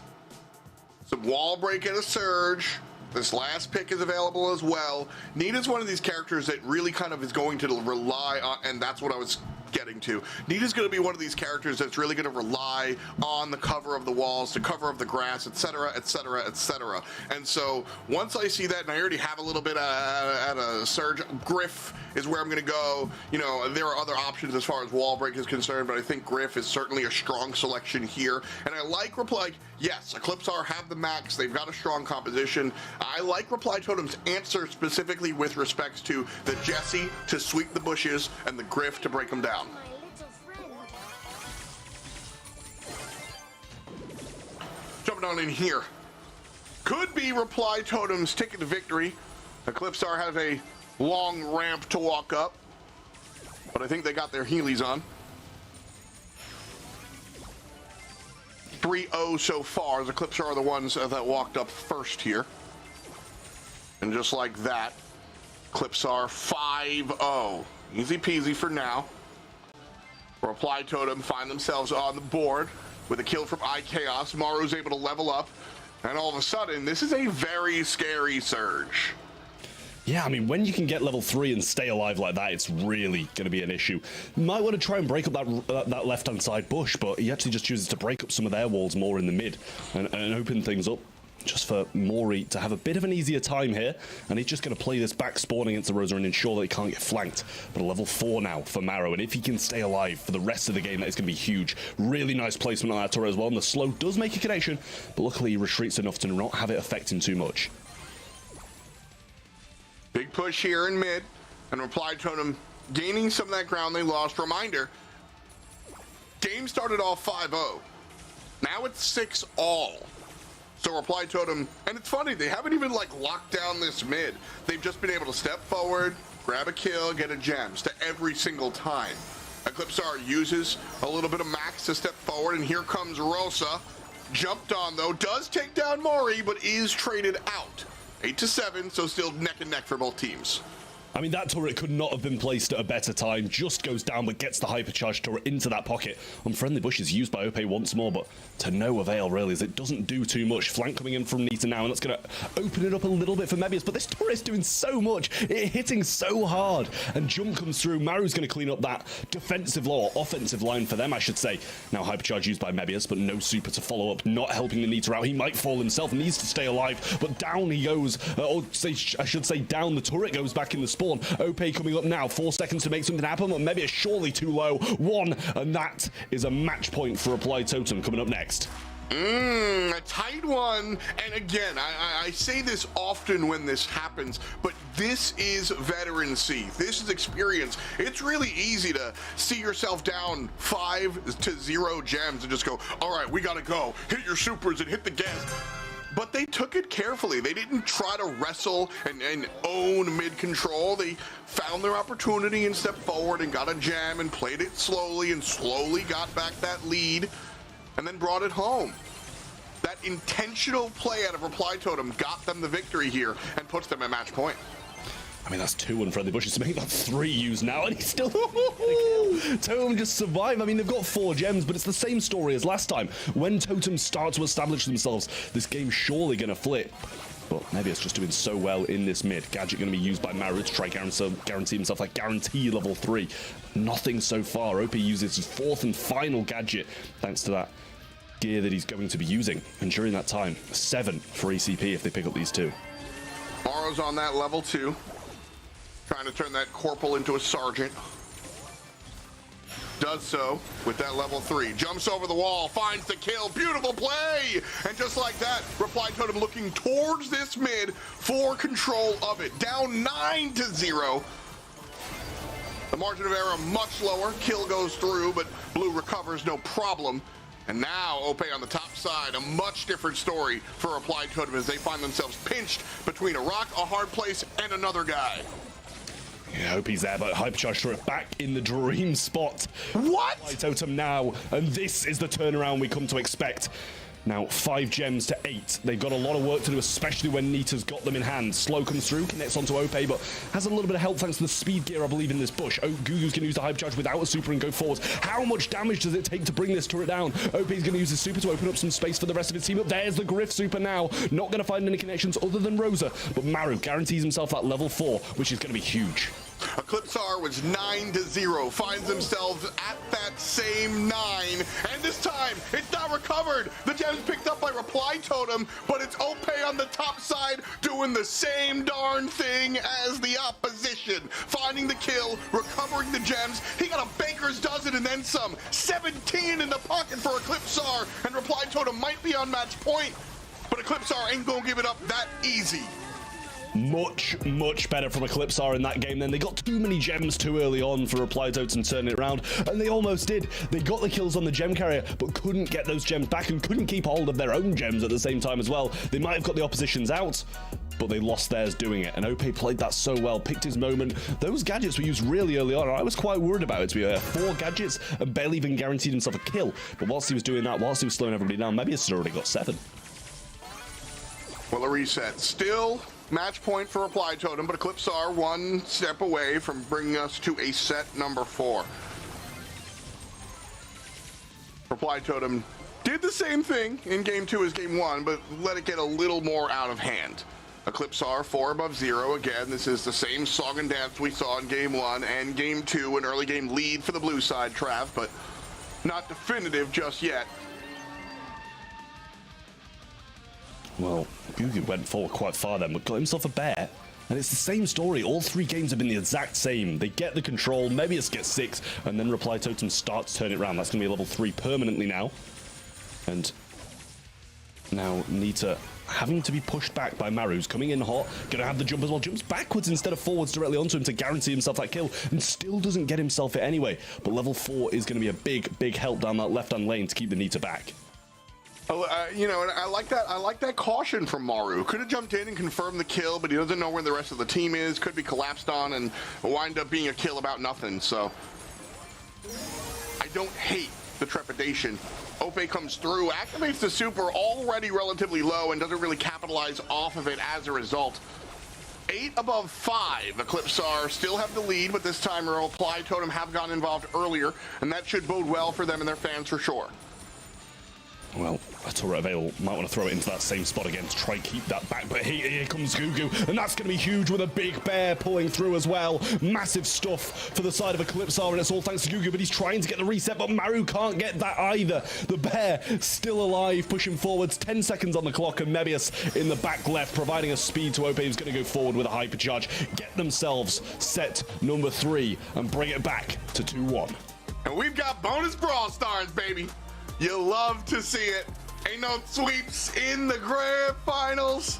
some wall break and a Surge. This last pick is available as well. Nita's one of these characters that really kind of is going to rely on, and that's what I was getting to. Nita's going to be one of these characters that's really going to rely on the cover of the walls, the cover of the grass, etc., etc., etc. And so once I see that, and I already have a little bit at a Surge, Griff is where I'm going to go. You know, there are other options as far as wall break is concerned, but I think Griff is certainly a strong selection here. And I like Reply. Yes, Eclipsar have the max. They've got a strong composition. I like Reply Totem's answer specifically with respects to the Jesse to sweep the bushes and the Griff to break them down. Jumping on in here. Could be Reply Totem's ticket to victory. Eclipsar has a long ramp to walk up, but I think they got their Heelys on. 3-0 so far. The Eclipsar are the ones that walked up first here. And just like that, Eclipsar 5-0. Easy peasy for now. Reply Totem find themselves on the board with a kill from iChaos. Maru's able to level up, and all of a sudden, this is a very scary Surge. Yeah, I mean, when you can get level 3 and stay alive like that, it's really going to be an issue. You might want to try and break up that left-hand side bush, but he actually just chooses to break up some of their walls more in the mid and open things up just for Mori to have a bit of an easier time here. And he's just going to play this back spawn against the Rosa and ensure that he can't get flanked. But a level 4 now for Maro, and if he can stay alive for the rest of the game, that is going to be huge. Really nice placement on that turret as well, and the slow does make a connection, but luckily he retreats enough to not have it affect him too much. Big push here in mid, and Reply Totem gaining some of that ground they lost. Reminder, game started off 5-0. Now it's 6-all. So Reply Totem, and it's funny, they haven't even like locked down this mid. They've just been able to step forward, grab a kill, get a gems to every single time. Eclipsar uses a little bit of max to step forward, and here comes Rosa. jumped on though, does take down Mori, but is traded out. 8-7, so still neck and neck for both teams. I mean, that turret could not have been placed at a better time. Just goes down, but gets the hypercharged turret into that pocket. Unfriendly Bush is used by OP once more, but to no avail, really, as it doesn't do too much. Flank coming in from Nita now, and that's going to open it up a little bit for Mebius, but this turret is doing so much. It's hitting so hard, and Jump comes through. Maru's going to clean up that defensive or offensive line for them, I should say. Now, hypercharge used by Mebius, but no super to follow up, not helping the Nita out. He might fall himself, needs to stay alive, but down he goes, or say, I should say down. The turret goes back in the spawn. OP coming up now, 4 seconds to make something happen, but maybe it's surely too low. 1, and that is a match point for Applied Totem coming up next. A tight one, and again, I say this often when this happens, but this is veterancy. This is experience. It's really easy to see yourself down 5-0 gems and just go, all right, we gotta go. Hit your supers and hit the gas. But they took it carefully. They didn't try to wrestle and own mid-control. They found their opportunity and stepped forward and got a gem and played it slowly and slowly got back that lead and then brought it home. That intentional play out of Reply Totem got them the victory here and puts them at match point. I mean, that's 2 unfriendly bushes to make that 3 used now, and he's still Totem just survive. I mean, they've got 4 gems, but it's the same story as last time. When Totem start to establish themselves, this game's surely going to flip. But maybe it's just doing so well in this mid. Gadget going to be used by Maru to try guarantee himself like guarantee level 3. Nothing so far. OP uses his 4th and final gadget, thanks to that gear that he's going to be using. And during that time, 7 for ECP if they pick up these 2. Morrow's on that level 2. Trying to turn that corporal into a sergeant. Does so with that level 3. Jumps over the wall, finds the kill. Beautiful play! And just like that, Reply Totem looking towards this mid for control of it. Down 9-0. The margin of error much lower. Kill goes through, but Blue recovers no problem. And now OP on the top side, a much different story for Applied Totem as they find themselves pinched between a rock, a hard place, and another guy. Yeah, I hope he's there, but hypercharge turret back in the dream spot. What? Applied Totem now, and this is the turnaround we come to expect. Now, 5 gems to 8. They've got a lot of work to do, especially when Nita's got them in hand. Slow comes through, connects onto OP, but has a little bit of help thanks to the speed gear, I believe, in this bush. Oh, Gugu's going to use the hypercharge without a super and go forward. How much damage does it take to bring this turret down? OP's going to use his super to open up some space for the rest of his team. Up there's the Griff super now. Not going to find any connections other than Rosa, but Maru guarantees himself that level 4, which is going to be huge. Eclipsar was 9-0, finds themselves at that same 9, and this time it's not recovered. The gem's picked up by Reply Totem, but it's OP on the top side doing the same darn thing as the opposition. Finding the kill, recovering the gems. He got a baker's dozen and then some. 17 in the pocket for Eclipsar, and Reply Totem might be on match point, but Eclipsar ain't gonna give it up that easy. Much better from Eclipsar in that game then. They got too many gems too early on for Reply Totem to turn it around, and they almost did. They got the kills on the gem carrier, but couldn't get those gems back and couldn't keep hold of their own gems at the same time as well. They might have got the opposition's out, but they lost theirs doing it, and OP played that so well, picked his moment. Those gadgets were used really early on, and I was quite worried about it, to be fair. 4 gadgets and barely even guaranteed himself a kill, but whilst he was doing that, whilst he was slowing everybody down, maybe he's already got 7. Well, a reset. Still match point for Reply Totem, but Eclipsar 1 step away from bringing us to a set number 4. Reply Totem did the same thing in game 2 as game 1, but let it get a little more out of hand. Eclipsar 4 above 0. Again, this is the same song and dance we saw in game 1 and game 2, an early game lead for the blue side, Trav, but not definitive just yet. Well, Gugu went forward quite far then, but got himself a bear. And it's the same story. All 3 games have been the exact same. They get the control, Mebius gets 6, and then Reply Totem starts to turn it around. That's going to be level 3 permanently now. And now Nita having to be pushed back by Maru's coming in hot, going to have the jump as well. Jumps backwards instead of forwards directly onto him to guarantee himself that kill, and still doesn't get himself it anyway. But level 4 is going to be a big help down that left-hand lane to keep the Nita back. You know, and I like that caution from Maru. Could have jumped in and confirmed the kill, but he doesn't know where the rest of the team is. Could be collapsed on and wind up being a kill about nothing. So I don't hate the trepidation Ope comes through, activates the super already relatively low and doesn't really capitalize off of it as a result. 8 above 5. Eclipsar still have the lead, but this time Reply Totem have gotten involved earlier, and that should bode well for them and their fans for sure. Well, a turret available. Might want to throw it into that same spot again to try and keep that back. But here comes Gugu, and that's going to be huge with a big bear pulling through as well. Massive stuff for the side of Eclipsar, and it's all thanks to Gugu, but he's trying to get the reset, but Maru can't get that either. The bear still alive, pushing forwards. 10 seconds on the clock, and Mebius in the back left, providing a speed to Ope, who's going to go forward with a hypercharge. Get themselves set number 3 and bring it back to 2-1. And we've got bonus Brawl Stars, baby. You love to see it. Ain't no sweeps in the grand finals.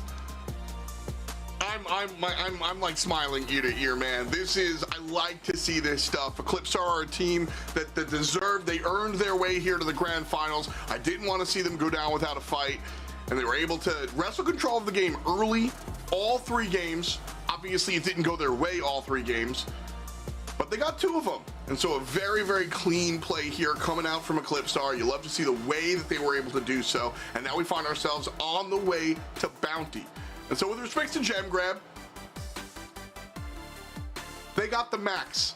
I'm like smiling ear to ear, man. I like to see this stuff. Eclipsar are a team that deserved, they earned their way here to the grand finals. I didn't want to see them go down without a fight, and they were able to wrestle control of the game early, all 3 games. Obviously, it didn't go their way all 3 games, but they got 2 of them. And so a very, very clean play here coming out from Eclipsar. You love to see the way that they were able to do so. And now we find ourselves on the way to Bounty. And so with respect to Gem Grab, they got the max.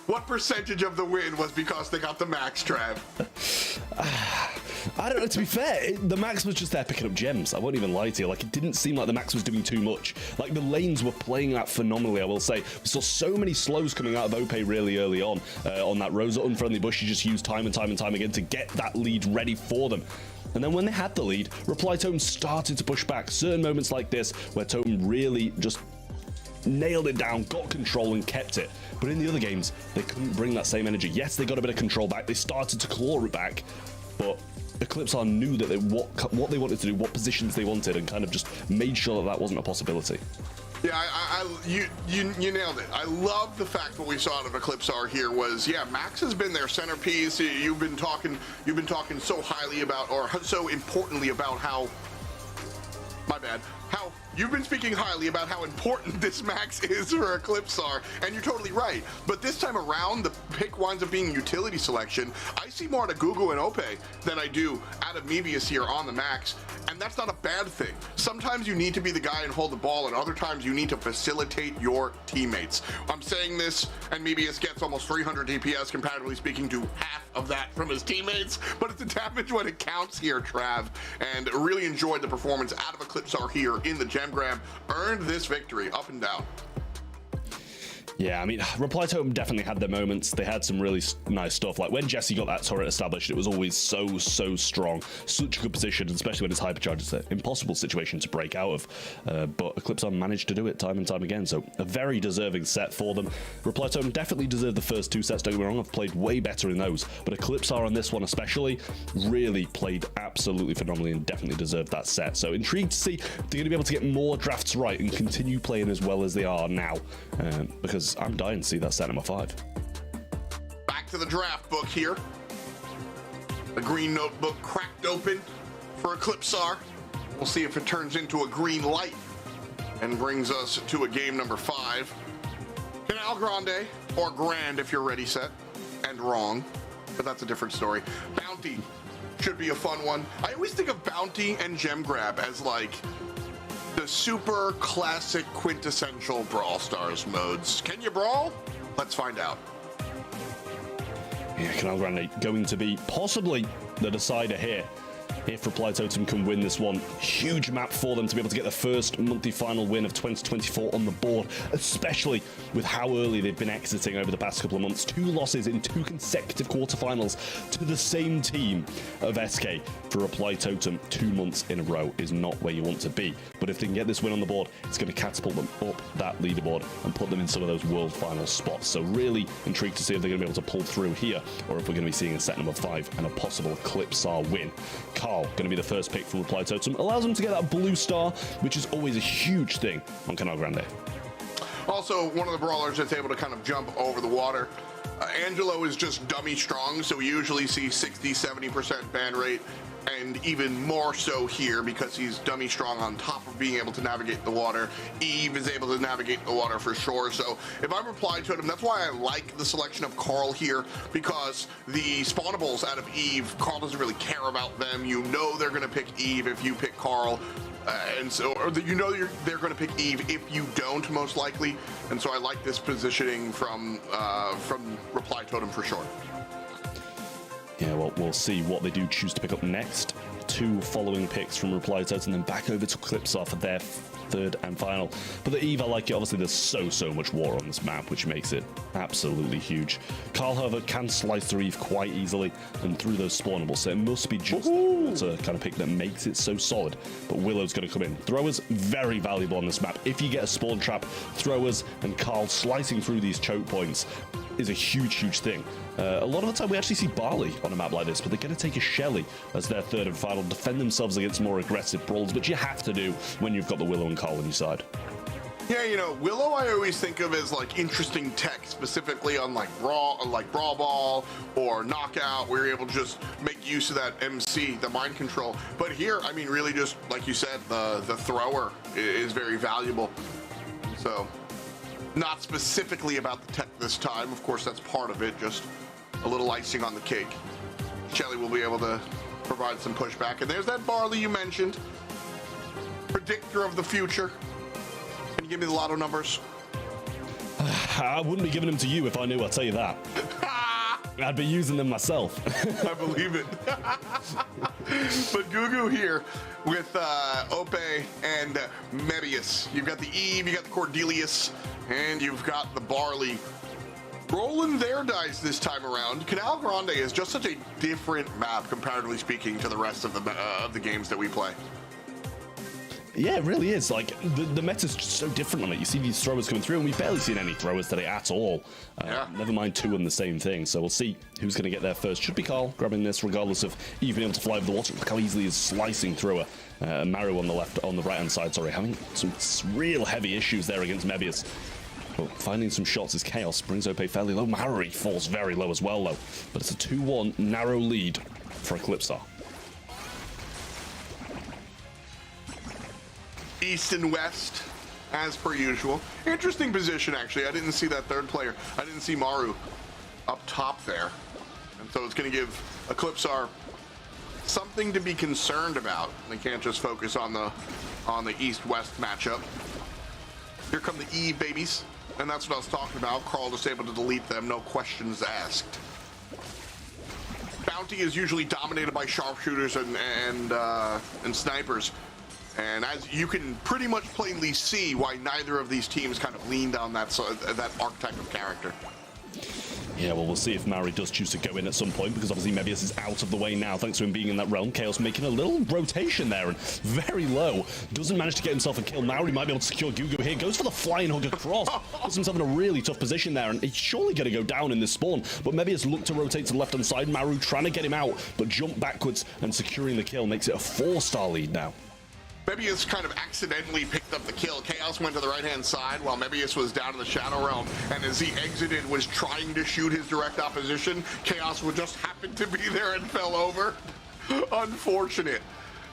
What percentage of the win was because they got the max, Trav? I don't know, to be fair, the max was just there picking up gems. I won't even lie to you. Like, it didn't seem like the max was doing too much. Like, the lanes were playing out phenomenally, I will say. We saw so many slows coming out of Ope really early on that Rosa unfriendly bush. She just used time and time and time again to get that lead ready for them. And then when they had the lead, Reply Totem started to push back. Certain moments like this where Totem really just nailed it down, got control and kept it. But in the other games, they couldn't bring that same energy. Yes, they got a bit of control back. They started to claw it back, but Eclipsar knew that what they wanted to do, what positions they wanted, and kind of just made sure that wasn't a possibility. Yeah, you nailed it. I love the fact what we saw out of Eclipsar here was, yeah, Max has been their centerpiece. You've been talking so highly about, or so importantly about how, my bad, how you've been speaking highly about how important this Max is for Eclipsar, and you're totally right. But this time around, the pick winds up being utility selection. I see more out of Gugu and Ope than I do out of Mebius here on the Max, and that's not a bad thing. Sometimes you need to be the guy and hold the ball, and other times you need to facilitate your teammates. I'm saying this, and Mebius gets almost 300 DPS, comparatively speaking to half of that from his teammates, but it's the damage when it counts here, Trav, and really enjoyed the performance out of Eclipsar here in the Gem Grab. Earned this victory up and down. Yeah, I mean, Reply Totem definitely had their moments. They had some really nice stuff. Like when Jesse got that turret established, it was always so strong. Such a good position, especially when his hypercharge is an impossible situation to break out of. But Eclipsar managed to do it time and time again. So a very deserving set for them. Reply Totem definitely deserved the first 2 sets, don't get me wrong. I've played way better in those. But Eclipsar on this one especially really played absolutely phenomenally and definitely deserved that set. So intrigued to see if they're going to be able to get more drafts right and continue playing as well as they are now. Because I'm dying to see that set number 5. Back to the draft book here. The green notebook cracked open for Eclipsar. We'll see if it turns into a green light and brings us to a game number 5. Canal Grande, or Grand if you're ready, set, and wrong, but that's a different story. Bounty should be a fun one. I always think of Bounty and Gem Grab as like the super classic quintessential Brawl Stars modes. Can you brawl? Let's find out. Yeah, Canal Grande going to be possibly the decider here. If Reply Totem can win this one, huge map for them to be able to get the first monthly final win of 2024 on the board, especially with how early they've been exiting over the past couple of months. 2 losses in 2 consecutive quarterfinals to the same team of SK. For Reply Totem, 2 months in a row is not where you want to be. But if they can get this win on the board, it's going to catapult them up that leaderboard and put them in some of those world final spots. So really intrigued to see if they're going to be able to pull through here, or if we're going to be seeing a set number 5 and a possible Eclipsar win. Carl, going to be the first pick for Reply Totem, allows them to get that blue star, which is always a huge thing on Canal Grande. Also, one of the brawlers that's able to kind of jump over the water. Angelo is just dummy strong, so we usually see 60-70% ban rate. and even more so here because he's dummy strong on top of being able to navigate the water. Eve is able to navigate the water for sure. So if I'm Reply Totem, that's why I like the selection of Carl here, because the spawnables out of Eve, Carl doesn't really care about them. You know they're going to pick Eve if you pick Carl. And so, or you know they're going to pick Eve if you don't, most likely. And so I like this positioning from Reply Totem for sure. Yeah, well, we'll see what they do choose to pick up next. 2 following picks from Reply Totem, and then back over to Eclipsar for their third and final. But the Eve, I like it. Obviously, there's so much war on this map, which makes it absolutely huge. Carl, however, can slice through Eve quite easily and through those spawnables, so it must be just the kind of pick that makes it so solid. But Willow's going to come in. Throwers, very valuable on this map. If you get a spawn trap, Throwers and Carl slicing through these choke points is a huge thing. A lot of the time we actually see Barley on a map like this, but they're going to take a Shelly as their third and final, defend themselves against more aggressive brawls, which you have to do when you've got the Willow and Carl on your side. Yeah, you know, Willow I always think of as like interesting tech, specifically on like Brawl Ball or Knockout, where you're able to just make use of that MC, the mind control. But here, I mean, really just, like you said, the thrower is very valuable. So, not specifically about the tech this time. Of course, that's part of it, just a little icing on the cake. Shelly will be able to provide some pushback. And there's that Barley you mentioned. Predictor of the future. Can you give me the lotto numbers? I wouldn't be giving them to you if I knew, I'll tell you that. I'd be using them myself. I believe it. But Gugu here with Ope and Mebius. You've got the Eve, you got the Cordelius, and you've got the Barley. Rolling their dice this time around. Canal Grande is just such a different map, comparatively speaking, to the rest of the games that we play. Yeah, it really is. Like, the meta's just so different on it. You see these throwers coming through, and we've barely seen any throwers today at all. Never mind 2 on the same thing. So we'll see who's going to get there first. Should be Carl grabbing this, regardless of even able to fly over the water. Look how easily he's slicing through her. Maru on the right-hand side, sorry, having some real heavy issues there against Mebius. Well, finding some shots as Chaos brings Ope fairly low. Maru falls very low as well, though. But it's a 2-1 narrow lead for Eclipsar. East and West, as per usual. Interesting position, actually. I didn't see that third player. I didn't see Maru up top there. And so it's going to give Eclipsar something to be concerned about. They can't just focus on the East-West matchup. Here come the Eve babies. And that's what I was talking about. Carl just able to delete them, no questions asked. Bounty is usually dominated by sharpshooters and snipers. And as you can pretty much plainly see why neither of these teams kind of leaned on that archetype of character. Yeah, well, we'll see if Maori does choose to go in at some point, because obviously Mebius is out of the way now, thanks to him being in that realm. Chaos making a little rotation there, and very low. Doesn't manage to get himself a kill. Maori might be able to secure Gugu here. Goes for the flying hook across. Puts himself in a really tough position there, and he's surely going to go down in this spawn. But Mebius looked to rotate to the left-hand side. Maru trying to get him out, but jump backwards and securing the kill makes it a 4-star lead now. Mebius kind of accidentally picked up the kill. Chaos went to the right-hand side while Mebius was down in the Shadow Realm, and as he exited, was trying to shoot his direct opposition. Chaos would just happen to be there and fell over. Unfortunate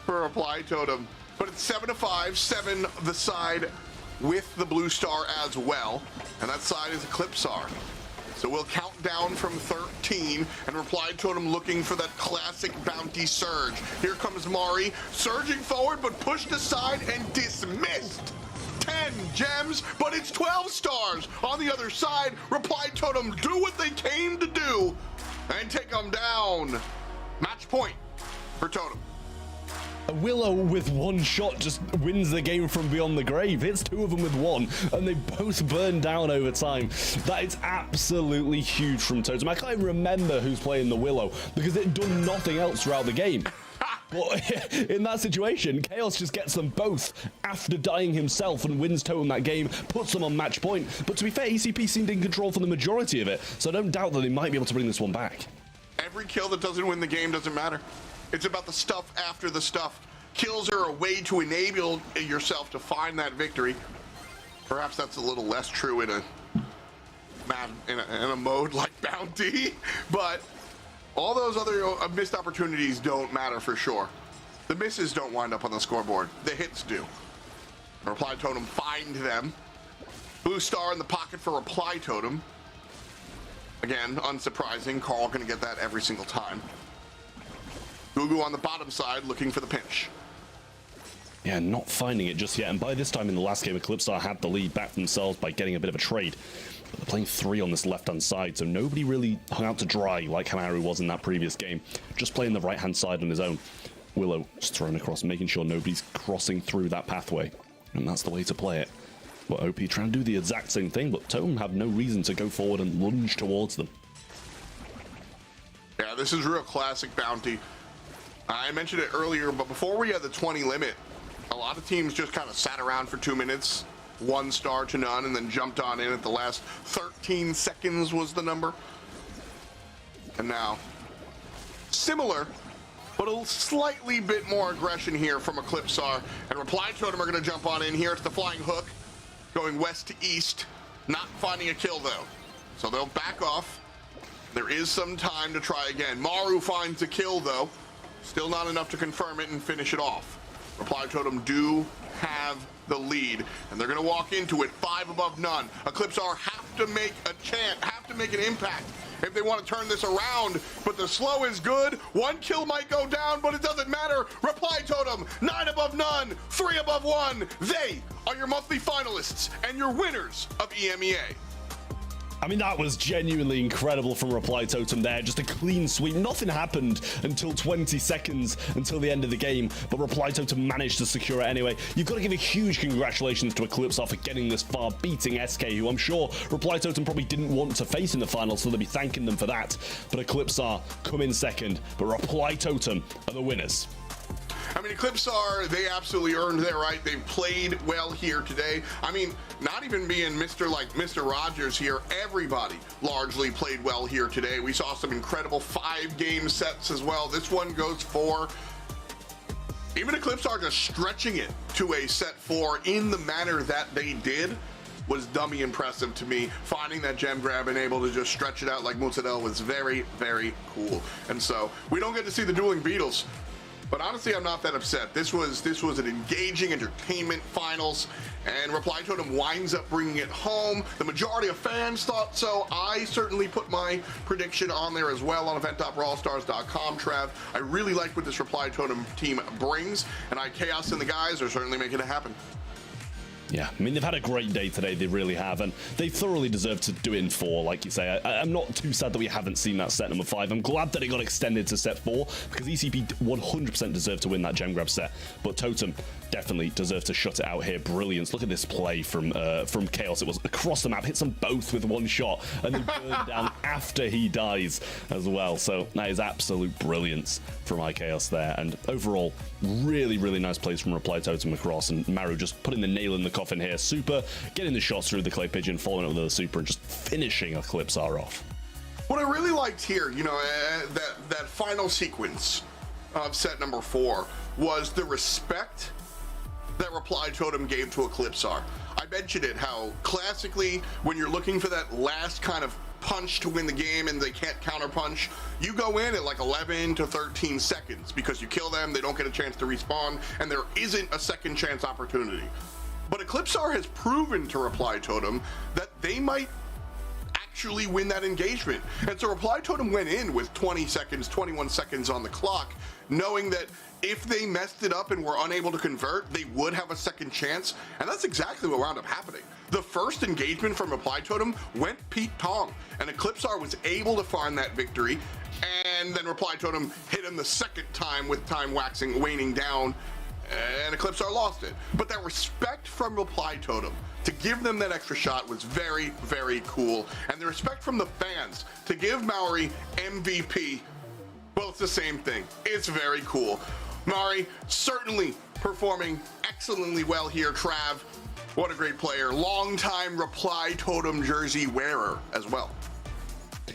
for Reply Totem. But it's 7-5, 7 the side with the blue star as well, and that side is Eclipsar. So we'll count down from 13, and Reply Totem looking for that classic bounty surge. Here comes Mari, surging forward, but pushed aside and dismissed. 10 gems, but it's 12 stars. On the other side, Reply Totem do what they came to do and take them down. Match point for Totem. Willow with one shot just wins the game from beyond the grave. Hits 2 of them with 1, and they both burn down over time. That is absolutely huge from Totem. I can't even remember who's playing the Willow, because it done nothing else throughout the game. But in that situation, Chaos just gets them both after dying himself and wins Totem that game, puts them on match point. But to be fair, ECP seemed in control for the majority of it, so I don't doubt that they might be able to bring this one back. Every kill that doesn't win the game doesn't matter. It's about the stuff after the stuff. Kills are a way to enable yourself to find that victory. Perhaps that's a little less true in a mode like Bounty, but All those other missed opportunities don't matter for sure. The misses don't wind up on the scoreboard. The hits do. Reply Totem find them. Blue star in the pocket for Reply Totem. Again, unsurprising. Carl gonna get that every single time. Gugu on the bottom side looking for the pinch. Yeah, not finding it just yet. And by this time in the last game, Eclipsar had the lead back themselves by getting a bit of a trade. But they're playing 3 on this left-hand side, so nobody really hung out to dry like Hamaru was in that previous game. Just playing the right-hand side on his own. Willow just thrown across, making sure nobody's crossing through that pathway. And that's the way to play it. But OP trying to do the exact same thing, but Totem have no reason to go forward and lunge towards them. Yeah, this is real classic bounty. I mentioned it earlier, but before we had the 20 limit, a lot of teams just kind of sat around for 2 minutes, 1 star to none, and then jumped on in at the last 13 seconds was the number. And now, similar, but a slightly bit more aggression here from Eclipsar. And Reply Totem are going to jump on in here. It's the flying hook, going west to east, not finding a kill though. So they'll back off. There is some time to try again. Maru finds a kill though. Still not enough to confirm it and finish it off. Reply Totem do have the lead, and they're gonna walk into it 5 above none. Eclipsar have to make a chance, have to make an impact if they want to turn this around, but the slow is good. 1 kill might go down, but it doesn't matter. Reply Totem, 9 above none, 3 above 1. They are your monthly finalists and your winners of EMEA. I mean, that was genuinely incredible from Reply Totem there. Just a clean sweep. Nothing happened until 20 seconds until the end of the game, but Reply Totem managed to secure it anyway. You've got to give a huge congratulations to Eclipsar for getting this far, beating SK, who I'm sure Reply Totem probably didn't want to face in the finals, so they'll be thanking them for that. But Eclipsar come in second, but Reply Totem are the winners. I mean, Eclipsar, they absolutely earned their right. They played well here today. I mean, not even being Mr. Rogers here, everybody largely played well here today. We saw some incredible 5-game sets as well. This one goes 4. Even Eclipsar just stretching it to a set 4 in the manner that they did was dummy impressive to me. Finding that gem grab and able to just stretch it out like Mozzarella was very, very cool. And so we don't get to see the dueling Beetles. But honestly, I'm not that upset. This was an engaging entertainment finals, and Reply Totem winds up bringing it home. The majority of fans thought so. I certainly put my prediction on there as well on event.brawlstars.com, Trav. I really like what this Reply Totem team brings, and Chaos and the guys are certainly making it happen. Yeah, I mean, they've had a great day today, they really have, and they thoroughly deserve to do it in 4, like you say. I'm not too sad that we haven't seen that set number 5. I'm glad that it got extended to set 4, because ECP 100% deserve to win that gem grab set, but Totem definitely deserve to shut it out here. Brilliance. Look at this play from Chaos. It was across the map, hits them both with 1 shot, and then burned down after he dies as well. So that is absolute brilliance from Chaos there, and overall, really, really nice plays from Reply Totem across, and Maru just putting the nail in the coffin here. Super, getting the shots through the clay pigeon, following up with the super, and just finishing Eclipsar off. What I really liked here, you know, that final sequence of set number 4 was the respect that Reply Totem gave to Eclipsar. I mentioned it, how classically, when you're looking for that last kind of punch to win the game and they can't counter punch, you go in at like 11 to 13 seconds because you kill them, they don't get a chance to respawn, and there isn't a second chance opportunity. But Eclipsar has proven to Reply Totem that they might actually win that engagement. And so Reply Totem went in with 20 seconds, 21 seconds on the clock, knowing that if they messed it up and were unable to convert, they would have a second chance. And that's exactly what wound up happening. The first engagement from Reply Totem went Pete Tong, and Eclipsar was able to find that victory. And then Reply Totem hit him the second time with time waning down, and Eclipsar lost it. But that respect from Reply Totem to give them that extra shot was very, very cool. And the respect from the fans to give Maori MVP, well, it's the same thing. It's very cool. Maori certainly performing excellently well here. Trav, what a great player. Long-time Reply Totem jersey wearer as well.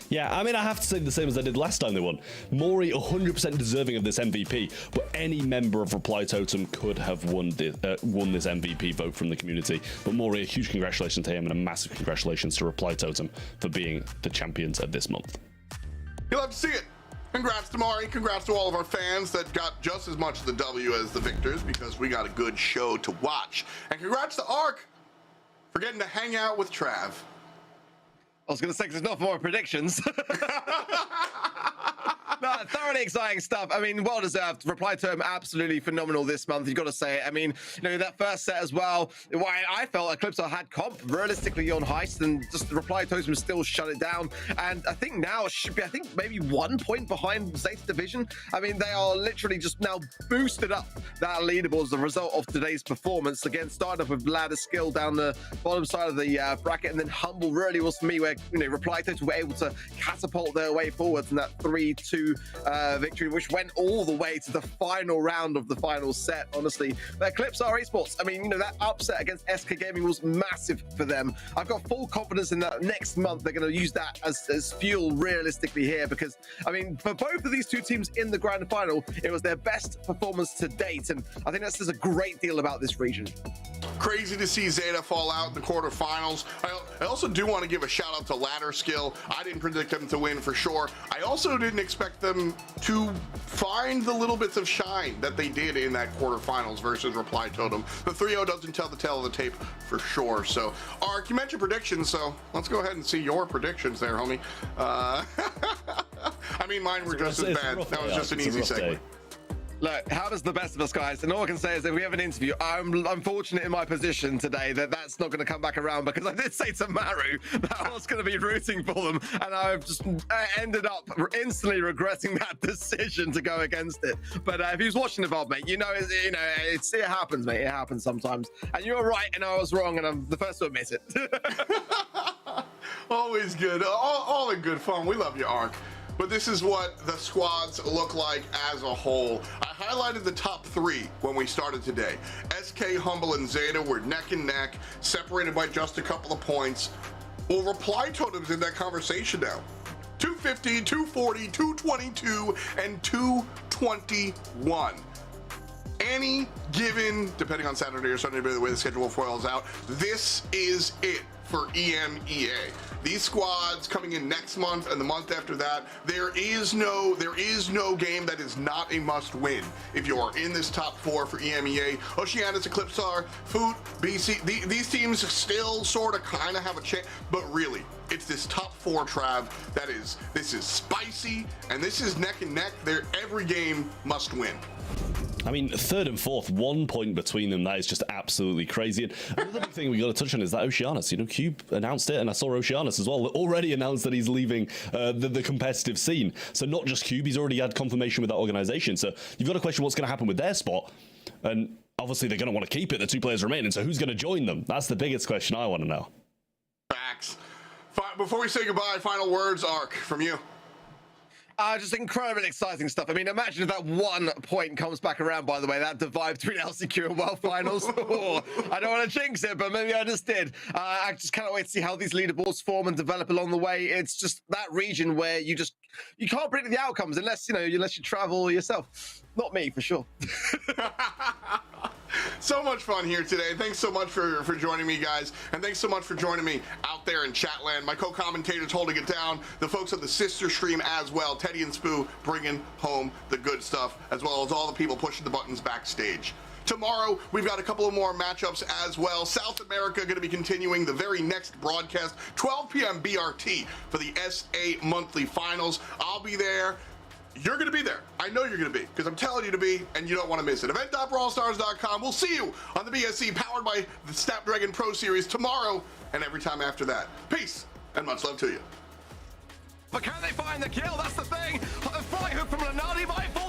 Yeah, I mean, I have to say the same as I did last time they won. Mori 100% deserving of this MVP, but any member of Reply Totem could have won this MVP vote from the community. But Mori, a huge congratulations to him and a massive congratulations to Reply Totem for being the champions of this month. You'll have to see it. Congrats to Mari. Congrats to all of our fans that got just as much of the W as the victors, because we got a good show to watch. And congrats to Ark for getting to hang out with Trav. I was going to say, 'cause there's not more predictions. No, thoroughly exciting stuff. I mean, well deserved. Reply Totem absolutely phenomenal this month. You've got to say it. I mean, you know, that first set as well, why I felt Eclipsar had comp realistically on Heist, and just the Reply Totem still shut it down. And I think now it should be, I think, maybe 1 point behind Zeta Division. I mean, they are literally just now boosted up that leaderboard as a result of today's performance. Again, started off with ladder skill down the bottom side of the bracket, and then Humble really was for me where, you know, Reply Totem were able to catapult their way forwards in that 3-2 victory, which went all the way to the final round of the final set. Honestly, but Eclipsar Esports, I mean, you know, that upset against SK Gaming was massive for them. I've got full confidence in that next month they're going to use that as fuel realistically here, because I mean, for both of these two teams in the grand final, it was their best performance to date, and I think that says a great deal about this region. Crazy to see Zeta fall out in the quarterfinals. I also do want to give a shout out to ladder skill. I didn't predict them to win for sure. I also didn't expect them to find the little bits of shine that they did in that quarterfinals versus Reply Totem. The 3-0 doesn't tell the tale of the tape for sure. So, Ark, you mentioned predictions, so let's go ahead and see your predictions there, homie. I mean, mine were just as bad. That was just an easy segue. Look, how does the best of us, guys? And all I can say is that if we have an interview, I'm fortunate in my position today that that's not going to come back around, because I did say to Maru that I was going to be rooting for them, and I've just ended up instantly regretting that decision to go against it. But if he was watching the VOD, mate, you know, it happens, mate. It happens sometimes. And you were right, and I was wrong, and I'm the first to admit it. Always good. All in good fun. We love you, Ark. But this is what the squads look like as a whole. I highlighted the top 3 when we started today. SK, Humble, and Zeta were neck and neck, separated by just a couple of points. Well, Reply Totem's in that conversation now. 250, 240, 222, and 221. Any given, depending on Saturday or Sunday, the way the schedule foils out, this is it for EMEA. These squads coming in next month and the month after that, there is no game that is not a must win. If you are in this top 4 for EMEA, Oceanus, Eclipsar, Foot, BC, these teams still sort of kind of have a chance, but really, it's this top 4, Trav, this is spicy, and this is neck and neck. Every game must win. I mean, 3rd and 4th, 1 point between them. That is just absolutely crazy. And another big thing we got to touch on is that Oceanus. You know, Cube announced it, and I saw Oceanus as well. Already announced that he's leaving the competitive scene. So not just Cube, he's already had confirmation with that organization. So you've got to question what's going to happen with their spot. And obviously they're going to want to keep it. The 2 players remaining. So who's going to join them? That's the biggest question I want to know. Facts. Before we say goodbye, final words, Ark, from you. Just incredibly exciting stuff. I mean, imagine if that 1 point comes back around, by the way, that divide between LCQ and World Finals. I don't want to jinx it, but maybe I just did. I just cannot wait to see how these leaderboards form and develop along the way. It's just that region where you can't predict the outcomes unless you travel yourself. Not me, for sure. So much fun here today. Thanks so much for joining me, guys. And thanks so much for joining me out there in Chatland. My co-commentators holding it down. The folks on the sister stream as well. Teddy and Spoo bringing home the good stuff, as well as all the people pushing the buttons backstage. Tomorrow, we've got a couple of more matchups as well. South America going to be continuing the very next broadcast, 12 p.m. BRT for the SA Monthly Finals. I'll be there. You're going to be there. I know you're going to be, because I'm telling you to be, and you don't want to miss it. Event.brawlstars.com. We'll see you on the BSC, powered by the Snapdragon Pro Series, tomorrow and every time after that. Peace, and much love to you. But can they find the kill? That's the thing. A fly hook from Lenardi by 4.